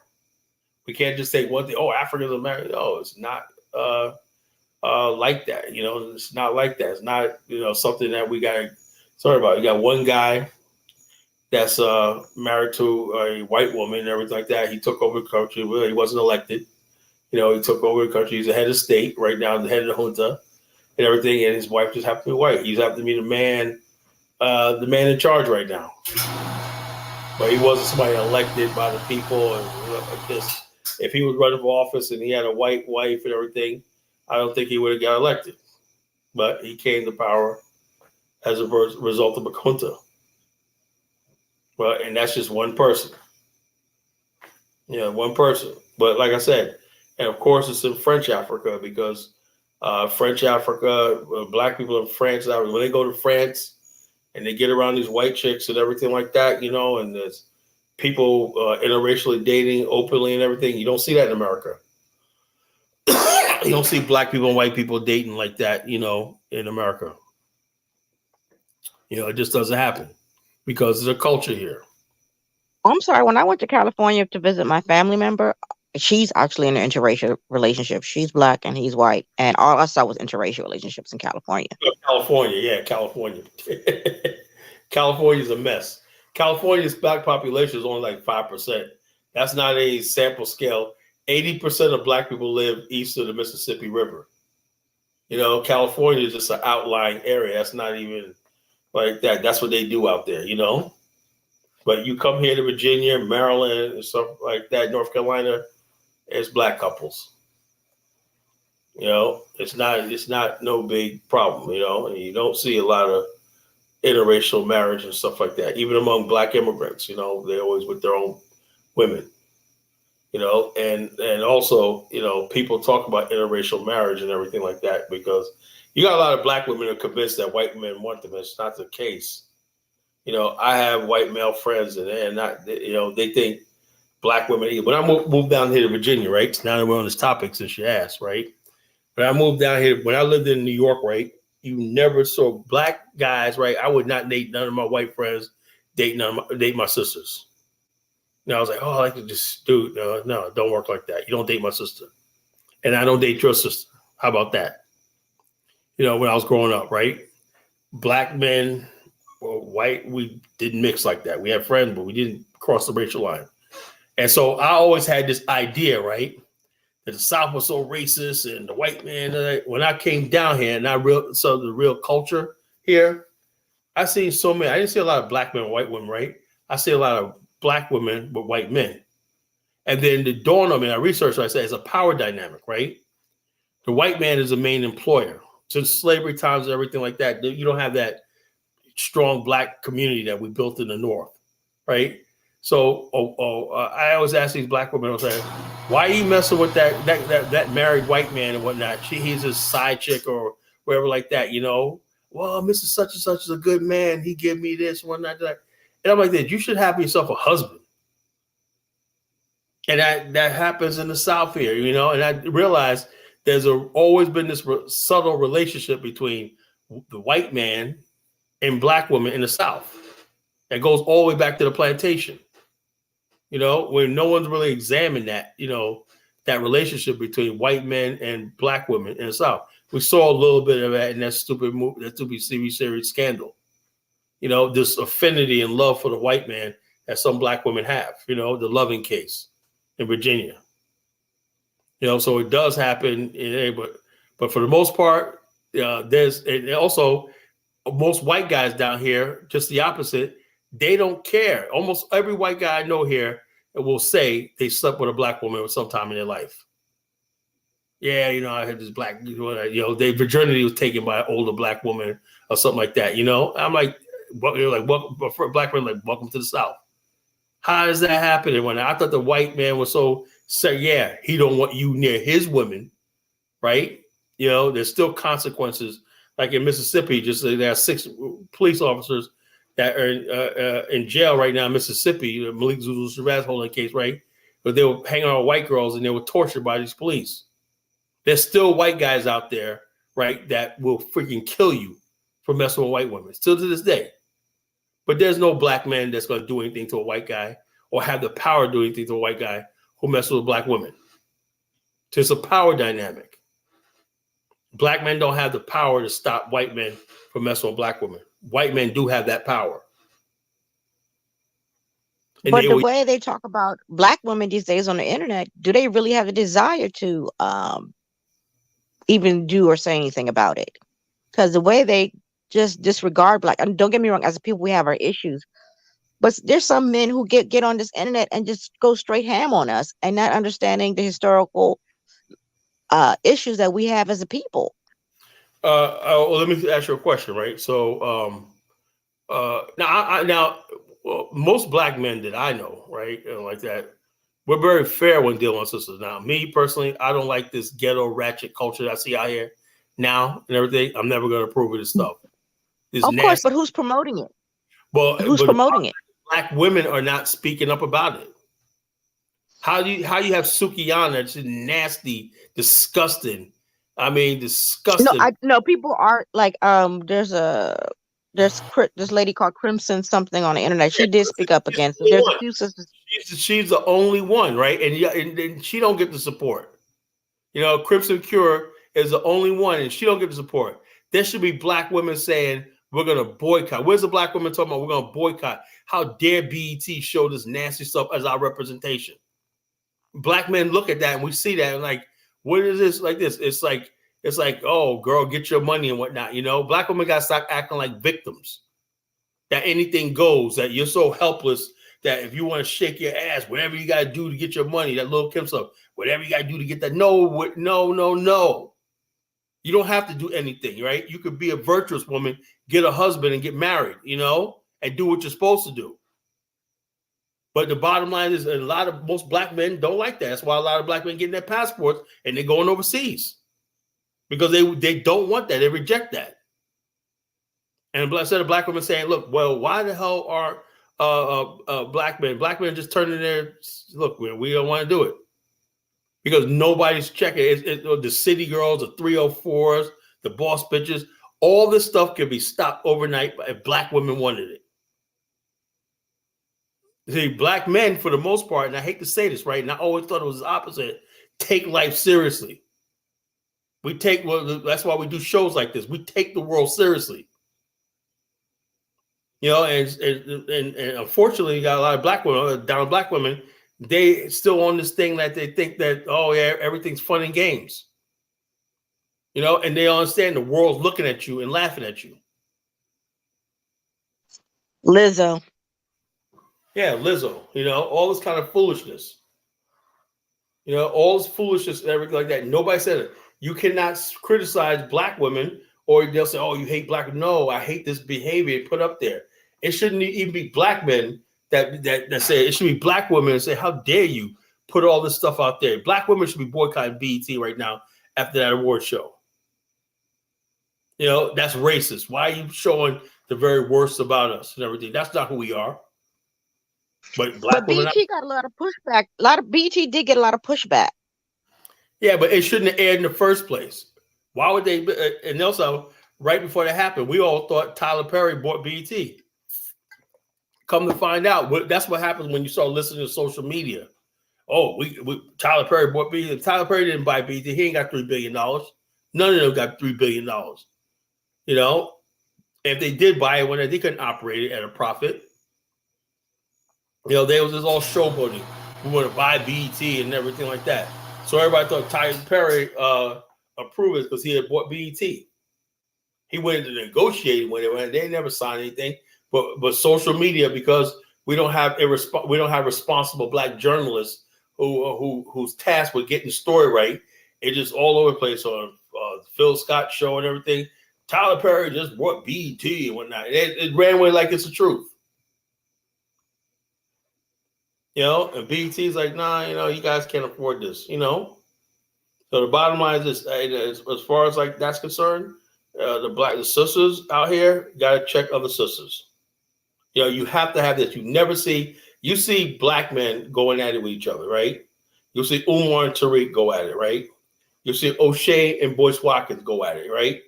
[SPEAKER 2] We can't just say one thing, oh, Africans are married. No, it's not like that. You know, it's not like that. It's not, you know, something that we got to sorry about. You got one guy that's married to a white woman and everything like that. He took over the country. Well, he wasn't elected. You know, he took over the country. He's the head of state right now, the head of the junta and everything. And his wife just happened to be white. He's happened to be the man in charge right now. But he wasn't somebody elected by the people and like this. If he was running for office and he had a white wife and everything, I don't think he would have got elected. But he came to power as a result of a junta. But and that's just one person. Yeah, one person. But like I said, and of course it's in French Africa because French Africa, black people in France, when they go to France and they get around these white chicks and everything like that, you know, and there's people interracially dating openly and everything. You don't see that in America. You don't see black people and white people dating like that, you know, in America. You know, it just doesn't happen because there's a culture here.
[SPEAKER 7] I'm sorry, when I went to California to visit my family member, she's actually in an interracial relationship. She's black and he's white. And all I saw was interracial relationships in California.
[SPEAKER 2] California. California's a mess. California's black population is only like 5%. That's not a sample scale. 80% of black people live east of the Mississippi River. You know, California is just an outlying area. That's not even like that. That's what they do out there, you know? But you come here to Virginia, Maryland, and stuff like that, North Carolina, it's black couples. You know, it's not no big problem, you know, and you don't see a lot of interracial marriage and stuff like that. Even among black immigrants, you know, they're always with their own women. You know, and also, you know, people talk about interracial marriage and everything like that because you got a lot of black women who are convinced that white men want them. It's not the case. You know, I have white male friends and they're not, you know, they think black women. When I moved down here to Virginia, right? Now that we're on this topic since you asked, right? When I moved down here, when I lived in New York, right? You never saw black guys, right? I would not date none of my white friends, date my sisters. And I was like, oh, I like to just do, no, don't work like that. You don't date my sister. And I don't date your sister. How about that? You know, when I was growing up, right? Black men or white, we didn't mix like that. We had friends, but we didn't cross the racial line. And so I always had this idea, right? That the South was so racist and the white man, when I came down here and I saw the real culture here, I seen so many, I didn't see a lot of black men and white women, right? I see a lot of black women with white men. And then the dawn on me, I researched, I said, it's a power dynamic, right? The white man is the main employer. Since slavery times and everything like that, you don't have that strong black community that we built in the North, right? So I always ask these black women, I was like, why are you messing with that married white man and whatnot? He's a side chick or whatever like that, you know? Well, Mr. Such and Such is a good man. He give me this, whatnot, that. And I'm like, that you should have yourself a husband. And that happens in the South here, you know? And I realized there's always been this subtle relationship between the white man and black women in the South. That goes all the way back to the plantation. You know, when no one's really examined that, you know, that relationship between white men and black women in the South. We saw a little bit of that in that stupid TV series Scandal. You know, this affinity and love for the white man that some black women have, you know, the Loving case in Virginia. You know, so it does happen, but for the most part, and also most white guys down here, just the opposite. They don't care. Almost every white guy I know here will say they slept with a black woman sometime in their life. Yeah, you know, I had this black, you know, their virginity was taken by an older black woman or something like that. You know, I'm like, what? You're like, welcome for a black man, like, welcome to the South. How does that happen? And when I thought the white man was so say, yeah, he don't want you near his women, right? You know, there's still consequences. Like in Mississippi, just there are 6 police officers that are in jail right now in Mississippi. The Malik Zulu Shabazz holding case, right? But they were hanging on white girls and they were tortured by these police. There's still white guys out there, right, that will freaking kill you for messing with white women, still to this day. But there's no black man that's going to do anything to a white guy or have the power to do anything to a white guy who messes with black women. So it's a power dynamic. Black men don't have the power to stop white men from messing with black women. White men do have that power. And
[SPEAKER 7] But the way they talk about black women these days on the internet, do they really have a desire to even do or say anything about it? Because the way they just disregard black, and don't get me wrong, as a people, we have our issues. But there's some men who get on this internet and just go straight ham on us and not understanding the historical issues that we have as a people.
[SPEAKER 2] Well, let me ask you a question, right? So now, most black men that I know, right, like that, we're very fair when dealing with sisters. Now, me personally, I don't like this ghetto ratchet culture that I see out here now and everything. I'm never going to approve of this stuff.
[SPEAKER 7] Of course, but who's promoting it?
[SPEAKER 2] Well,
[SPEAKER 7] who's promoting it?
[SPEAKER 2] Black women are not speaking up about it. How do you have Sukiyana? It's nasty, disgusting. I mean, disgusting.
[SPEAKER 7] No, people are like, there's this lady called Crimson something on the internet. She did speak up against it. There's a few sisters.
[SPEAKER 2] She's the only one, right? And she don't get the support. You know, Crimson Cure is the only one, and she don't get the support. There should be black women saying, we're going to boycott. Where's the black women talking about we're going to boycott? How dare BET show this nasty stuff as our representation? Black men look at that and we see that and like, what is this like this? It's like, oh, girl, get your money and whatnot. You know, black women got to stop acting like victims. That anything goes, that you're so helpless that if you want to shake your ass, whatever you got to do to get your money, that little Kim stuff, whatever you got to do to get that. No. You don't have to do anything, right? You could be a virtuous woman, get a husband and get married, you know, and do what you're supposed to do. But the bottom line is most black men don't like that. That's why a lot of black men getting their passports and they're going overseas because they don't want that. They reject that. And instead of black women saying, look, well, why the hell are black men just turning their, look, we don't want to do it. Because nobody's checking. The city girls, the 304s, the boss bitches, all this stuff can be stopped overnight if black women wanted it. See, black men, for the most part, and I hate to say this, right? And I always thought it was the opposite, take life seriously. That's why we do shows like this. We take the world seriously. You know, and unfortunately, you got a lot of black women, down black women, they still on this thing that they think that, oh yeah, everything's fun and games. You know, and they understand the world's looking at you and laughing at you.
[SPEAKER 7] Lizzo.
[SPEAKER 2] Yeah, Lizzo, you know, all this kind of foolishness. You know, all this foolishness and everything like that. Nobody said it. You cannot criticize black women or they'll say, oh, you hate black women. No, I hate this behavior put up there. It shouldn't even be black men that say, it should be black women and say, how dare you put all this stuff out there? Black women should be boycotting BET right now after that award show. You know, that's racist. Why are you showing the very worst about us and everything? That's not who we are. But black women
[SPEAKER 7] got a lot of pushback. BET did get a lot of pushback.
[SPEAKER 2] Yeah, but it shouldn't have aired in the first place. Why would they? And also, right before that happened, we all thought Tyler Perry bought BET. Come to find out, that's what happens when you start listening to social media. Oh, Tyler Perry bought BET. Tyler Perry didn't buy BET. He ain't got $3 billion. None of them got $3 billion. You know, if they did buy it, they couldn't operate it at a profit. You know, there was this all showboating. We want to buy BET and everything like that. So everybody thought Tyler Perry approved it because he had bought BET. He He went to negotiate with it. They never signed anything. But social media, because we don't have responsible Black journalists who's tasked with getting the story right. It's just all over the place on Phil Scott show and everything. Tyler Perry just bought BET and whatnot. It ran away like it's the truth. And BET's like, nah, you guys can't afford this, So the bottom line is this, as far as like that's concerned, the sisters out here got to check other sisters. You have to have this. You see Black men going at it with each other, right? You'll see Umar and Tariq go at it, right? You see O'Shea and Boyce Watkins go at it, right?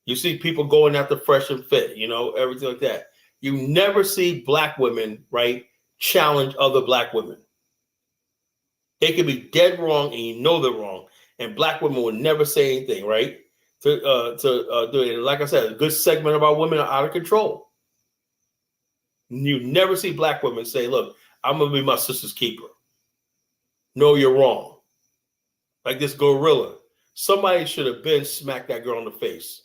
[SPEAKER 2] You see people going after Fresh and Fit, everything like that. You never see Black women, right, challenge other Black women. They can be dead wrong and they're wrong. And Black women will never say anything, right? To do it. Like I said, a good segment of our women are out of control. You never see Black women say, look, I'm going to be my sister's keeper. No, you're wrong. Like this gorilla. Somebody should have been smacked that girl in the face.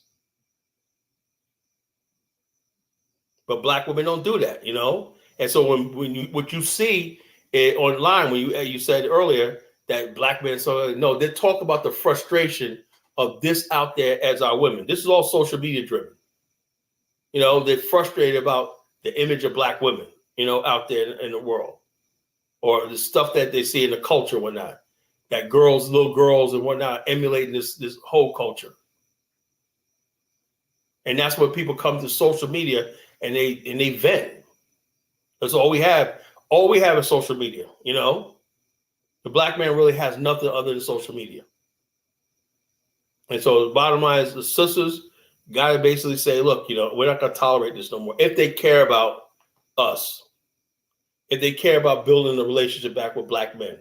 [SPEAKER 2] But Black women don't do that, And so what you see online, when you said earlier that Black men, they talk about the frustration of this out there as our women. This is all social media driven. They're frustrated about the image of Black women, out there in the world, or the stuff that they see in the culture and whatnot. That little girls and whatnot, emulating this whole culture. And that's when people come to social media and they vent. That's all we have. All we have is social media, The Black man really has nothing other than social media. And so the bottom line is the sisters got to basically say, look, we're not going to tolerate this no more. If they care about us, if they care about building the relationship back with Black men,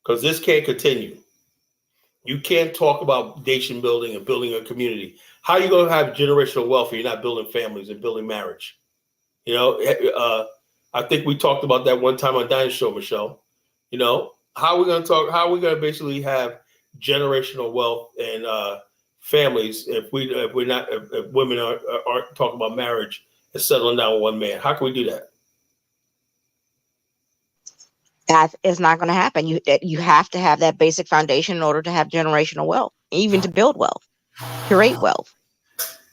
[SPEAKER 2] because this can't continue. You can't talk about nation building and building a community. How are you going to have generational wealth if you're not building families and building marriage? I think we talked about that one time on Diane's show, Michelle. How are we going to basically have generational wealth and families if women aren't talking about marriage and settling down with one man? How can we do that?
[SPEAKER 7] That is not going to happen. You have to have that basic foundation in order to have generational wealth, even to build wealth, create wealth,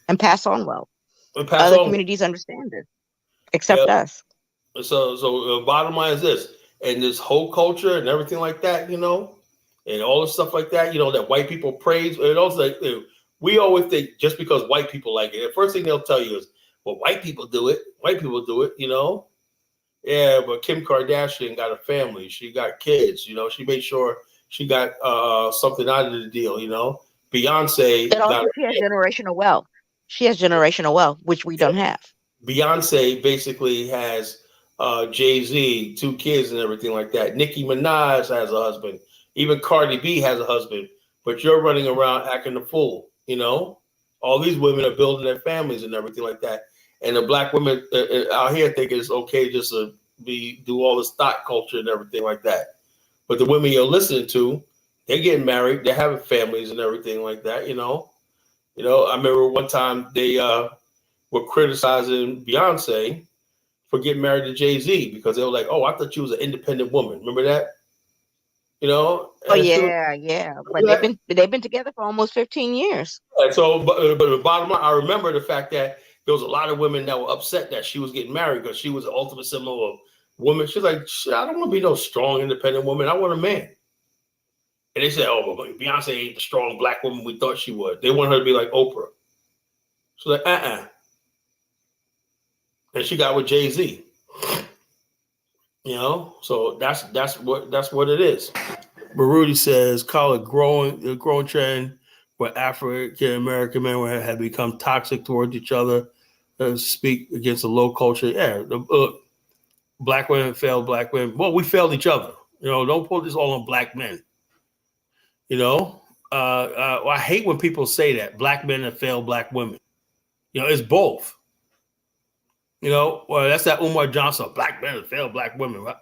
[SPEAKER 7] and pass on wealth. Other communities understand this, except us.
[SPEAKER 2] So the bottom line is this, and this whole culture and everything like that, and all the stuff like that, that white people praise. And also, we always think just because white people like it, the first thing they'll tell you is, well, white people do it. White people do it, Yeah, but Kim Kardashian got a family. She got kids. She made sure she got something out of the deal. Beyonce.
[SPEAKER 7] And also, she has generational wealth. She has generational wealth, which we don't have.
[SPEAKER 2] Beyonce basically has Jay-Z, 2 kids and everything like that. Nicki Minaj has a husband. Even Cardi B has a husband. But you're running around acting a fool. All these women are building their families and everything like that. And the Black women out here think it's okay just to do all the stock culture and everything like that. But the women you're listening to, they're getting married, they're having families and everything like that. I remember one time they were criticizing Beyonce for getting married to Jay-Z because they were like, "Oh, I thought she was an independent woman." Remember that?
[SPEAKER 7] Oh yeah. But they've been together for almost 15 years.
[SPEAKER 2] And so, but the bottom line, I remember the fact that there was a lot of women that were upset that she was getting married because she was the ultimate symbol of woman. She's like, I don't want to be no strong, independent woman. I want a man. And they said, oh, but Beyonce ain't the strong Black woman we thought she was. They want her to be like Oprah. She's like, And she got with Jay-Z. So that's what it is. But Rudy says, call it a growing trend where African American men have become toxic towards each other, speak against the low culture. Yeah, Black women failed Black women. Well, we failed each other. Don't put this all on Black men. I hate when people say that Black men have failed Black women. It's both. Well, that's that Umar Johnson. Black men have failed Black women. Right?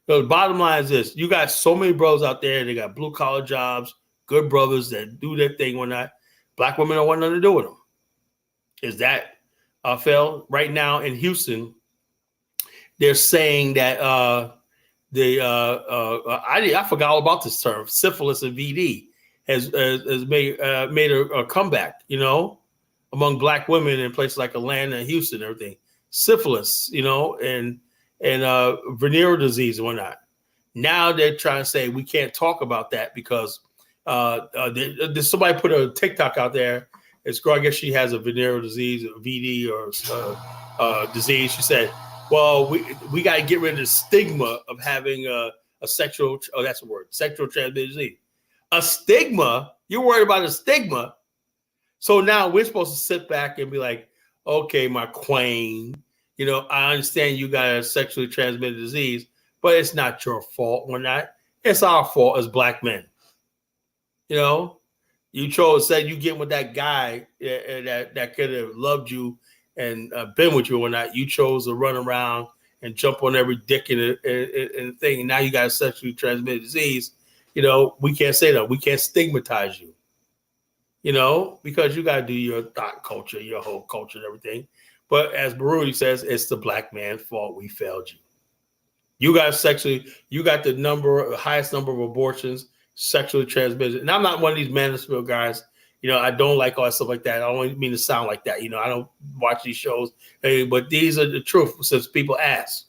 [SPEAKER 2] The bottom line is this: you got so many brothers out there. They got blue collar jobs, good brothers that do their thing when not. Black women don't want nothing to do with them. Is that Phil? Right now in Houston, they're saying that I forgot all about this term. Syphilis and VD has made a comeback. You know, among Black women in places like Atlanta and Houston, and everything. Syphilis, you know, and venereal disease and whatnot. Now they're trying to say we can't talk about that because there's somebody put a TikTok out there. It's girl, I guess she has a venereal disease, a VD or disease. She said, "Well, we got to get rid of the stigma of having a sexual. Oh, that's a word. Sexual transmitted disease. A stigma. You're worried about a stigma. So now we're supposed to sit back and be like, okay, my queen, you know, I understand you got a sexually transmitted disease, but it's not your fault. We're not. It's our fault as Black men. You know." You said you get with that guy that could have loved you and been with you or not. You chose to run around and jump on every dick in a thing, and now you got a sexually transmitted disease. You know, we can't say that. We can't stigmatize you. You know, because you got to do your thought culture, your whole culture, and everything. But as Baruti says, it's the Black man's fault. We failed you. You got the highest number of abortions sexually transmitted. And I'm not one of these Mansfield guys. You know, I don't like all that stuff like that. I don't mean to sound like that. You know, I don't watch these shows. But these are the truth since people ask.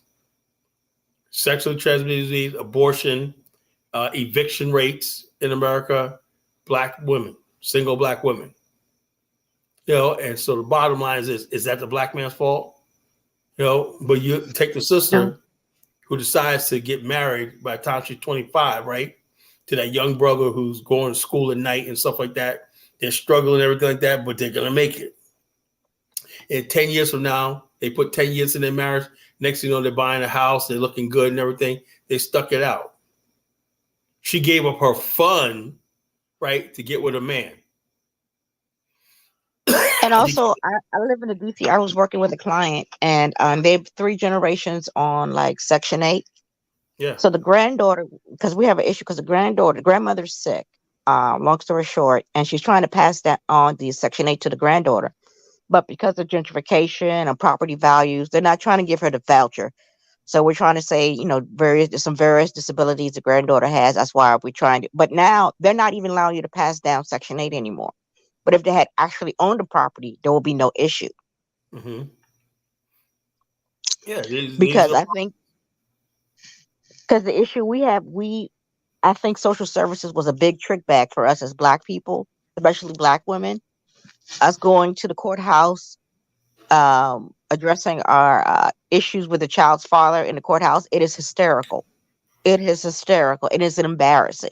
[SPEAKER 2] Sexually transmitted disease, abortion, eviction rates in America, Black women, single Black women. You know, and so the bottom line is that the Black man's fault? You know, but you take the sister who decides to get married by the time she's 25, right? To that young brother who's going to school at night and stuff like that. They're struggling and everything like that, but they're going to make it. And 10 years from now, they put 10 years in their marriage. Next thing you know, they're buying a house. They're looking good and everything. They stuck it out. She gave up her fun, right, to get with a man.
[SPEAKER 7] And also, I live in the DC. I was working with a client, and they have 3 generations on like Section 8.
[SPEAKER 2] Yeah.
[SPEAKER 7] So the granddaughter, because we have an issue, because the grandmother's sick. Long story short, and she's trying to pass that on the Section 8 to the granddaughter, but because of gentrification and property values, they're not trying to give her the voucher. So we're trying to say, you know, there's some various disabilities the granddaughter has. That's why we're trying to. But now they're not even allowing you to pass down Section 8 anymore. But if they had actually owned the property, there will be no issue.
[SPEAKER 2] Mm-hmm. Yeah,
[SPEAKER 7] because I think. Because the issue we have, I think social services was a big trick bag for us as Black people, especially Black women. Us going to the courthouse, addressing our issues with the child's father in the courthouse. It is hysterical. It is hysterical. It is embarrassing.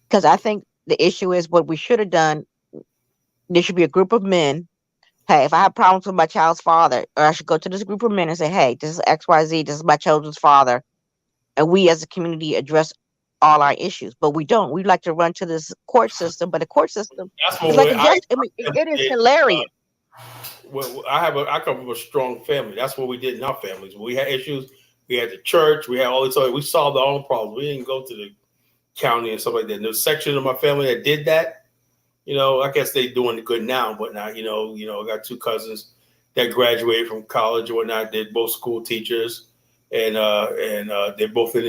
[SPEAKER 7] Because I think the issue is what we should have done. There should be a group of men. Hey, if I have problems with my child's father, or I should go to this group of men and say, hey, this is XYZ, this is my children's father. And we as a community address all our issues, but we don't. We like to run to this court system, but the court system is like it is hilarious.
[SPEAKER 2] Well, I come from a strong family. That's what we did in our families. When we had issues, we had the church, we had all this other. We solved our own problems. We didn't go to the county and stuff like that. And there's a section of my family that did that. You know, I guess they're doing good now, but not. You know, I got 2 cousins that graduated from college or whatnot. They're both school teachers. And they're both in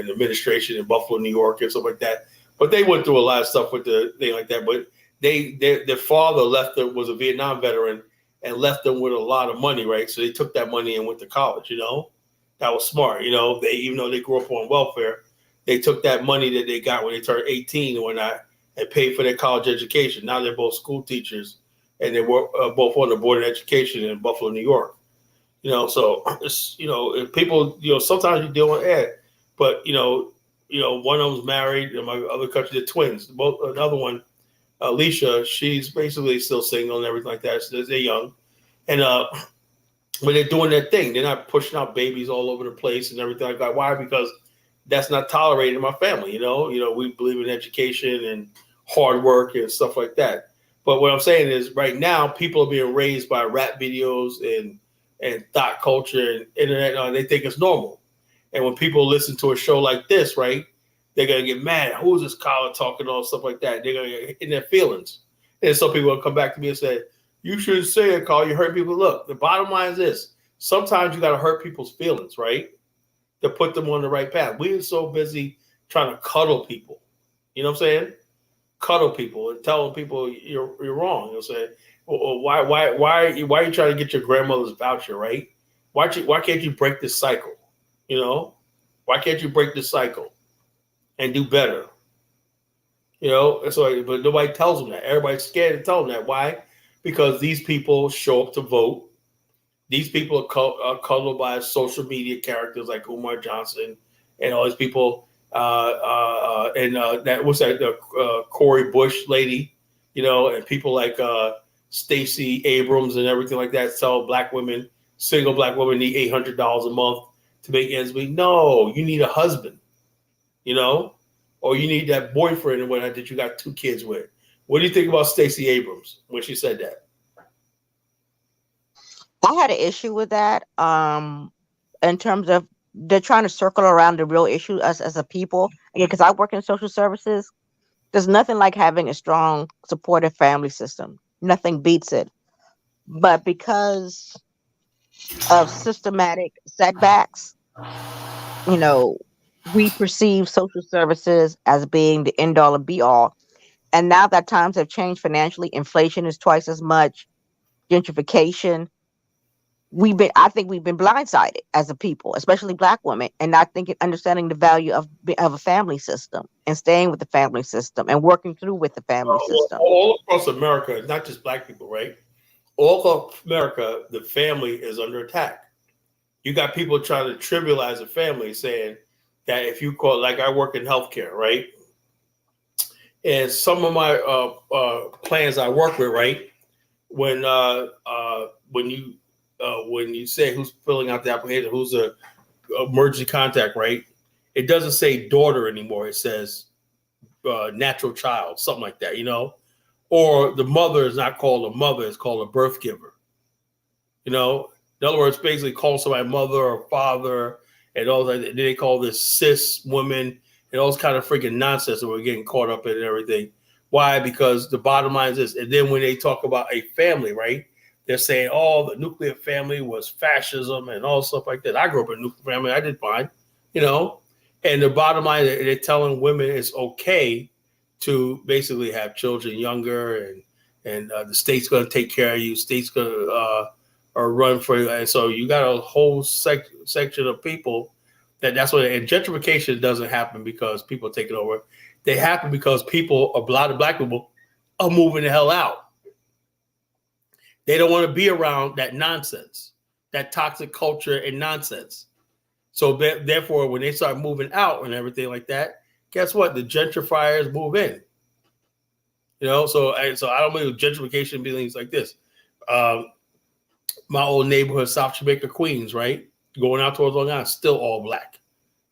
[SPEAKER 2] administration in Buffalo, New York, and stuff like that. But they went through a lot of stuff with the thing like that. But their father was a Vietnam veteran and left them with a lot of money, right? So they took that money and went to college. You know, that was smart. You know, even though they grew up on welfare, they took that money that they got when they turned 18 and whatnot and paid for their college education. Now they're both school teachers and they work both on the Board of Education in Buffalo, New York. You know, so it's, people, sometimes you deal with it, but one of them's married, and my other country, they're twins. Another one, Alicia, she's basically still single and everything like that. So they're young, and but they're doing their thing. They're not pushing out babies all over the place and everything like that. Why? Because that's not tolerated in my family. We believe in education and hard work and stuff like that. But what I'm saying is, right now, people are being raised by rap videos and thought culture and internet, and they think it's normal. And when people listen to a show like this, right, they're going to get mad. Who's this collar talking, all stuff like that? They're going to get in their feelings. And so people will come back to me and say, You shouldn't say it, Carl. You hurt people. Look, the bottom line is this. Sometimes you got to hurt people's feelings, right? To put them on the right path. We're so busy trying to cuddle people. You know what I'm saying? Cuddle people and tell people you're wrong. You know what I'm saying? Well, why are you trying to get your grandmother's voucher, right? Why can't you break this cycle? You know? Why can't you break this cycle and do better? You know, so but nobody tells them that. Everybody's scared to tell them that. Why? Because these people show up to vote. These people are colored by social media characters like Umar Johnson and all these people. The Cori Bush lady, you know, and people like Stacey Abrams and everything like that tell black women, single black women need $800 a month to make ends meet. No, you need a husband, you know, or you need that boyfriend and whatnot that you got 2 kids with. What do you think about Stacey Abrams when she said that?
[SPEAKER 7] I had an issue with that in terms of they're trying to circle around the real issue, us as a people. Again, because I work in social services, there's nothing like having a strong, supportive family system. Nothing beats it. But because of systematic setbacks, you know, we perceive social services as being the end all and be all. And now that times have changed financially, inflation is twice as much, gentrification. I think we've been blindsided as a people, especially black women, and not thinking, understanding the value of a family system and staying with the family system and working through with the family system.
[SPEAKER 2] All across America, not just black people, right? All across America, the family is under attack. You got people trying to trivialize a family, saying that if you call, like I work in healthcare, right? And some of my plans I work with, right? When you say who's filling out the application, who's a emergency contact, right? It doesn't say daughter anymore. It says natural child, something like that, you know? Or the mother is not called a mother, it's called a birth giver. You know? In other words, basically call somebody mother or father and all that. They call this cis women and all this kind of freaking nonsense that we're getting caught up in and everything. Why? Because the bottom line is this. And then when they talk about a family, right? They're saying, oh, the nuclear family was fascism and all stuff like that. I grew up in a nuclear family. I did fine, you know. And the bottom line, they're telling women it's okay to basically have children younger, and the state's going to take care of you. State's going to run for you. And so you got a whole section of people that's what. And gentrification doesn't happen because people take it over. They happen because a lot of black people are moving the hell out. They don't want to be around that nonsense, that toxic culture and nonsense. So therefore, when they start moving out and everything like that, guess what? The gentrifiers move in. You know, so I don't believe gentrification be things like this. My old neighborhood, South Jamaica, Queens, right? Going out towards Long Island, still all black.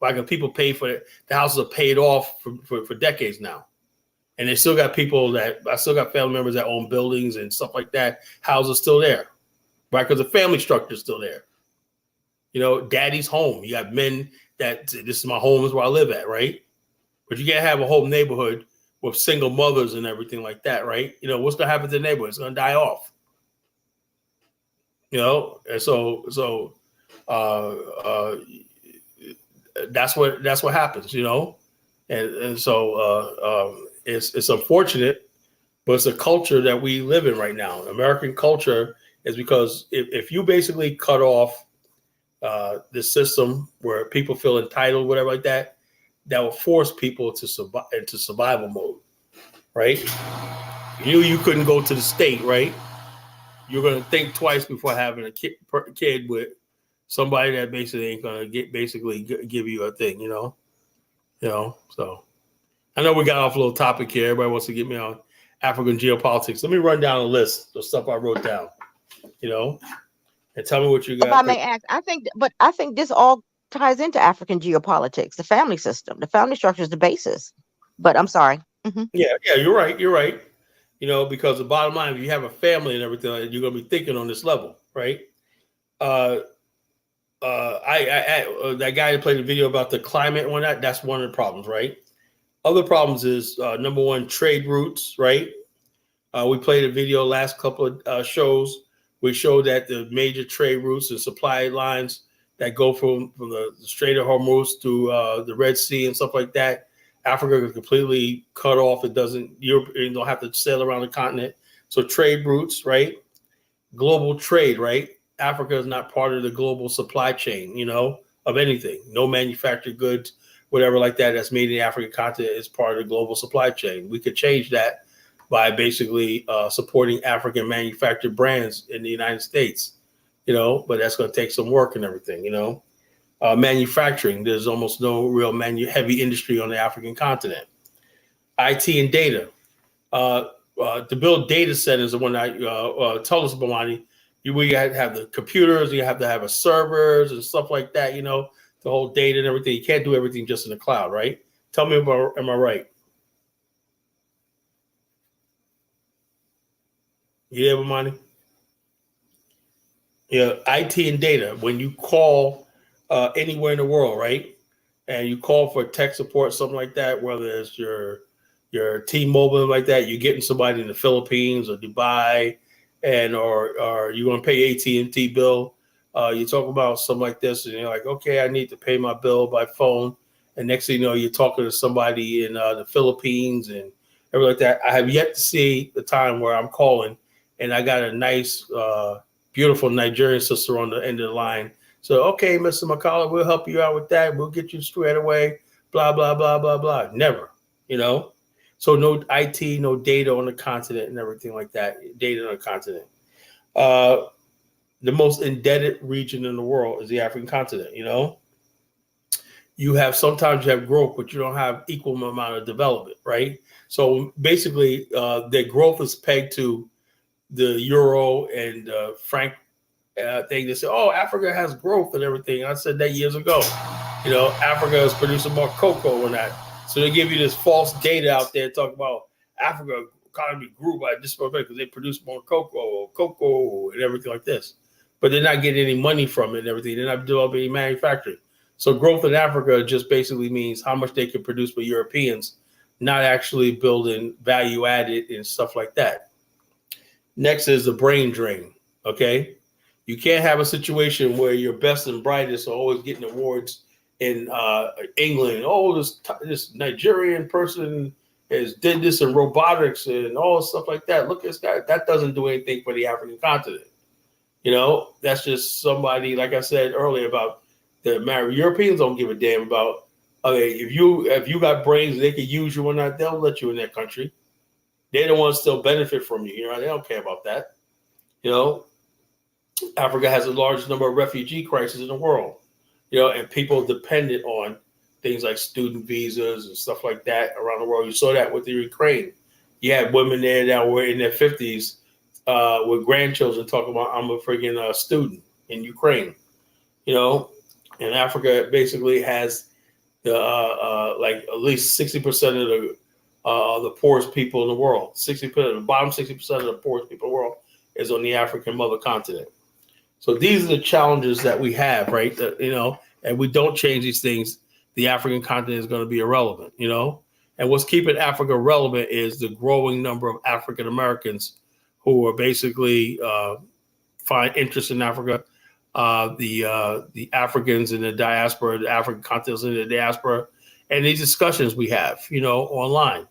[SPEAKER 2] Like people pay for it. The houses are paid off for decades now. And they still got I still got family members that own buildings and stuff like that. Houses still there, right? Because the family structure is still there. You know, daddy's home. You got men that this is my home, is where I live at, right? But you can't have a whole neighborhood with single mothers and everything like that, right? You know, what's going to happen to the neighborhood? It's going to die off. You know, and so that's what happens, you know, and so it's unfortunate, but it's a culture that we live in right now. American culture is because if you basically cut off the system where people feel entitled, whatever like that, that will force people to survive into survival mode, right? You couldn't go to the state, right? You're going to think twice before having a kid with somebody that basically ain't going to give you a thing, you know? So I know we got off a little topic here. Everybody wants to get me on African geopolitics. Let me run down a list of stuff I wrote down, you know, and tell me what you got.
[SPEAKER 7] If I may ask, I think this all ties into African geopolitics, the family system. The family structure is the basis. But I'm sorry. Mm-hmm.
[SPEAKER 2] Yeah, you're right. You know, because the bottom line, if you have a family and everything, you're going to be thinking on this level, right? That guy that played the video about the climate and whatnot, that's one of the problems, right? Other problems is number one, trade routes, right? We played a video last couple of shows. We showed that the major trade routes and supply lines that go from the Strait of Hormuz to the Red Sea and stuff like that, Africa is completely cut off. It doesn't, you don't have to sail around the continent. So trade routes, right? Global trade, right? Africa is not part of the global supply chain, of anything. No manufactured goods, whatever like that that's made in the African continent is part of the global supply chain. We could change that by basically supporting African manufactured brands in the United States, but that's going to take some work and everything, manufacturing, there's almost no real heavy industry on the African continent. IT and data. To build data centers, when I tell us, Bomani, we got to have the computers, you have to have a servers and stuff like that, the whole data and everything. You can't do everything just in the cloud, right? Tell me, am I right? You there, Bomani? Yeah, IT and data. When you call anywhere in the world, right, and you call for tech support, something like that, whether it's your T-Mobile like that, you're getting somebody in the Philippines or Dubai, and or you're going to pay AT&T bill. You talk about something like this, and you're like, okay, I need to pay my bill by phone. And next thing you know, you're talking to somebody in the Philippines and everything like that. I have yet to see the time where I'm calling and I got a nice, beautiful Nigerian sister on the end of the line. So, okay, Mr. McCullough, we'll help you out with that. We'll get you straight away, blah, blah, blah, blah, blah. Never, So no IT, no data on the continent and everything like that. Data on the continent. The most indebted region in the world is the African continent, Sometimes you have growth, but you don't have equal amount of development, right? So basically, their growth is pegged to the euro and franc thing. They say, oh, Africa has growth and everything. I said that years ago. Africa is producing more cocoa and that. So they give you this false data out there talking about Africa economy grew by this because they produce more cocoa and everything like this. But they're not getting any money from it and everything. They're not developing any manufacturing. So growth in Africa just basically means how much they can produce for Europeans, not actually building value added and stuff like that. Next is the brain drain, okay? You can't have a situation where your best and brightest are always getting awards in England. Oh, this Nigerian person did this in robotics and all stuff like that. Look at this guy. That doesn't do anything for the African continent. That's just somebody, like I said earlier about the Europeans don't give a damn about, okay, if you got brains, they could use you or not, they'll let you in their country. They don't want to still benefit from you. They don't care about that. Africa has the largest number of refugee crises in the world. And people dependent on things like student visas and stuff like that around the world. You saw that with the Ukraine. You had women there that were in their 50s with grandchildren talking about, I'm a freaking student in Ukraine. And Africa basically has the like at least 60% of the poorest people in the world. 60%, the bottom 60% of the poorest people in the world is on the African mother continent. So these are the challenges that we have, right? And we don't change these things, the African continent is going to be irrelevant, And what's keeping Africa relevant is the growing number of African Americans who are basically find interest in Africa. The Africans in the diaspora, the African continents in the diaspora, and these discussions we have, online.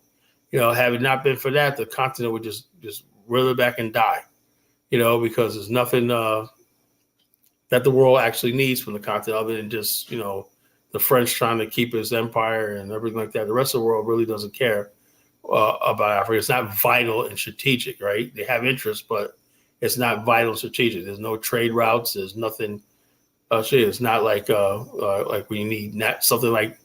[SPEAKER 2] Had it not been for that, the continent would just wither back and die, because there's nothing that the world actually needs from the continent other than just, the French trying to keep its empire and everything like that. The rest of the world really doesn't care about Africa. It's not vital and strategic, right? They have interest, but it's not vital and strategic. There's no trade routes. There's nothing. It's not like when you need something like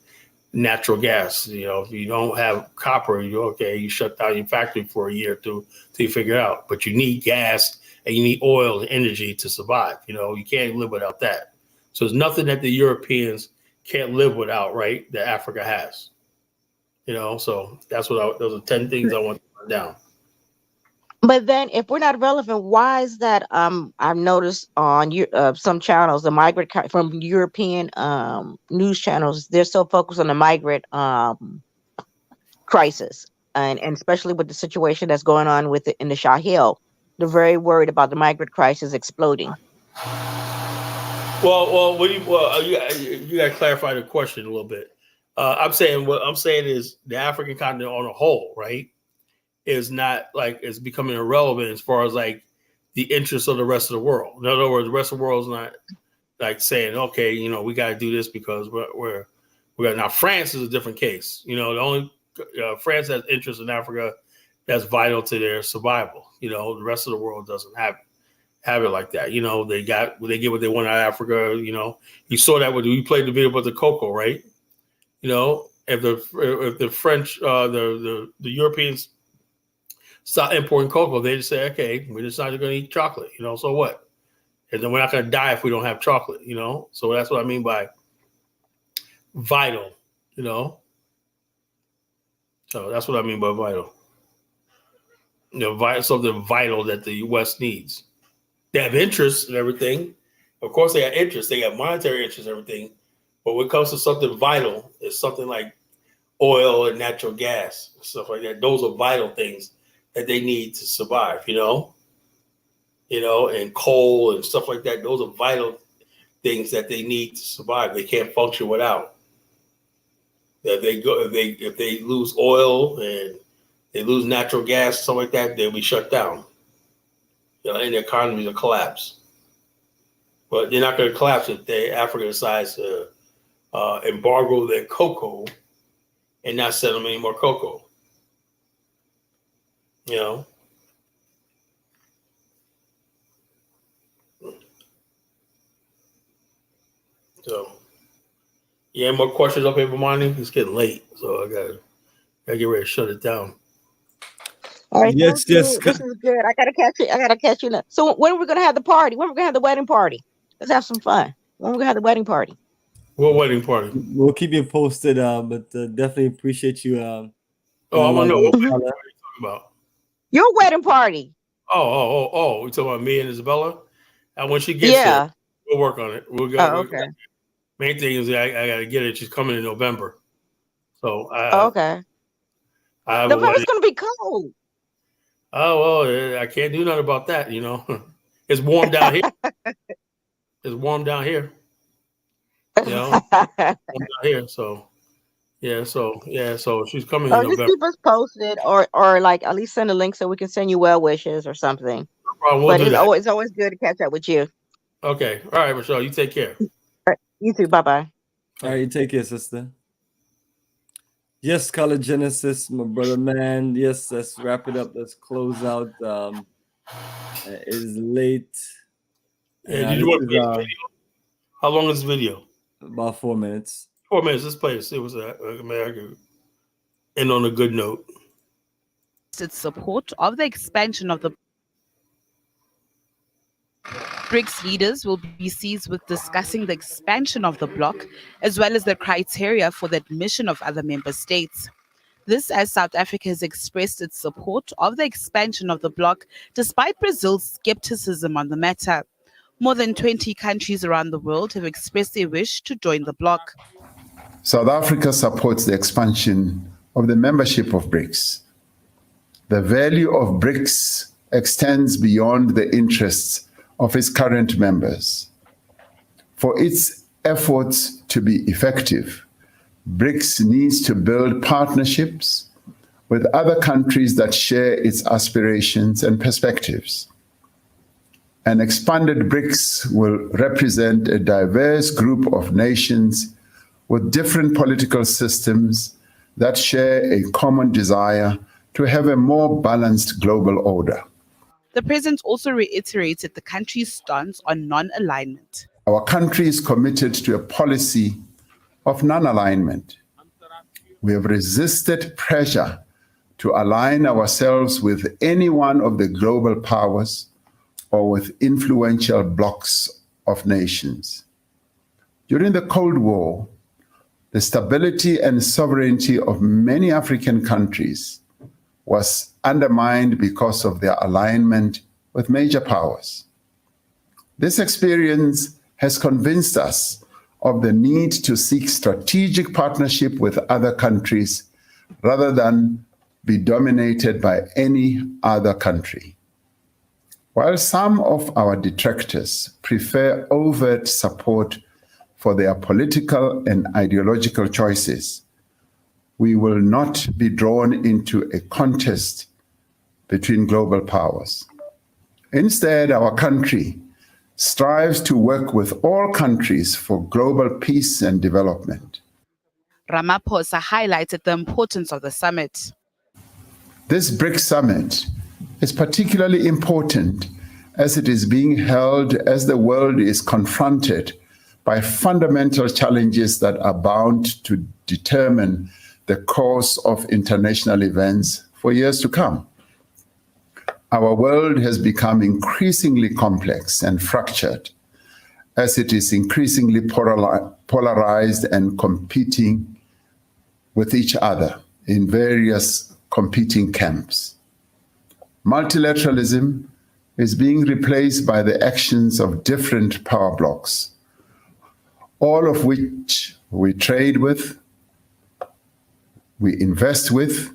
[SPEAKER 2] natural gas. If you don't have copper, you shut down your factory for a year till you figure it out. But you need gas and you need oil and energy to survive. You can't live without that. So there's nothing that the Europeans can't live without, right? That Africa has. So that's those are 10 things I want to put down.
[SPEAKER 7] But then, if we're not relevant, why is that? I've noticed on some channels, the migrant from European news channels, they're so focused on the migrant crisis. and especially with the situation that's going on with in the Sahel. They're very worried about the migrant crisis exploding.
[SPEAKER 2] Well, what do you got to clarify the question a little bit. What I'm saying is the African continent on a whole, right, is not like it's becoming irrelevant as far as like the interests of the rest of the world. In other words, the rest of the world is not like saying, okay, you know, we got to do this because we're now. France is a different case. You know, the only France has interest in Africa that's vital to their survival. You know, the rest of the world doesn't have it like that. You know, they get what they want out of Africa. You know, you saw that when we played the video about the cocoa, right? You know, if the French, the Europeans stop importing cocoa, they just say, okay, we're just not going to eat chocolate. You know, so what? And then we're not going to die if we don't have chocolate. You know, so that's what I mean by vital. You know, so that's what I mean by vital. You know, something vital that the U.S. needs. They have interest in everything. Of course, they have interest. They have monetary interest in everything. But when it comes to something vital, it's something like oil and natural gas and stuff like that. Those are vital things that they need to survive, you know, and coal and stuff like that. Those are vital things that they need to survive. They can't function without. If they lose oil and they lose natural gas, something like that, they'll be shut down. You know, and the economies will collapse. But they're not going to collapse if Africa decides to embargo their cocoa and not sell them any more cocoa. You know? So, yeah, more questions up here, Bomani? It's getting late, so I gotta get ready to shut it down.
[SPEAKER 7] All right,
[SPEAKER 1] Yes.
[SPEAKER 7] this is good. I gotta catch you now. So when are we gonna have the party? When are we gonna have the wedding party? Let's have some fun. When are we gonna have the wedding party?
[SPEAKER 2] What wedding party?
[SPEAKER 1] We'll keep you posted, but definitely appreciate you.
[SPEAKER 2] I want to know what wedding party are you talking about?
[SPEAKER 7] Your wedding party.
[SPEAKER 2] Oh! You talking about me and Isabella? And when she gets there, we'll work on it. We'll go.
[SPEAKER 7] Okay.
[SPEAKER 2] Main thing is I got to get it. She's coming in November, so
[SPEAKER 7] okay. November's gonna be cold.
[SPEAKER 2] Oh well, I can't do nothing about that. You know, it's warm down here. It's warm down here. You know, warm down here. So so she's coming in
[SPEAKER 7] Just
[SPEAKER 2] November.
[SPEAKER 7] keep us posted, or like at least send a link so we can send you well wishes or something.
[SPEAKER 2] No problem,
[SPEAKER 7] but it's always good to catch up with you.
[SPEAKER 2] Okay, all right, Michelle, you take care.
[SPEAKER 7] All right, you too. Bye bye.
[SPEAKER 1] All right, you take care, sister. Yes, Color Genesis, my brother, man. Yes, let's wrap it up. Let's close out. It is late.
[SPEAKER 2] Yeah, did you want to play the video? How long is the video?
[SPEAKER 1] About 4 minutes.
[SPEAKER 2] 4 minutes. Let's play this. It was I could end on a good note.
[SPEAKER 4] Its support of the expansion of the BRICS leaders will be seized with discussing the expansion of the bloc, as well as the criteria for the admission of other member states. This as South Africa has expressed its support of the expansion of the bloc, despite Brazil's skepticism on the matter. More than 20 countries around the world have expressed their wish to join the bloc.
[SPEAKER 22] South Africa supports the expansion of the membership of BRICS. The value of BRICS extends beyond the interests of its current members. For its efforts to be effective, BRICS needs to build partnerships with other countries that share its aspirations and perspectives. An expanded BRICS will represent a diverse group of nations with different political systems that share a common desire to have a more balanced global order.
[SPEAKER 4] The president also reiterated the country's stance on non-alignment.
[SPEAKER 22] Our country is committed to a policy of non-alignment. We have resisted pressure to align ourselves with any one of the global powers or with influential blocs of nations. During the Cold War, the stability and sovereignty of many African countries was undermined because of their alignment with major powers. This experience has convinced us of the need to seek strategic partnership with other countries rather than be dominated by any other country. While some of our detractors prefer overt support for their political and ideological choices, we will not be drawn into a contest between global powers. Instead, our country strives to work with all countries for global peace and development.
[SPEAKER 4] Ramaphosa highlighted the importance of the summit.
[SPEAKER 22] This BRICS summit is particularly important as it is being held as the world is confronted by fundamental challenges that are bound to determine the course of international events for years to come. Our world has become increasingly complex and fractured as it is increasingly polarized and competing with each other in various competing camps. Multilateralism is being replaced by the actions of different power blocs, all of which we trade with, we invest with,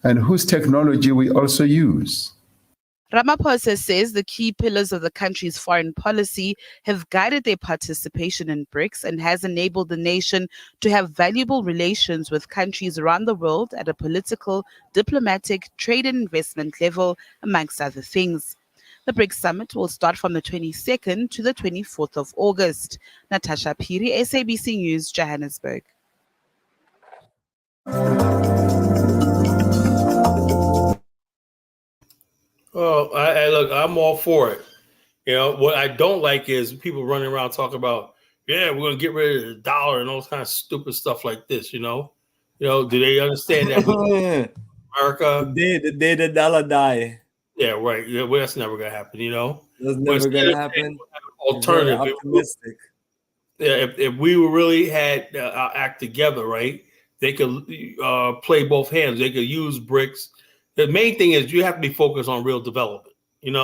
[SPEAKER 22] and whose technology we also use.
[SPEAKER 4] Ramaphosa says the key pillars of the country's foreign policy have guided their participation in BRICS and has enabled the nation to have valuable relations with countries around the world at a political, diplomatic, trade and investment level, amongst other things. The BRICS summit will start from the 22nd to the 24th of August. Natasha Piri, SABC News, Johannesburg.
[SPEAKER 2] Well, I look, I'm all for it. You know, what I don't like is people running around talking about, yeah, we're gonna get rid of the dollar and all this kind of stupid stuff like this. You know, do they understand that America?
[SPEAKER 1] The day the dollar die.
[SPEAKER 2] Yeah, right. Yeah, well, that's never gonna happen. You know,
[SPEAKER 1] That's never gonna happen.
[SPEAKER 2] Alternative.
[SPEAKER 1] Very optimistic.
[SPEAKER 2] If we really had our act together, right, they could play both hands. They could use BRICS. The main thing is you have to be focused on real development. And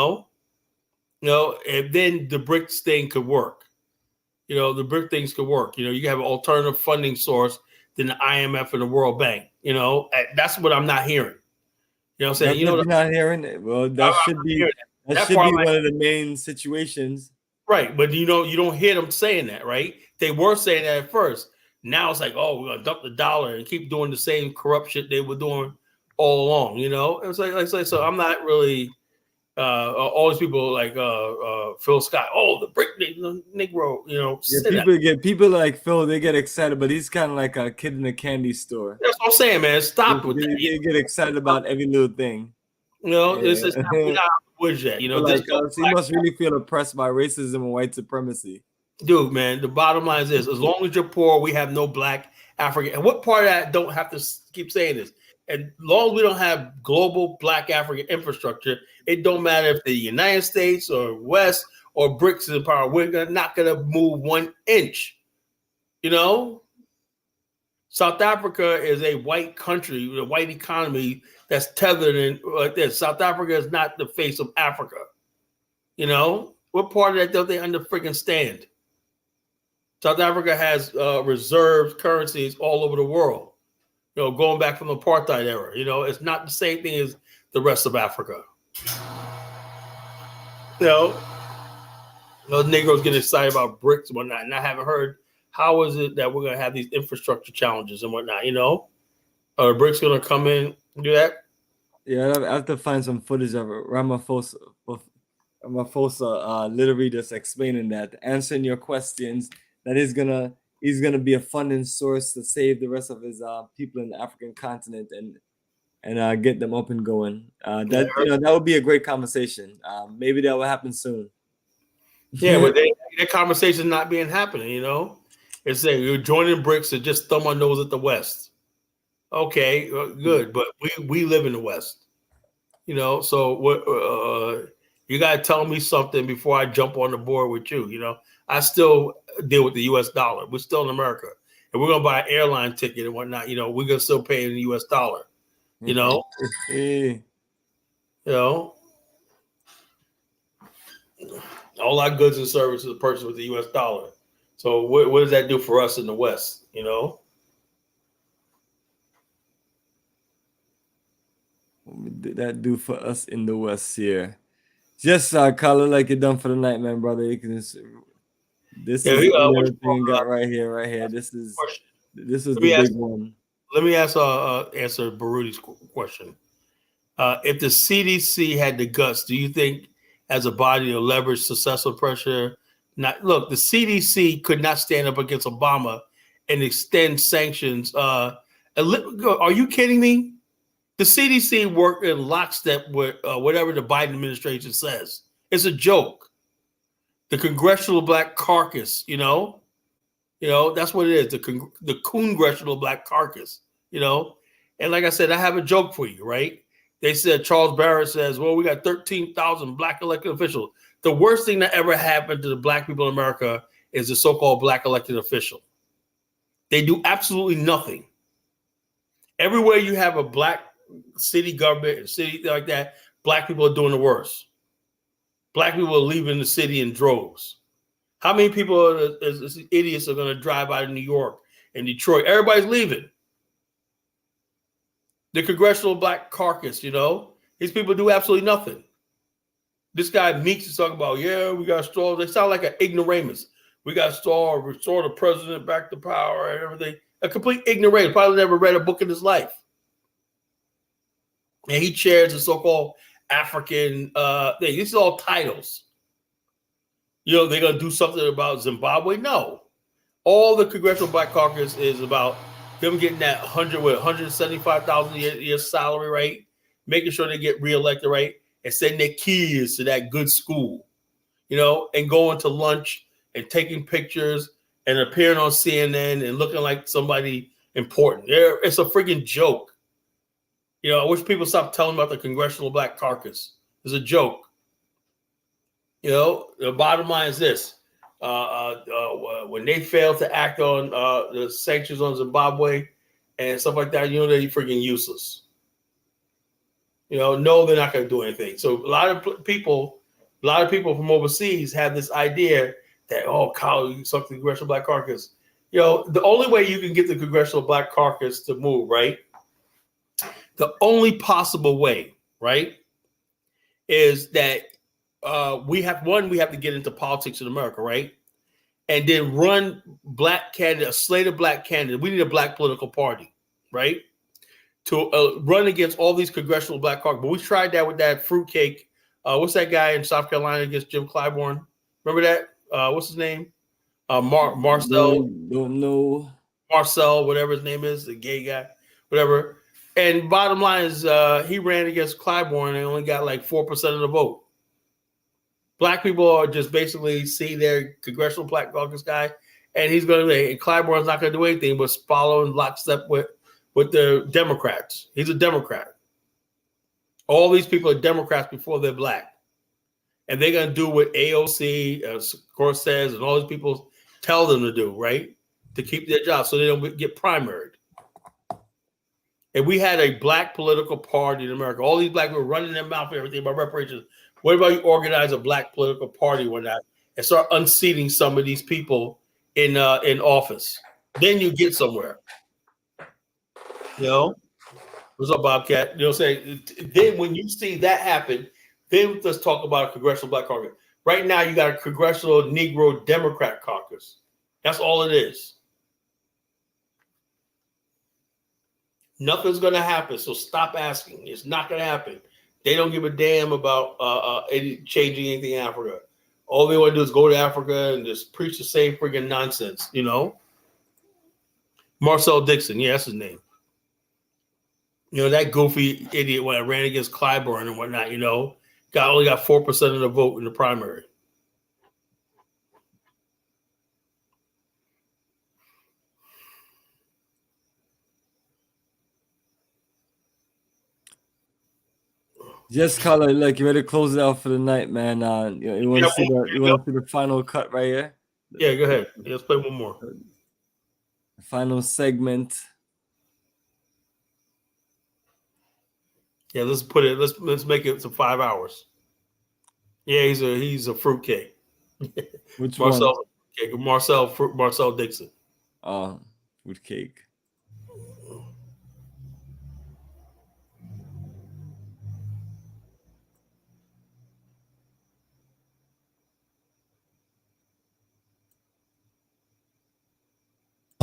[SPEAKER 2] then the BRICS thing could work. The BRIC things could work. You can have an alternative funding source than the IMF and the World Bank. That's what I'm not hearing. You know what I'm saying?
[SPEAKER 1] That's what you're not hearing it. Well, that should be one of the main situations.
[SPEAKER 2] Right, but you don't hear them saying that, right? They were saying that at first. Now it's like, oh, we're gonna dump the dollar and keep doing the same corrupt shit they were doing all along. It's like so. I'm not really all these people like Phil Scott. Oh, the BRIC Negro.
[SPEAKER 1] People like Phil. They get excited, but he's kind of like a kid in a candy store.
[SPEAKER 2] That's what I'm saying, man. Stop with that.
[SPEAKER 1] They get excited about every little thing.
[SPEAKER 2] It's not woods yet.
[SPEAKER 1] He must really feel oppressed by racism and white supremacy.
[SPEAKER 2] Dude, man, the bottom line is this: as long as you're poor, we have no black African. And what part of that don't have to keep saying this? And as long as we don't have global black African infrastructure, it don't matter if the United States or West or BRICS is in power. We're not going to move 1 inch. South Africa is a white country with a white economy that's tethered in like this. South Africa is not the face of Africa. What part of that don't they freaking stand? South Africa has reserved currencies all over the world. Going back from the apartheid era. It's not the same thing as the rest of Africa. Those Negroes get excited about BRICS and whatnot, and I haven't heard how is it that we're going to have these infrastructure challenges and whatnot. Are BRICS going to come in and do that?
[SPEAKER 1] Yeah, I have to find some footage of Ramaphosa literally just explaining that, answering your questions, that he's gonna be a funding source to save the rest of his people in the African continent and get them up and going. That would be a great conversation. Maybe that will happen soon.
[SPEAKER 2] Yeah, but that conversation not being happening. It's saying you're joining BRICS to just thumb our nose at the West. Okay, good, but we live in the West. So what? You got to tell me something before I jump on the board with you. I still deal with the U.S. dollar. We're still in America. And we're going to buy an airline ticket and whatnot. We're going to still pay in the U.S. dollar. All our goods and services are purchased with the U.S. dollar. So what does that do for us in the West?
[SPEAKER 1] that do for us in the West here? Just color like you're done for the night, man, brother. You can just, this is everything you got right here. This is the big one.
[SPEAKER 2] Let me answer Barudi's question. If the CDC had the guts, do you think as a body to leverage successful pressure? Look, the CDC could not stand up against Obama and extend sanctions. Are you kidding me? The CDC worked in lockstep with whatever the Biden administration says. It's a joke. The Congressional Black Caucus, that's what it is. The Congressional Black Caucus, And like I said, I have a joke for you, right? They said, Charles Barrett says, well, we got 13,000 black elected officials. The worst thing that ever happened to the black people in America is the so-called black elected official. They do absolutely nothing. Everywhere you have a black city government and city like that, black people are doing the worst. Black people are leaving the city in droves. How many people idiots are going to drive out of New York and Detroit? Everybody's leaving. The Congressional Black Caucus, these people do absolutely nothing. This guy Meeks is talking about, we got to restore. They sound like an ignoramus. We got to restore the president back to power and everything. A complete ignoramus. Probably never read a book in his life. And he chairs the so-called African thing. These are all titles. They're going to do something about Zimbabwe? No. All the Congressional Black Caucus is about them getting that $175,000 a year salary, right? Making sure they get reelected, right? And sending their kids to that good school, and going to lunch and taking pictures and appearing on CNN and looking like somebody important. It's a freaking joke. I wish people stop telling about the Congressional Black Caucus. It's a joke. The bottom line is this. When they fail to act on the sanctions on Zimbabwe and stuff like that, they're freaking useless. No, they're not going to do anything. So a lot of people from overseas have this idea that, something Congressional Black Caucus. The only way you can get the Congressional Black Caucus to move, right? The only possible way, right, is that we have to get into politics in America, right? And then run black candidate, a slate of black candidates. We need a black political party, right? To run against all these Congressional Black Caucus. But we tried that with that fruitcake. What's that guy in South Carolina against Jim Clyburn? Remember that? What's his name? Marcel.
[SPEAKER 1] Don't know.
[SPEAKER 2] Marcel, whatever his name is, the gay guy, whatever. And bottom line is he ran against Clyburn and only got like 4% of the vote. Black people are just basically see their Congressional Black Caucus guy, and he's going to, and Clyburn's not going to do anything but follow in lockstep with the Democrats. He's a Democrat. All these people are Democrats before they're black. And they're going to do what AOC, Cortez, and all these people tell them to do, right? To keep their jobs so they don't get primaried. And we had a black political party in America. All these black people running their mouth and everything about reparations. What about you organize a black political party one night and start unseating some of these people in office? Then you get somewhere. What's up, Bobcat? Then when you see that happen, then let's talk about a Congressional Black Caucus. Right now, you got a Congressional Negro Democrat Caucus. That's all it is. Nothing's going to happen, so stop asking. It's not going to happen. They don't give a damn about changing anything in Africa. All they want to do is go to Africa and just preach the same freaking nonsense, Marcel Dixon, that's his name. That goofy idiot when I ran against Clyburn and whatnot, only got 4% of the vote in the primary.
[SPEAKER 1] Just color, like you ready to close it out for the night, man. You want to see the final cut right here?
[SPEAKER 2] Yeah, go ahead. Let's play one more.
[SPEAKER 1] The final segment.
[SPEAKER 2] Yeah, let's put it. Let's make it to 5 hours. Yeah, he's a fruitcake.
[SPEAKER 1] Which
[SPEAKER 2] Marcel,
[SPEAKER 1] one?
[SPEAKER 2] Marcel Dixon.
[SPEAKER 1] Oh, fruitcake.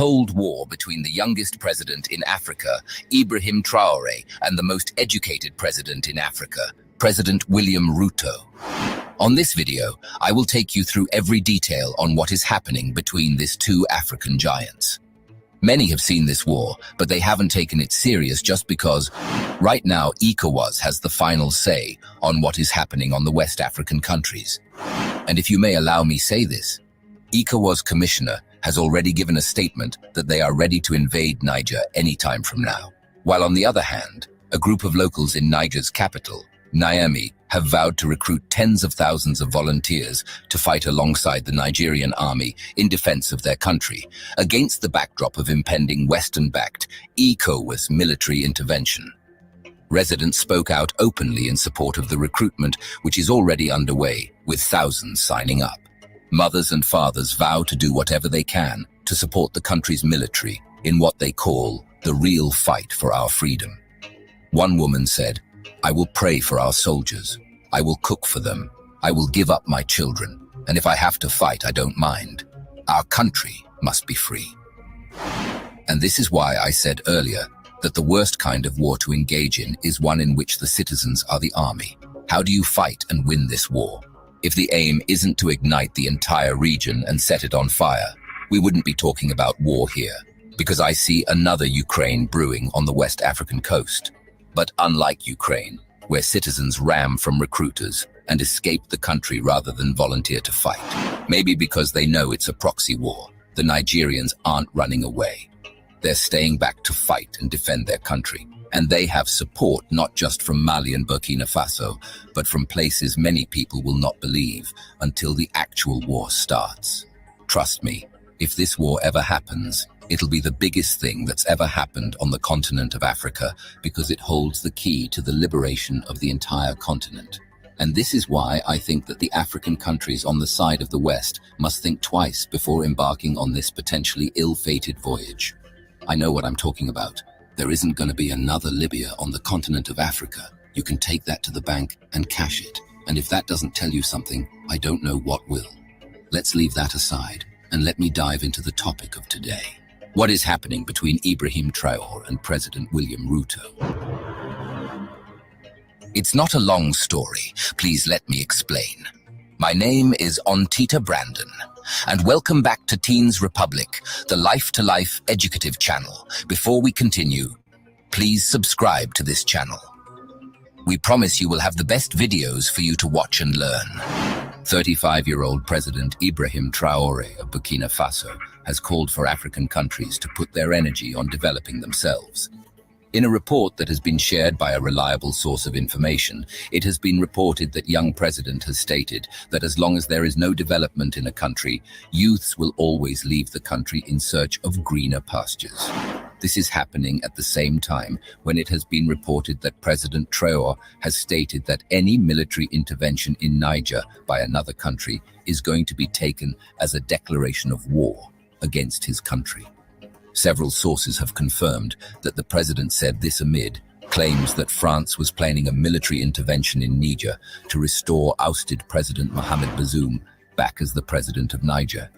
[SPEAKER 8] Cold War between the youngest president in Africa, Ibrahim Traore, and the most educated president in Africa, President William Ruto. On this video, I will take you through every detail on what is happening between these two African giants. Many have seen this war, but they haven't taken it serious just because right now ECOWAS has the final say on what is happening on the West African countries. And if you may allow me say this, ECOWAS commissioner has already given a statement that they are ready to invade Niger anytime from now. While on the other hand, a group of locals in Niger's capital, Niamey, have vowed to recruit tens of thousands of volunteers to fight alongside the Nigerian army in defense of their country, against the backdrop of impending Western-backed ECOWAS military intervention. Residents spoke out openly in support of the recruitment, which is already underway, with thousands signing up. Mothers and fathers vow to do whatever they can to support the country's military in what they call the real fight for our freedom. One woman said, "I will pray for our soldiers. I will cook for them. I will give up my children. And if I have to fight, I don't mind. Our country must be free." And this is why I said earlier that the worst kind of war to engage in is one in which the citizens are the army. How do you fight and win this war? If the aim isn't to ignite the entire region and set it on fire, we wouldn't be talking about war here, because I see another Ukraine brewing on the West African coast. But unlike Ukraine, where citizens ram from recruiters and escape the country rather than volunteer to fight, maybe because they know it's a proxy war, the Nigerians aren't running away. They're staying back to fight and defend their country. And they have support not just from Mali and Burkina Faso, but from places many people will not believe until the actual war starts. Trust me, if this war ever happens, it'll be the biggest thing that's ever happened on the continent of Africa because it holds the key to the liberation of the entire continent. And this is why I think that the African countries on the side of the West must think twice before embarking on this potentially ill-fated voyage. I know what I'm talking about. There isn't going to be another Libya on the continent of Africa. You can take that to the bank and cash it. And if that doesn't tell you something, I don't know what will. Let's leave that aside and let me dive into the topic of today. What is happening between Ibrahim Traore and President William Ruto? It's not a long story. Please let me explain. My name is Ontita Brandon, and welcome back to Teens Republic, the life-to-life educative channel. Before we continue, please subscribe to this channel. We promise you will have the best videos for you to watch and learn. 35-year-old President Ibrahim Traore of Burkina Faso has called for African countries to put their energy on developing themselves. In a report that has been shared by a reliable source of information, it has been reported that young president has stated that as long as there is no development in a country, youths will always leave the country in search of greener pastures. This is happening at the same time when it has been reported that President Traore has stated that any military intervention in Niger by another country is going to be taken as a declaration of war against his country. Several sources have confirmed that the president said this amid claims that France was planning a military intervention in Niger to restore ousted President Mohamed Bazoum back as the president of Niger.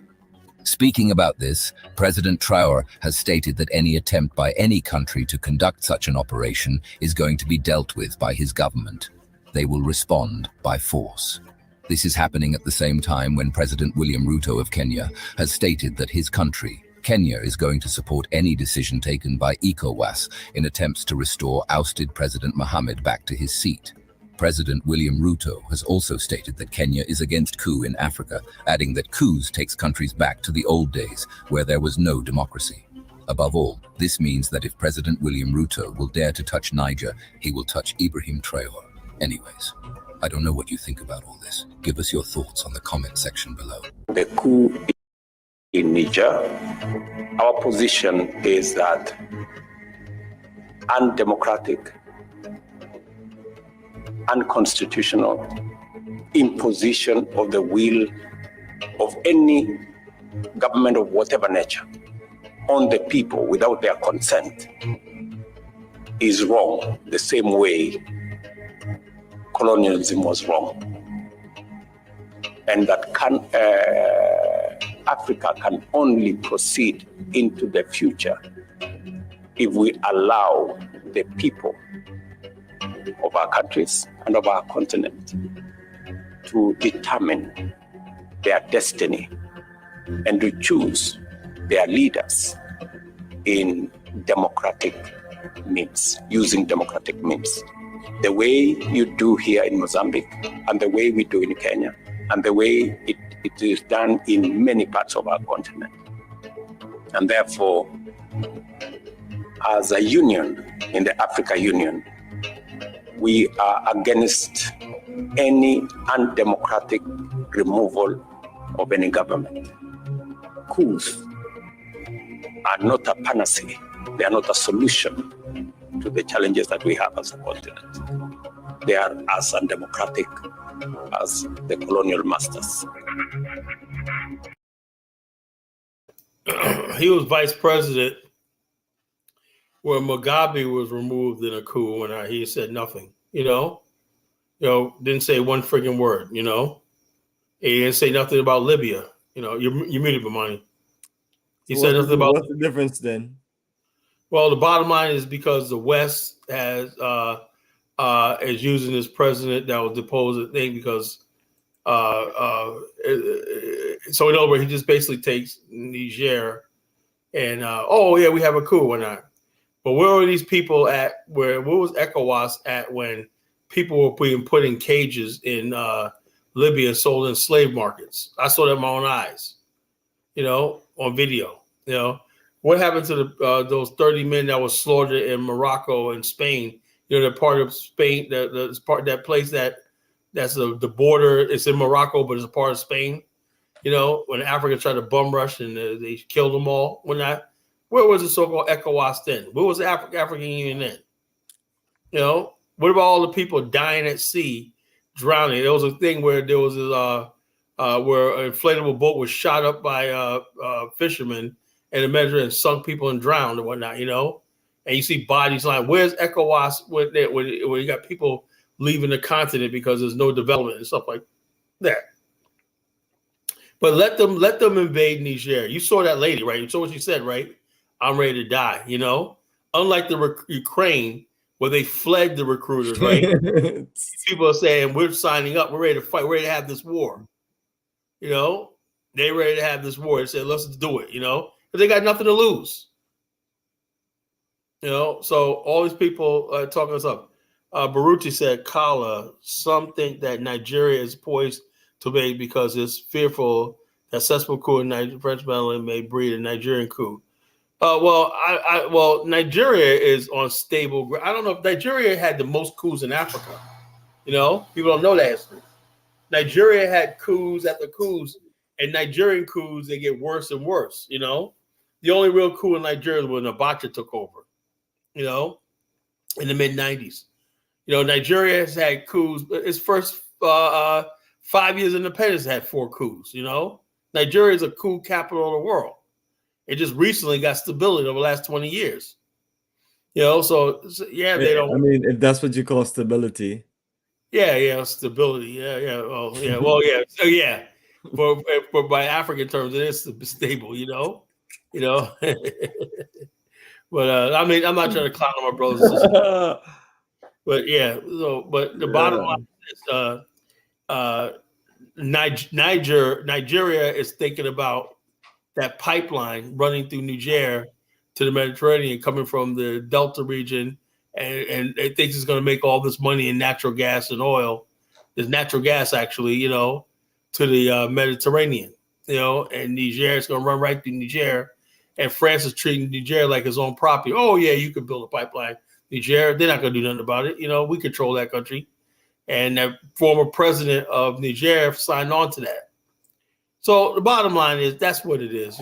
[SPEAKER 8] Speaking about this, President Traore has stated that any attempt by any country to conduct such an operation is going to be dealt with by his government. They will respond by force. This is happening at the same time when President William Ruto of Kenya has stated that his country, Kenya, is going to support any decision taken by ECOWAS in attempts to restore ousted President Mohamed back to his seat. President William Ruto has also stated that Kenya is against coup in Africa, adding that coups takes countries back to the old days where there was no democracy. Above all, this means that if President William Ruto will dare to touch Niger, he will touch Ibrahim Traore. Anyways, I don't know what you think about all this. Give us your thoughts on the comment section below.
[SPEAKER 9] The coup in Niger, our position is that undemocratic, unconstitutional imposition of the will of any government of whatever nature on the people without their consent is wrong, the same way colonialism was wrong. And that Africa can only proceed into the future if we allow the people of our countries and of our continent to determine their destiny and to choose their leaders in democratic means, using democratic means. The way you do here in Mozambique, and the way we do in Kenya, and the way it is done in many parts of our continent. And therefore, as a union, in the Africa Union, we are against any undemocratic removal of any government. Coups are not a panacea. They are not a solution to the challenges that we have as a continent. They are as undemocratic as the colonial masters.
[SPEAKER 2] He was vice president when Mugabe was removed in a coup, and he said nothing. Didn't say one friggin' word. He didn't say nothing about Libya. You muted Bomani. He said nothing about.
[SPEAKER 1] What's the difference then?
[SPEAKER 2] Well, the bottom line is because the West is using this president that was deposed, I think, because so in other words, he just basically takes Niger and we have a coup or not. But where were these people at? Where was ECOWAS at when people were being put in cages in Libya and sold in slave markets? I saw that with my own eyes, on video. What happened to those 30 men that was slaughtered in Morocco and Spain? They're part of Spain. That place that's the border. It's in Morocco, but it's a part of Spain. When Africa tried to bum rush and they killed them all. Where was the so-called ECOWAS then? Where was the African Union then? What about all the people dying at sea, drowning? There was a thing where there was where an inflatable boat was shot up by fishermen and the Mediterranean, sunk people and drowned and whatnot. And you see bodies lying. Where's ECOWAS when you got people leaving the continent because there's no development and stuff like that? But let them invade Niger. You saw that lady, right? You saw what she said, right? I'm ready to die. Unlike the Ukraine, where they fled the recruiters, right? People are saying we're signing up. We're ready to fight. We're ready to have this war. They're ready to have this war. They said, let's do it. Because they got nothing to lose. So all these people talking us up. Baruti said, Kala, some think that Nigeria is poised to make because it's fearful that successful coup in French Maryland may breed a Nigerian coup. Well, Nigeria is on stable ground. I don't know if Nigeria had the most coups in Africa. People don't know that history. Nigeria had coups after coups, and Nigerian coups, they get worse and worse. The only real coup in Nigeria was when Abacha took over, in the mid-90s. Nigeria has had coups, but its first 5 years of independence had 4 coups. Nigeria is a coup capital of the world. It just recently got stability over the last 20 years. They don't.
[SPEAKER 1] I mean, if that's what you call stability.
[SPEAKER 2] Yeah, stability. Yeah. For by African terms, it is stable. But I mean, I'm not trying to clown on my brothers and sisters. But but the bottom line is Nigeria is thinking about that pipeline running through Niger to the Mediterranean, coming from the Delta region, and it thinks it's going to make all this money in natural gas and oil. There's natural gas, actually, to the Mediterranean, and Niger is going to run right through Niger, and France is treating Niger like his own property. Oh, yeah, you can build a pipeline. Niger, they're not going to do nothing about it. We control that country. And the former president of Niger signed on to that. So the bottom line is that's what it is,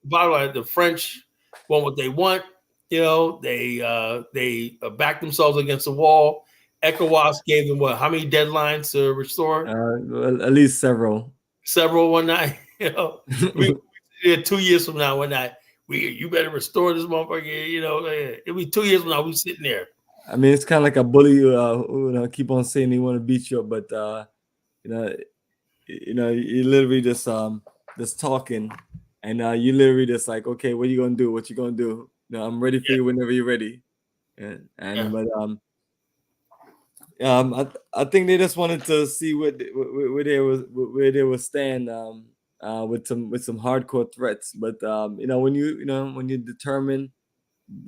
[SPEAKER 2] Bottom line, the French want what they want, they backed themselves against the wall. ECOWAS gave them how many deadlines to restore?
[SPEAKER 1] Well, at least several.
[SPEAKER 2] Several one night, we 2 years from now, one night, you better restore this motherfucker, it'll be 2 years from now, we sitting there.
[SPEAKER 1] I mean, it's kind of like a bully who keep on saying they want to beat you up, but you literally just just talking, and you literally just like, okay, what are you gonna do? What you gonna do? No, I'm ready for you whenever you're ready. But I think they just wanted to see where they would stand with some hardcore threats. But when you determine,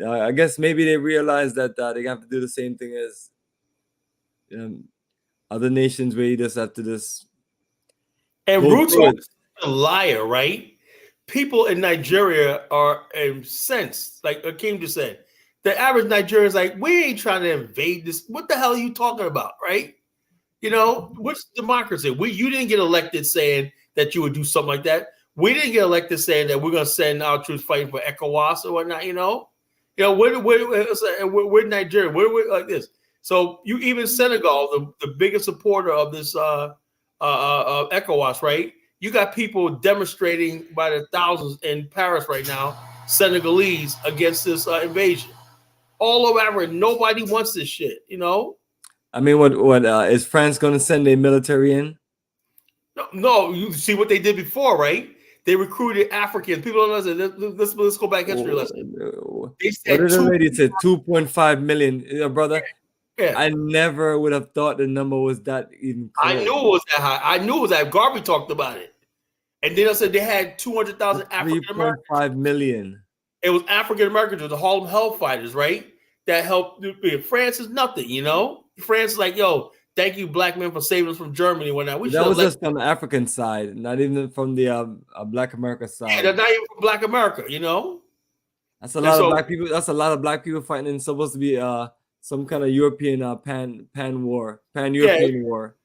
[SPEAKER 1] I guess maybe they realize that they have to do the same thing as other nations, where you just have to just
[SPEAKER 2] And
[SPEAKER 1] go
[SPEAKER 2] Ruto
[SPEAKER 1] through it.
[SPEAKER 2] is a liar, right? People in Nigeria are incensed. Like Akeem just said, the average Nigerian is like, we ain't trying to invade this. What the hell are you talking about, right? What's democracy? You didn't get elected saying that you would do something like that. We didn't get elected saying that we're going to send our troops fighting for ECOWAS or whatnot. We're Nigeria. We're like this. So even Senegal, the biggest supporter of this ECOWAS, right? You got people demonstrating by the thousands in Paris right now, Senegalese, against this invasion. All over Africa, nobody wants this shit,
[SPEAKER 1] I mean, what is France going to send their military in?
[SPEAKER 2] No, you see what they did before, right? They recruited Africans. People don't know. Let's go back history lesson. They said
[SPEAKER 1] what did the lady say? 2.5 million, brother.
[SPEAKER 2] Yeah.
[SPEAKER 1] I never would have thought the number was that even close.
[SPEAKER 2] I knew it was that high. I knew it was that. Garvey talked about it. And then I said they had 200,000 African Americans.
[SPEAKER 1] 3.5 million.
[SPEAKER 2] It was African Americans with the Harlem Hellfighters, right? That helped. France is nothing, France is like, yo, thank you, black men, for saving us from Germany. That
[SPEAKER 1] was just on the African side, not even from the Black America side.
[SPEAKER 2] Yeah, they're not even from Black America,
[SPEAKER 1] That's a lot of black people. That's a lot of black people fighting in supposed to be some kind of European pan-European war.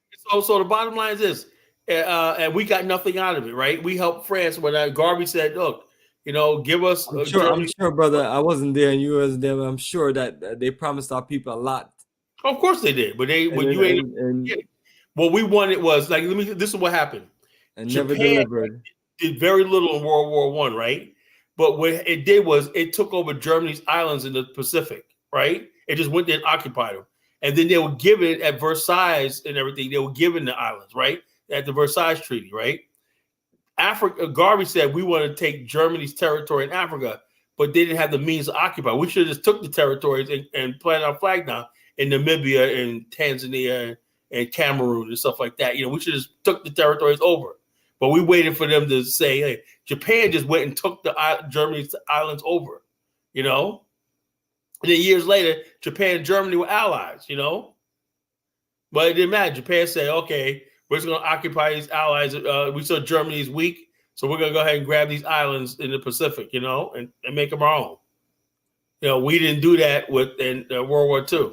[SPEAKER 2] So the bottom line is this, and we got nothing out of it, right? We helped France when Garvey said, look, give us.
[SPEAKER 1] I'm sure, brother. I wasn't there and you wasn't there, but I'm sure that they promised our people a lot.
[SPEAKER 2] Of course they did, but what we wanted was like, this is what happened.
[SPEAKER 1] And
[SPEAKER 2] Japan
[SPEAKER 1] never delivered.
[SPEAKER 2] Did very little in World War I, right? But what it did was it took over Germany's islands in the Pacific, right? It just went there and occupied them. And then they were given at Versailles and everything, they were given the islands, right? At the Versailles Treaty, right? Garvey said we want to take Germany's territory in Africa, but they didn't have the means to occupy. We should have just took the territories and planted our flag down in Namibia and Tanzania and Cameroon and stuff like that. We should have just took the territories over. But we waited for them to say, hey, Japan just went and took Germany's islands over, And then years later, Japan and Germany were allies, But it didn't matter. Japan said, okay, we're just going to occupy these allies. We saw Germany is weak, so we're going to go ahead and grab these islands in the Pacific, and make them our own. We didn't do that in World War II,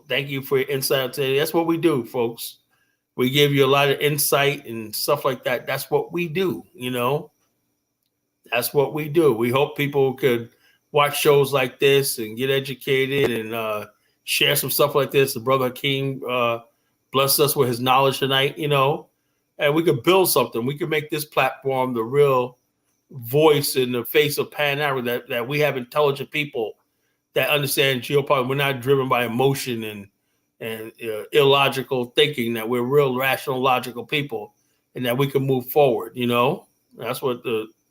[SPEAKER 2] Thank you for your insight today. That's what we do, folks. We give you a lot of insight and stuff like that. That's what we do, That's what we do. We hope people could watch shows like this and get educated and share some stuff like this. The brother Hakeem blessed us with his knowledge tonight, and we could build something. We could make this platform the real voice in the face of Pan-Africa, that we have intelligent people that understand geopolitics. We're not driven by emotion and illogical thinking, that we're real rational, logical people, and that we can move forward. That's what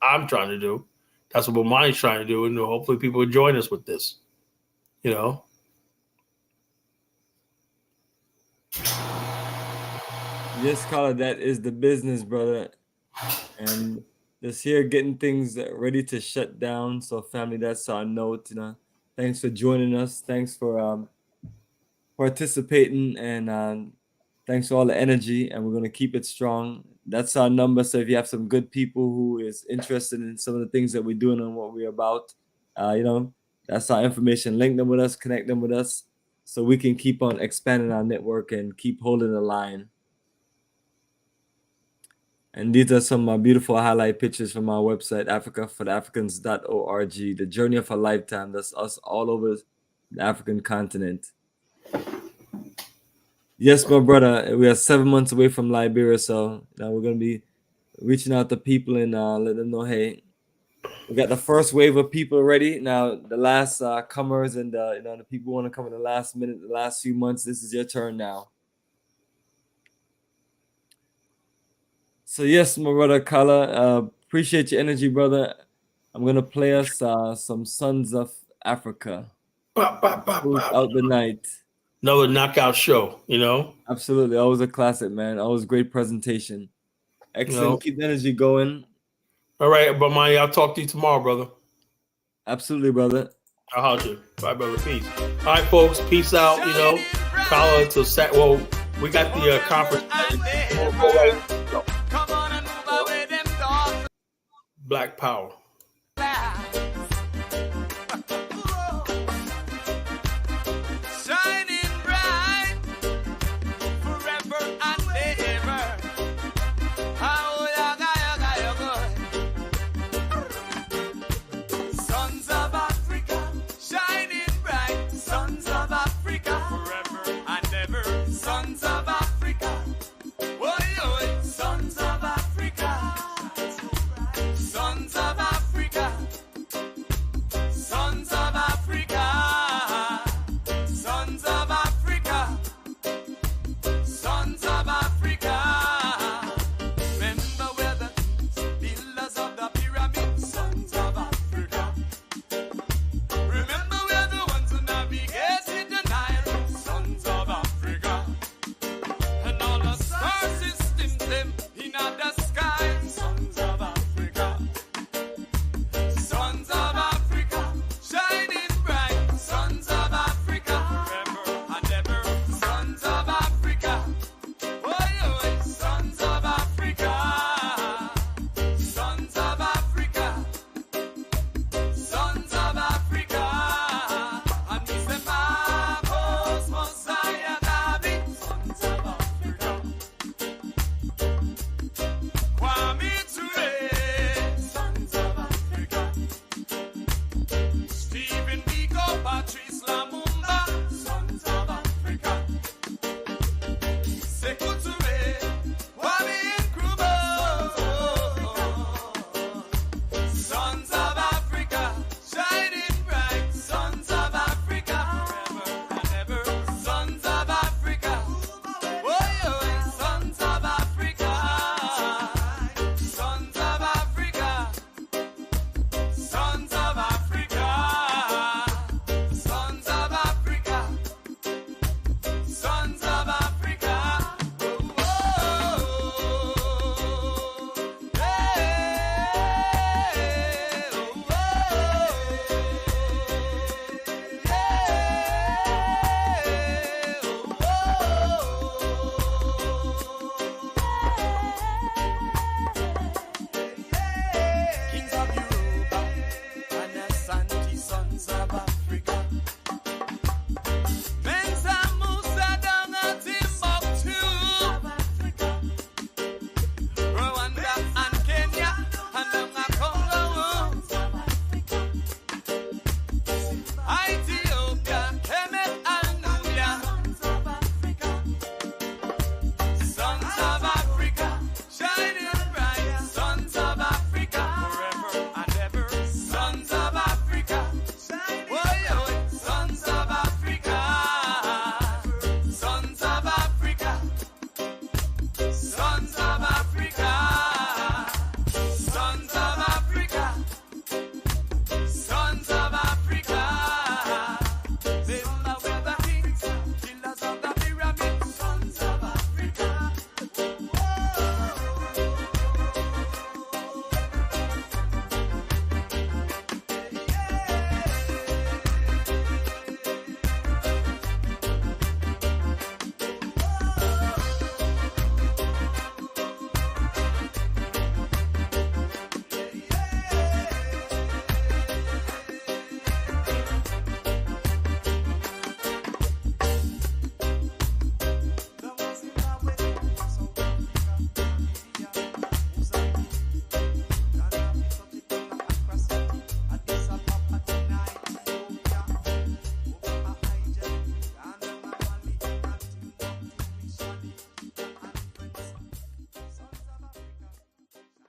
[SPEAKER 2] I'm trying to do. That's what Bomani's trying to do, and hopefully people will join us with this.
[SPEAKER 1] Yes, Carla, that is the business, brother. And this here getting things ready to shut down. So, family, that's our note. Thanks for joining us. Thanks for participating, and thanks for all the energy. And we're going to keep it strong. That's our number. So if you have some good people who is interested in some of the things that we're doing and what we're about, that's our information. Link them with us, connect them with us, so we can keep on expanding our network and keep holding the line. And these are some beautiful highlight pictures from our website, africafortheafricans.org. The journey of a lifetime. That's us all over the African continent. Yes, my brother, we are 7 months away from Liberia, so now we're going to be reaching out to people and let them know, hey, we got the first wave of people already. Now, the last comers and the people who want to come in the last minute, the last few months, this is your turn now. So yes, my brother Kala, appreciate your energy, brother. I'm gonna play us some Sons of Africa. Close out the night.
[SPEAKER 2] Another knockout show, you know?
[SPEAKER 1] Absolutely. Always a classic, man. Always great presentation. Excellent.
[SPEAKER 2] know.
[SPEAKER 1] Keep the energy going.
[SPEAKER 2] All right, Bomani, I'll talk to you tomorrow, brother.
[SPEAKER 1] Absolutely, brother.
[SPEAKER 2] I'll holler you. Bye, brother. Peace. All right, folks. Peace out. You know, Kala to set. Well, we got the conference. Black Power.